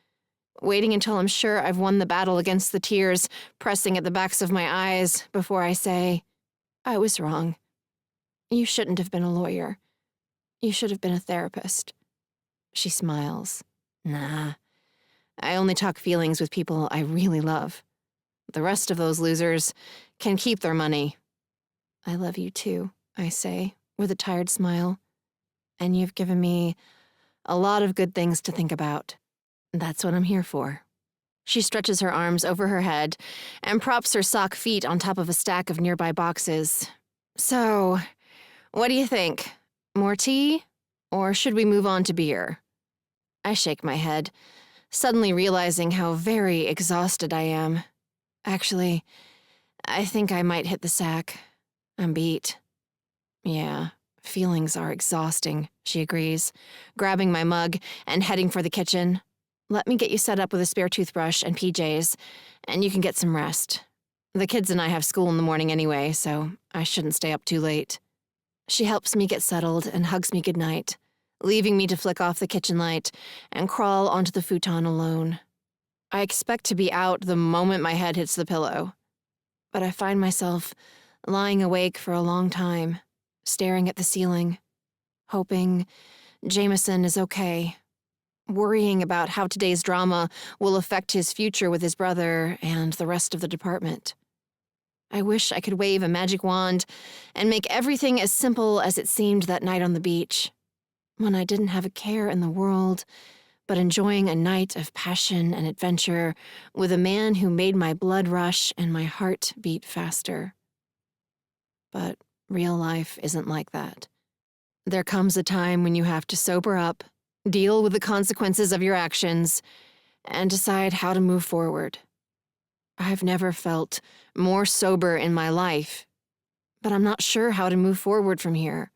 A: waiting until I'm sure I've won the battle against the tears pressing at the backs of my eyes before I say, I was wrong. You shouldn't have been a lawyer. You should have been a therapist. She smiles. Nah, I only talk feelings with people I really love. The rest of those losers can keep their money. I love you too, I say, with a tired smile. And you've given me a lot of good things to think about. That's what I'm here for. She stretches her arms over her head and props her sock feet on top of a stack of nearby boxes. So, what do you think? More tea? Or should we move on to beer? I shake my head, suddenly realizing how very exhausted I am. Actually, I think I might hit the sack. I'm beat. Yeah, feelings are exhausting, she agrees, grabbing my mug and heading for the kitchen. Let me get you set up with a spare toothbrush and PJs, and you can get some rest. The kids and I have school in the morning anyway, so I shouldn't stay up too late. She helps me get settled and hugs me goodnight, leaving me to flick off the kitchen light and crawl onto the futon alone. I expect to be out the moment my head hits the pillow, but I find myself lying awake for a long time, staring at the ceiling, hoping Jameson is okay, worrying about how today's drama will affect his future with his brother and the rest of the department. I wish I could wave a magic wand and make everything as simple as it seemed that night on the beach, when I didn't have a care in the world, but enjoying a night of passion and adventure with a man who made my blood rush and my heart beat faster. But real life isn't like that. There comes a time when you have to sober up, deal with the consequences of your actions, and decide how to move forward. I've never felt more sober in my life, but I'm not sure how to move forward from here.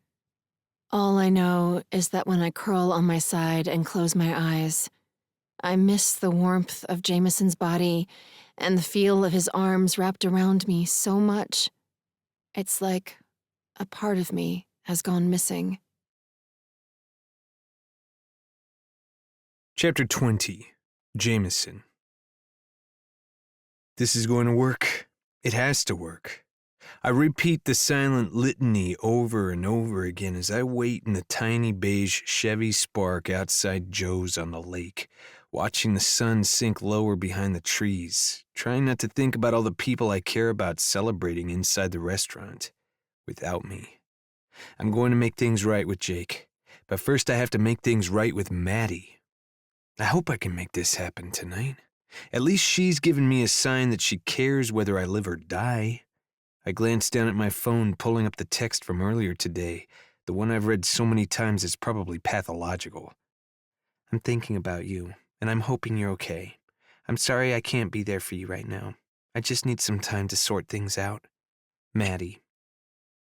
A: All I know is that when I curl on my side and close my eyes, I miss the warmth of Jameson's body and the feel of his arms wrapped around me so much. It's like a part of me has gone missing.
B: Chapter 20. Jameson. This is going to work. It has to work. I repeat the silent litany over and over again as I wait in the tiny beige Chevy Spark outside Joe's on the lake, watching the sun sink lower behind the trees, trying not to think about all the people I care about celebrating inside the restaurant without me. I'm going to make things right with Jake, But first I have to make things right with Maddie. I hope I can make this happen tonight. At least she's given me a sign that she cares whether I live or die. I glanced down at my phone, pulling up the text from earlier today, the one I've read so many times it's probably pathological. I'm thinking about you, and I'm hoping you're okay. I'm sorry I can't be there for you right now. I just need some time to sort things out. Maddie.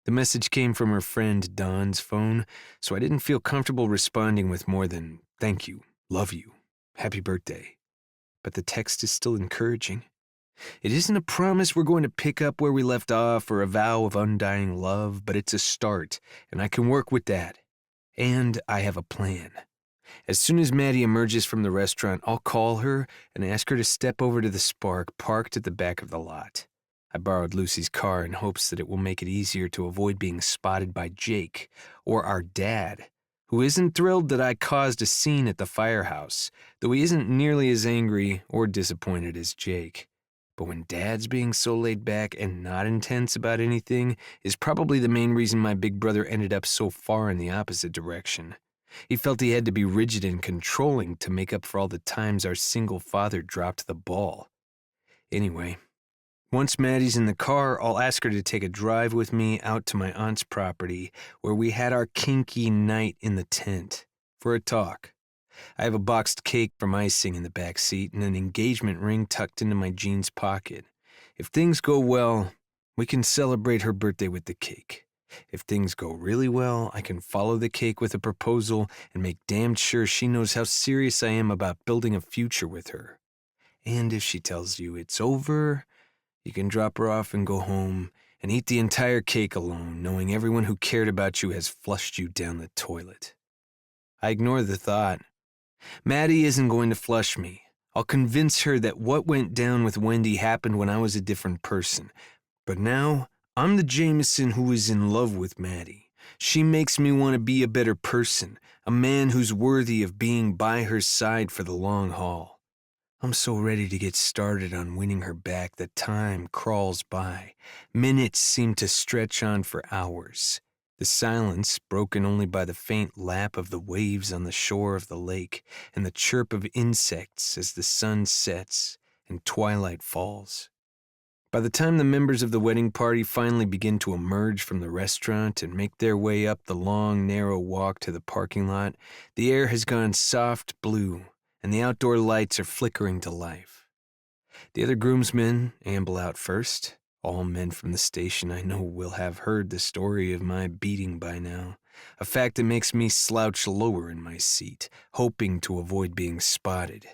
B: The message came from her friend Dawn's phone, so I didn't feel comfortable responding with more than, thank you, love you, happy birthday. But the text is still encouraging. It isn't a promise we're going to pick up where we left off or a vow of undying love, but it's a start, and I can work with that. And I have a plan. As soon as Maddie emerges from the restaurant, I'll call her and ask her to step over to the Spark parked at the back of the lot. I borrowed Lucy's car in hopes that it will make it easier to avoid being spotted by Jake, or our dad, who isn't thrilled that I caused a scene at the firehouse, though he isn't nearly as angry or disappointed as Jake. But when Dad's being so laid back and not intense about anything is probably the main reason my big brother ended up so far in the opposite direction. He felt he had to be rigid and controlling to make up for all the times our single father dropped the ball. Anyway, once Maddie's in the car, I'll ask her to take a drive with me out to my aunt's property where we had our kinky night in the tent for a talk. I have a boxed cake from icing in the back seat and an engagement ring tucked into my jeans pocket. If things go well, we can celebrate her birthday with the cake. If things go really well, I can follow the cake with a proposal and make damned sure she knows how serious I am about building a future with her. And if she tells you it's over, you can drop her off and go home and eat the entire cake alone, knowing everyone who cared about you has flushed you down the toilet. I ignore the thought. Maddie isn't going to flush me. I'll convince her that what went down with Wendy happened when I was a different person. But now, I'm the Jameson who is in love with Maddie. She makes me want to be a better person, a man who's worthy of being by her side for the long haul. I'm so ready to get started on winning her back that time crawls by. Minutes seem to stretch on for hours. The silence, broken only by the faint lap of the waves on the shore of the lake and the chirp of insects as the sun sets and twilight falls. By the time the members of the wedding party finally begin to emerge from the restaurant and make their way up the long, narrow walk to the parking lot, the air has gone soft blue and the outdoor lights are flickering to life. The other groomsmen amble out first. All men from the station I know will have heard the story of my beating by now, a fact that makes me slouch lower in my seat, hoping to avoid being spotted.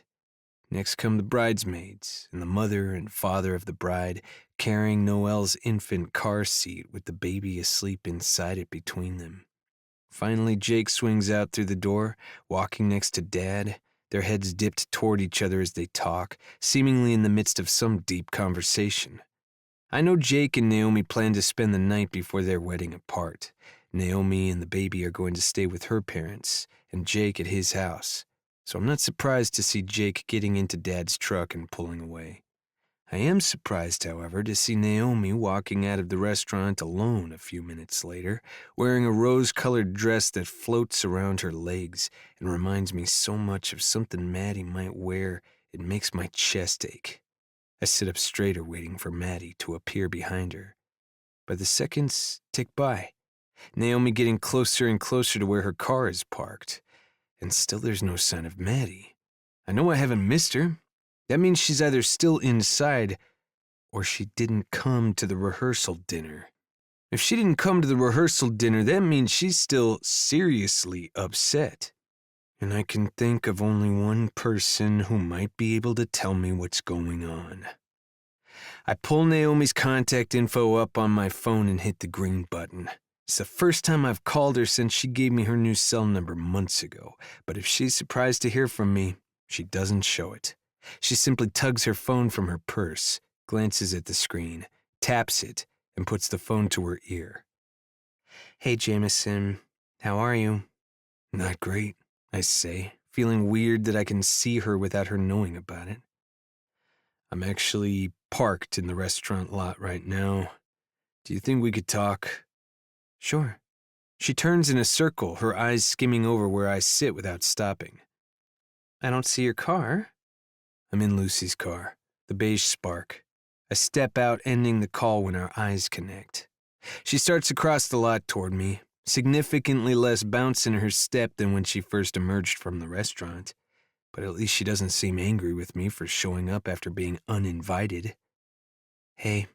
B: Next come the bridesmaids and the mother and father of the bride carrying Noelle's infant car seat with the baby asleep inside it between them. Finally, Jake swings out through the door, walking next to Dad, their heads dipped toward each other as they talk, seemingly in the midst of some deep conversation. I know Jake and Naomi plan to spend the night before their wedding apart. Naomi and the baby are going to stay with her parents, and Jake at his house. So I'm not surprised to see Jake getting into Dad's truck and pulling away. I am surprised, however, to see Naomi walking out of the restaurant alone a few minutes later, wearing a rose-colored dress that floats around her legs and reminds me so much of something Maddie might wear it makes my chest ache. I sit up straighter waiting for Maddie to appear behind her. But the seconds tick by, Naomi getting closer and closer to where her car is parked. And still there's no sign of Maddie. I know I haven't missed her. That means she's either still inside or she didn't come to the rehearsal dinner. If she didn't come to the rehearsal dinner, that means she's still seriously upset. And I can think of only one person who might be able to tell me what's going on. I pull Naomi's contact info up on my phone and hit the green button. It's the first time I've called her since she gave me her new cell number months ago, but if she's surprised to hear from me, she doesn't show it. She simply tugs her phone from her purse, glances at the screen, taps it, and puts the phone to her ear. Hey, Jameson, how are you? Not great, I say, feeling weird that I can see her without her knowing about it. I'm actually parked in the restaurant lot right now. Do you think we could talk? Sure. She turns in a circle, her eyes skimming over where I sit without stopping.
C: I don't see your car.
B: I'm in Lucy's car, the beige Spark. I step out, ending the call when our eyes connect. She starts across the lot toward me, significantly less bounce in her step than when she first emerged from the restaurant. But at least she doesn't seem angry with me for showing up after being uninvited.
C: Hey,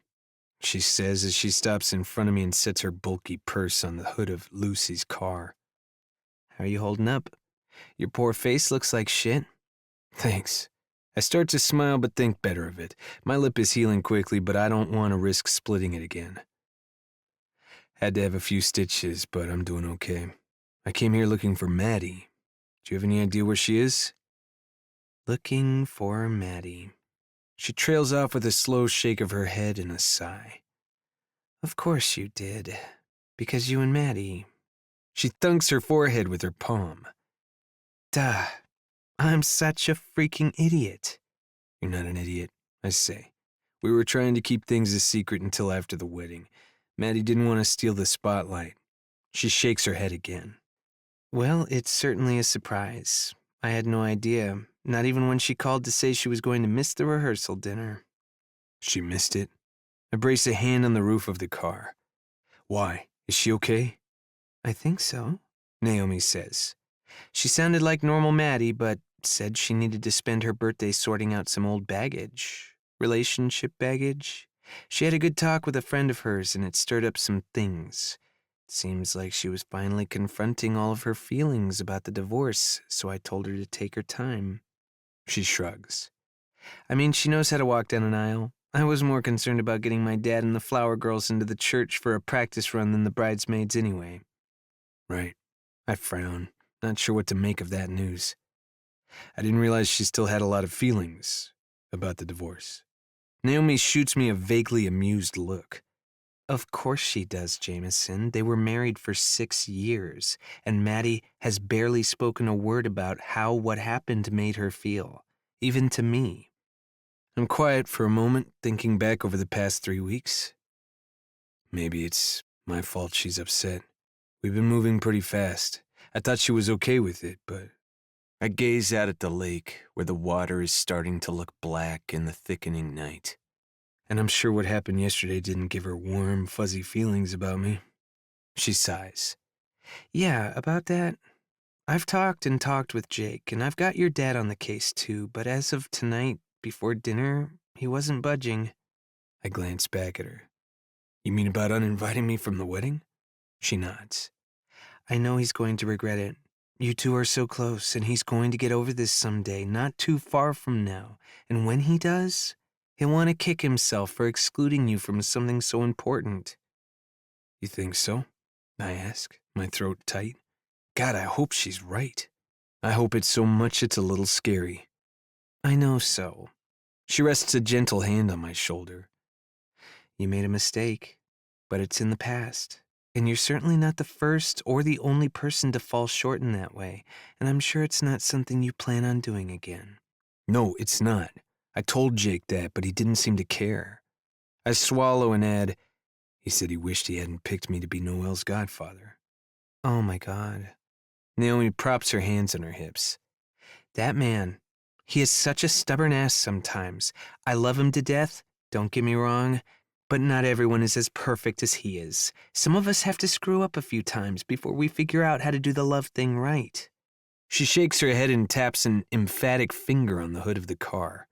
B: she says as she stops in front of me and sets her bulky purse on the hood of Lucy's car.
C: How are you holding up? Your poor face looks like shit.
B: Thanks. I start to smile but think better of it. My lip is healing quickly, but I don't want to risk splitting it again. Had to have a few stitches, but I'm doing okay. I came here looking for Maddie. Do you have any idea where she is?
C: Looking for Maddie.
B: She trails off with a slow shake of her head and a sigh.
C: Of course you did. Because you and Maddie.
B: She thunks her forehead with her palm.
C: Duh. I'm such a freaking idiot.
B: You're not an idiot, I say. We were trying to keep things a secret until after the wedding. Maddie didn't want to steal the spotlight. She shakes her head again.
C: Well, it's certainly a surprise. I had no idea, not even when she called to say she was going to miss the rehearsal dinner.
B: She missed it? I brace a hand on the roof of the car. Why? Is she okay?
C: I think so,
B: Naomi says.
C: She sounded like normal Maddie, but said she needed to spend her birthday sorting out some old baggage. Relationship baggage. She had a good talk with a friend of hers, and it stirred up some things. It seems like she was finally confronting all of her feelings about the divorce, so I told her to take her time.
B: She shrugs.
C: I mean, she knows how to walk down an aisle. I was more concerned about getting my dad and the flower girls into the church for a practice run than the bridesmaids anyway.
B: Right. I frown, not sure what to make of that news. I didn't realize she still had a lot of feelings about the divorce. Naomi shoots me a vaguely amused look.
C: Of course she does, Jameson. They were married for 6 years, and Maddie has barely spoken a word about how what happened made her feel, even to me.
B: I'm quiet for a moment, thinking back over the past 3 weeks. Maybe it's my fault she's upset. We've been moving pretty fast. I thought she was okay with it, but... I gaze out at the lake, where the water is starting to look black in the thickening night. And I'm sure what happened yesterday didn't give her warm, fuzzy feelings about me. She sighs.
C: Yeah, about that, I've talked and talked with Jake, and I've got your dad on the case too, but as of tonight, before dinner, he wasn't budging.
B: I glance back at her. You mean about uninviting me from the wedding? She nods.
C: I know he's going to regret it. You two are so close, and he's going to get over this someday, not too far from now. And when he does, he'll want to kick himself for excluding you from something so important.
B: You think so? I ask, my throat tight. God, I hope she's right. I hope it's so much it's a little scary.
C: I know so.
B: She rests a gentle hand on my shoulder.
C: You made a mistake, but it's in the past. And you're certainly not the first or the only person to fall short in that way, and I'm sure it's not something you plan on doing again.
B: No, it's not. I told Jake that, but he didn't seem to care. I swallow and add, he said he wished he hadn't picked me to be Noelle's godfather.
C: Oh my God.
B: Naomi props her hands on her hips.
C: That man, he is such a stubborn ass sometimes. I love him to death, don't get me wrong, but not everyone is as perfect as he is. Some of us have to screw up a few times before we figure out how to do the love thing right.
B: She shakes her head and taps an emphatic finger on the hood of the car.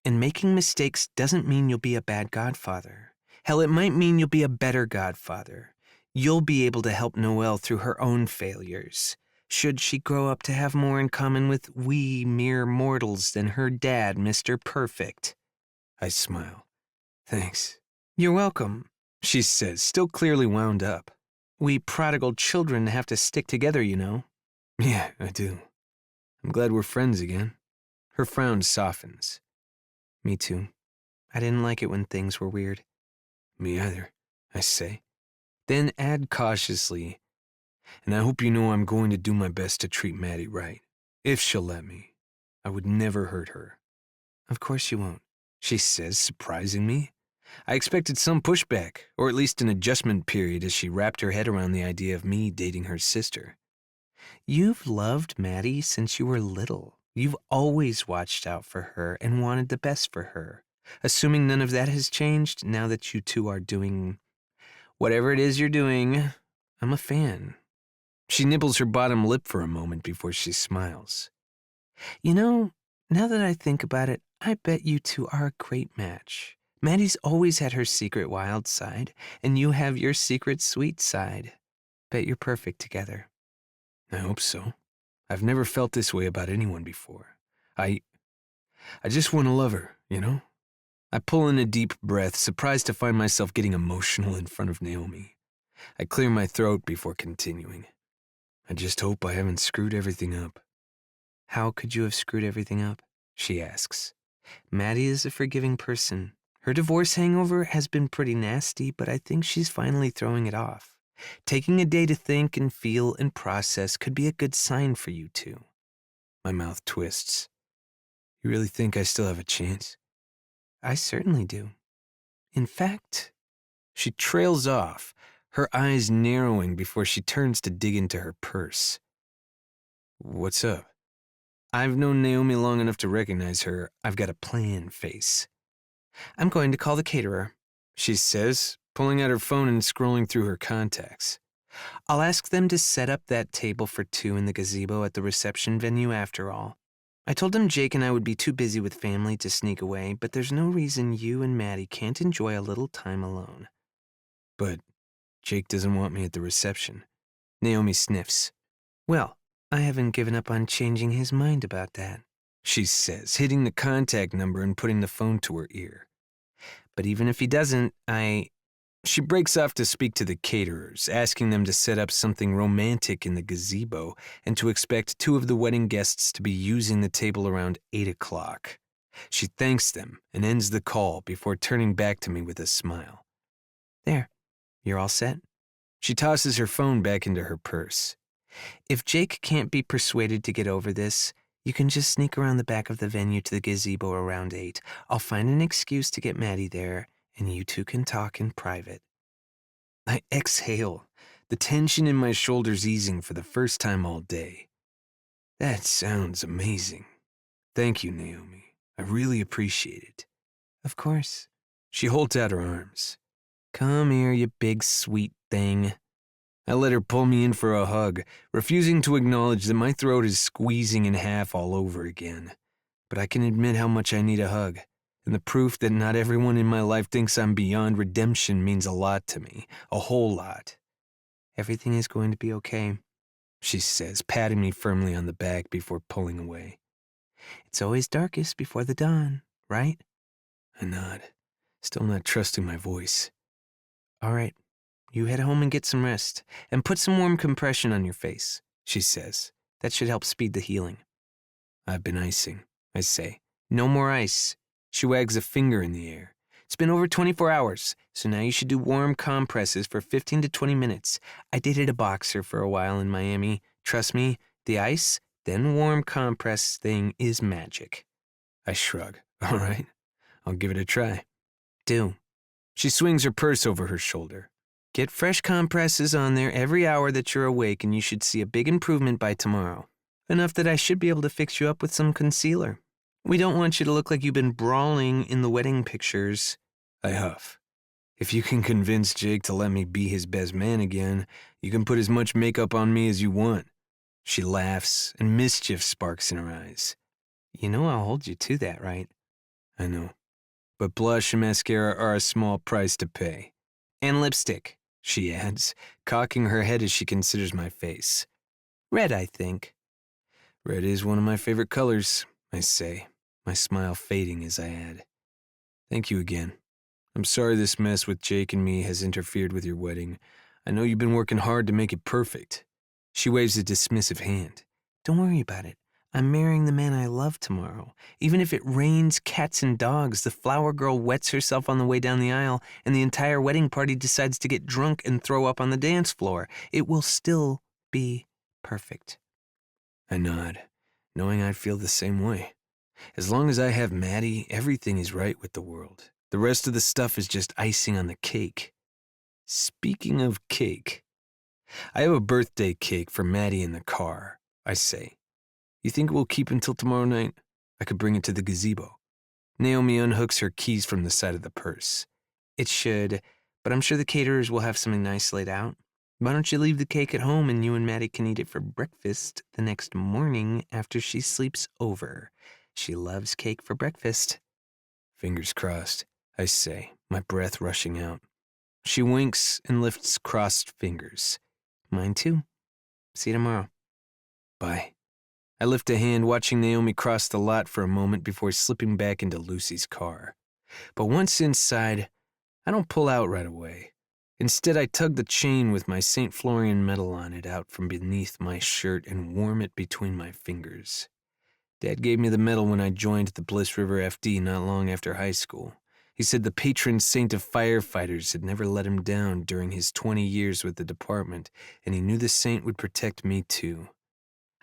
C: And making mistakes doesn't mean you'll be a bad godfather. Hell, it might mean you'll be a better godfather. You'll be able to help Noelle through her own failures. Should she grow up to have more in common with we mere mortals than her dad, Mr. Perfect.
B: I smile. Thanks.
C: You're welcome,
B: she says, still clearly wound up.
C: We prodigal children have to stick together, you know.
B: Yeah, I do. I'm glad we're friends again. Her frown softens.
C: Me too. I didn't like it when things were weird.
B: Me either, I say. Then add cautiously, and I hope you know I'm going to do my best to treat Maddie right. If she'll let me. I would never hurt her.
C: Of course you won't,
B: she says, surprising me. I expected some pushback, or at least an adjustment period as she wrapped her head around the idea of me dating her sister. You've loved Maddie since you were little. You've always watched out for her and wanted the best for her. Assuming none of that has changed now that you two are doing whatever it is you're doing, I'm a fan. She nibbles her bottom lip for a moment before she smiles. You know, now that I think about it, I bet you two are a great match. Maddie's always had her secret wild side, and you have your secret sweet side. Bet you're perfect together. I hope so. I've never felt this way about anyone before. I just want to love her, you know? I pull in a deep breath, surprised to find myself getting emotional in front of Naomi. I clear my throat before continuing. I just hope I haven't screwed everything up. How could you have screwed everything up? She asks. Maddie is a forgiving person. Her divorce hangover has been pretty nasty, but I think she's finally throwing it off. Taking a day to think and feel and process could be a good sign for you two. My mouth twists. You really think I still have a chance? I certainly do. In fact, she trails off, her eyes narrowing before she turns to dig into her purse. What's up? I've known Naomi long enough to recognize her I've got a plan face. I'm going to call the caterer, she says, pulling out her phone and scrolling through her contacts. I'll ask them to set up that table for two in the gazebo at the reception venue after all. I told them Jake and I would be too busy with family to sneak away, but there's no reason you and Maddie can't enjoy a little time alone. But Jake doesn't want me at the reception. Naomi sniffs. Well, I haven't given up on changing his mind about that, she says, hitting the contact number and putting the phone to her ear. But even if he doesn't, She breaks off to speak to the caterers, asking them to set up something romantic in the gazebo and to expect two of the wedding guests to be using the table around 8 o'clock. She thanks them and ends the call before turning back to me with a smile. There, you're all set? She tosses her phone back into her purse. If Jake can't be persuaded to get over this, you can just sneak around the back of the venue to the gazebo around 8. I'll find an excuse to get Maddie there, and you two can talk in private. I exhale, the tension in my shoulders easing for the first time all day. That sounds amazing. Thank you, Naomi. I really appreciate it. Of course. She holds out her arms. Come here, you big sweet thing. I let her pull me in for a hug, refusing to acknowledge that my throat is squeezing in half all over again. But I can admit how much I need a hug, and the proof that not everyone in my life thinks I'm beyond redemption means a lot to me, a whole lot. Everything is going to be okay, she says, patting me firmly on the back before pulling away. It's always darkest before the dawn, right? I nod, still not trusting my voice. All right. You head home and get some rest, and put some warm compression on your face, she says. That should help speed the healing. I've been icing, I say. No more ice. She wags a finger in the air. It's been over 24 hours, so now you should do warm compresses for 15 to 20 minutes. I dated a boxer for a while in Miami. Trust me, the ice, then warm compress thing is magic. I shrug. All right, I'll give it a try. Do. She swings her purse over her shoulder. Get fresh compresses on there every hour that you're awake, and you should see a big improvement by tomorrow. Enough that I should be able to fix you up with some concealer. We don't want you to look like you've been brawling in the wedding pictures. I huff. If you can convince Jake to let me be his best man again, you can put as much makeup on me as you want. She laughs, and mischief sparks in her eyes. You know I'll hold you to that, right? I know. But blush and mascara are a small price to pay. And lipstick, she adds, cocking her head as she considers my face. Red, I think. Red is one of my favorite colors, I say, my smile fading as I add. Thank you again. I'm sorry this mess with Jake and me has interfered with your wedding. I know you've been working hard to make it perfect. She waves a dismissive hand. Don't worry about it. I'm marrying the man I love tomorrow. Even if it rains cats and dogs, the flower girl wets herself on the way down the aisle, and the entire wedding party decides to get drunk and throw up on the dance floor. It will still be perfect. I nod, knowing I'd feel the same way. As long as I have Maddie, everything is right with the world. The rest of the stuff is just icing on the cake. Speaking of cake, I have a birthday cake for Maddie in the car, I say. You think we'll keep until tomorrow night? I could bring it to the gazebo. Naomi unhooks her keys from the side of the purse. It should, but I'm sure the caterers will have something nice laid out. Why don't you leave the cake at home and you and Maddie can eat it for breakfast the next morning after she sleeps over? She loves cake for breakfast. Fingers crossed, I say, my breath rushing out. She winks and lifts crossed fingers. Mine too. See you tomorrow. Bye. I lift a hand, watching Naomi cross the lot for a moment before slipping back into Lucy's car. But once inside, I don't pull out right away. Instead, I tug the chain with my St. Florian medal on it out from beneath my shirt and warm it between my fingers. Dad gave me the medal when I joined the Bliss River FD not long after high school. He said the patron saint of firefighters had never let him down during his 20 years with the department, and he knew the saint would protect me too.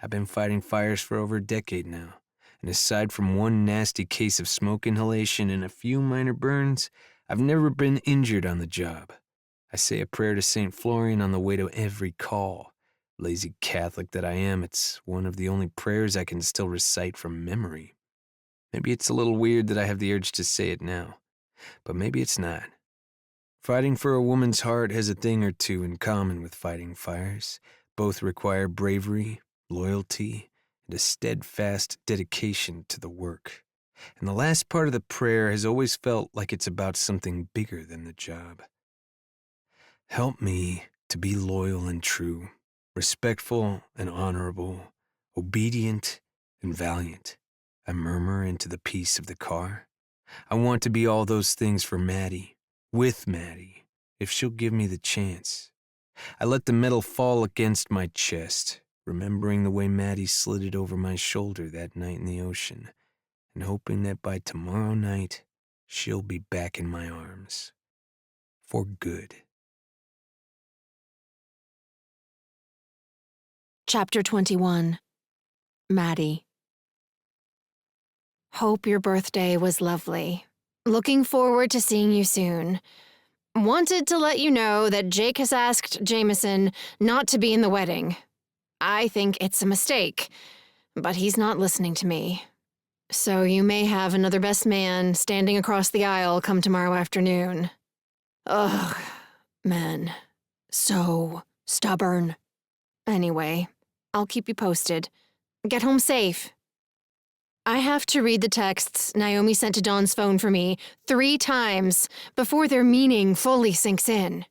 B: I've been fighting fires for over a decade now, and aside from one nasty case of smoke inhalation and a few minor burns, I've never been injured on the job. I say a prayer to St. Florian on the way to every call. Lazy Catholic that I am, it's one of the only prayers I can still recite from memory. Maybe it's a little weird that I have the urge to say it now, but maybe it's not. Fighting for a woman's heart has a thing or two in common with fighting fires. Both require bravery, loyalty, and a steadfast dedication to the work. And the last part of the prayer has always felt like it's about something bigger than the job. Help me to be loyal and true, respectful and honorable, obedient and valiant. I murmur into the peace of the car. I want to be all those things for Maddie, with Maddie, if she'll give me the chance. I let the medal fall against my chest, remembering the way Maddie slid it over my shoulder that night in the ocean, and hoping that by tomorrow night, she'll be back in my arms. For good.
A: Chapter 21. Maddie. Hope your birthday was lovely. Looking forward to seeing you soon. Wanted to let you know that Jake has asked Jameson not to be in the wedding. I think it's a mistake, but he's not listening to me. So you may have another best man standing across the aisle come tomorrow afternoon. Ugh, men. So stubborn. Anyway, I'll keep you posted. Get home safe. I have to read the texts Naomi sent to Dawn's phone for me 3 times before their meaning fully sinks in.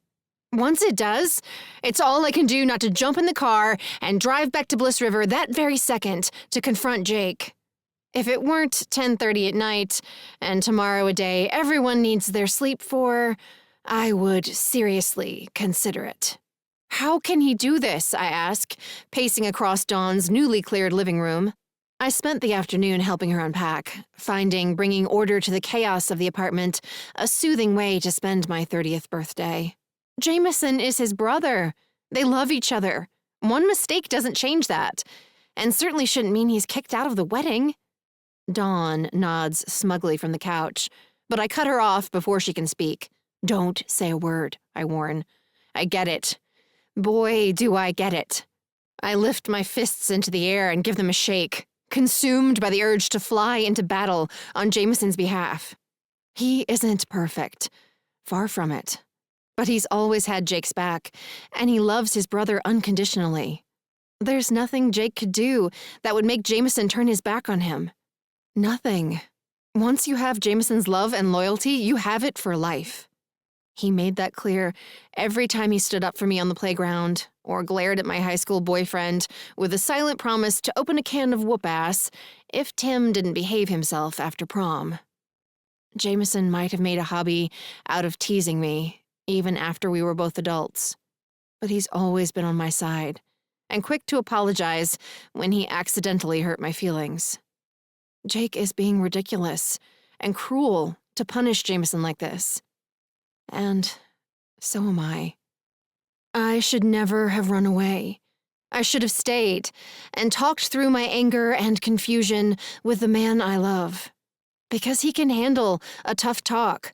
A: Once it does, it's all I can do not to jump in the car and drive back to Bliss River that very second to confront Jake. If it weren't 10:30 at night and tomorrow a day everyone needs their sleep for, I would seriously consider it. How can he do this, I ask, pacing across Dawn's newly cleared living room. I spent the afternoon helping her unpack, finding bringing order to the chaos of the apartment a soothing way to spend my 30th birthday. Jameson is his brother. They love each other. One mistake doesn't change that, and certainly shouldn't mean he's kicked out of the wedding. Dawn nods smugly from the couch, but I cut her off before she can speak. Don't say a word, I warn. I get it. Boy, do I get it. I lift my fists into the air and give them a shake, consumed by the urge to fly into battle on Jameson's behalf. He isn't perfect. Far from it. But he's always had Jake's back, and he loves his brother unconditionally. There's nothing Jake could do that would make Jameson turn his back on him. Nothing. Once you have Jameson's love and loyalty, you have it for life. He made that clear every time he stood up for me on the playground or glared at my high school boyfriend with a silent promise to open a can of whoop-ass if Tim didn't behave himself after prom. Jameson might have made a hobby out of teasing me, even after we were both adults. But he's always been on my side, and quick to apologize when he accidentally hurt my feelings. Jake is being ridiculous and cruel to punish Jameson like this. And so am I. I should never have run away. I should have stayed and talked through my anger and confusion with the man I love. Because he can handle a tough talk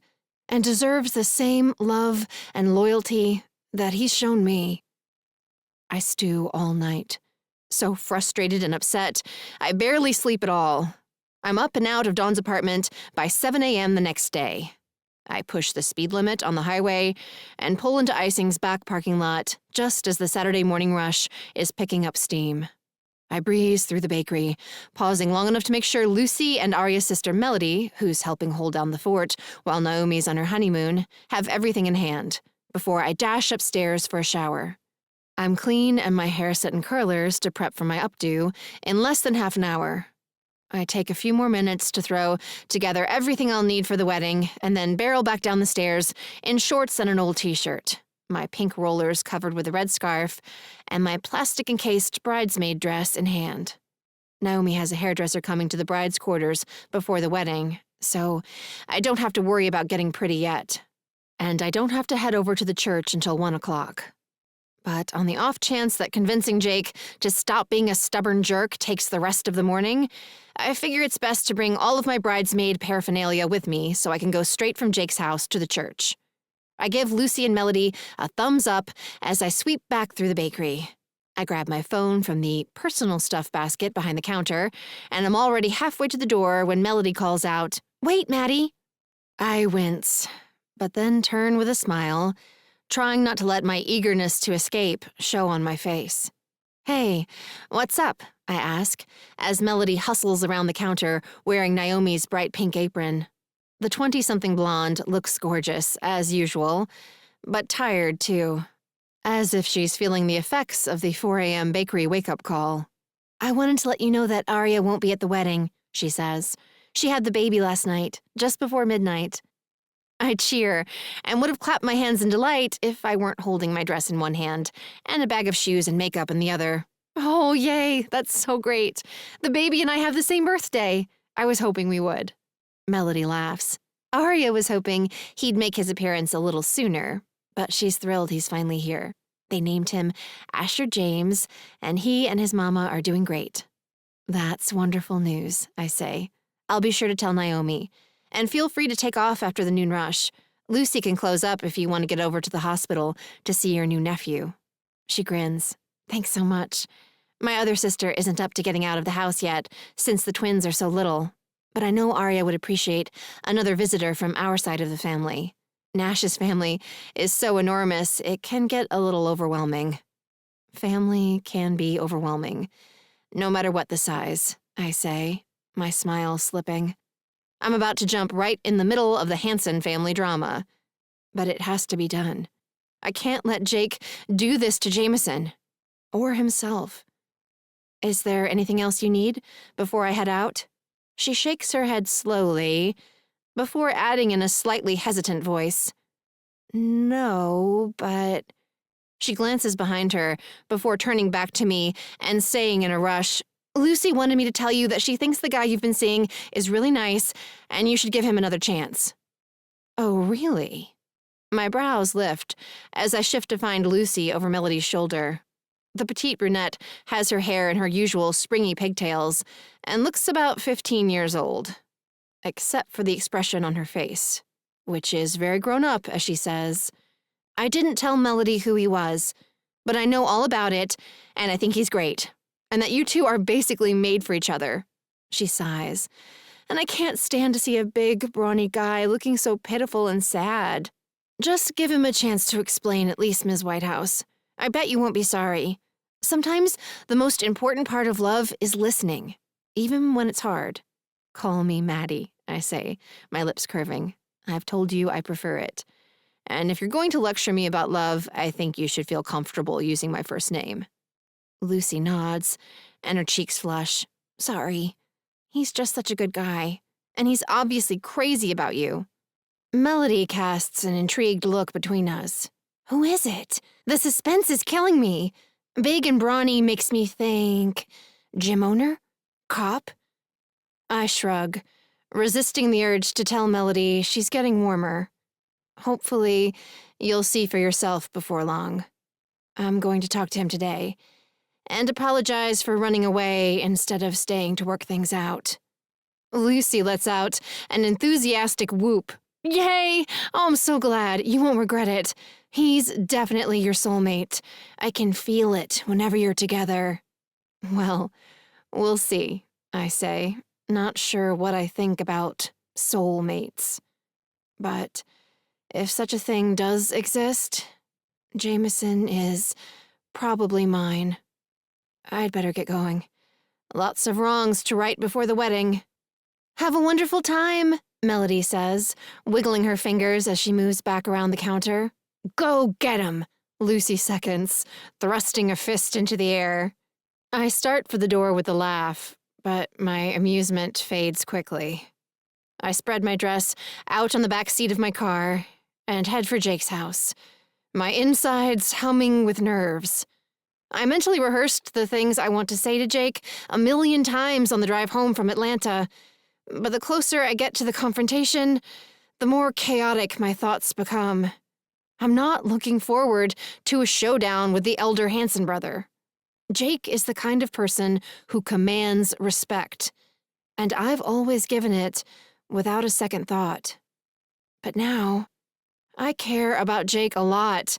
A: and deserves the same love and loyalty that he's shown me. I stew all night. So frustrated and upset, I barely sleep at all. I'm up and out of Dawn's apartment by 7 a.m. the next day. I push the speed limit on the highway and pull into Icing's back parking lot just as the Saturday morning rush is picking up steam. I breeze through the bakery, pausing long enough to make sure Lucy and Arya's sister Melody, who's helping hold down the fort while Naomi's on her honeymoon, have everything in hand, before I dash upstairs for a shower. I'm clean and my hair set in curlers to prep for my updo in less than half an hour. I take a few more minutes to throw together everything I'll need for the wedding and then barrel back down the stairs in shorts and an old t-shirt, my pink rollers covered with a red scarf, and my plastic-encased bridesmaid dress in hand. Naomi has a hairdresser coming to the bride's quarters before the wedding, so I don't have to worry about getting pretty yet. And I don't have to head over to the church until 1 o'clock. But on the off chance that convincing Jake to stop being a stubborn jerk takes the rest of the morning, I figure it's best to bring all of my bridesmaid paraphernalia with me so I can go straight from Jake's house to the church. I give Lucy and Melody a thumbs up as I sweep back through the bakery. I grab my phone from the personal stuff basket behind the counter, and I'm already halfway to the door when Melody calls out, "Wait, Maddie!" I wince, but then turn with a smile, trying not to let my eagerness to escape show on my face. "Hey, what's up?" I ask, as Melody hustles around the counter wearing Naomi's bright pink apron. The 20-something blonde looks gorgeous, as usual, but tired, too, as if she's feeling the effects of the 4 a.m. bakery wake-up call. "I wanted to let you know that Arya won't be at the wedding," she says. "She had the baby last night, just before midnight." I cheer, and would have clapped my hands in delight if I weren't holding my dress in one hand and a bag of shoes and makeup in the other. "Oh, yay, that's so great. The baby and I have the same birthday. I was hoping we would." Melody laughs. Arya was hoping he'd make his appearance a little sooner, but she's thrilled he's finally here. They named him Asher James, and he and his mama are doing great. "That's wonderful news," I say. "I'll be sure to tell Naomi. And feel free to take off after the noon rush. Lucy can close up if you want to get over to the hospital to see your new nephew." She grins. "Thanks so much. My other sister isn't up to getting out of the house yet, since the twins are so little. But I know Arya would appreciate another visitor from our side of the family. Nash's family is so enormous, it can get a little overwhelming." Family can be overwhelming, no matter what the size, I say, my smile slipping. I'm about to jump right in the middle of the Hansen family drama. But it has to be done. I can't let Jake do this to Jameson. Or himself. "Is there anything else you need before I head out?" She shakes her head slowly, before adding in a slightly hesitant voice, "No, but..." She glances behind her before turning back to me and saying in a rush, "Lucy wanted me to tell you that she thinks the guy you've been seeing is really nice, and you should give him another chance." "Oh, really?" My brows lift as I shift to find Lucy over Melody's shoulder. The petite brunette has her hair in her usual springy pigtails and looks about 15 years old, except for the expression on her face, which is very grown up, as she says. "I didn't tell Melody who he was, but I know all about it, and I think he's great. And that you two are basically made for each other." She sighs. "And I can't stand to see a big, brawny guy looking so pitiful and sad." "Just give him a chance to explain at least, Ms. Whitehouse. I bet you won't be sorry. Sometimes the most important part of love is listening, even when it's hard." "Call me Maddie," I say, my lips curving. "I've told you I prefer it. And if you're going to lecture me about love, I think you should feel comfortable using my first name." Lucy nods, and her cheeks flush. "Sorry. He's just such a good guy. And he's obviously crazy about you." Melody casts an intrigued look between us. "Who is it? The suspense is killing me. Big and brawny makes me think... gym owner? Cop?" I shrug, resisting the urge to tell Melody she's getting warmer. "Hopefully, you'll see for yourself before long. I'm going to talk to him today, and apologize for running away instead of staying to work things out." Lucy lets out an enthusiastic whoop, Yay! Oh, I'm so glad. You won't regret it. He's definitely your soulmate. I can feel it whenever you're together. Well, we'll see, I say, not sure what I think about soulmates. But if such a thing does exist, Jameson is probably mine. I'd better get going. Lots of wrongs to right before the wedding. Have a wonderful time, Melody says, wiggling her fingers as she moves back around the counter. Go get 'em, Lucy seconds, thrusting a fist into the air. I start for the door with a laugh, but my amusement fades quickly. I spread my dress out on the back seat of my car and head for Jake's house, my insides humming with nerves. I mentally rehearsed the things I want to say to Jake 1,000,000 times on the drive home from Atlanta, but the closer I get to the confrontation, the more chaotic my thoughts become. I'm not looking forward to a showdown with the elder Hanson brother. Jake is the kind of person who commands respect, and I've always given it without a second thought. But now, I care about Jake a lot.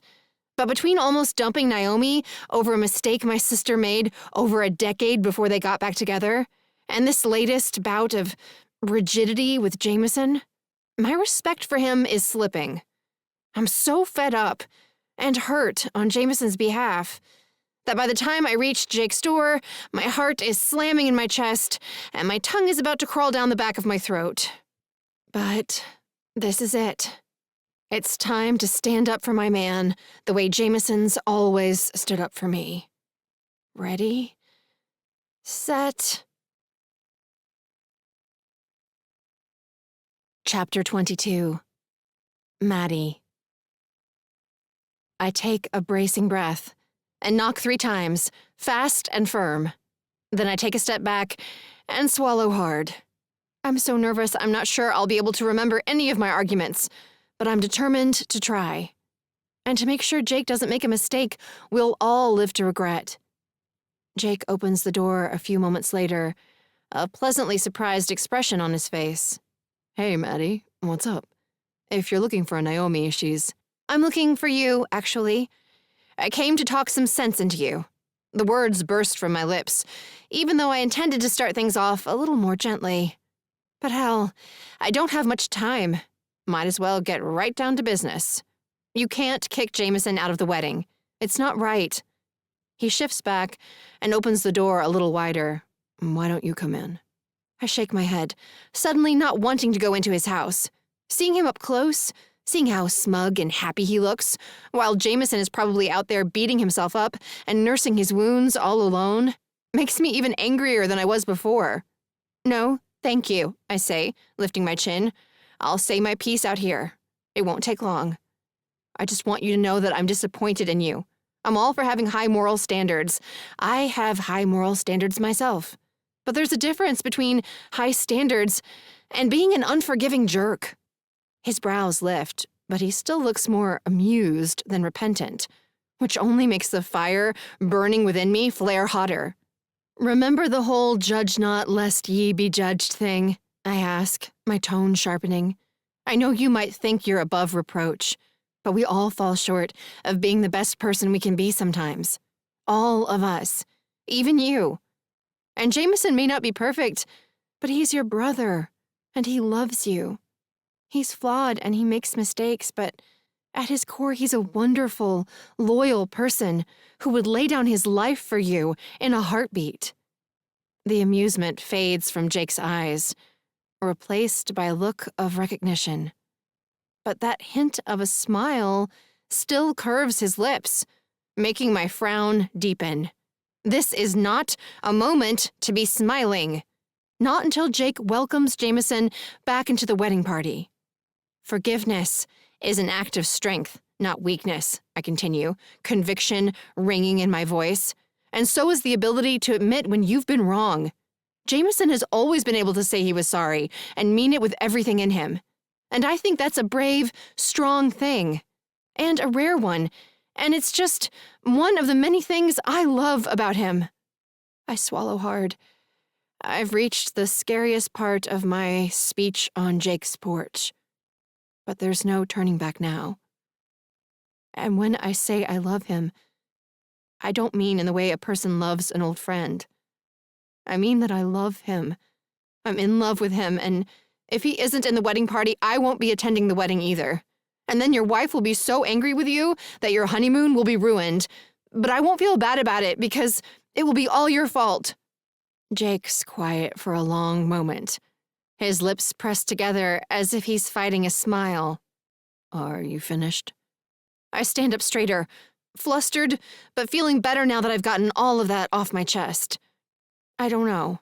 A: But between almost dumping Naomi over a mistake my sister made over a decade before they got back together, and this latest bout of rigidity with Jameson, my respect for him is slipping. I'm so fed up and hurt on Jameson's behalf that by the time I reach Jake's door, my heart is slamming in my chest and my tongue is about to crawl down the back of my throat. But this is it. It's time to stand up for my man the way Jameson's always stood up for me. Ready? Set. Chapter 22. Maddie. I take a bracing breath and knock 3 times, fast and firm. Then I take a step back and swallow hard. I'm so nervous I'm not sure I'll be able to remember any of my arguments, but I'm determined to try. And to make sure Jake doesn't make a mistake we'll all live to regret. Jake opens the door a few moments later, a pleasantly surprised expression on his face. Hey, Maddie, what's up? If you're looking for Naomi, I'm looking for you, actually. I came to talk some sense into you. The words burst from my lips, even though I intended to start things off a little more gently. But hell, I don't have much time. Might as well get right down to business. You can't kick Jameson out of the wedding. It's not right. He shifts back and opens the door a little wider. Why don't you come in? I shake my head, suddenly not wanting to go into his house. Seeing him up close, seeing how smug and happy he looks, while Jameson is probably out there beating himself up and nursing his wounds all alone, makes me even angrier than I was before. No, thank you, I say, lifting my chin. I'll say my piece out here. It won't take long. I just want you to know that I'm disappointed in you. I'm all for having high moral standards. I have high moral standards myself. But there's a difference between high standards and being an unforgiving jerk. His brows lift, but he still looks more amused than repentant, which only makes the fire burning within me flare hotter. Remember the whole judge not lest ye be judged thing? I ask, my tone sharpening. I know you might think you're above reproach, but we all fall short of being the best person we can be sometimes. All of us. Even you. And Jameson may not be perfect, but he's your brother, and he loves you. He's flawed and he makes mistakes, but at his core he's a wonderful, loyal person who would lay down his life for you in a heartbeat. The amusement fades from Jake's eyes, replaced by a look of recognition. But that hint of a smile still curves his lips, making my frown deepen. This is not a moment to be smiling. Not until Jake welcomes Jameson back into the wedding party. Forgiveness is an act of strength, not weakness, I continue, conviction ringing in my voice. And so is the ability to admit when you've been wrong. Jameson has always been able to say he was sorry and mean it with everything in him. And I think that's a brave, strong thing. And a rare one. And it's just one of the many things I love about him. I swallow hard. I've reached the scariest part of my speech on Jake's porch. but there's no turning back now. And when I say I love him, I don't mean in the way a person loves an old friend. I mean that I love him. I'm in love with him, and if he isn't in the wedding party, I won't be attending the wedding either. And then your wife will be so angry with you that your honeymoon will be ruined. But I won't feel bad about it because it will be all your fault. Jake's quiet for a long moment, his lips pressed together as if he's fighting a smile. Are you finished? I stand up straighter, flustered, but feeling better now that I've gotten all of that off my chest. I don't know.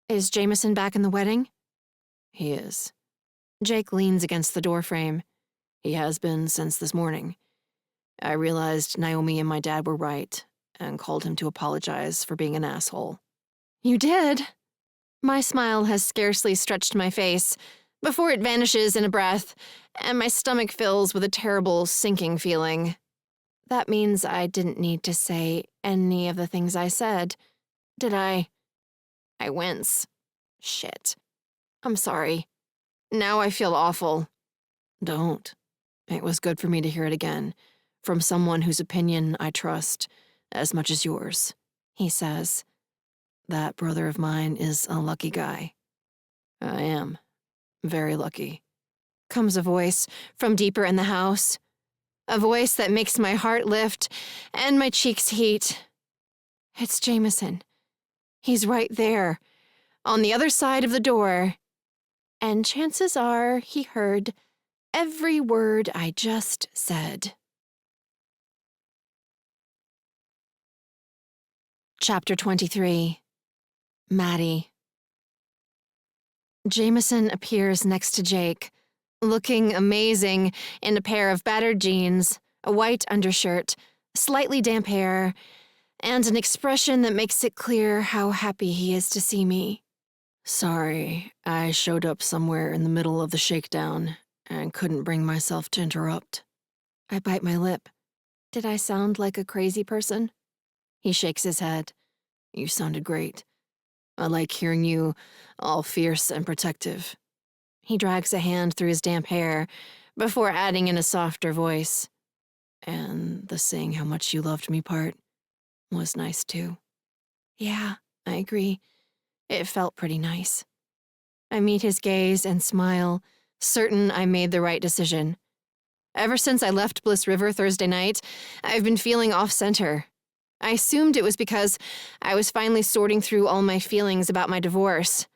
A: Is Jameson back in the wedding? He is. Jake leans against the doorframe. He has been since this morning. I realized Naomi and my dad were right and called him to apologize for being an asshole. You did? My smile has scarcely stretched my face before it vanishes in a breath, and my stomach fills with a terrible sinking feeling. That means I didn't need to say any of the things I said, did I? I wince. Shit. I'm sorry. Now I feel awful. Don't. It was good for me to hear it again, from someone whose opinion I trust as much as yours, he says. That brother of mine is a lucky guy. I am. Very lucky. Comes a voice from deeper in the house. A voice that makes my heart lift and my cheeks heat. It's Jameson. He's right there, on the other side of the door. And chances are he heard every word I just said. Chapter 23. Maddie. Jameson appears next to Jake, looking amazing in a pair of battered jeans, a white undershirt, slightly damp hair, and an expression that makes it clear how happy he is to see me. Sorry, I showed up somewhere in the middle of the shakedown and couldn't bring myself to interrupt. I bite my lip. Did I sound like a crazy person? He shakes his head. You sounded great. I like hearing you all fierce and protective. He drags a hand through his damp hair before adding in a softer voice. And the saying how much you loved me part was nice too. Yeah, I agree. It felt pretty nice. I meet his gaze and smile, certain I made the right decision. Ever since I left Bliss River Thursday night, I've been feeling off-center. I assumed it was because I was finally sorting through all my feelings about my divorce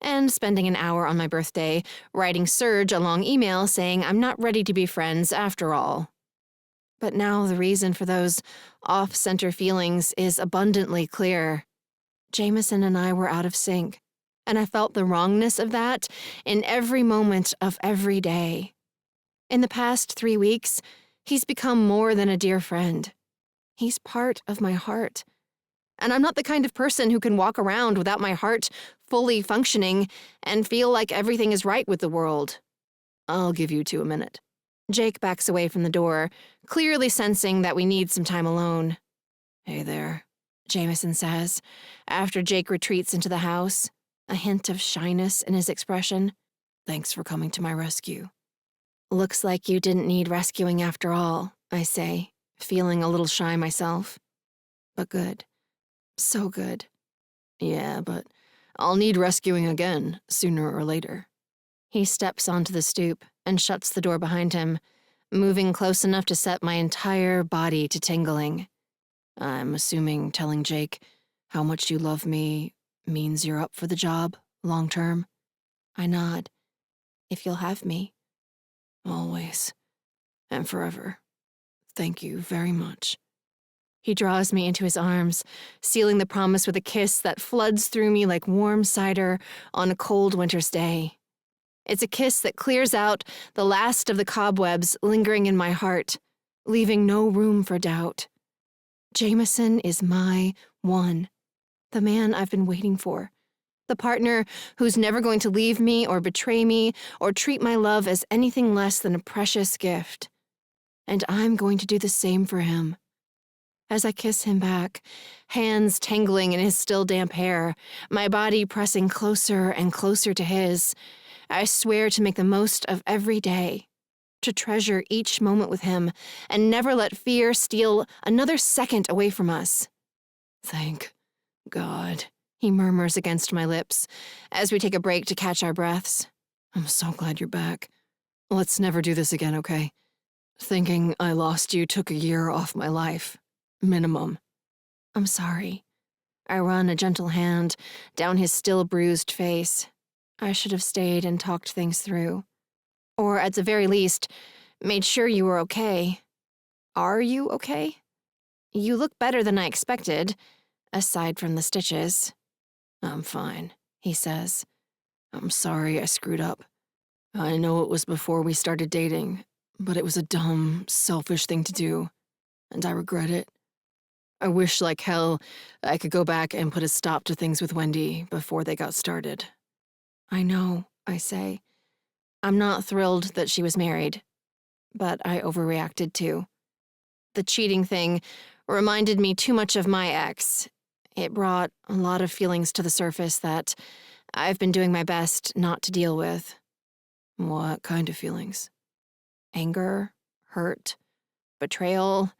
A: and spending an hour on my birthday writing Serge a long email saying I'm not ready to be friends after all. But now the reason for those off-center feelings is abundantly clear. Jameson and I were out of sync, and I felt the wrongness of that in every moment of every day. In the past 3 weeks, he's become more than a dear friend. He's part of my heart. And I'm not the kind of person who can walk around without my heart fully functioning and feel like everything is right with the world. I'll give you 2 minutes. Jake backs away from the door, clearly sensing that we need some time alone. Hey there, Jameson says, after Jake retreats into the house, a hint of shyness in his expression. Thanks for coming to my rescue. Looks like you didn't need rescuing after all, I say, feeling a little shy myself. But good. So good. Yeah, but I'll need rescuing again, sooner or later. He steps onto the stoop and shuts the door behind him, moving close enough to set my entire body to tingling. I'm assuming telling Jake how much you love me means you're up for the job, long term. I nod. If you'll have me. Always. And forever. Thank you very much. He draws me into his arms, sealing the promise with a kiss that floods through me like warm cider on a cold winter's day. It's a kiss that clears out the last of the cobwebs lingering in my heart, leaving no room for doubt. Jameson is my one, the man I've been waiting for, the partner who's never going to leave me or betray me or treat my love as anything less than a precious gift. And I'm going to do the same for him. As I kiss him back, hands tangling in his still damp hair, my body pressing closer and closer to his, I swear to make the most of every day, to treasure each moment with him and never let fear steal another second away from us. Thank God, he murmurs against my lips as we take a break to catch our breaths. I'm so glad you're back. Let's never do this again, okay? Thinking I lost you took a year off my life. Minimum. I'm sorry. I run a gentle hand down his still bruised face. I should have stayed and talked things through. Or at the very least, made sure you were okay. Are you okay? You look better than I expected, aside from the stitches. I'm fine, he says. I'm sorry I screwed up. I know it was before we started dating, but it was a dumb, selfish thing to do, and I regret it. I wish like hell I could go back and put a stop to things with Wendy before they got started. I know, I say. I'm not thrilled that she was married, but I overreacted too. The cheating thing reminded me too much of my ex. It brought a lot of feelings to the surface that I've been doing my best not to deal with. What kind of feelings? Anger, hurt, betrayal,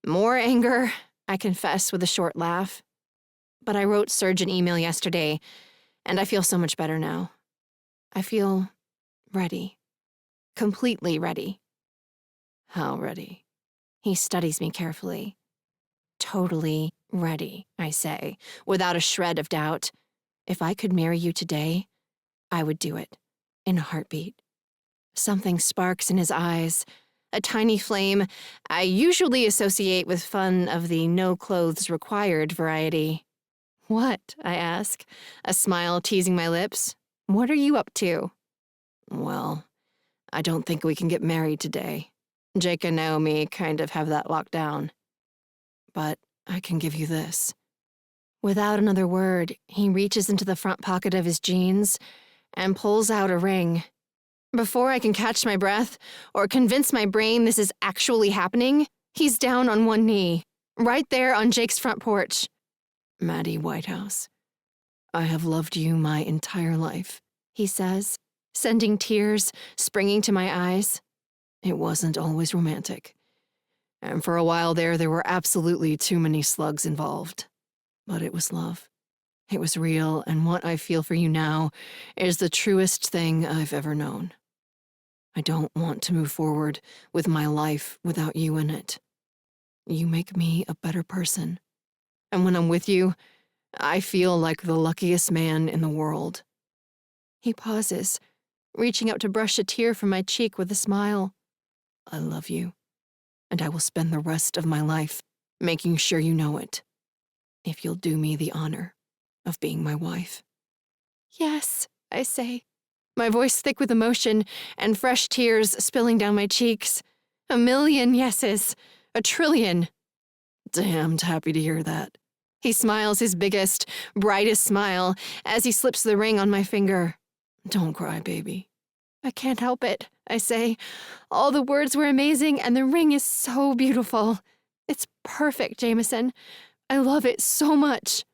A: more anger, I confess with a short laugh. But I wrote Serge an email yesterday, and I feel so much better now. I feel ready. Completely ready. How ready? He studies me carefully. Totally ready, I say, without a shred of doubt. If I could marry you today, I would do it, in a heartbeat. Something sparks in his eyes, a tiny flame I usually associate with fun of the no-clothes-required variety. What? I ask, a smile teasing my lips. What are you up to? Well, I don't think we can get married today. Jake and Naomi kind of have that locked down. But I can give you this. Without another word, he reaches into the front pocket of his jeans and pulls out a ring. Before I can catch my breath or convince my brain this is actually happening, he's down on one knee, right there on Jake's front porch. Maddie Whitehouse, I have loved you my entire life, he says, sending tears springing to my eyes. It wasn't always romantic. And for a while there were absolutely too many slugs involved. But it was love. It was real, and what I feel for you now is the truest thing I've ever known. I don't want to move forward with my life without you in it. You make me a better person. And when I'm with you, I feel like the luckiest man in the world. He pauses, reaching out to brush a tear from my cheek with a smile. I love you, and I will spend the rest of my life making sure you know it, if you'll do me the honor of being my wife. Yes, I say, my voice thick with emotion and fresh tears spilling down my cheeks. 1,000,000 yeses, 1,000,000,000,000. Damned happy to hear that. He smiles his biggest, brightest smile as he slips the ring on my finger. Don't cry, baby. I can't help it, I say. All the words were amazing, and the ring is so beautiful. It's perfect, Jameson. I love it so much.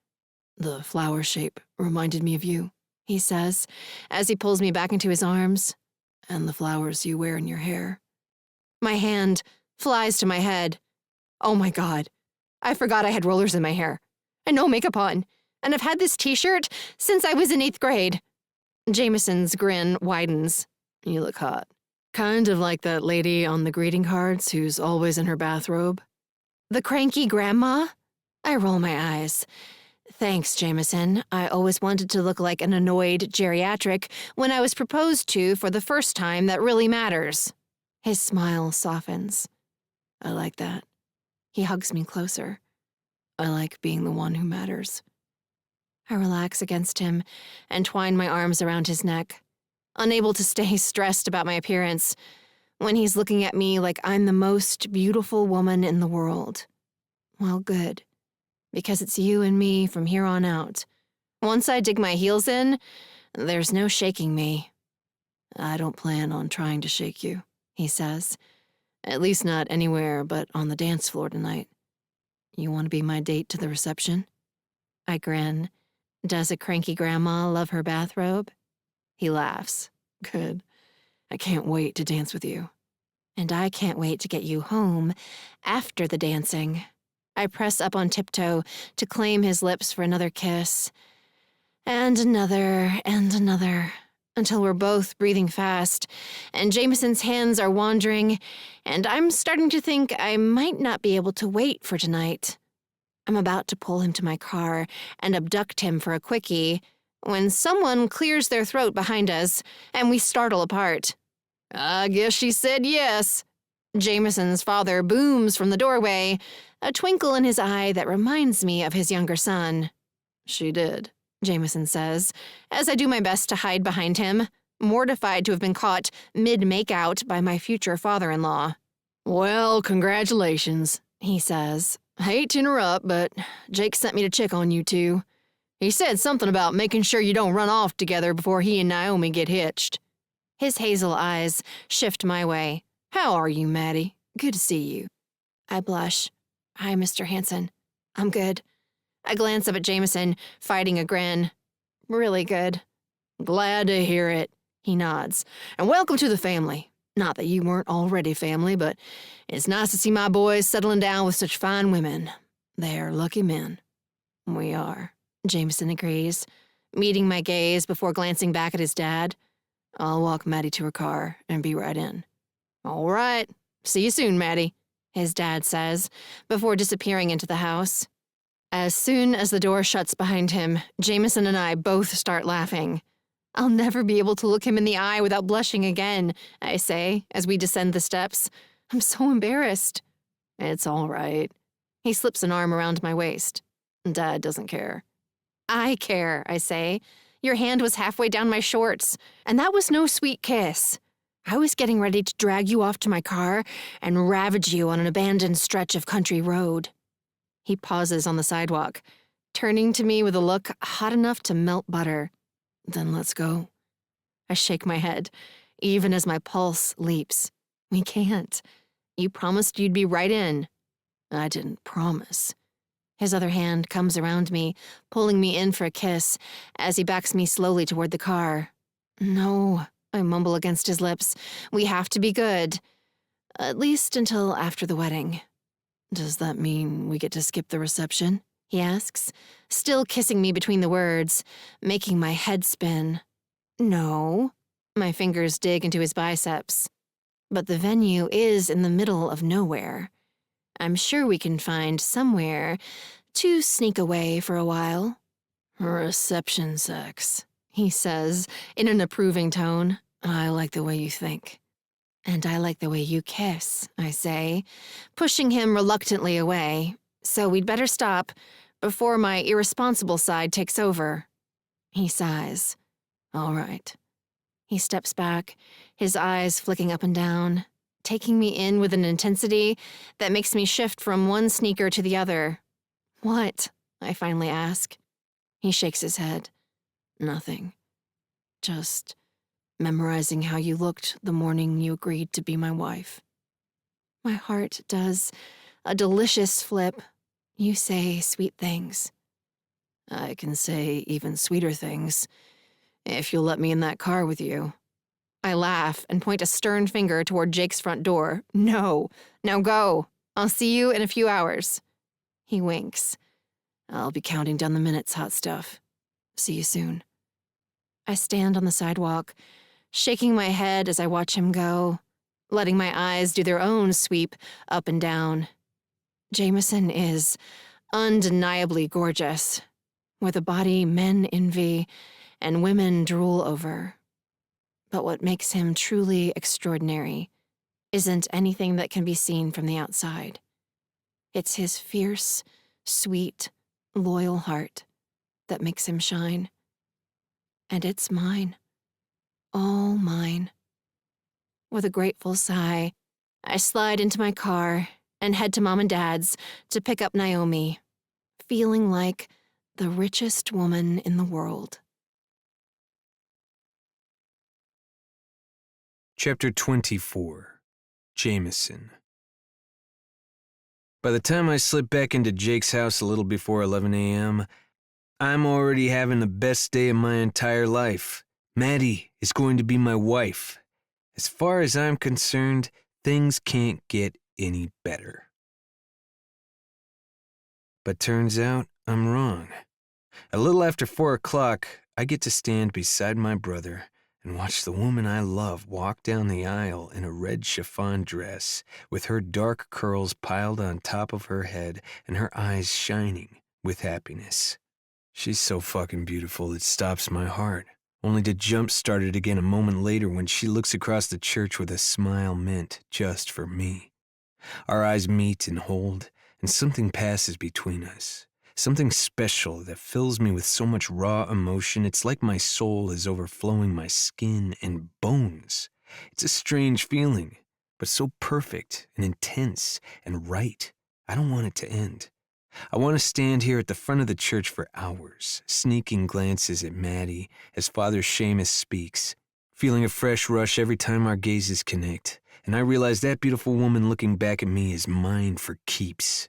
A: The flower shape reminded me of you, he says, as he pulls me back into his arms, and the flowers you wear in your hair. My hand flies to my head. Oh my God, I forgot I had rollers in my hair, and no makeup on, and I've had this t-shirt since I was in 8th grade. Jameson's grin widens. You look hot. Kind of like that lady on the greeting cards who's always in her bathrobe. The cranky grandma? I roll my eyes. Thanks, Jameson. I always wanted to look like an annoyed geriatric when I was proposed to for the first time that really matters. His smile softens. I like that. He hugs me closer. I like being the one who matters. I relax against him and twine my arms around his neck, unable to stay stressed about my appearance when he's looking at me like I'm the most beautiful woman in the world. Well, good, because it's you and me from here on out. Once I dig my heels in, there's no shaking me. I don't plan on trying to shake you, he says. At least not anywhere but on the dance floor tonight. You want to be my date to the reception? I grin. Does a cranky grandma love her bathrobe? He laughs. Good. I can't wait to dance with you. And I can't wait to get you home after the dancing. I press up on tiptoe to claim his lips for another kiss. And another, until we're both breathing fast, and Jameson's hands are wandering, and I'm starting to think I might not be able to wait for tonight. I'm about to pull him to my car and abduct him for a quickie when someone clears their throat behind us, and we startle apart. I guess she said yes. Jameson's father booms from the doorway, a twinkle in his eye that reminds me of his younger son. She did, Jameson says, as I do my best to hide behind him, mortified to have been caught mid-makeout by my future father-in-law. Well, congratulations, he says. Hate to interrupt, but Jake sent me to check on you two. He said something about making sure you don't run off together before he and Naomi get hitched. His hazel eyes shift my way. How are you, Maddie? Good to see you. I blush. Hi, Mr. Hansen. I'm good. I glance up at Jameson, fighting a grin. Really good. Glad to hear it, he nods. And welcome to the family. Not that you weren't already family, but it's nice to see my boys settling down with such fine women. They're lucky men. We are, Jameson agrees, meeting my gaze before glancing back at his dad. I'll walk Maddie to her car and be right in. All right. See you soon, Maddie, his dad says, before disappearing into the house. As soon as the door shuts behind him, Jameson and I both start laughing. I'll never be able to look him in the eye without blushing again, I say, as we descend the steps. I'm so embarrassed. It's all right. He slips an arm around my waist. Dad doesn't care. I care, I say. Your hand was halfway down my shorts, and that was no sweet kiss. I was getting ready to drag you off to my car and ravage you on an abandoned stretch of country road. He pauses on the sidewalk, turning to me with a look hot enough to melt butter. Then let's go. I shake my head, even as my pulse leaps. We can't. You promised you'd be right in. I didn't promise. His other hand comes around me, pulling me in for a kiss, as he backs me slowly toward the car. No, I mumble against his lips. We have to be good. At least until after the wedding. Does that mean we get to skip the reception? He asks, still kissing me between the words, making my head spin. No. My fingers dig into his biceps. But the venue is in the middle of nowhere. I'm sure we can find somewhere to sneak away for a while. Reception sex, he says in an approving tone. I like the way you think. And I like the way you kiss, I say, pushing him reluctantly away. So we'd better stop before my irresponsible side takes over. He sighs. All right. He steps back, his eyes flicking up and down, taking me in with an intensity that makes me shift from one sneaker to the other. What? I finally ask. He shakes his head. Nothing. Just memorizing how you looked the morning you agreed to be my wife. My heart does a delicious flip. You say sweet things. I can say even sweeter things, if you'll let me in that car with you. I laugh and point a stern finger toward Jake's front door. No. Now go. I'll see you in a few hours. He winks. I'll be counting down the minutes, hot stuff. See you soon. I stand on the sidewalk, shaking my head as I watch him go, letting my eyes do their own sweep up and down. Jameson is undeniably gorgeous, with a body men envy and women drool over. But what makes him truly extraordinary isn't anything that can be seen from the outside. It's his fierce, sweet, loyal heart that makes him shine. And it's mine. All mine. With a grateful sigh, I slide into my car and head to Mom and Dad's to pick up Naomi, feeling like the richest woman in the world.
B: Chapter 24. Jameson. By the time I slip back into Jake's house a little before 11 a.m., I'm already having the best day of my entire life. Maddie is going to be my wife. As far as I'm concerned, Things can't get any better. But turns out I'm wrong. A little after 4 o'clock, I get to stand beside my brother and watch the woman I love walk down the aisle in a red chiffon dress, with her dark curls piled on top of her head and her eyes shining with happiness. She's so fucking beautiful it stops my heart, only to jump-start it again a moment later when she looks across the church with a smile meant just for me. Our eyes meet and hold, and something passes between us. Something special that fills me with so much raw emotion, it's like my soul is overflowing my skin and bones. It's a strange feeling, but so perfect and intense and right. I don't want it to end. I want to stand here at the front of the church for hours, sneaking glances at Maddie as Father Seamus speaks, feeling a fresh rush every time our gazes connect, and I realize that beautiful woman looking back at me is mine for keeps.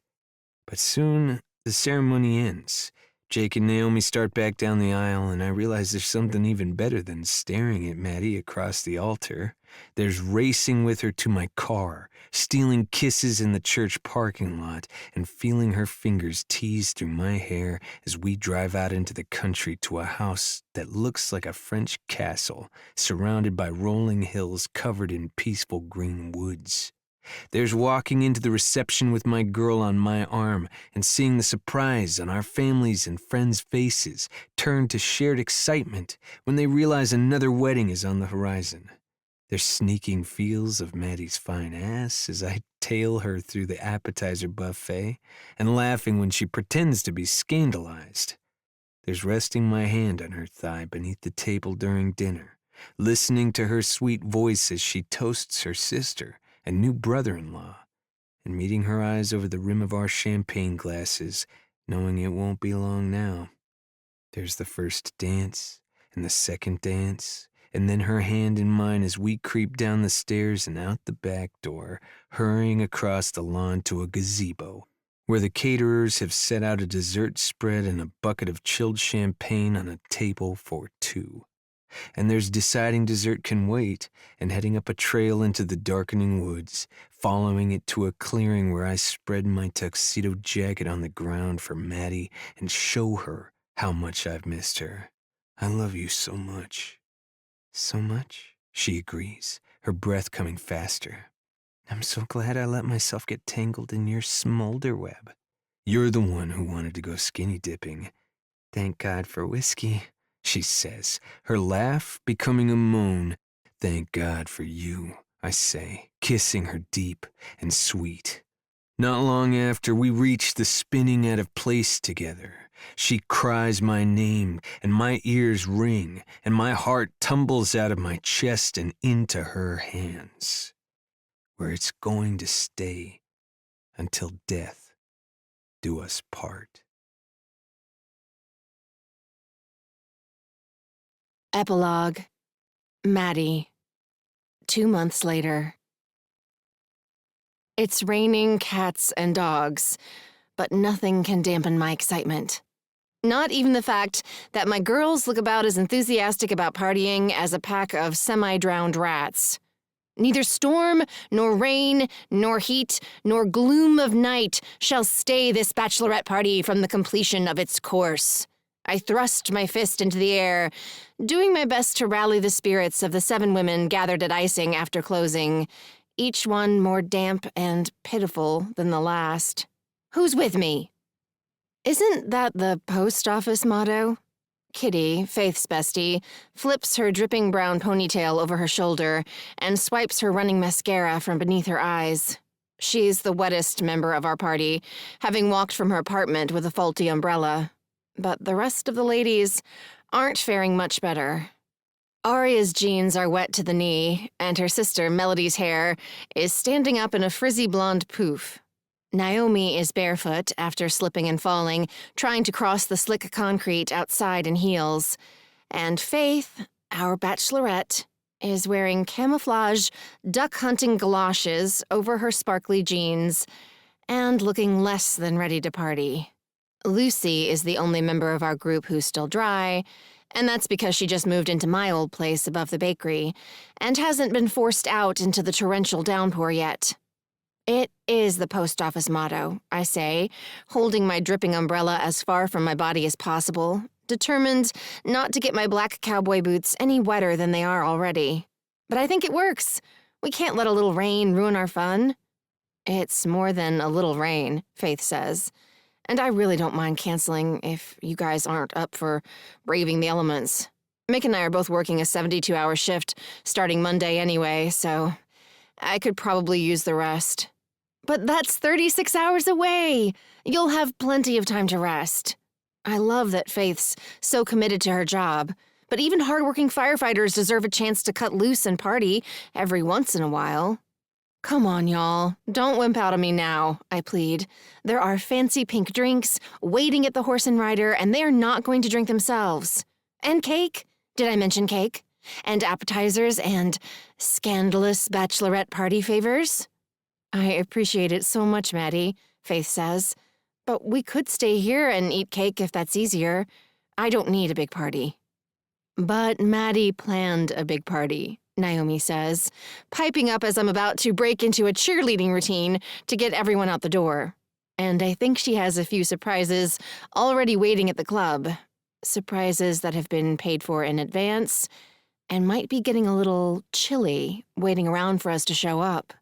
B: But soon, the ceremony ends. Jake and Naomi start back down the aisle, and I realize there's something even better than staring at Maddie across the altar. There's racing with her to my car, stealing kisses in the church parking lot, and feeling her fingers tease through my hair as we drive out into the country to a house that looks like a French castle, surrounded by rolling hills covered in peaceful green woods. There's walking into the reception with my girl on my arm and seeing the surprise on our families' and friends' faces turn to shared excitement when they realize another wedding is on the horizon. There's sneaking feels of Maddie's fine ass as I tail her through the appetizer buffet and laughing when she pretends to be scandalized. There's resting my hand on her thigh beneath the table during dinner, listening to her sweet voice as she toasts her sister and new brother-in-law, and meeting her eyes over the rim of our champagne glasses, knowing it won't be long now. There's the first dance, and the second dance, and then her hand in mine as we creep down the stairs and out the back door, hurrying across the lawn to a gazebo, where the caterers have set out a dessert spread and a bucket of chilled champagne on a table for two. And there's deciding dessert can wait, and heading up a trail into the darkening woods, following it to a clearing where I spread my tuxedo jacket on the ground for Maddie and show her how much I've missed her. I love you so much. So much, she agrees, her breath coming faster. I'm so glad I let myself get tangled in your smolder web. You're the one who wanted to go skinny dipping. Thank God for whiskey, she says, her laugh becoming a moan. Thank God for you, I say, kissing her deep and sweet. Not long after we reach the spinning out of place together, she cries my name, and my ears ring, and my heart tumbles out of my chest and into her hands, where it's going to stay until death do us part.
A: Epilogue. Maddie. 2 months later. It's raining cats and dogs, but nothing can dampen my excitement. Not even the fact that my girls look about as enthusiastic about partying as a pack of semi-drowned rats. Neither storm, nor rain, nor heat, nor gloom of night shall stay this bachelorette party from the completion of its course. I thrust my fist into the air, doing my best to rally the spirits of the 7 women gathered at icing after closing, each one more damp and pitiful than the last. Who's with me? Isn't that the post office motto? Kitty, Faith's bestie, flips her dripping brown ponytail over her shoulder and swipes her running mascara from beneath her eyes. She's the wettest member of our party, having walked from her apartment with a faulty umbrella. But the rest of the ladies aren't faring much better. Aria's jeans are wet to the knee, and her sister Melody's hair is standing up in a frizzy blonde poof. Naomi is barefoot after slipping and falling, trying to cross the slick concrete outside in heels. And Faith, our bachelorette, is wearing camouflage duck-hunting galoshes over her sparkly jeans and looking less than ready to party. Lucy is the only member of our group who's still dry, And that's because she just moved into my old place above the bakery and hasn't been forced out into the torrential downpour yet. It is the post office motto, I say, holding my dripping umbrella as far from my body as possible, determined not to get my black cowboy boots any wetter than they are already. But I think it works. We can't let a little rain ruin our fun. It's more than a little rain, Faith says. And I really don't mind canceling if you guys aren't up for braving the elements. Mick and I are both working a 72-hour shift starting Monday anyway, so I could probably use the rest. But that's 36 hours away. You'll have plenty of time to rest. I love that Faith's so committed to her job, but even hardworking firefighters deserve a chance to cut loose and party every once in a while. Come on, y'all. Don't wimp out on me now, I plead. There are fancy pink drinks waiting at the Horse and Rider, and they're not going to drink themselves. And cake? Did I mention cake? And appetizers and scandalous bachelorette party favors? I appreciate it so much, Maddie, Faith says. But we could stay here and eat cake if that's easier. I don't need a big party. But Maddie planned a big party, Naomi says, piping up as I'm about to break into a cheerleading routine to get everyone out the door. And I think she has a few surprises already waiting at the club. Surprises that have been paid for in advance and might be getting a little chilly waiting around for us to show up.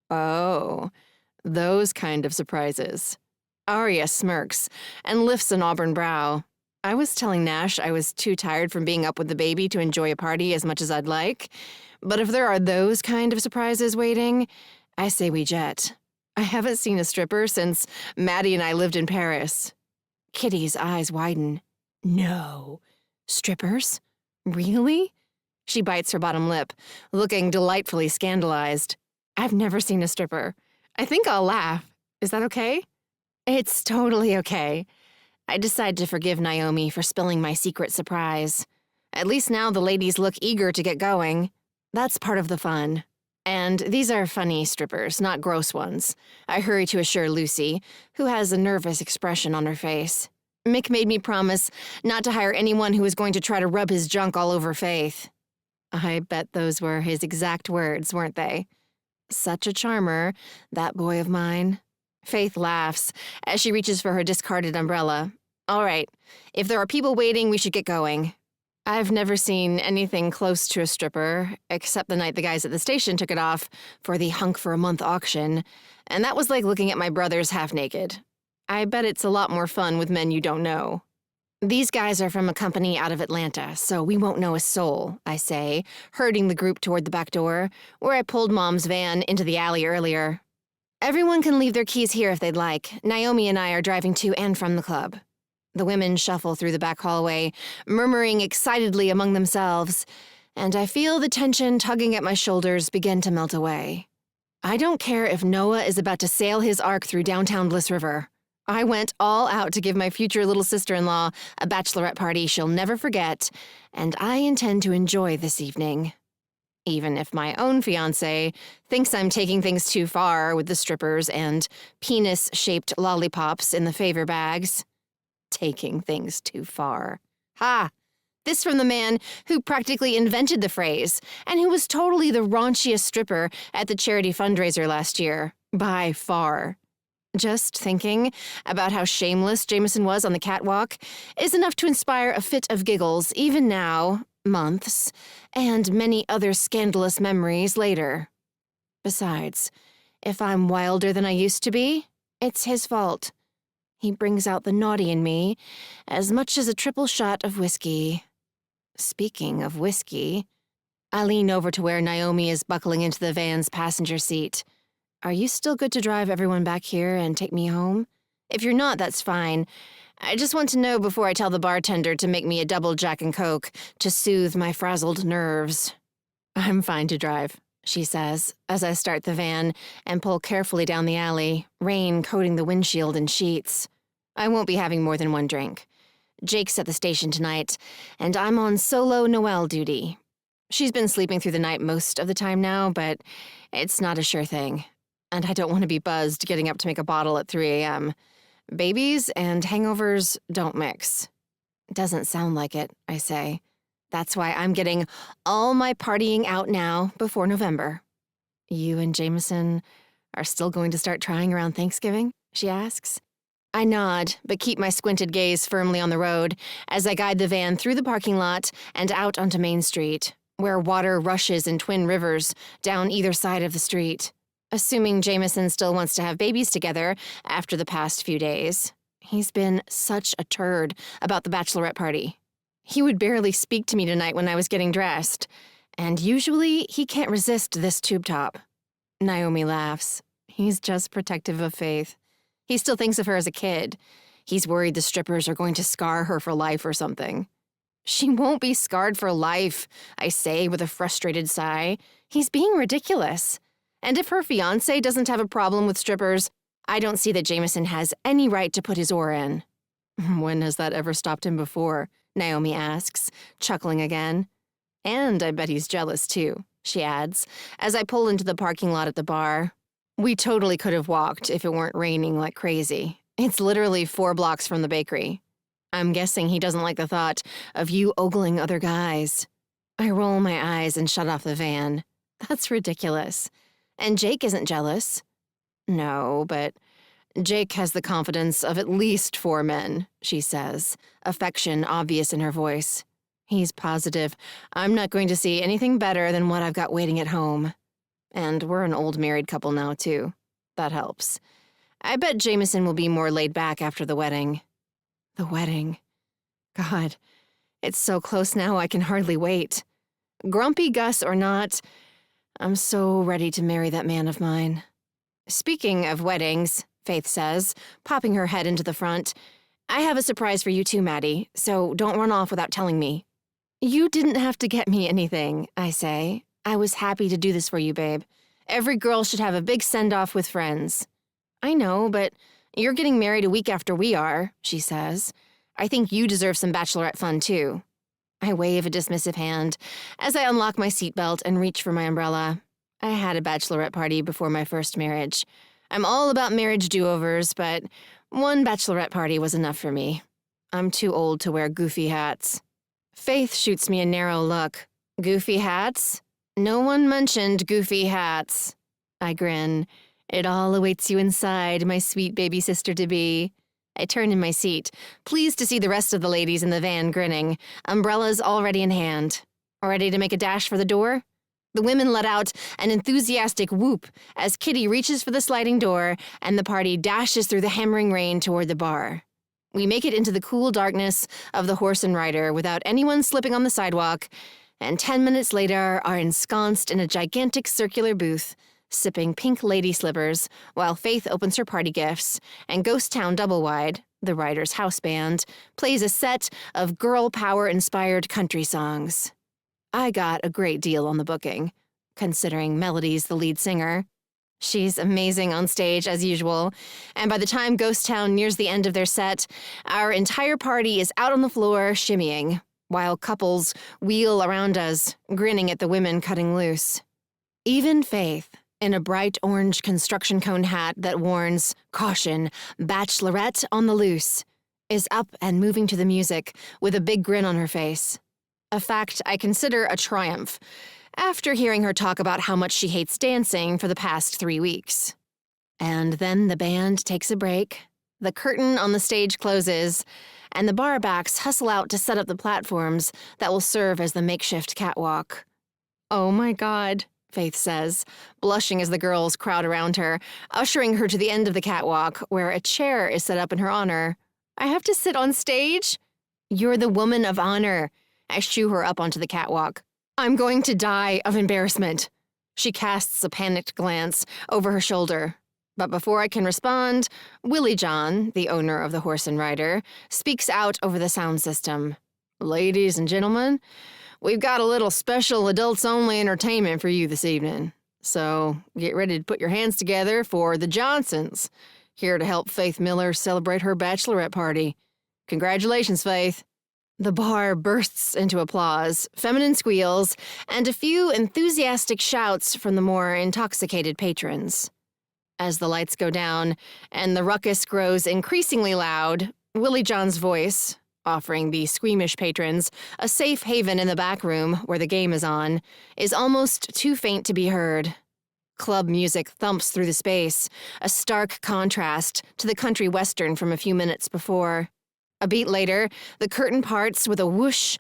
A: Oh, those kind of surprises. Arya smirks and lifts an auburn brow. I was telling Nash I was too tired from being up with the baby to enjoy a party as much as I'd like. But if there are those kind of surprises waiting, I say we jet. I haven't seen a stripper since Maddie and I lived in Paris. Kitty's eyes widen. No. Strippers? Really? She bites her bottom lip, looking delightfully scandalized. I've never seen a stripper. I think I'll laugh. Is that okay? It's totally okay. I decide to forgive Naomi for spilling my secret surprise. At least now the ladies look eager to get going. That's part of the fun. And these are funny strippers, not gross ones. I hurry to assure Lucy, who has a nervous expression on her face. Mick made me promise not to hire anyone who was going to try to rub his junk all over Faith. I bet those were his exact words, weren't they? Such a charmer, that boy of mine. Faith laughs as she reaches for her discarded umbrella. All right, if there are people waiting, we should get going. I've never seen anything close to a stripper, except the night the guys at the station took it off for the Hunk for a Month auction, and that was like looking at my brothers half naked. I bet it's a lot more fun with men you don't know. These guys are from a company out of Atlanta, so we won't know a soul, I say, herding the group toward the back door, where I pulled Mom's van into the alley earlier. Everyone can leave their keys here if they'd like. Naomi and I are driving to and from the club. The women shuffle through the back hallway, murmuring excitedly among themselves, and I feel the tension tugging at my shoulders begin to melt away. I don't care if Noah is about to sail his ark through downtown Bliss River. I went all out to give my future little sister-in-law a bachelorette party she'll never forget, and I intend to enjoy this evening. Even if my own fiancé thinks I'm taking things too far with the strippers and penis-shaped lollipops in the favor bags. Taking things too far. Ha! This from the man who practically invented the phrase and who was totally the raunchiest stripper at the charity fundraiser last year. By far. Just thinking about how shameless Jameson was on the catwalk is enough to inspire a fit of giggles even now, months, and many other scandalous memories later. Besides, if I'm wilder than I used to be, it's his fault. He brings out the naughty in me as much as a triple shot of whiskey. Speaking of whiskey, I lean over to where Naomi is buckling into the van's passenger seat. Are you still good to drive everyone back here and take me home? If you're not, that's fine. I just want to know before I tell the bartender to make me a double Jack and Coke to soothe my frazzled nerves. I'm fine to drive, she says, as I start the van and pull carefully down the alley, rain coating the windshield in sheets. I won't be having more than one drink. Jake's at the station tonight, and I'm on solo Noelle duty. She's been sleeping through the night most of the time now, but it's not a sure thing. And I don't want to be buzzed getting up to make a bottle at 3 a.m. Babies and hangovers don't mix. Doesn't sound like it, I say. That's why I'm getting all my partying out now before November. You and Jameson are still going to start trying around Thanksgiving? She asks. I nod, but keep my squinted gaze firmly on the road as I guide the van through the parking lot and out onto Main Street, where water rushes in twin rivers down either side of the street. Assuming Jameson still wants to have babies together after the past few days. He's been such a turd about the bachelorette party. He would barely speak to me tonight when I was getting dressed, and usually he can't resist this tube top. Naomi laughs. He's just protective of Faith. He still thinks of her as a kid. He's worried the strippers are going to scar her for life or something. She won't be scarred for life, I say with a frustrated sigh. He's being ridiculous. And if her fiancé doesn't have a problem with strippers, I don't see that Jameson has any right to put his oar in. When has that ever stopped him before? Naomi asks, chuckling again. And I bet he's jealous too, she adds, as I pull into the parking lot at the bar. We totally could have walked if it weren't raining like crazy. It's literally 4 blocks from the bakery. I'm guessing he doesn't like the thought of you ogling other guys. I roll my eyes and shut off the van. That's ridiculous. And Jake isn't jealous. No, but Jake has the confidence of at least 4 men, she says, affection obvious in her voice. He's positive I'm not going to see anything better than what I've got waiting at home. And we're an old married couple now, too. That helps. I bet Jameson will be more laid back after the wedding. The wedding. God, it's so close now I can hardly wait. Grumpy Gus or not, I'm so ready to marry that man of mine. Speaking of weddings, Faith says, popping her head into the front, I have a surprise for you too, Maddie, so don't run off without telling me. You didn't have to get me anything, I say. I was happy to do this for you, babe. Every girl should have a big send-off with friends. I know, but you're getting married a week after we are, she says. I think you deserve some bachelorette fun, too. I wave a dismissive hand as I unlock my seatbelt and reach for my umbrella. I had a bachelorette party before my first marriage. I'm all about marriage do-overs, but one bachelorette party was enough for me. I'm too old to wear goofy hats. Faith shoots me a narrow look. Goofy hats? No one mentioned goofy hats. I grin. It all awaits you inside, my sweet baby sister-to-be. I turn in my seat, pleased to see the rest of the ladies in the van grinning, umbrellas already in hand. Ready to make a dash for the door? The women let out an enthusiastic whoop as Kitty reaches for the sliding door and the party dashes through the hammering rain toward the bar. We make it into the cool darkness of the Horse and Rider without anyone slipping on the sidewalk, and 10 minutes later are ensconced in a gigantic circular booth, sipping pink lady slippers while Faith opens her party gifts, and Ghost Town Doublewide, the Rider's house band, plays a set of girl power-inspired country songs. I got a great deal on the booking, considering Melody's the lead singer. She's amazing on stage, as usual, and by the time Ghost Town nears the end of their set, our entire party is out on the floor shimmying, while couples wheel around us, grinning at the women cutting loose. Even Faith, in a bright orange construction cone hat that warns, "Caution, Bachelorette on the loose," is up and moving to the music with a big grin on her face. A fact I consider a triumph, after hearing her talk about how much she hates dancing for the past 3 weeks. And then the band takes a break, the curtain on the stage closes, and the bar backs hustle out to set up the platforms that will serve as the makeshift catwalk. "Oh my God," Faith says, blushing as the girls crowd around her, ushering her to the end of the catwalk, where a chair is set up in her honor. "I have to sit on stage?" "You're the woman of honor." I shoo her up onto the catwalk. "I'm going to die of embarrassment." She casts a panicked glance over her shoulder. But before I can respond, Willie John, the owner of the Horse and Rider, speaks out over the sound system. "Ladies and gentlemen, we've got a little special adults-only entertainment for you this evening. So get ready to put your hands together for the Johnsons, here to help Faith Miller celebrate her bachelorette party. Congratulations, Faith." The bar bursts into applause, feminine squeals, and a few enthusiastic shouts from the more intoxicated patrons. As the lights go down and the ruckus grows increasingly loud, Willie John's voice, offering the squeamish patrons a safe haven in the back room where the game is on, is almost too faint to be heard. Club music thumps through the space, a stark contrast to the country western from a few minutes before. A beat later, the curtain parts with a whoosh,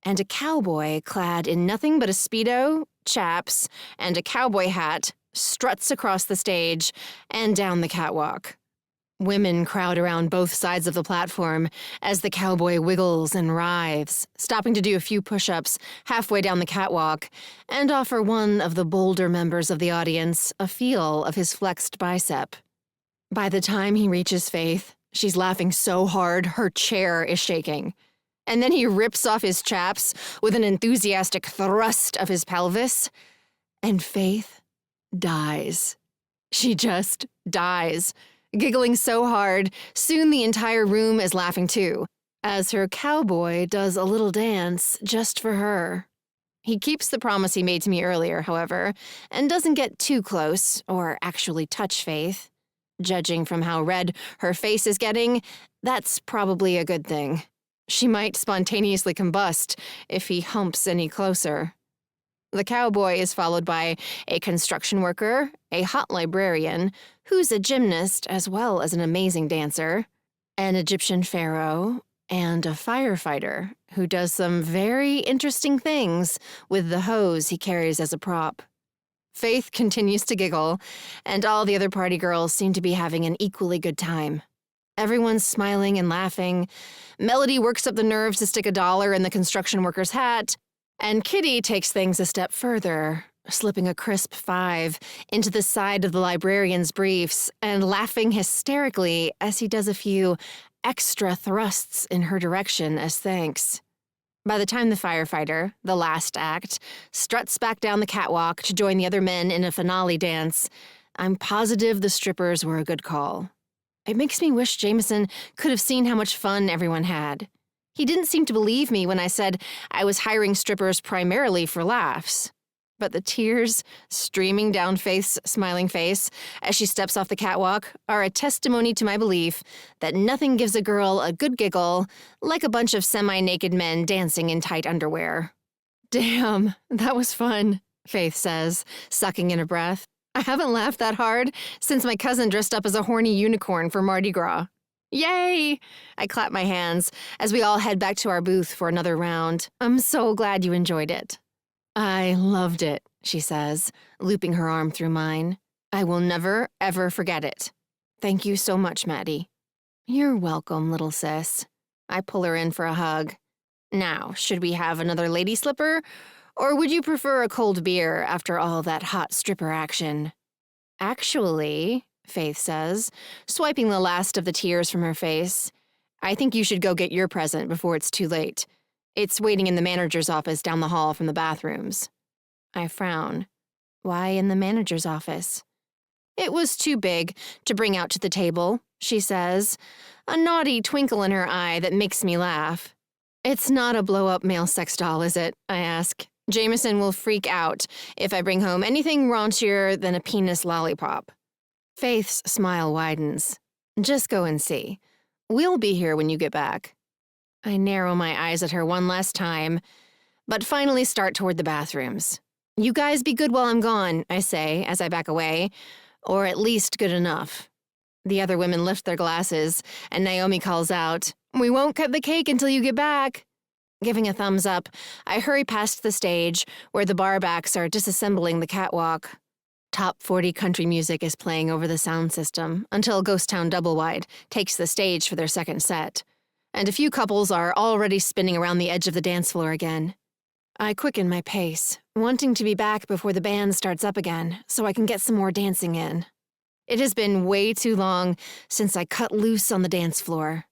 A: and a cowboy clad in nothing but a Speedo, chaps, and a cowboy hat struts across the stage and down the catwalk. Women crowd around both sides of the platform as the cowboy wiggles and writhes, stopping to do a few push-ups halfway down the catwalk and offer one of the bolder members of the audience a feel of his flexed bicep. By the time he reaches Faith, she's laughing so hard her chair is shaking. And then he rips off his chaps with an enthusiastic thrust of his pelvis, and Faith dies. She just dies. Giggling so hard, soon the entire room is laughing too, as her cowboy does a little dance just for her. He keeps the promise he made to me earlier, however, and doesn't get too close or actually touch Faith. Judging from how red her face is getting, that's probably a good thing. She might spontaneously combust if he humps any closer. The cowboy is followed by a construction worker, a hot librarian, who's a gymnast as well as an amazing dancer, an Egyptian pharaoh, and a firefighter who does some very interesting things with the hose he carries as a prop. Faith continues to giggle, and all the other party girls seem to be having an equally good time. Everyone's smiling and laughing. Melody works up the nerves to stick $1 in the construction worker's hat, and Kitty takes things a step further, slipping a crisp 5 into the side of the librarian's briefs and laughing hysterically as he does a few extra thrusts in her direction as thanks. By the time the firefighter, the last act, struts back down the catwalk to join the other men in a finale dance, I'm positive the strippers were a good call. It makes me wish Jameson could have seen how much fun everyone had. He didn't seem to believe me when I said I was hiring strippers primarily for laughs. But the tears streaming down Faith's smiling face as she steps off the catwalk are a testimony to my belief that nothing gives a girl a good giggle like a bunch of semi-naked men dancing in tight underwear. Damn, that was fun, Faith says, sucking in a breath. I haven't laughed that hard since my cousin dressed up as a horny unicorn for Mardi Gras. Yay! I clap my hands as we all head back to our booth for another round. I'm so glad you enjoyed it. I loved it, she says, looping her arm through mine. I will never, ever forget it. Thank you so much, Maddie. You're welcome, little sis. I pull her in for a hug. Now, should we have another lady slipper, or would you prefer a cold beer after all that hot stripper action? Actually, Faith says, swiping the last of the tears from her face, I think you should go get your present before it's too late. It's waiting in the manager's office down the hall from the bathrooms. I frown. Why in the manager's office? It was too big to bring out to the table, she says, a naughty twinkle in her eye that makes me laugh. It's not a blow-up male sex doll, is it? I ask. Jameson will freak out if I bring home anything raunchier than a penis lollipop. Faith's smile widens. Just go and see. We'll be here when you get back. I narrow my eyes at her one last time, but finally start toward the bathrooms. You guys be good while I'm gone, I say as I back away, or at least good enough. The other women lift their glasses, and Naomi calls out, We won't cut the cake until you get back. Giving a thumbs up, I hurry past the stage where the barbacks are disassembling the catwalk. Top 40 country music is playing over the sound system until Ghost Town Double Wide takes the stage for their second set. And a few couples are already spinning around the edge of the dance floor again. I quicken my pace, wanting to be back before the band starts up again so I can get some more dancing in. It has been way too long since I cut loose on the dance floor.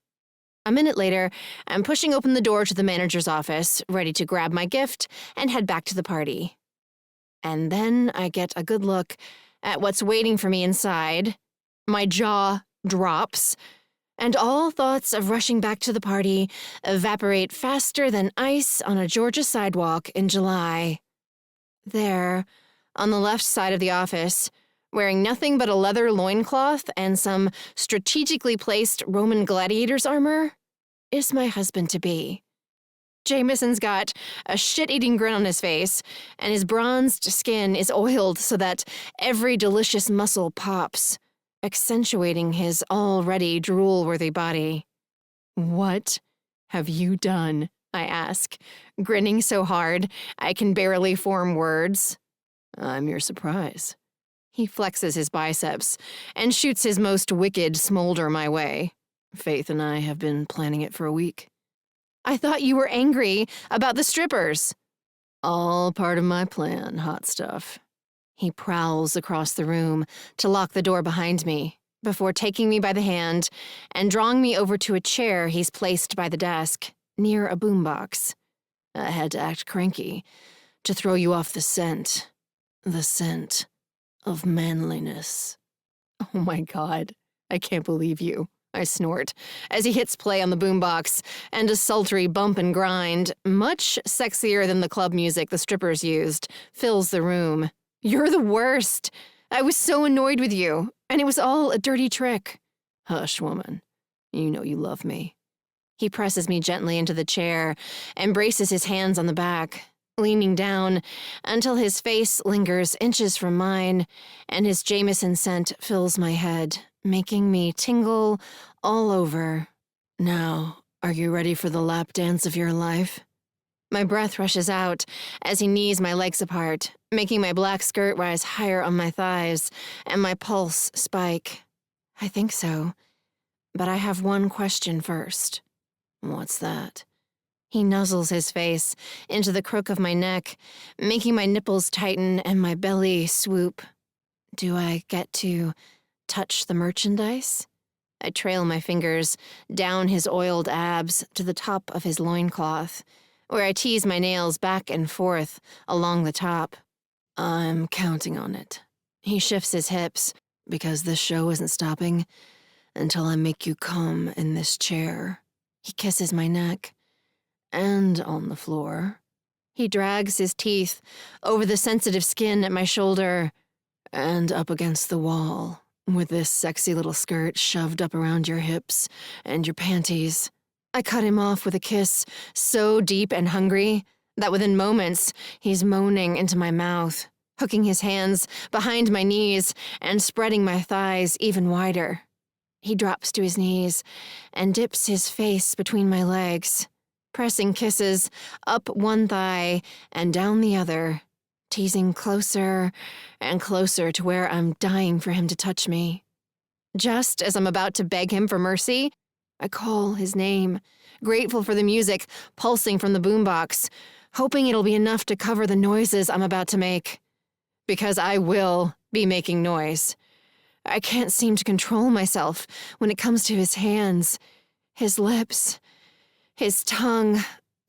A: A minute later, I'm pushing open the door to the manager's office, ready to grab my gift and head back to the party. And then I get a good look at what's waiting for me inside. My jaw drops, and all thoughts of rushing back to the party evaporate faster than ice on a Georgia sidewalk in July. There, on the left side of the office, wearing nothing but a leather loincloth and some strategically placed Roman gladiator's armor, is my husband-to-be. Jameson's got a shit-eating grin on his face, and his bronzed skin is oiled so that every delicious muscle pops, accentuating his already drool-worthy body. "What have you done?" I ask, grinning so hard I can barely form words. "I'm your surprise." He flexes his biceps and shoots his most wicked smolder my way. "Faith and I have been planning it for a week." "I thought you were angry about the strippers." "All part of my plan, hot stuff." He prowls across the room to lock the door behind me before taking me by the hand and drawing me over to a chair he's placed by the desk, near a boombox. "I had to act cranky to throw you off the scent of manliness." "Oh my God, I can't believe you," I snort, as he hits play on the boombox, and a sultry bump and grind, much sexier than the club music the strippers used, fills the room. "You're the worst. I was so annoyed with you, and it was all a dirty trick." "Hush, woman. You know you love me." He presses me gently into the chair and braces his hands on the back, leaning down until his face lingers inches from mine and his Jameson scent fills my head, making me tingle all over. "Now, are you ready for the lap dance of your life?" My breath rushes out as he knees my legs apart, making my black skirt rise higher on my thighs and my pulse spike. "I think so, but I have one question first." "What's that?" He nuzzles his face into the crook of my neck, making my nipples tighten and my belly swoop. "Do I get to touch the merchandise?" I trail my fingers down his oiled abs to the top of his loincloth, where I tease my nails back and forth along the top. "I'm counting on it." He shifts his hips, "because this show isn't stopping until I make you come in this chair." He kisses my neck. "And on the floor." He drags his teeth over the sensitive skin at my shoulder. "And up against the wall, with this sexy little skirt shoved up around your hips and your panties." I cut him off with a kiss so deep and hungry that within moments he's moaning into my mouth, hooking his hands behind my knees and spreading my thighs even wider. He drops to his knees and dips his face between my legs, pressing kisses up one thigh and down the other, teasing closer and closer to where I'm dying for him to touch me. Just as I'm about to beg him for mercy, I call his name, grateful for the music pulsing from the boombox, hoping it'll be enough to cover the noises I'm about to make. Because I will be making noise. I can't seem to control myself when it comes to his hands, his lips, his tongue.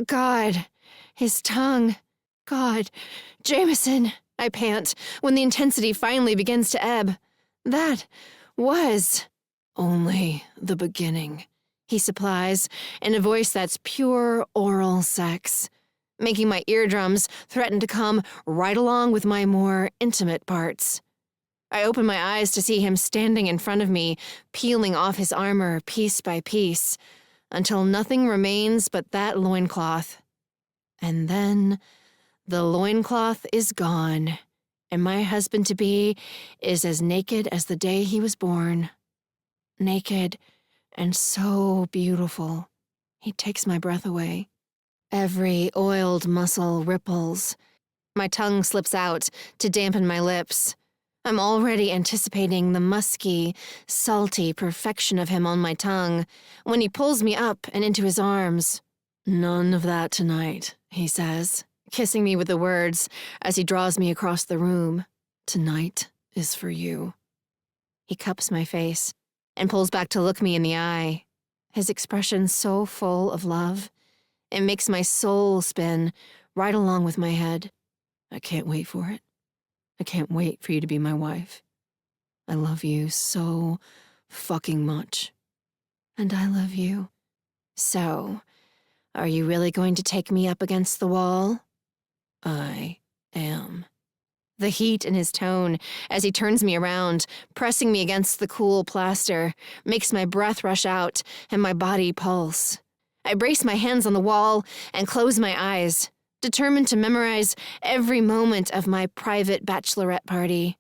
A: God, his tongue. God, Jameson, I pant when the intensity finally begins to ebb. That was only the beginning, he supplies in a voice that's pure oral sex, making my eardrums threaten to come right along with my more intimate parts. I open my eyes to see him standing in front of me, peeling off his armor piece by piece, until nothing remains but that loincloth. And then the loincloth is gone, and my husband-to-be is as naked as the day he was born. Naked and so beautiful. He takes my breath away. Every oiled muscle ripples. My tongue slips out to dampen my lips. I'm already anticipating the musky, salty perfection of him on my tongue when he pulls me up and into his arms. "None of that tonight," he says, kissing me with the words as he draws me across the room. "Tonight is for you." He cups my face and pulls back to look me in the eye, his expression so full of love. It makes my soul spin right along with my head. "I can't wait for it. I can't wait for you to be my wife. I love you so fucking much. And I love you." "So, are you really going to take me up against the wall?" "I am." The heat in his tone as he turns me around, pressing me against the cool plaster, makes my breath rush out and my body pulse. I brace my hands on the wall and close my eyes, determined to memorize every moment of my private bachelorette party.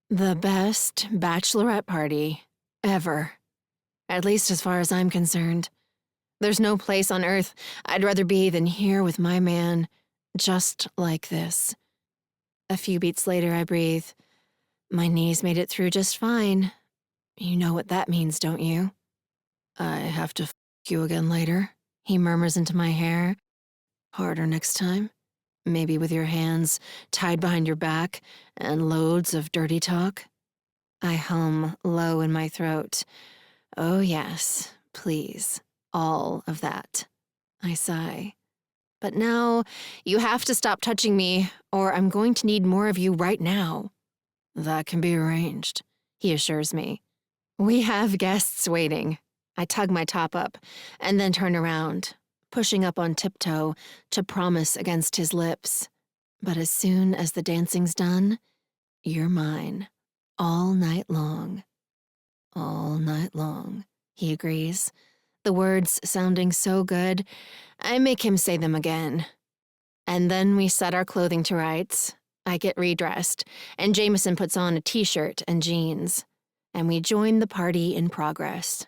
A: The best bachelorette party ever. At least as far as I'm concerned. There's no place on earth I'd rather be than here with my man, just like this. A few beats later, I breathe. My knees made it through just fine. You know what that means, don't you? I have to f you again later, he murmurs into my hair. Harder next time. Maybe with your hands tied behind your back and loads of dirty talk. I hum low in my throat. Oh yes, please, all of that. I sigh. But now you have to stop touching me, or I'm going to need more of you right now. That can be arranged, he assures me. We have guests waiting. I tug my top up and then turn around, pushing up on tiptoe to promise against his lips. But as soon as the dancing's done, you're mine. All night long. All night long, he agrees. The words sounding so good, I make him say them again. And then we set our clothing to rights. I get redressed, and Jameson puts on a t-shirt and jeans. And we join the party in progress.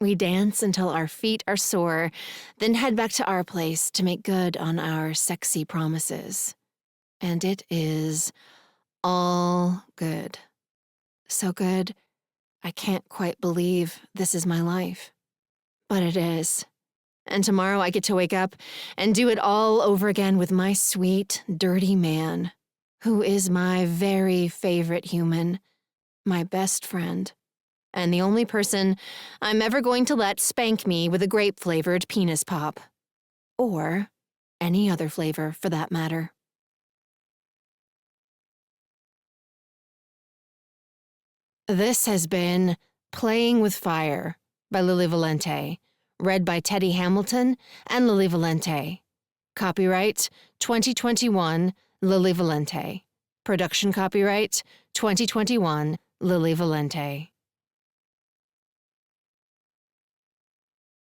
A: We dance until our feet are sore, then head back to our place to make good on our sexy promises. And it is all good. So good, I can't quite believe this is my life. But it is. And tomorrow I get to wake up and do it all over again with my sweet, dirty man, who is my very favorite human, my best friend. And the only person I'm ever going to let spank me with a grape-flavored penis pop. Or any other flavor, for that matter. This has been Playing with Fire by Lili Valente, read by Teddy Hamilton and Lili Valente. Copyright 2021 Lili Valente. Production copyright 2021 Lili Valente.